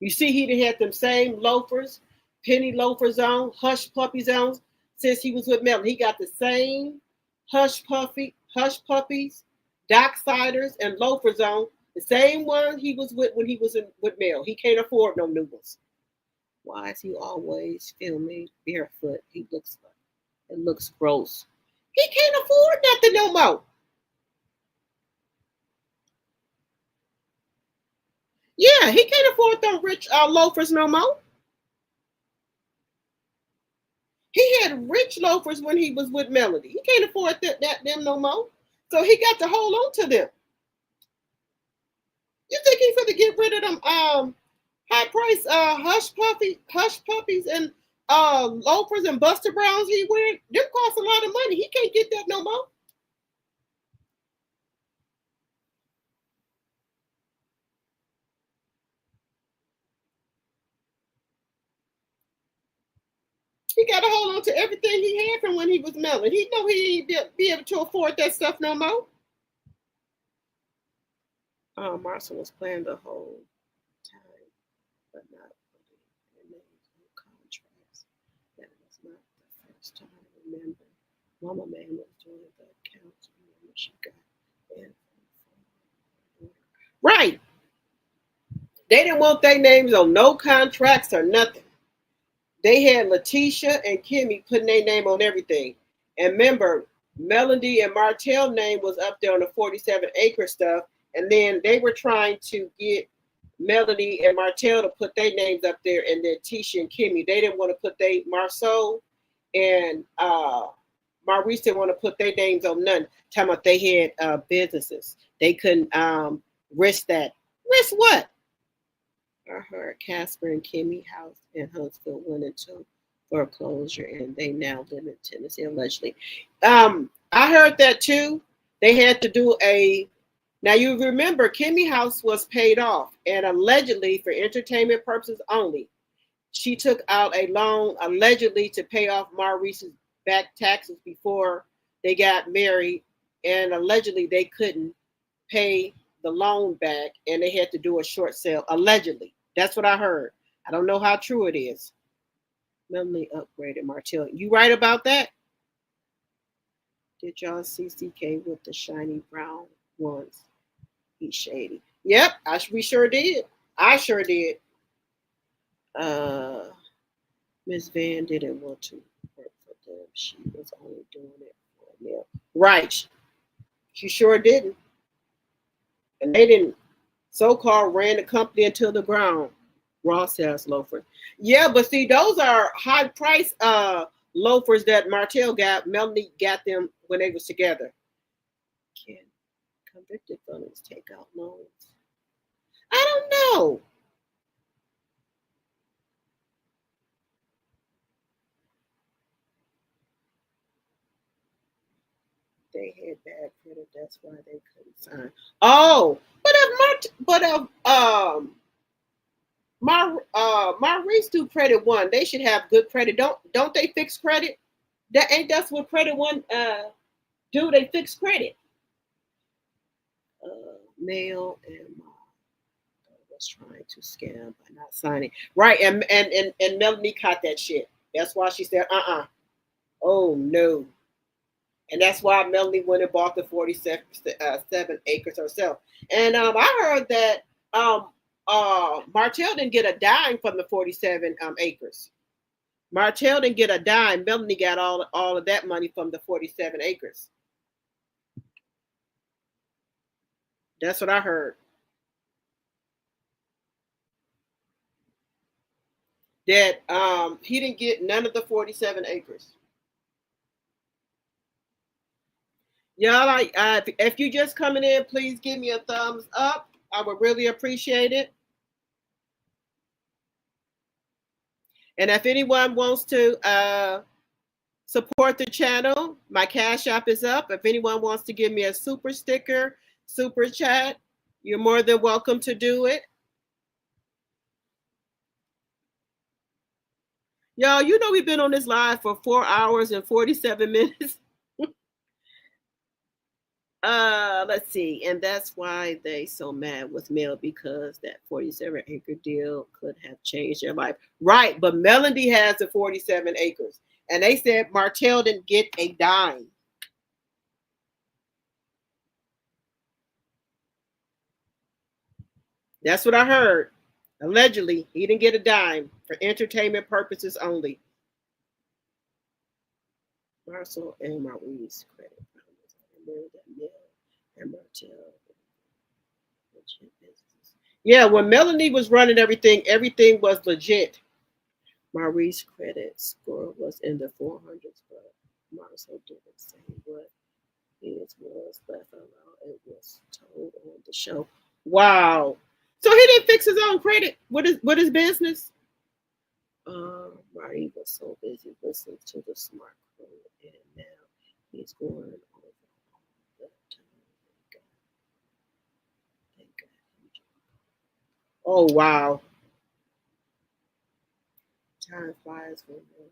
You see, he had them same loafers, penny loafers on, hush puppies on, since he was with Melanie. He got the same hush puppies, docksiders, and loafers on. The same one he was with when he was with Mel. He can't afford no new ones. Why is he always filming barefoot? It looks gross. He can't afford nothing no more. Yeah, he can't afford them rich loafers no more. He had rich loafers when he was with Melody. He can't afford them no more. So he got to hold on to them. You think he's going to get rid of them high price hush puppies and loafers and Buster Browns he wear? Them cost a lot of money. He can't get that no more. He got to hold on to everything he had from when he was Melon. He know he ain't be able to afford that stuff no more. Marsau was playing the whole time, but not putting in contracts. That was not the first time. Remember, Mama Man was doing the accounts. Remember, she got in. Right. They didn't want their names on no contracts or nothing. They had LaTisha and Kimmi putting their name on everything. And remember, Melody and Martell's name was up there on the 47-acre stuff. And then they were trying to get Melody and Martell to put their names up there. And then Tisha and Kimmi, they didn't want to put Marsau and Maurice didn't want to put their names on none. Talking about they had businesses. They couldn't risk that. Risk what? I heard Casper and Kimmi house in Huntsville went into foreclosure and they now live in Tennessee allegedly. I heard that too. They had to do now you remember Kimmi house was paid off and allegedly for entertainment purposes only. She took out a loan allegedly to pay off Maurice's back taxes before they got married, and allegedly they couldn't pay the loan back and they had to do a short sale. Allegedly. That's what I heard. I don't know how true it is. Melanie upgraded Martell. You right about that? Did y'all see CK with the shiny brown ones? He's shady. Yep, we sure did. I sure did. Miss Van didn't want to work for them. She was only doing it for Nell. Right. She sure didn't. And they didn't so-called ran the company into the ground. Ross has loafers. Yeah, but see, those are high price loafers that Martell got. Melanie got them when they was together. Can convicted felons take out loans? I don't know. They had bad credit, that's why they couldn't sign. Oh, Maurice do credit one. They should have good credit. Don't they fix credit? That's what credit one do. They fix credit. Nell and was trying to scam by not signing. Right, and Melanie caught that shit. That's why she said, oh no. And that's why Melanie went and bought the 47 acres herself. And I heard that Martell didn't get a dime from the 47 acres. Martell didn't get a dime. Melanie got all of that money from the 47 acres. That's what I heard. That he didn't get none of the 47 acres. Y'all, if you just coming in, please give me a thumbs up. I would really appreciate it. And if anyone wants to support the channel, my Cash App is up. If anyone wants to give me a super sticker, super chat, you're more than welcome to do it. Y'all, you know we've been on this live for 4 hours and 47 minutes. Let's see, and that's why they so mad with Mel, because that 47 acre deal could have changed their life. Right, but Melody has the 47 acres, and they said Martell didn't get a dime. That's what I heard. Allegedly, he didn't get a dime for entertainment purposes only. Marsau and Maurice credit. And Martell. Yeah, when Melanie was running everything was legit. Maurice's credit score was in the 400s, but Marsau didn't say what his was left alone. It was told on the show. Wow. So he didn't fix his own credit with his business. Maurice was so busy listening to the smart crew, and now he's going over all the time. Oh wow. Time flies when you're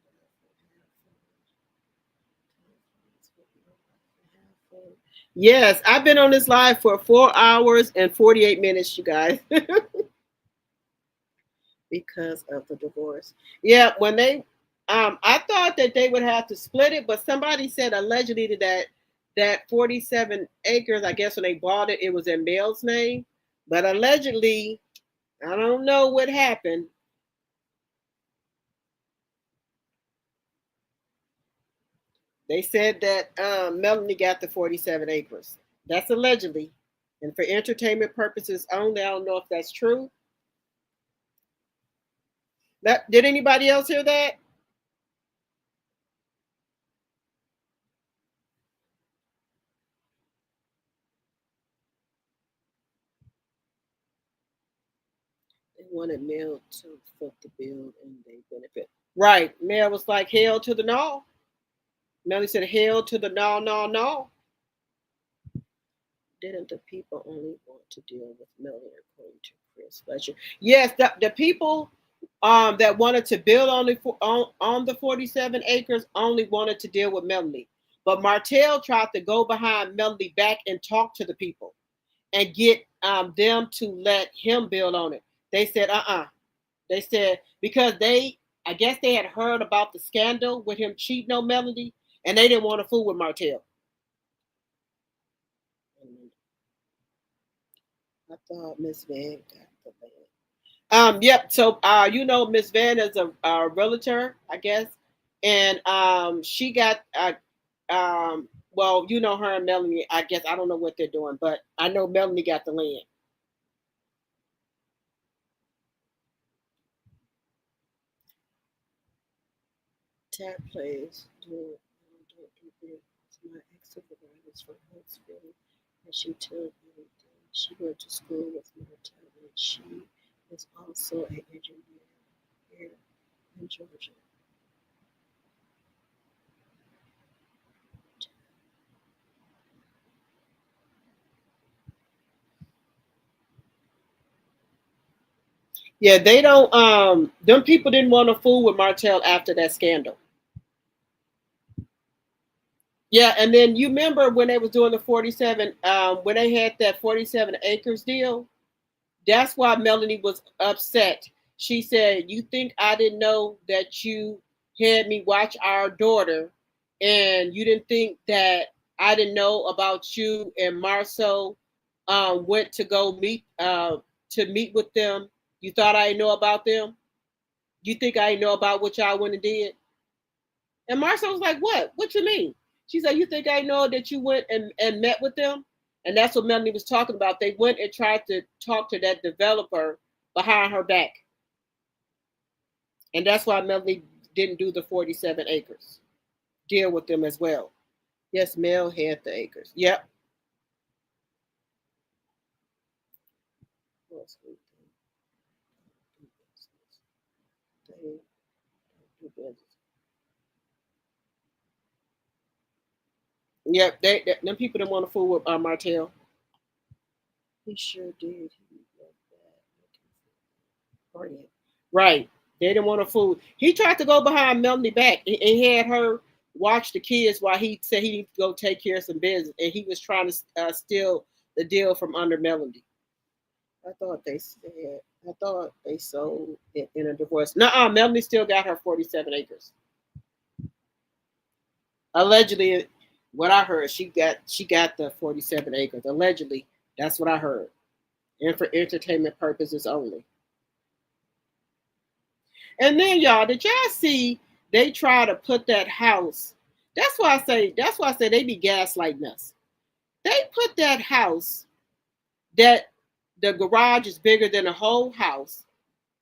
fun. Yes, I've been on this live for 4 hours and 48 minutes, you guys. Because of the divorce. Yeah, when they I thought that they would have to split it, but somebody said allegedly that 47 acres, I guess when they bought it, it was in Mel's name. But allegedly, I don't know what happened. They said that Melanie got the 47 acres. That's allegedly. And for entertainment purposes only. I don't know if that's true. Did anybody else hear that? They wanted Mel to foot the bill and they benefit. Right. Mel was like, hell to the no. Melly said, hell to the no, no, no. Didn't the people only want to deal with Melly according to Chris Fletcher? Yes, the people that wanted to build on the 47 acres only wanted to deal with Melody. But Martell tried to go behind Melody back and talk to the people and get them to let him build on it. They said, They said because I guess they had heard about the scandal with him cheating on Melody, and they didn't want to fool with Martell. I thought Miss Van got the land. Yep. So, Miss Van is a realtor, I guess, and she got well, her and Melanie. I guess I don't know what they're doing, but I know Melanie got the land. Tap plays. Don't do my ex-supervisor from Huntsville, and she told me she went to school with Martell, and she is also an engineer here in Georgia. Yeah, they don't. Them people didn't want to fool with Martell after that scandal. Yeah, and then you remember when they was doing the 47, when they had that 47 acres deal. That's why Melanie was upset. She said, "You think I didn't know that you had me watch our daughter, and you didn't think that I didn't know about you and Marsau went to go meet with them. You thought I didn't know about them? You think I didn't know about what y'all went and did?" And Marsau was like, "What? What you mean?" She said, "You think I know that you went and met with them?" And that's what Melanie was talking about. They went and tried to talk to that developer behind her back. And that's why Melanie didn't do the 47 acres. Deal with them as well. Yes, Mel had the acres. Yep. Yep, them people didn't want to fool with Martell. He sure did. Right. They didn't want to fool. He tried to go behind Melanie back and had her watch the kids while he said he needed to go take care of some business. And he was trying to steal the deal from under Melanie. I thought they sold it in a divorce. Nuh-uh, Melanie still got her 47 acres. Allegedly, what I heard, she got the 47 acres. Allegedly, that's what I heard. And for entertainment purposes only. And then y'all, did y'all see they try to put that house? That's why I say they be gaslighting us. They put that house that the garage is bigger than the whole house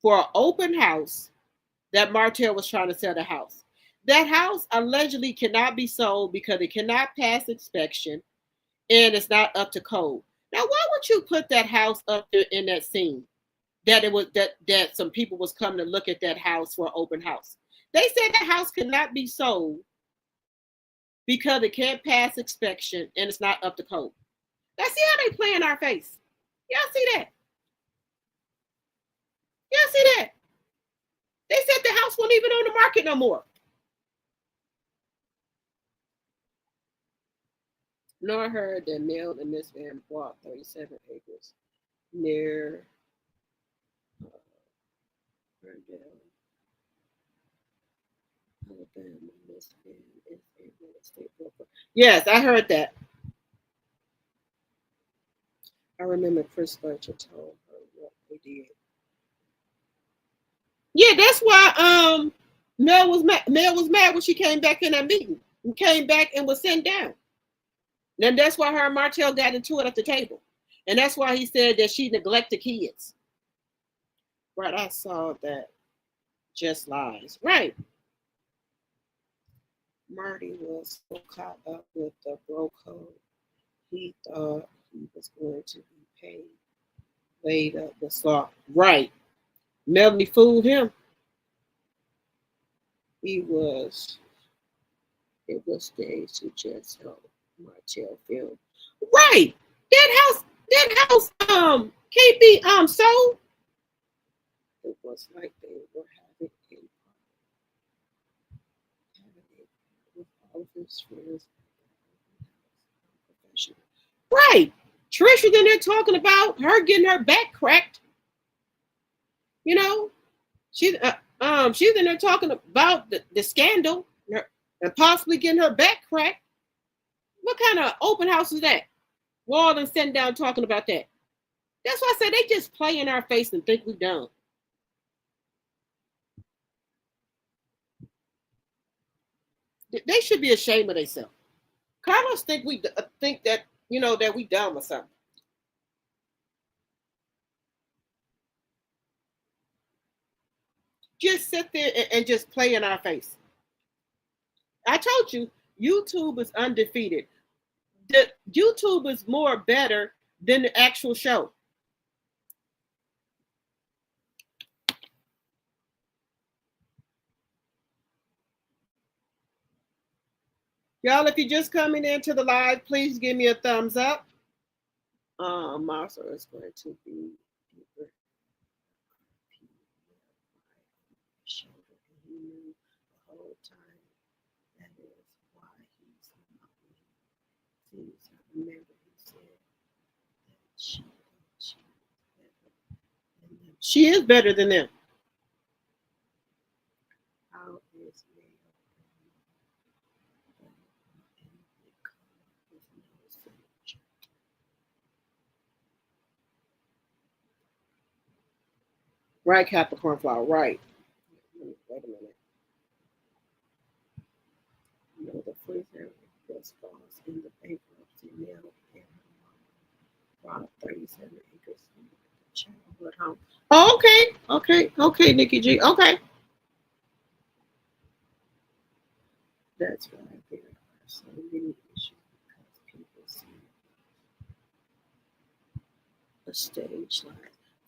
for an open house that Martell was trying to sell the house. That house allegedly cannot be sold because it cannot pass inspection and it's not up to code. Now, why would you put that house up there in that scene? That it was that some people was coming to look at that house for an open house. They said the house cannot be sold because it can't pass inspection and it's not up to code. Now see how they play in our face. Y'all see that? Y'all see that? They said the house wasn't even on the market no more. Nor heard that Nell and Miss Van bought 37 acres near Alabama. Miss Van is a real estate broker. Yes, I heard that. I remember Chris Fletcher told her what they did. Yeah, that's why Nell was mad when she came back in that meeting and came back and was sent down. And that's why her and Martell got into it at the table. And that's why he said that she neglected kids. Right, I saw that. Just lies. Right. Marty was so caught up with the bro code. He thought he was going to be paid. Laid up the slot. Right. Melanie fooled him. It was days to just help Martell film. Right. That house can't be sold. It was like they were having with all of his friends. Right. Trish was in there talking about her getting her back cracked. You know, she's in there talking about the scandal and possibly getting her back cracked. What kind of open house is that? We're all them sitting down talking about that. That's why I said they just play in our face and think we dumb. They should be ashamed of themselves. Carlos think that that we dumb or something. Just sit there and just play in our face. I told you, YouTube is undefeated. The YouTube is more better than the actual show. Y'all, if you're just coming into the live, please give me a thumbs up. Marsau is going to be deeper. He knew the whole time. That is why he's not winning. I remember he said that she is better than them. How is right, Capricorn flower, right. Wait a minute. The freezer was falls in the bankruptcy Nell and bought 37 acres from the childhood home. Oh, okay, Nikki G. Okay. That's right. There are so many issues because people see a stage line.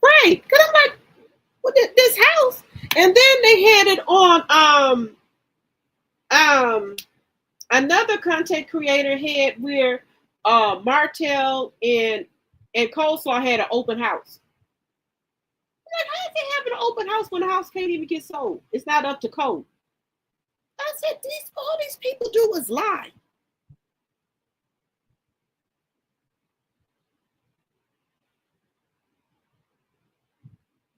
Right. Because I'm like, well, this house. And then they had it on another content creator had where Martell and Coleslaw had an open house. I'm like, how is they having an open house when the house can't even get sold? It's not up to code. I said, all these people do is lie.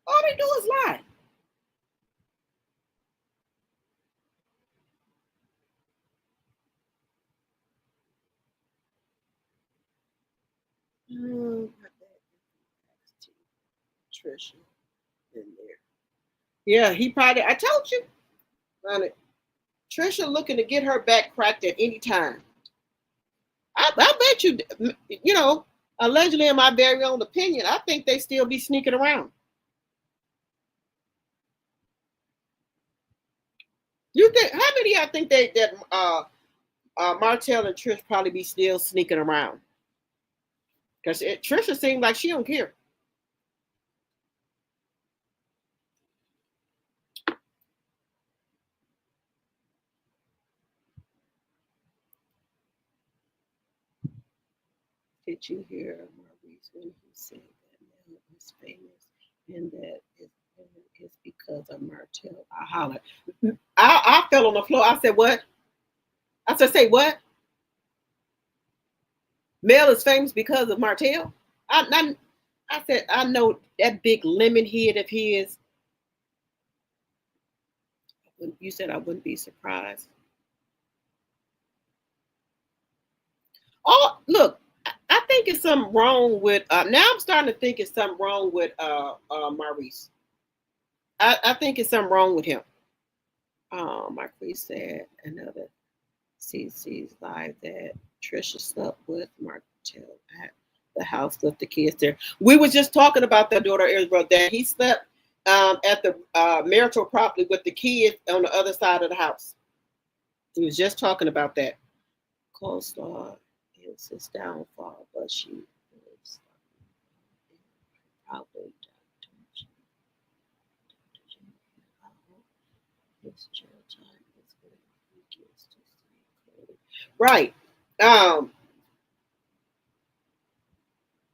All they do is lie. Trish in there. Yeah, he probably, I told you. Trisha looking to get her back cracked at any time. I bet you, allegedly in my very own opinion, I think they still be sneaking around. You think, how many of y'all think that Martell and Trish probably be still sneaking around? Because Trisha seems like she don't care. Did you hear Maurice when he said that Nell is famous and that it's because of Martell? I hollered. I fell on the floor. I said, what? I said, say what? Nell is famous because of Martell? I said, I know that big lemon head of his. You said I wouldn't be surprised. Oh, look. I think it's something wrong with now I'm starting to think it's something wrong with Maurice. I think it's something wrong with him. Maurice said another CC's live that Trisha slept with Martell at the house with the kids there. We were just talking about their daughter Israel that he slept at the marital property with the kids on the other side of the house. He was just talking about that. Coleslaw is his downfall, but she is probably right.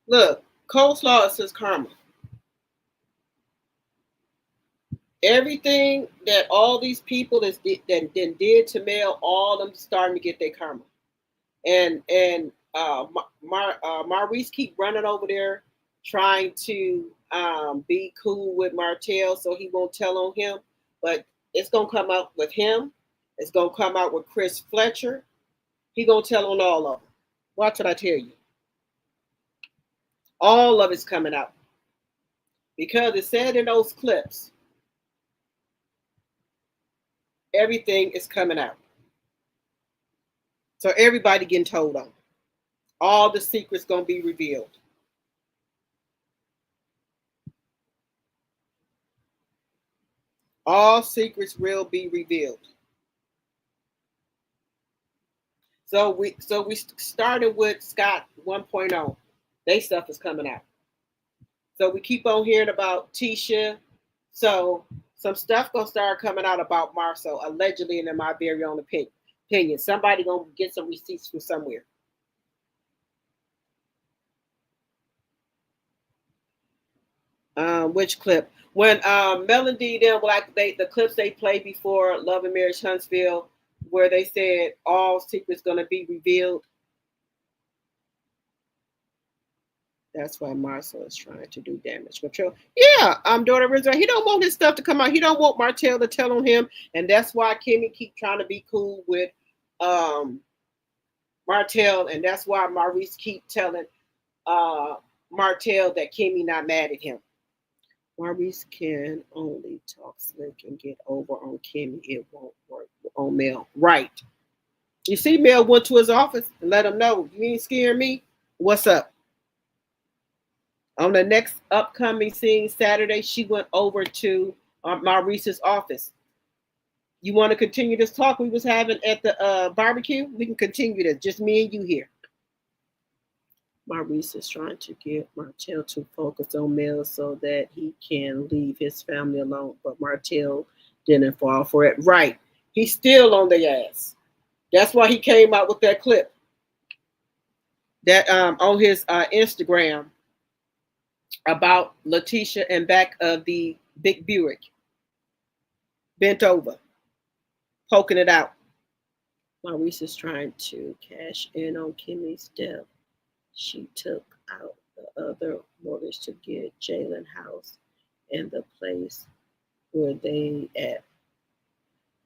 Look, Coleslaw is his karma. Everything that all these people that did to Nell, all of them starting to get their karma. And Maurice keep running over there trying to be cool with Martell so he won't tell on him. But it's going to come out with him. It's going to come out with Chris Fletcher. He going to tell on all of them. Watch what I tell you. All of it's coming out. Because it said in those clips, everything is coming out. So everybody getting told on. All the secrets going to be revealed. All secrets will be revealed. So we started with Scott 1.0. They stuff is coming out. So we keep on hearing about Tisha. So some stuff gonna start coming out about Marsau, allegedly, and in my very own opinion. Somebody gonna get some receipts from somewhere. Which clip? When Melody them like the clips they played before Love and Marriage Huntsville, where they said all secrets gonna be revealed. That's why Marsau is trying to do damage control. Yeah, daughter Rizzo. He don't want his stuff to come out. He don't want Martell to tell on him, and that's why Kimmi keep trying to be cool with Martell, and that's why Maurice keep telling Martell that Kimmi not mad at him. Maurice can only talk slick and get over on Kimmi. It won't work on Mel. Right. You see, Mel went to his office and let him know, you ain't scaring me. What's up? On the next upcoming scene Saturday, she went over to Maurice's office. You want to continue this talk we was having at the barbecue? We can continue this. Just me and you here. Maurice is trying to get Martell to focus on Mel so that he can leave his family alone. But Martell didn't fall for it. Right. He's still on their ass. That's why he came out with that clip. That on his Instagram about LaTisha and back of the big Buick. Bent over. Poking it out. Maurice is trying to cash in on Kimmi's death. She took out the other mortgage to get Jalen house and the place where they at.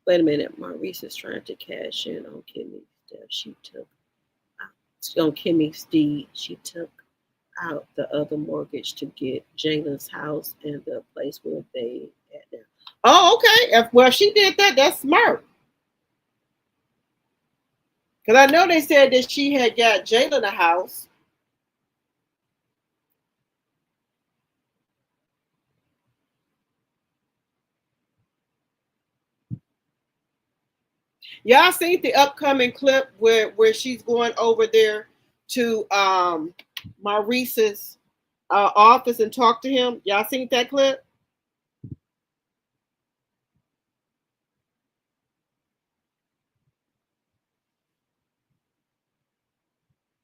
Wait a minute, Maurice is trying to cash in on Kimmi's death. She took out on Kimmi's deed. She took out the other mortgage to get Jalen's house and the place where they at now. Oh, okay. If she did that, that's smart. Because I know they said that she had got Jalen a house. Y'all seen the upcoming clip where she's going over there to Maurice's office and talk to him? Y'all seen that clip?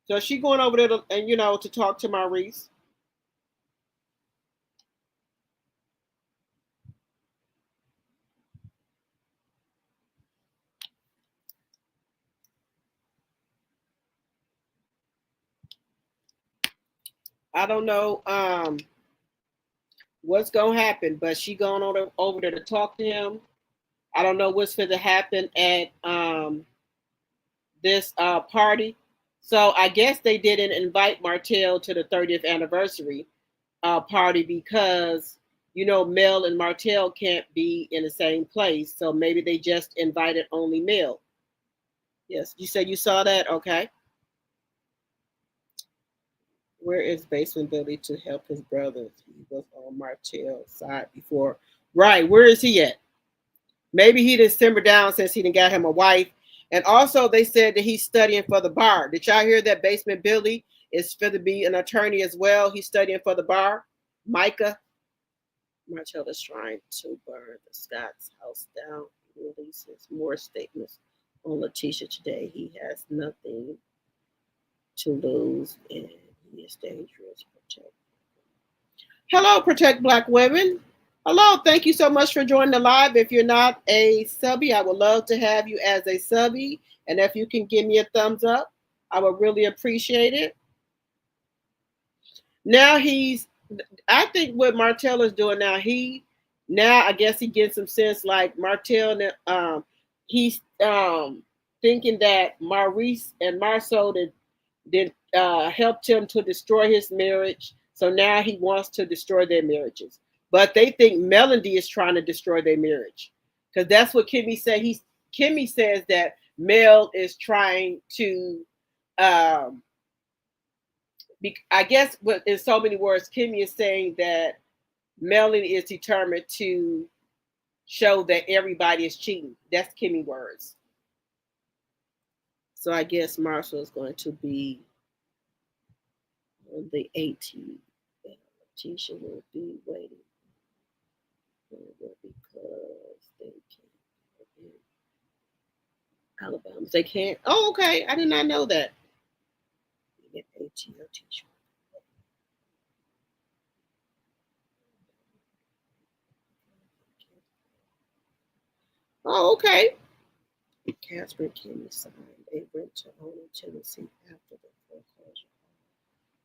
So she going over there to talk to Maurice. I don't know what's gonna happen, but she going over there to talk to him. I don't know what's going to happen at this party. So I guess they didn't invite Martell to the 30th anniversary party because Mel and Martell can't be in the same place. So maybe they just invited only Mel. Yes, you said you saw that? Okay. Where is Basement Billy to help his brothers? He was on Martell's side before. Right, where is he at? Maybe he didn't simmer down since he didn't got him a wife. And also they said that he's studying for the bar. Did y'all hear that Basement Billy is going to be an attorney as well? He's studying for the bar. Micah. Martell is trying to burn the Scott's house down. He releases more statements on LaTisha today. He has nothing to lose and he is dangerous. Protect. Hello, Protect Black Women. Hello, thank you so much for joining the live. If you're not a subby, I would love to have you as a subby. And if you can give me a thumbs up, I would really appreciate it. now I think what Martell is doing now, I guess he gets some sense like Martell, he's thinking that Maurice and Marsau did helped him to destroy his marriage. So now he wants to destroy their marriages. But they think Melody is trying to destroy their marriage. Because that's what Kimmi said. Kimmi says that Mel is trying to I guess in so many words, Kimmi is saying that Melody is determined to show that everybody is cheating. That's Kimmi words. So I guess Marshall is going to be on the 18th. LaTisha will be waiting because they can't. Alabama, they can't. Oh, okay. I did not know that. Get ATL teacher. Oh, okay. Casper and Kimmi signed a rent to own in Tennessee after the foreclosure.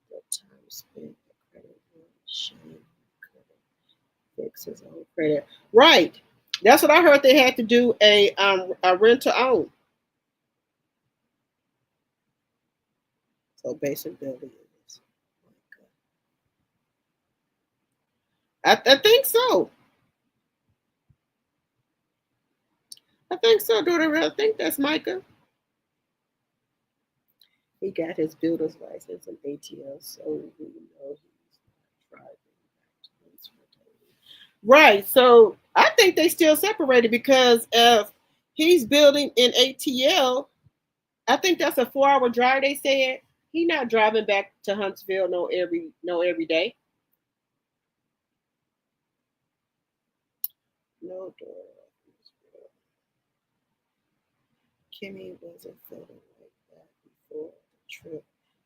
The time spent the credit Shane couldn't fix his own credit. Right. That's what I heard. They had to do a rent to own. So basically, I think so. I think so, daughter. I think that's Micah. He got his builder's license and ATL, so we know he's not driving back to Huntsville. Right. So I think they still separated because if he's building in ATL, I think that's a 4-hour drive. They said he's not driving back to Huntsville every day. No door. Kimmi wasn't feeling like that before the trip.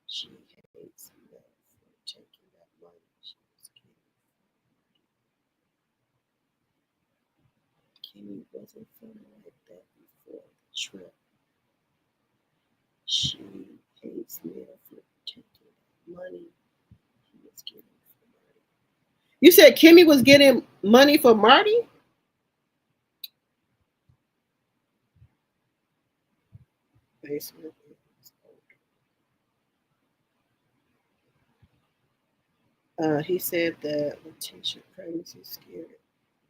She hates Nell for taking that money she was getting. Kimmi wasn't feeling like that before the trip. She hates Nell for taking that money he was getting for Marty. You said Kimmi was getting money for Marty? Basement. He said that LaTisha pregnancy scared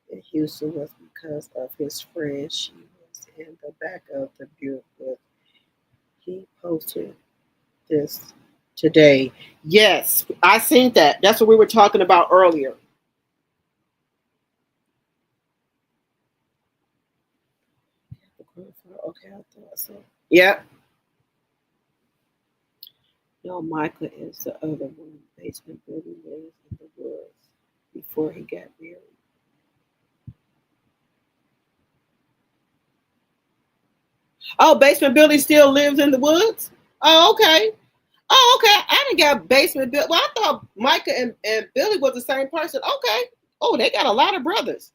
in Houston was because of his friend she was in the back of the Buick with. He posted this today. Yes, I seen that. That's what we were talking about earlier. Okay, I thought so. Yep. No, Micah is the other one. Basement building lives in the woods before he got married. Oh, basement building still lives in the woods? Oh, okay. Oh, okay. I didn't got basement building. Well, I thought Micah and Billy was the same person. Okay. Oh, they got a lot of brothers.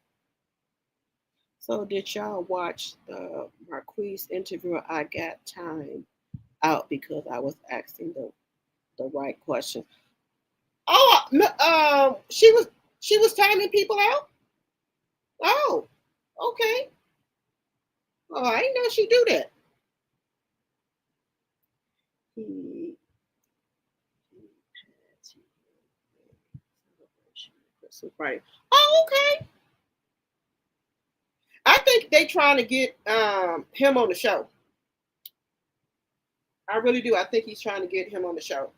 So did y'all watch the Marquise interview? I got time out because I was asking the right question. Oh, she was timing people out. Oh, okay. Oh, I didn't know she do that. Right. Oh, okay. I think they trying to get him on the show. I really do. I think he's trying to get him on the show.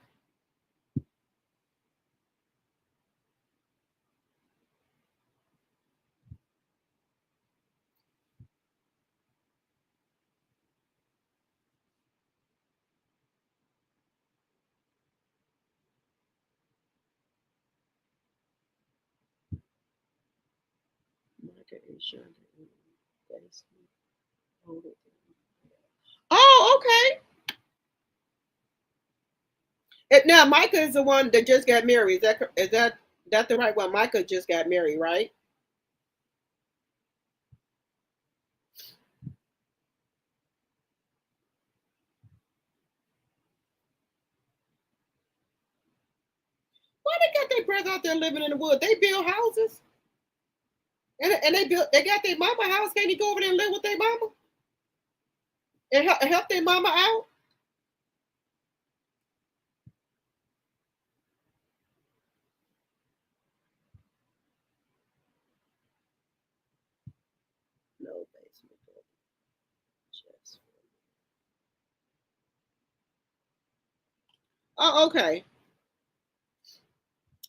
Oh, okay. Now Micah is the one that just got married. Is that the right one? Micah just got married, right? Why they got their brothers out there living in the woods? They build houses. And they got their mama house. Can't he go over there and live with their mama? And help their mama out? No basement. Just oh, okay.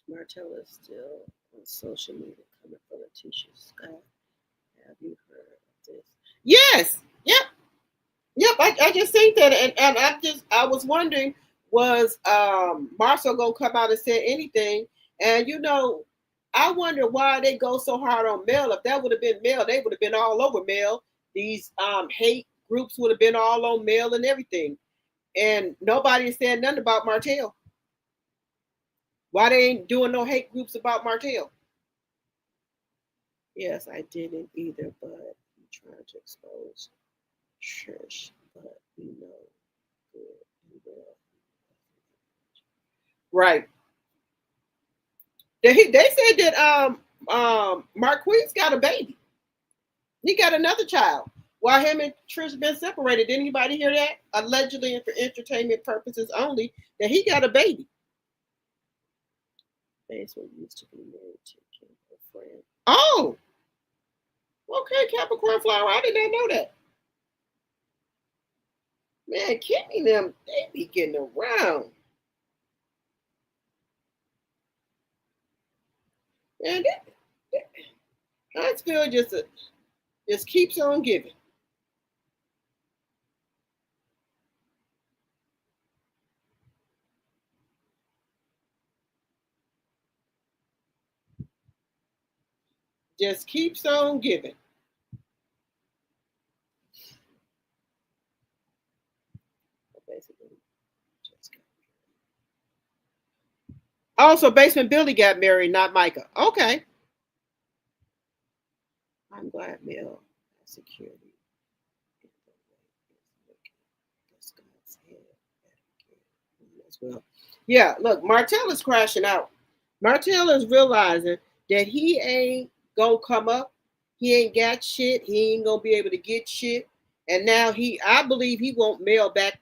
Martell is still on social media coming for LaTisha Scott. Have you heard of this? Yes. Yep. I just think that, and I was wondering, was Marsau gonna come out and say anything? And I wonder why they go so hard on Mel. If that would have been Mel, they would have been all over Mel. These hate groups would have been all on Mel and everything. And nobody said nothing about Martell. Why they ain't doing no hate groups about Martell? Yes, I didn't either, but I'm trying to expose Trish, but we know good and well. Right. They said that Marquise got a baby. He got another child. While him and Trish been separated. Did anybody hear that? Allegedly and for entertainment purposes only, that he got a baby. Basement used to be married to Kim, her friend. Oh! Okay, Capricorn flower. I did not know that. Man, Kimmi them, they be getting around. Man, Huntsville just keeps on giving. Just keeps on giving. Also, Basement Billy got married, not Micah. Okay. I'm glad Mel has security. As well. Yeah, look, Martell is crashing out. Martell is realizing that he ain't gonna come up. He ain't got shit. He ain't gonna be able to get shit. And now I believe he won't Mel back.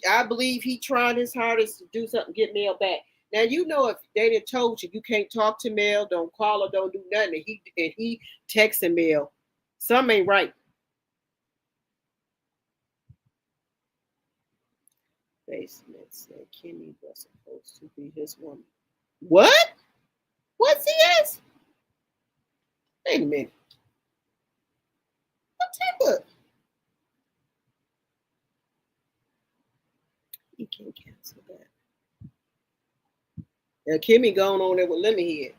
I believe he trying his hardest to do something, get Mel back. Now, if they done told you can't talk to Mel, don't call her, don't do nothing, and he texting Mel, something ain't right. Basement said Kimmi was supposed to be his woman. What? What's CS? Wait a minute. What? He can't cancel that. Now Kimmi going on there with Lemonhead.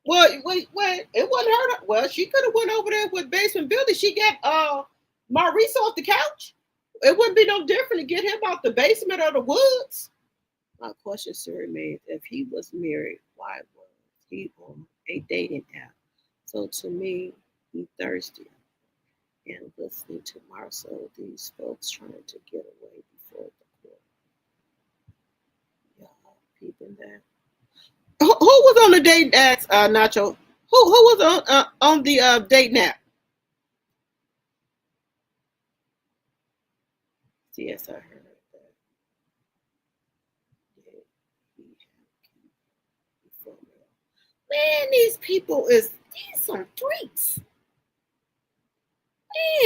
Well, wait. It wasn't her. Well, she could have went over there with Basement Billy. She got Maurice off the couch. It wouldn't be no different to get him out the basement or the woods. My question still remains: if he was married, why was he on a dating app? So to me, he thirsty. And listening to Marsau, these folks trying to get away before the court. Y'all peeping that. Who was on the date app, Nacho? Who was on the date app? Yes, I heard that. Man, these people these some freaks.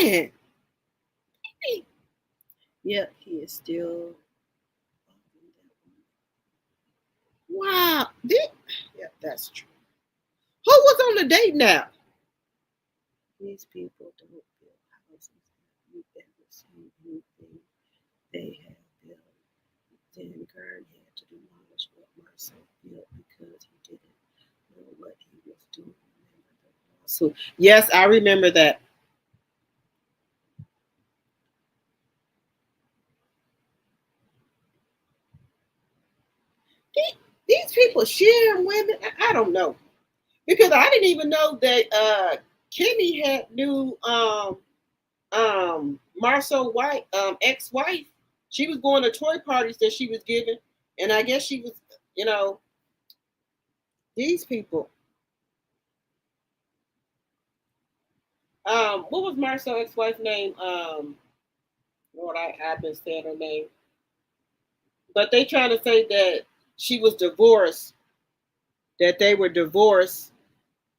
Man. Yeah, he is still. Wow. Yeah, that's true. Who was on the date now? These people don't build houses. You've ever seen anything they have built. Then Gern had to demolish what Marsau built because he didn't know what he was doing. So yes, I remember that. These people sharing women, I don't know. Because I didn't even know that Kimmi had knew Marsau White, ex-wife. She was going to toy parties that she was giving. And I guess she was, These people. What was Marsau's ex-wife's name? Lord, I've been saying her name. But they trying to say that she was divorced, that they were divorced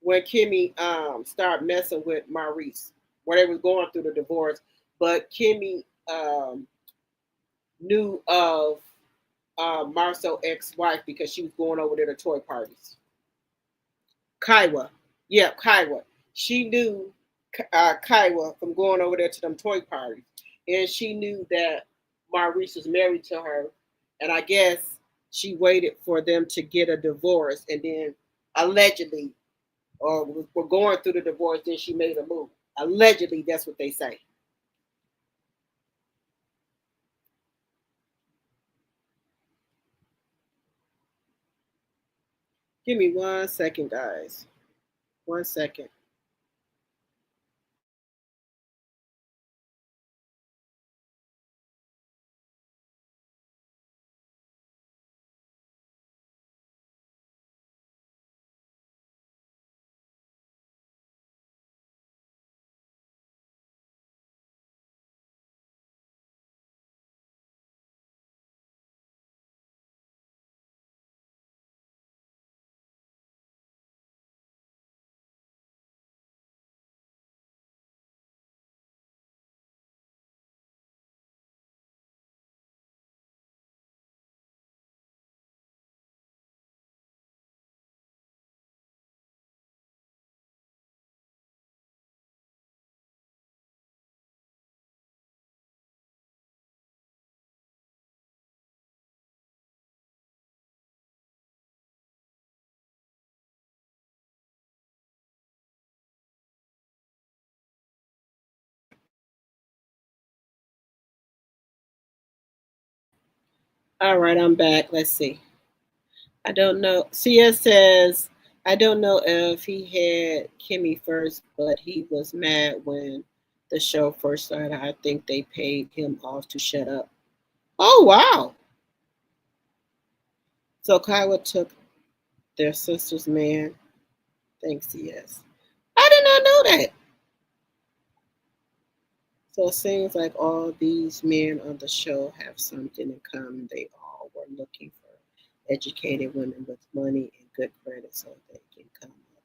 when Kimmi started messing with Maurice, where they was going through the divorce. But Kimmi knew of Marsau's ex-wife because she was going over there to toy parties. Kaiwa. Yeah, Kaiwa. She knew Kaiwa from going over there to them toy parties. And she knew that Maurice was married to her. And I guess she waited for them to get a divorce. And then allegedly, or were going through the divorce, then she made a move. Allegedly, that's what they say. Give me 1 second, guys. 1 second. All right, I'm back. Let's see. I don't know. CS says, I don't know if he had Kimmi first, but he was mad when the show first started. I think they paid him off to shut up. Oh, wow. So Kaiwa took their sister's man. Thanks, CS. I did not know that. So it seems like all these men on the show have something in common. They all were looking for educated women with money and good credit so they can come up.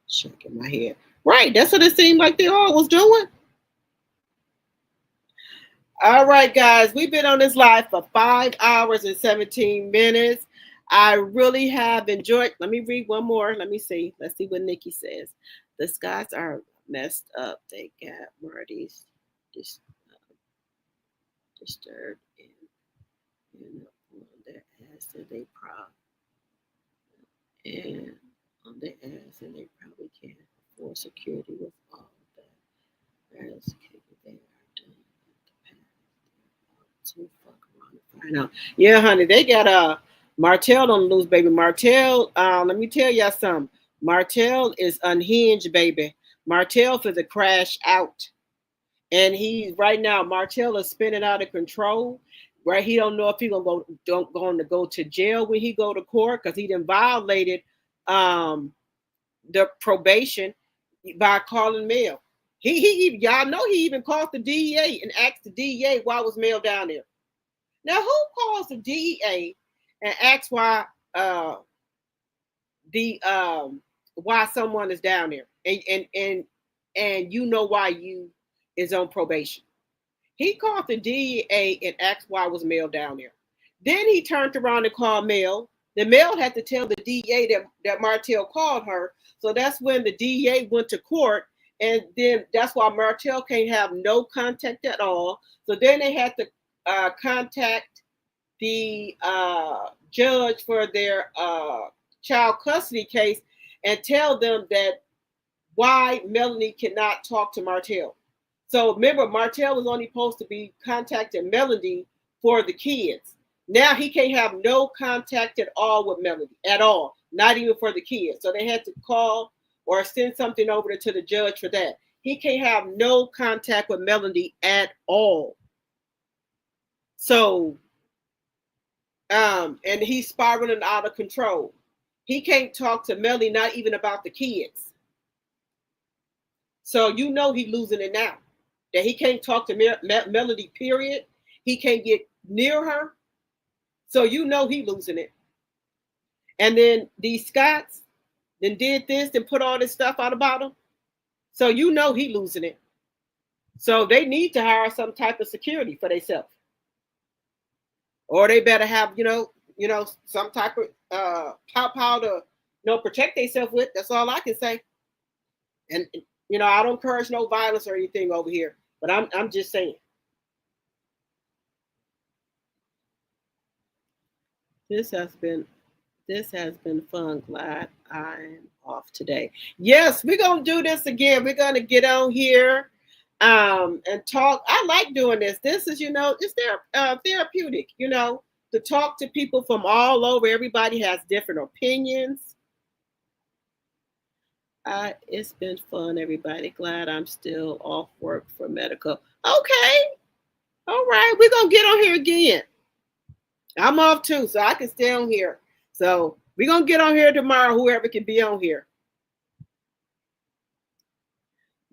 Shaking my head. Right, that's what it seemed like they all was doing. All right, guys, we've been on this live for 5 hours and 17 minutes. I really have enjoyed. Let me read one more. Let me see. Let's see what Nikki says. The skies are messed up. They got Marty's disturbed and on their ass and they probably can't afford security with all that. They are done to fuck around and find out. Yeah, honey, they got Martell on the loose, baby. Martell, let me tell y'all something. Martell is unhinged, baby. Martell for the crash out. And he right now, Martell is spinning out of control. Right, he don't know if he going to go to jail when he go to court because he done violated the probation by calling mail. He y'all know he even called the DEA and asked the DEA why was mail down there. Now who calls the DEA and asks why why someone is down there and you know why you is on probation? He called the DEA and asked why was Mel down there. Then he turned around and called Mel. The Mel had to tell the DEA that Martell called her. So that's when the DEA went to court. And then that's why Martell can't have no contact at all. So then they had to contact the judge for their child custody case and tell them that why Melanie cannot talk to Martell. So remember, Martell was only supposed to be contacting Melody for the kids. Now he can't have no contact at all with Melody, at all, not even for the kids. So they had to call or send something over to the judge for that. He can't have no contact with Melody at all. So, and he's spiraling out of control. He can't talk to Melody, not even about the kids. So you know he's losing it now. That he can't talk to Melody, period. He can't get near her. So you know he's losing it. And then these Scotts then did this and put all this stuff out about him. So you know he's losing it. So they need to hire some type of security for themselves. Or they better have, some type of pow to protect themselves with. That's all I can say. And I don't encourage no violence or anything over here, but I'm just saying. This has been fun. Glad I'm off today. Yes, we're gonna do this again. We're gonna get on here and talk. I like doing this. This is, it's therapeutic, to talk to people from all over. Everybody has different opinions. It's been fun, everybody. Glad I'm still off work for medical. Okay. All right. We're going to get on here again. I'm off too, so I can stay on here. So we're going to get on here tomorrow, whoever can be on here.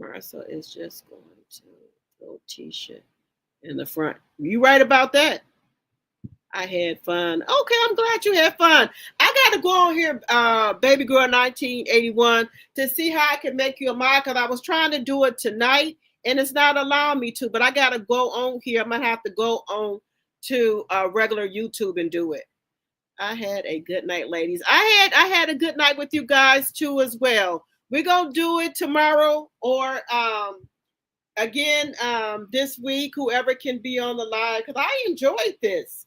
Marsau is just going to throw LaTisha in the front. You right about that? I had fun. Okay, I'm glad you had fun. I got to go on here, Baby Girl 1981, to see how I can make you a mod, because I was trying to do it tonight, and it's not allowing me to, but I got to go on here. I'm going to have to go on to regular YouTube and do it. I had a good night, ladies. I had a good night with you guys, too, as well. We're going to do it tomorrow or again this week, whoever can be on the live, because I enjoyed this.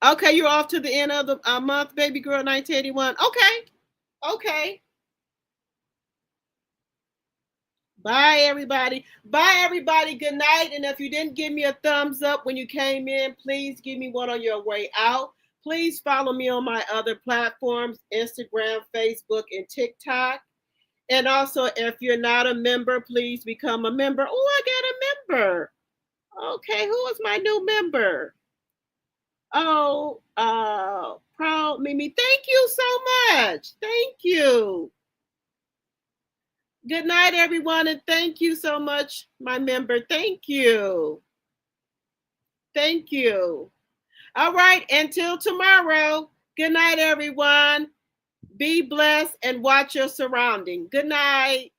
Okay, you're off to the end of the month, Baby Girl 1981. Okay. Bye, everybody. Bye, everybody. Good night. And if you didn't give me a thumbs up when you came in, please give me one on your way out. Please follow me on my other platforms, Instagram, Facebook, and TikTok. And also, if you're not a member, please become a member. Oh, I got a member. Okay, who is my new member? Oh, Proud Mimi. Thank you so much. Thank you. Good night, everyone, and thank you so much, my member. Thank you. Thank you. All right, until tomorrow. Good night, everyone. Be blessed and watch your surrounding. Good night.